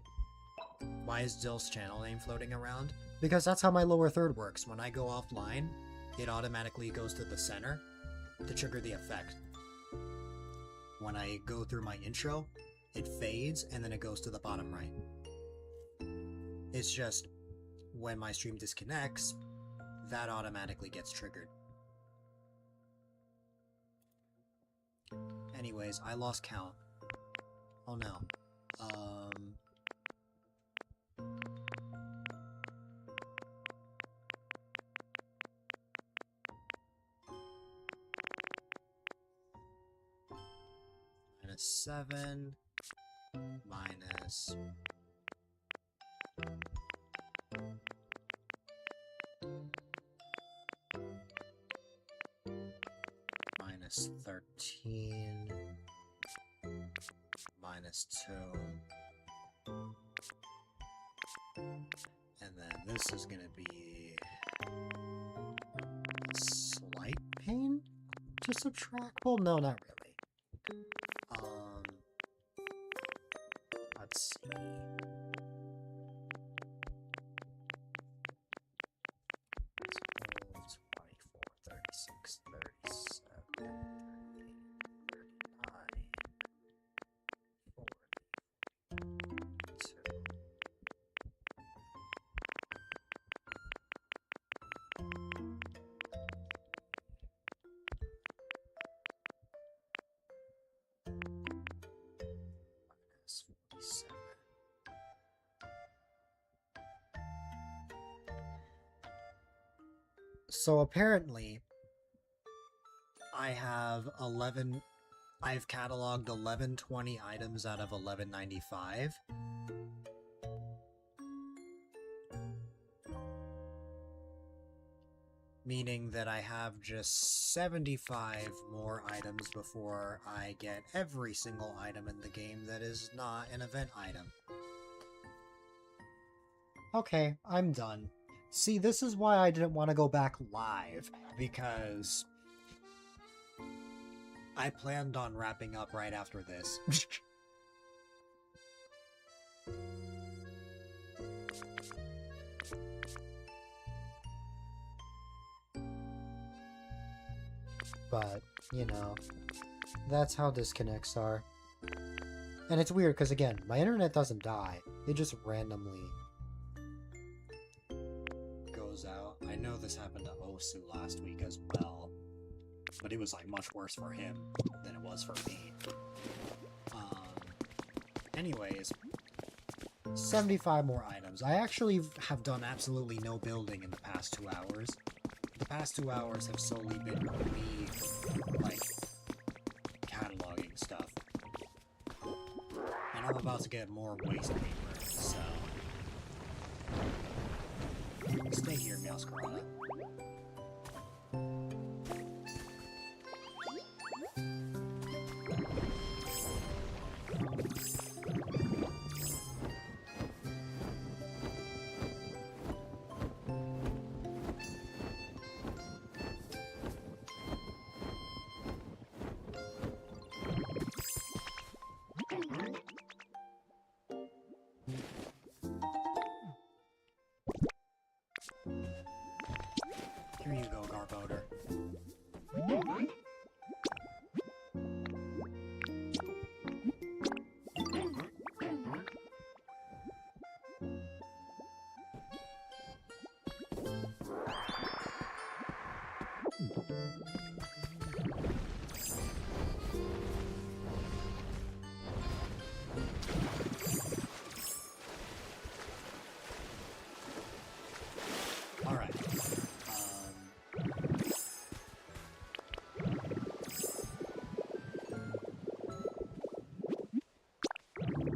Speaker 1: Why is Dill's channel name floating around? Because that's how my lower third works. When I go offline, it automatically goes to the center to trigger the effect. When I go through my intro, it fades, and then it goes to the bottom right. It's just, when my stream disconnects, that automatically gets triggered. Anyways, I lost count. Oh no. -7 minus -13 -2, and then this is gonna be slight pain to subtract. Well, no, not really. Let's see. 24, 36, 37, 38, 39, 42. -47. So apparently, I've cataloged 1120 items out of 1195. Meaning that I have just 75 more items before I get every single item in the game that is not an event item. Okay, I'm done. See, this is why I didn't want to go back live, because I planned on wrapping up right after this. But, you know, that's how disconnects are. And it's weird, because again, my internet doesn't die. It just randomly goes out. I know this happened to Osu last week as well, but it was like much worse for him than it was for me. Anyways, 75 more items. I actually have done absolutely no building in the past 2 hours. The past 2 hours have solely been me, like, cataloging stuff. And I'm about to get more waste paper, so... Stay here, Meowscarada. Here you go, Garboder. Alright.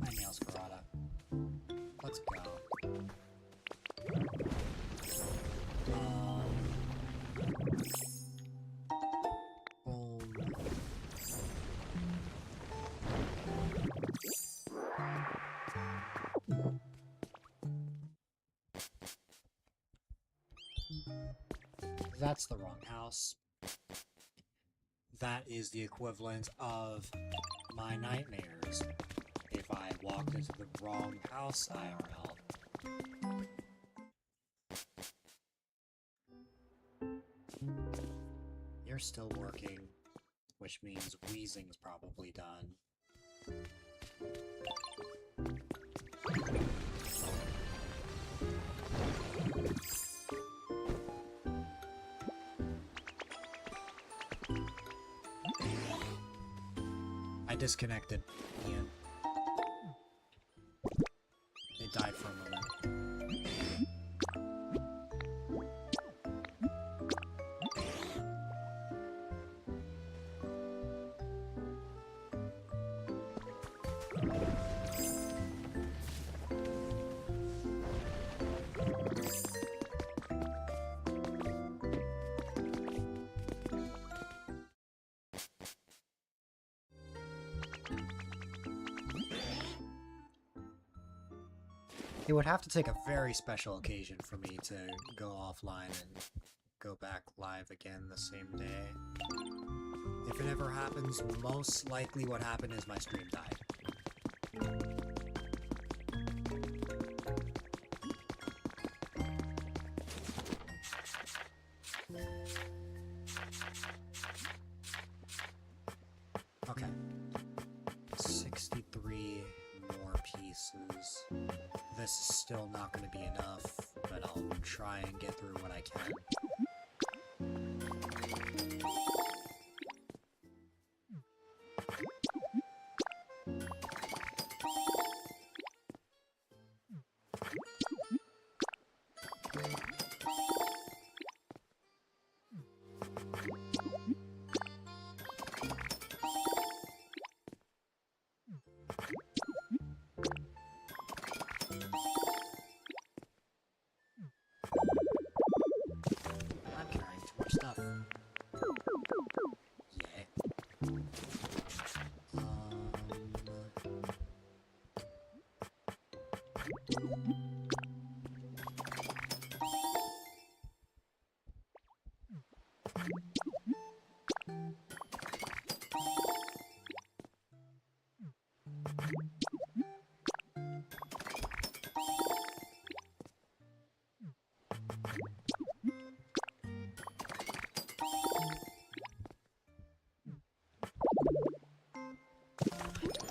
Speaker 1: Hi, Meowscarada. Let's go. That's the wrong house. That is the equivalent of my nightmares if I walked into the wrong house IRL. You're still working, which means wheezing's probably done. I disconnected Ian. It died for a moment. It would have to take a very special occasion for me to go offline and go back live again the same day. If it ever happens, most likely what happened is my stream died. Okay. 63 more pieces. This is still not going to be enough, but I'll try and get through what I can. I'm carrying too much stuff. Yeah.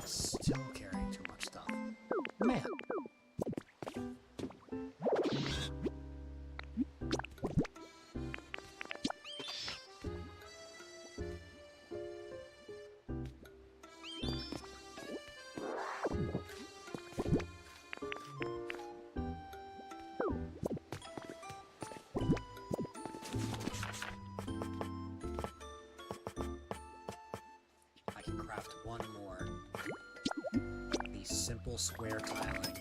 Speaker 1: Still carrying too much stuff. Man. I can craft one more. The simple square tiling.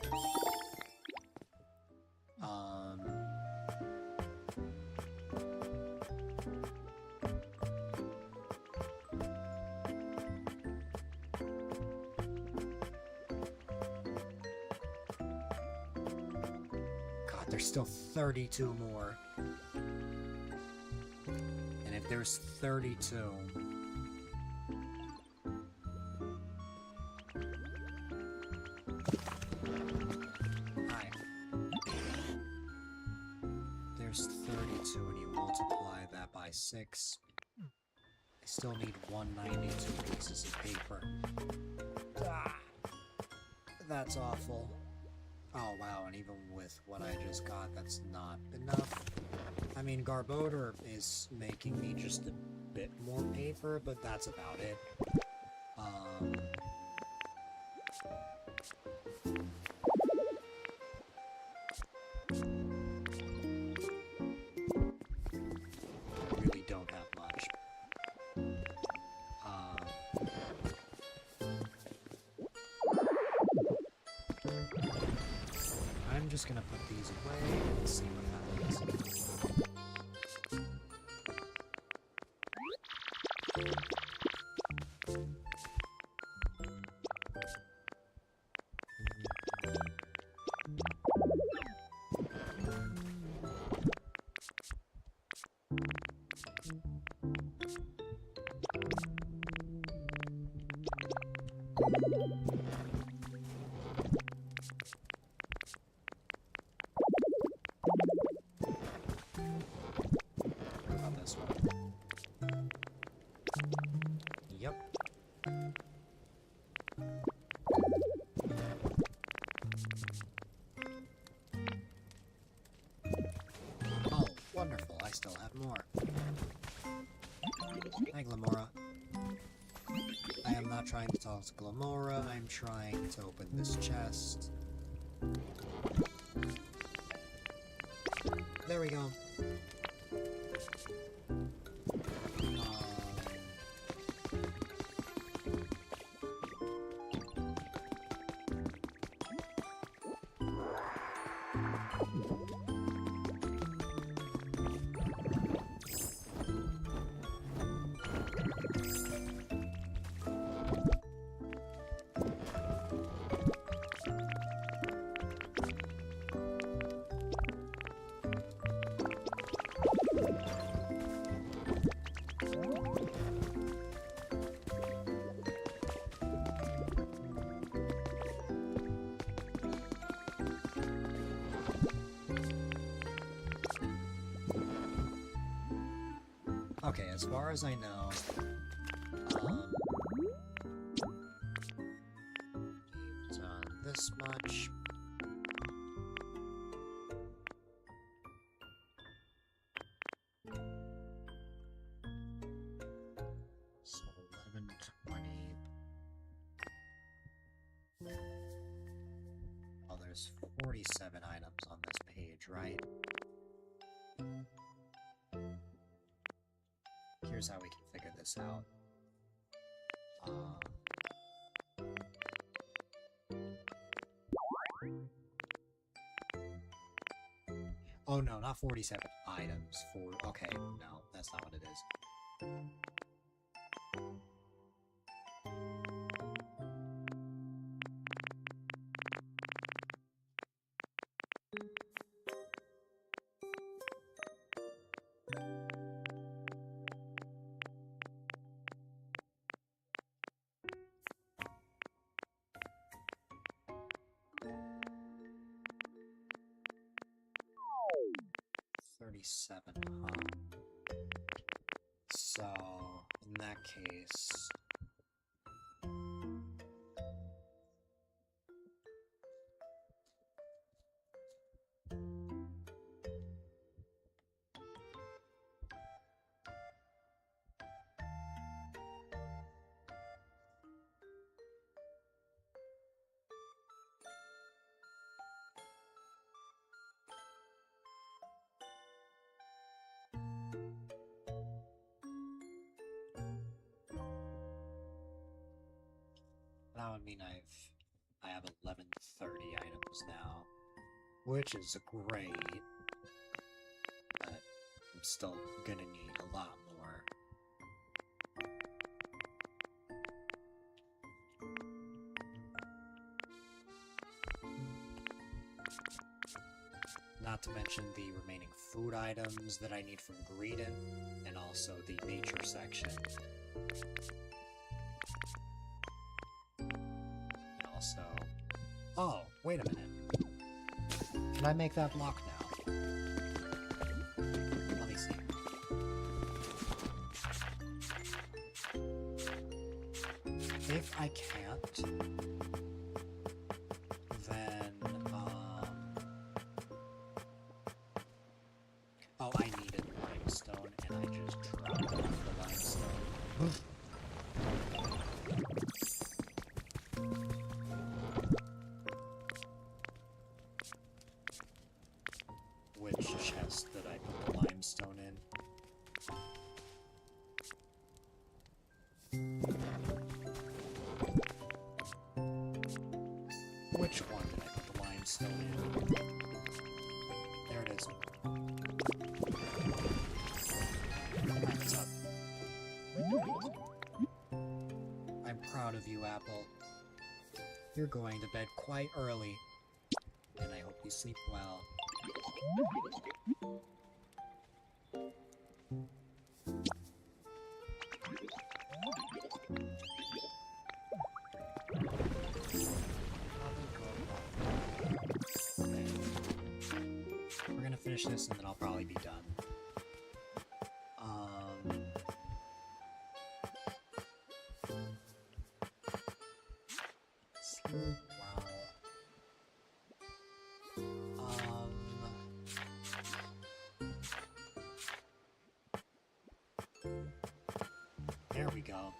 Speaker 1: God, there's still 32 more. And if there's 32... There's 32 and you multiply that by 6. I still need 192 pieces of paper. Ah, that's awful. Oh wow, and even with what I just got, that's not enough. I mean, Garbodor is making me just a bit more paper, but that's about it. Really don't have much. I'm just gonna put these away and see what happens. What about this one? Yep. Oh, wonderful. I still have more. Hi, Glamora. I am not not trying to talk to Glamora, I'm trying to open this chest. There we go. Okay, as far as I know, we've done this much. So 11, 20. Oh, there's 47 items on this page, right? Here's how we can figure this out. Oh no, not 47 items. Okay, no, that's not what it is. Huh? So, in that case... that would mean I have 1130 items now, which is great, but I'm still gonna need a lot more. Not to mention the remaining food items that I need from Greedon, and also the nature section. Also... Oh, wait a minute. Can I make that block now? Let me see. If I can't, then, oh, I needed limestone, and I just dropped off the limestone. Which chest did I put the limestone in? Which one did I put the limestone in? There it is. What's up? I'm proud of you, Apple. You're going to bed quite early, and I hope you sleep well. We're gonna finish this and then I'll probably be done. There we go.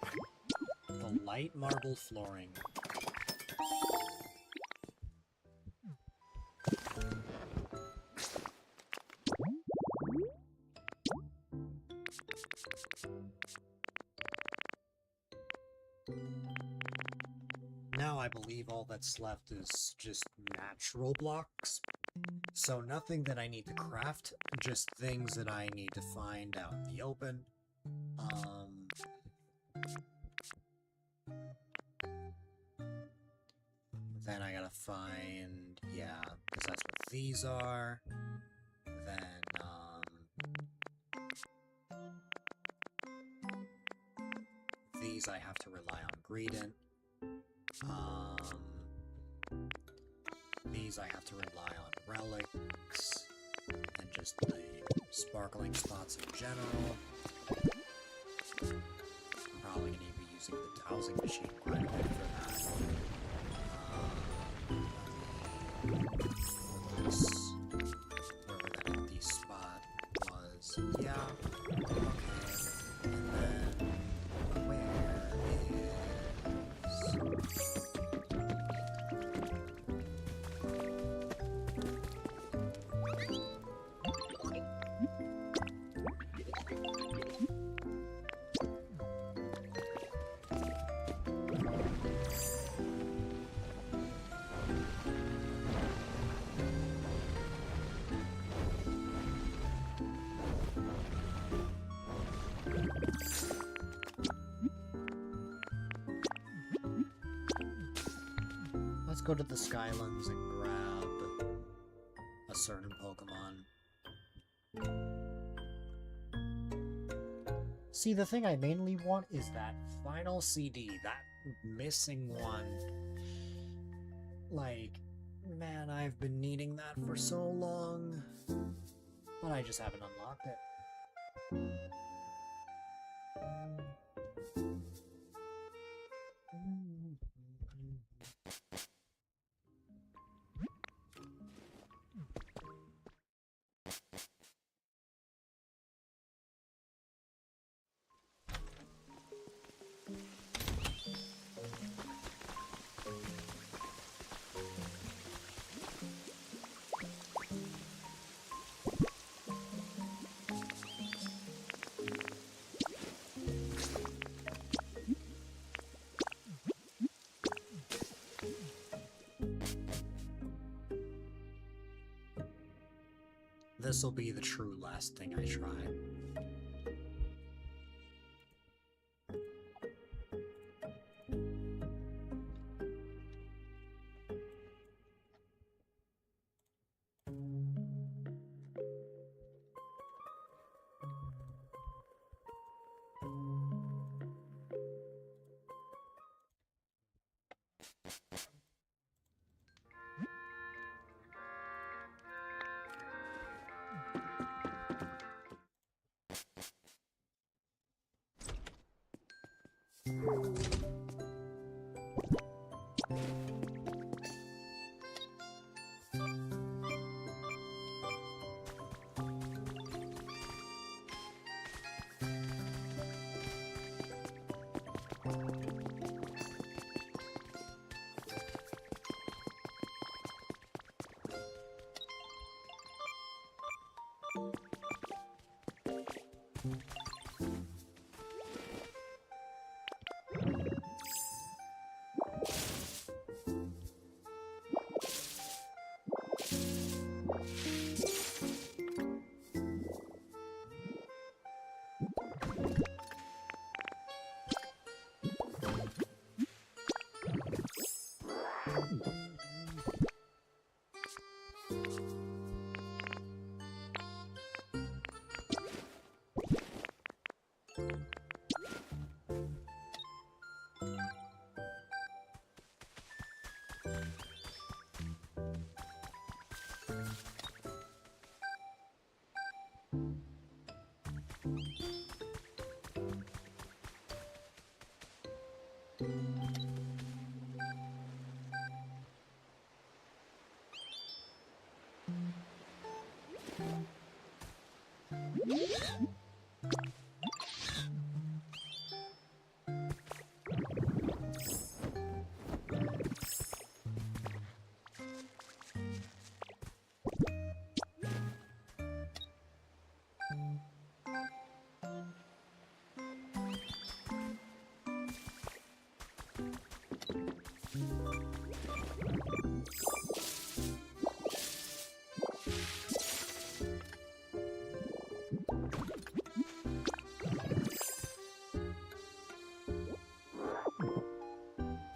Speaker 1: The light marble flooring. Now I believe all that's left is just natural blocks. So nothing that I need to craft, just things that I need to find out in the open. Then I gotta find, yeah, because that's what these are. Then, these I have to rely on Greedent. These I have to rely on relics. And just the sparkling spots in general. I'm probably gonna be using the dowsing machine quite a bit for that. Wherever that empty spot was. Yeah. Okay. And then where is... Let's go to the Skylands and grab a certain Pokemon. See, the thing I mainly want is that final CD, that missing one. Like, man, I've been needing that for so long, but I just haven't unlocked it. This'll be the true last thing I try.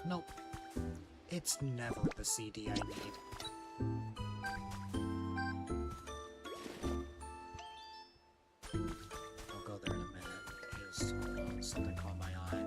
Speaker 1: Nope. It's never the CD I need. I'll go there in a minute. Just hold on, something caught my eye.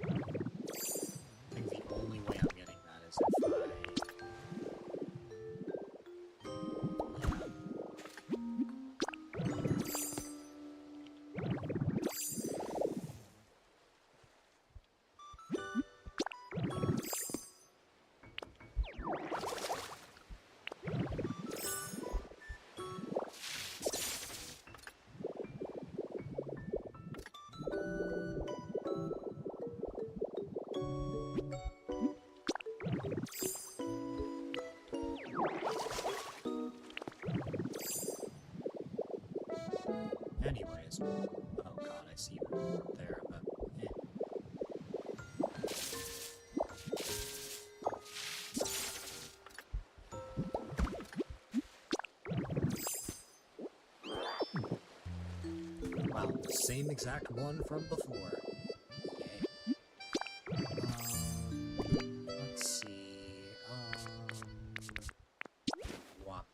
Speaker 1: I think the only way I'm getting that is if I... Anyways, oh god, I see you there, but eh. Wow, same exact one from before. Yay. Let's see, wop.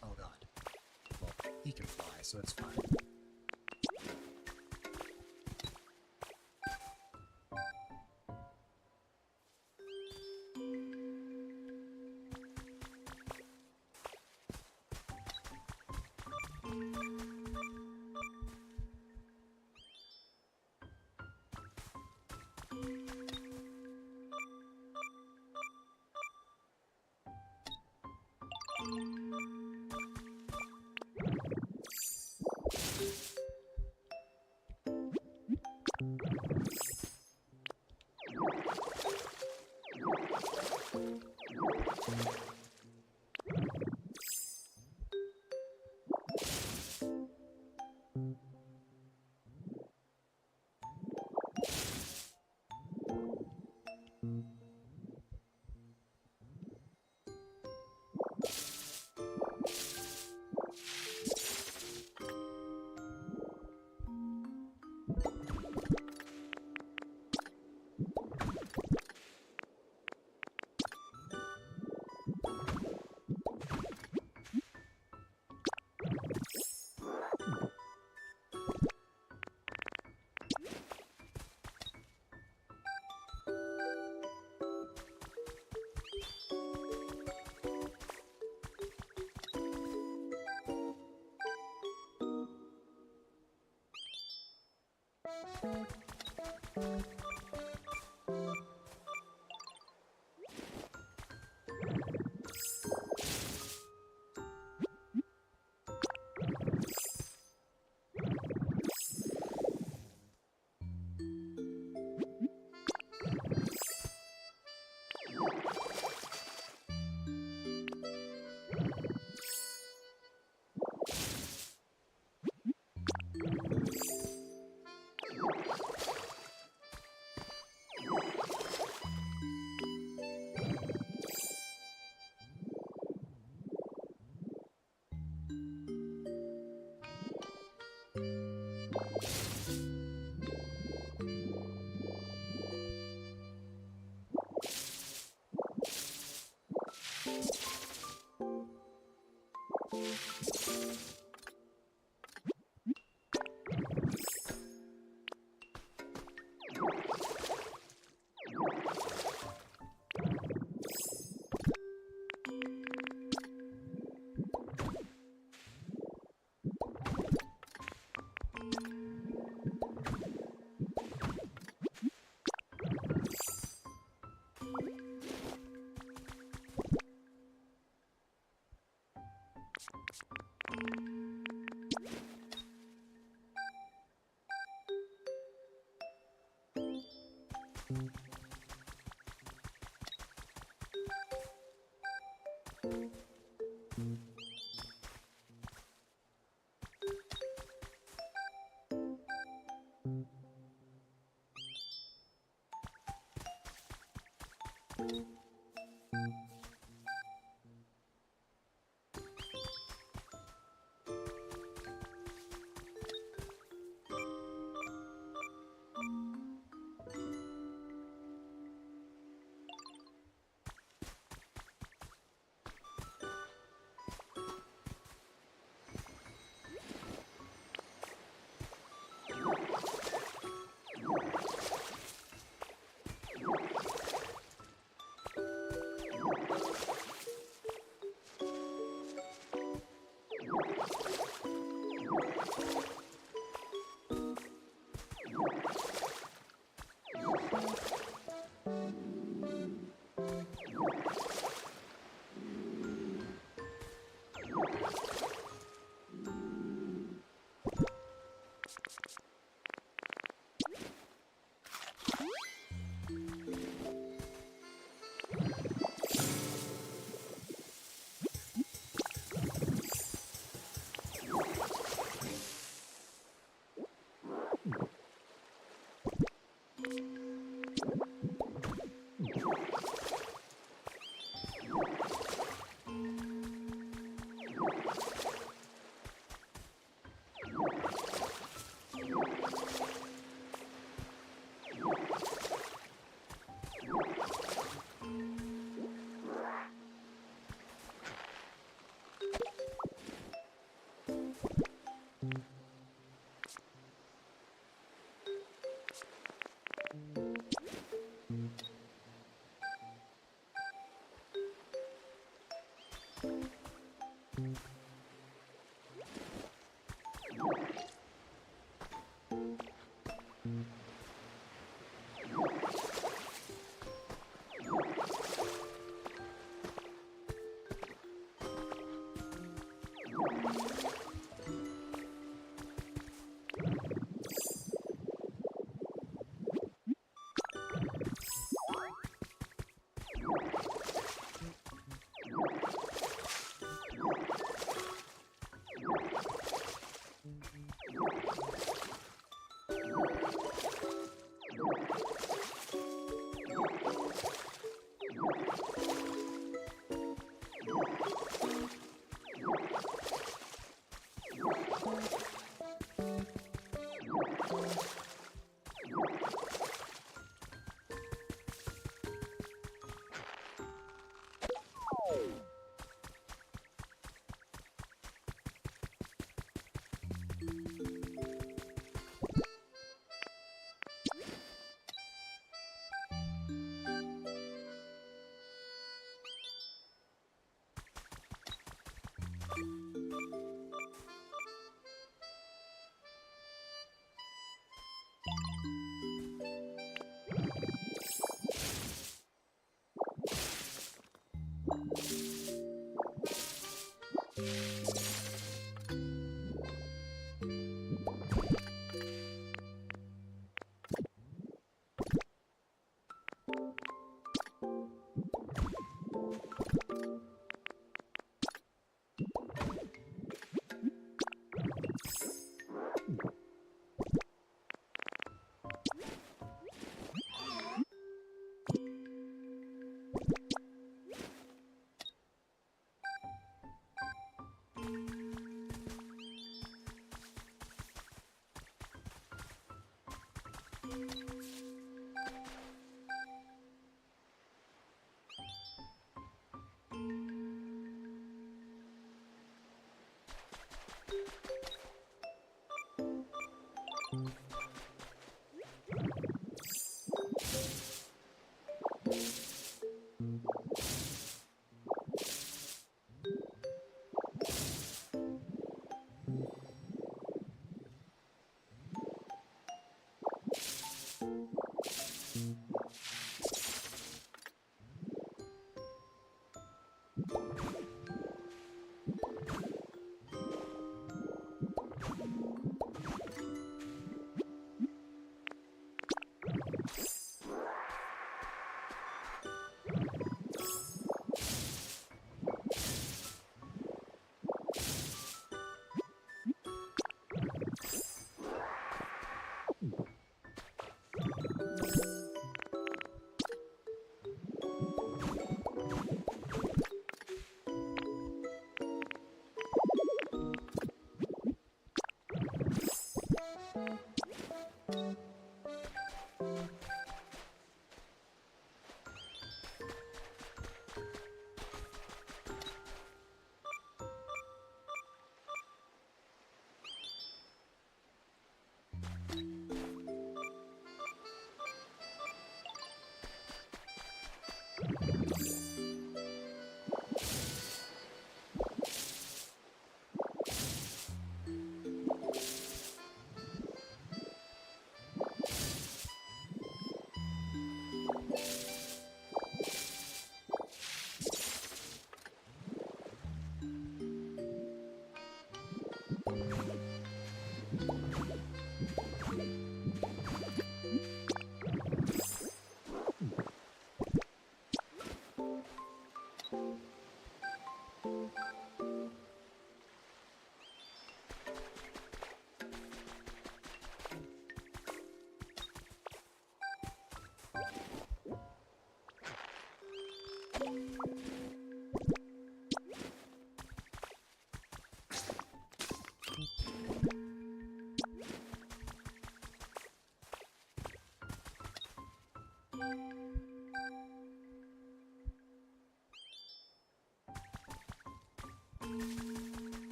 Speaker 1: Oh god. Well, he can fly, so it's fine.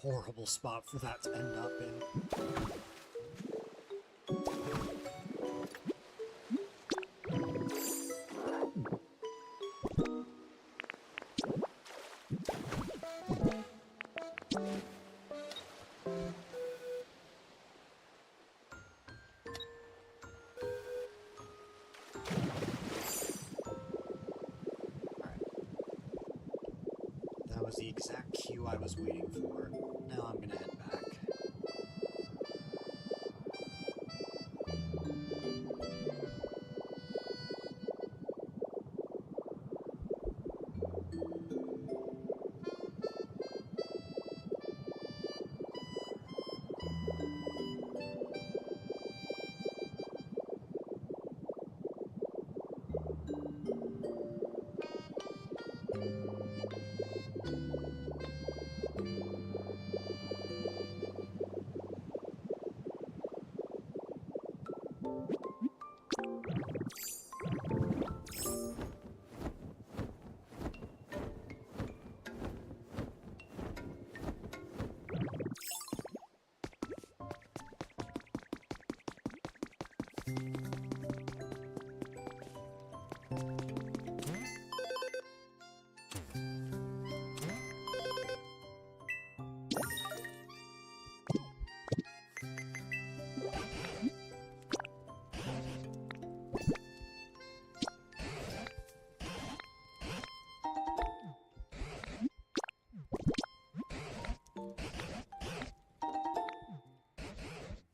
Speaker 1: Horrible spot for that to end up in. That was the exact cue I was waiting for. Now I'm gonna head back.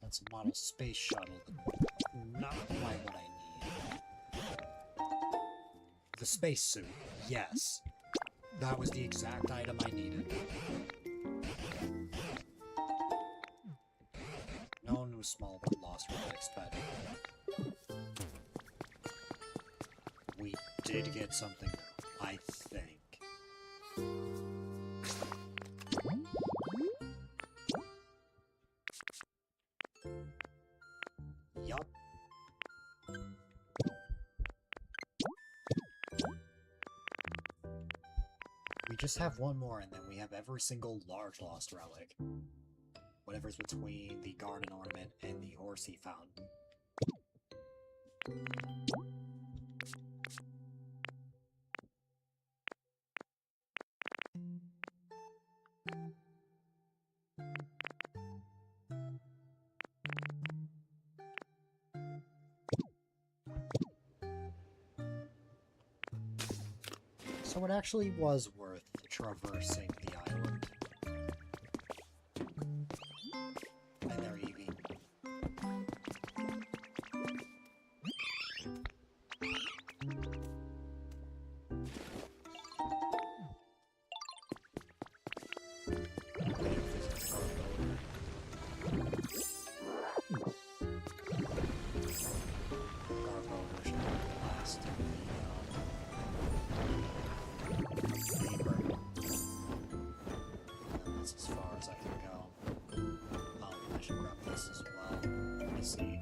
Speaker 1: That's a model space shuttle, but not quite what I need. The spacesuit, yes. That was the exact item I needed. No new small but lost relics, but we did get something, I think. Yup. We just have one more, and then we have every single large lost relic. Whatever's between the garden ornament and the horsey fountain. So it actually was worth traversing the island. And there, Evie. That's as far as I can go. I should grab this as well. Let me see.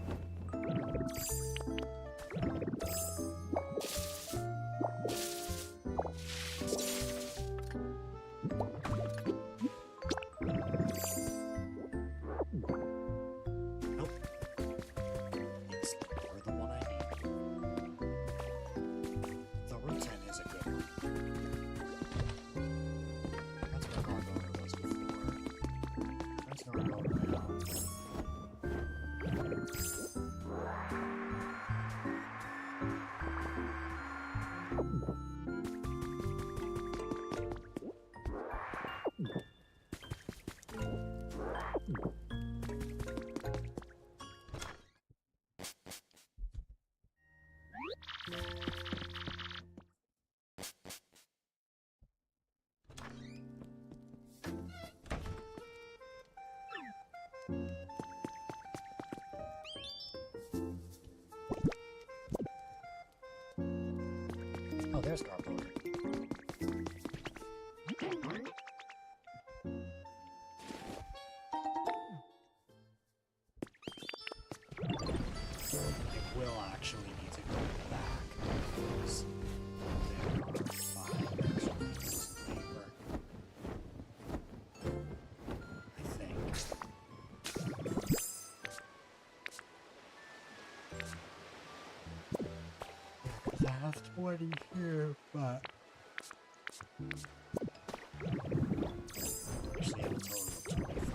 Speaker 1: Nope. It's more the one I need. The Route 10 is a good one. That's where Gargoyle was before. That's Gargoyle now. Oh, there's Gargoyle. I will actually need to go back because there are 5 extra pieces of paper. I think. I have 20 here, but actually I have a total of 25.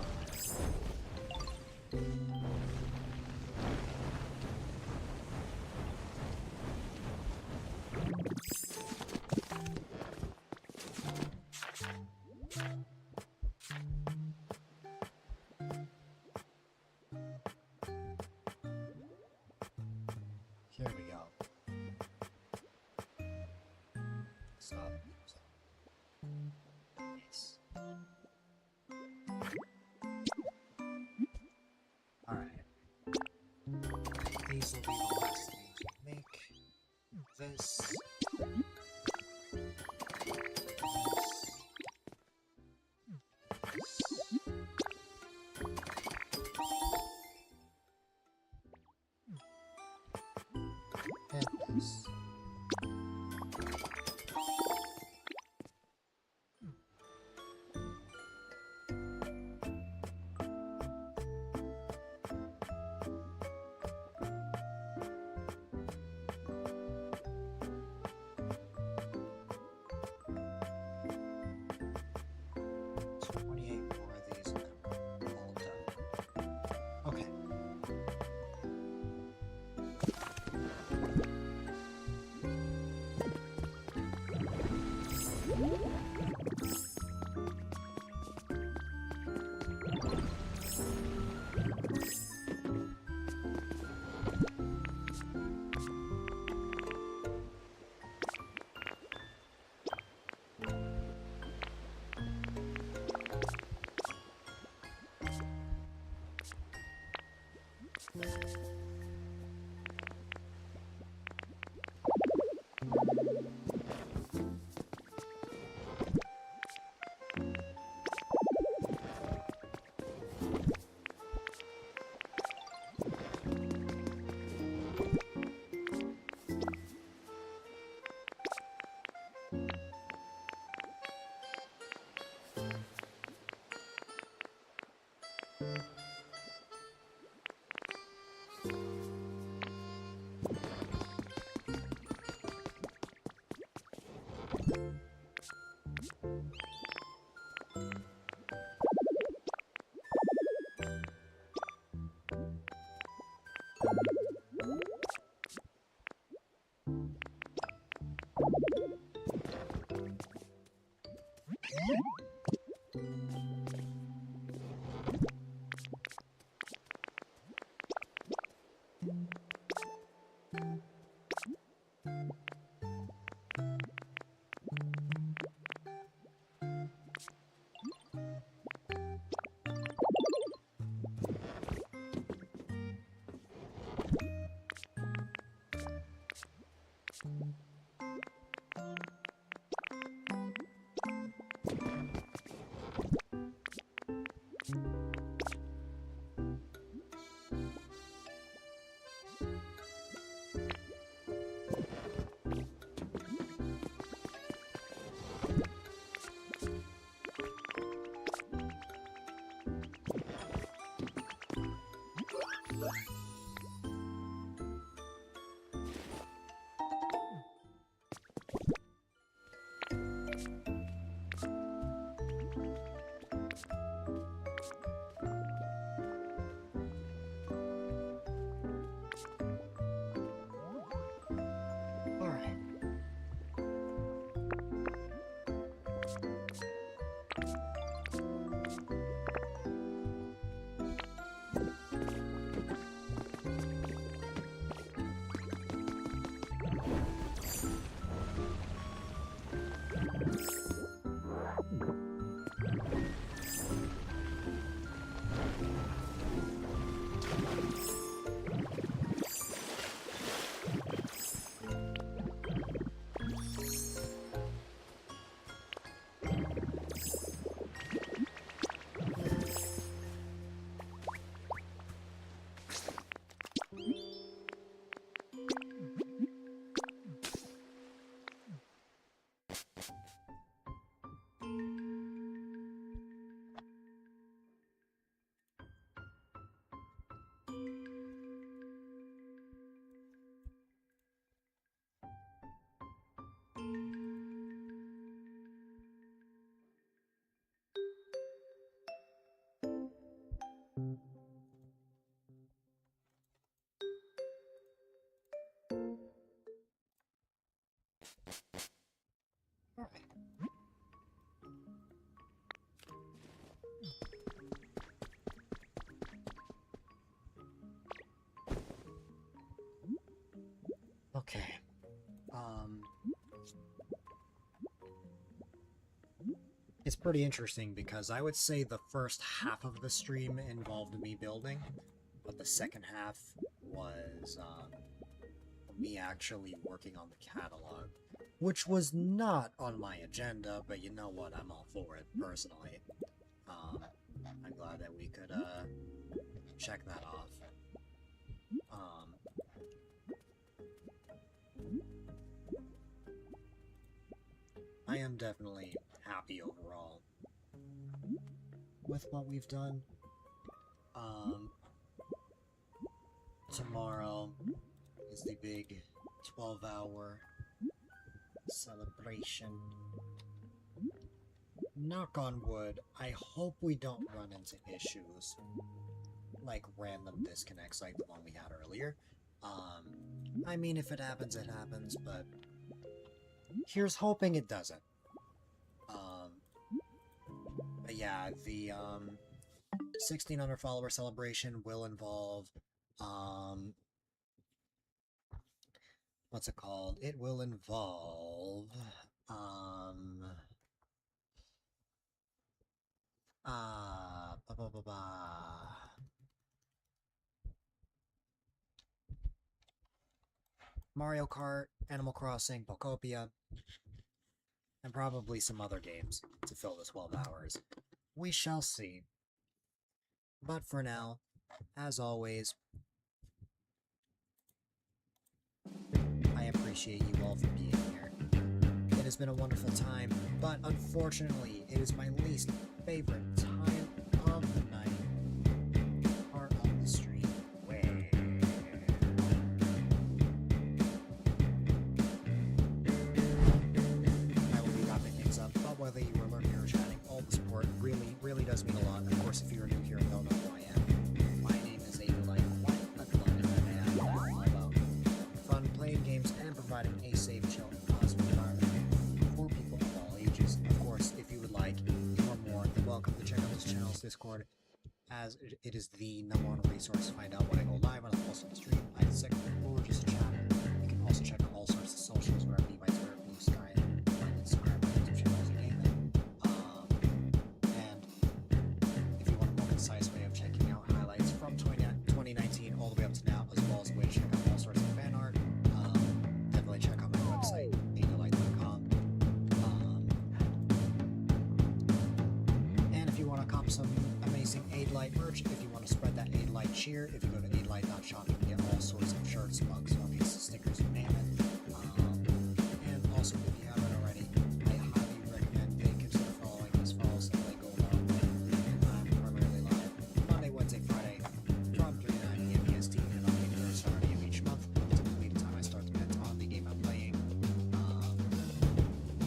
Speaker 1: Here we go. Stop. Nice. Alright. These will be the last things we make. This. And this. Alright. Okay. It's pretty interesting because I would say the first half of the stream involved me building, but the second half was me actually working on the catalog, which was not on my agenda, but you know what, I'm all for it, personally. I'm glad that we could check that off. I am definitely happy overall with what we've done. Tomorrow is the big 12-hour celebration. Knock on wood, I hope we don't run into issues like random disconnects like the one we had earlier. I mean, if it happens, it happens, but here's hoping it doesn't. But yeah, the 1600 follower celebration will involve what's it called? It will involve Mario Kart, Animal Crossing, Pokopia, and probably some other games to fill the 12 hours. We shall see. But for now, as always, I appreciate you all for being here. It has been a wonderful time, but unfortunately, it is my least favorite time of the night, part of the stream. I will be wrapping things up, but whether you were learning or chatting, all the support really does mean a lot. Of course, if you're new here and don't know who I am, my name is A-Dylite, quite a collective, and I am all about fun, playing games, and providing a safe, chill, and positive environment for people of all ages. Of course, if you would like or more, then welcome to check out this channel's Discord, as it is the #1 resource to find out when I go live, when I'm posting the stream, I second, or just chat. You can also check out all sorts of socials, wherever you might Twitter, Blue Sky, my Instagram, my YouTube channels, you name it. And if you want a more concise way of checking out highlights from 2019 all the way up to now, as well as a way to check out all sorts of fan art, definitely check out my website, A-Dylite.com. And if you want to cop some amazing A-Dylite merch, if you want to spread that A-Dylite cheer, if you go to A-Dylite.shop, you can get all sorts of shirts, mugs, hoodies, stickers, you name it. And also, if you haven't already, I highly recommend they consider following these follows that they go along with. I'm primarily live Monday, Wednesday, Friday from 3 to 9 p.m. EST, and on the third Saturday of each month. Typically, the time I start to bet on the game I'm playing.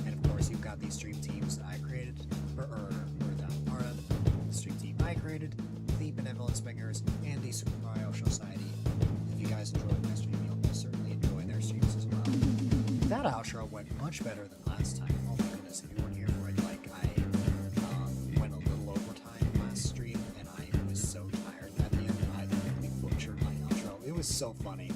Speaker 1: And of course, you've got these stream teams that I created, or that are the stream team I created, the Benevolent Spingers, and the Super Mario Society. If you guys enjoy my stream, you'll certainly enjoy their streams as well. That outro went much better than last time. Oh my goodness, if you weren't here for it, like, I went a little overtime last stream, and I was so tired at the end, I completely butchered my outro. It was so funny.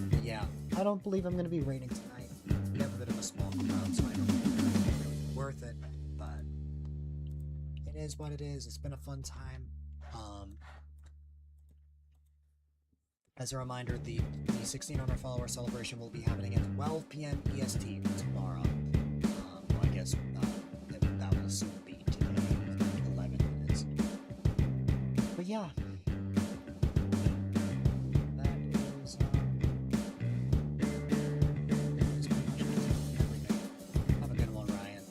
Speaker 1: But yeah, I don't believe I'm going to be raiding tonight. We have a bit of a small crowd, so I don't think it's really worth it, but it is what it is. It's been a fun time. As a reminder, the 1600 follower celebration will be happening at 12 p.m. EST tomorrow. Well, I guess that will soon be today, in 11 minutes. But yeah, that is pretty much everything. Have a good one, Ryan.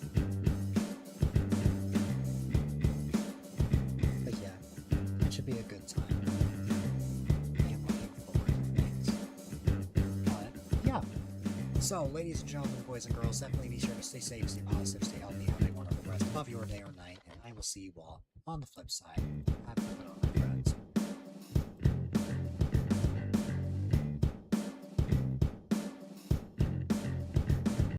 Speaker 1: But yeah, it should be a good time. So, ladies and gentlemen, boys and girls, definitely be sure to stay safe, stay positive, stay healthy, have a wonderful rest of your day or night, and I will see you all on the flip side.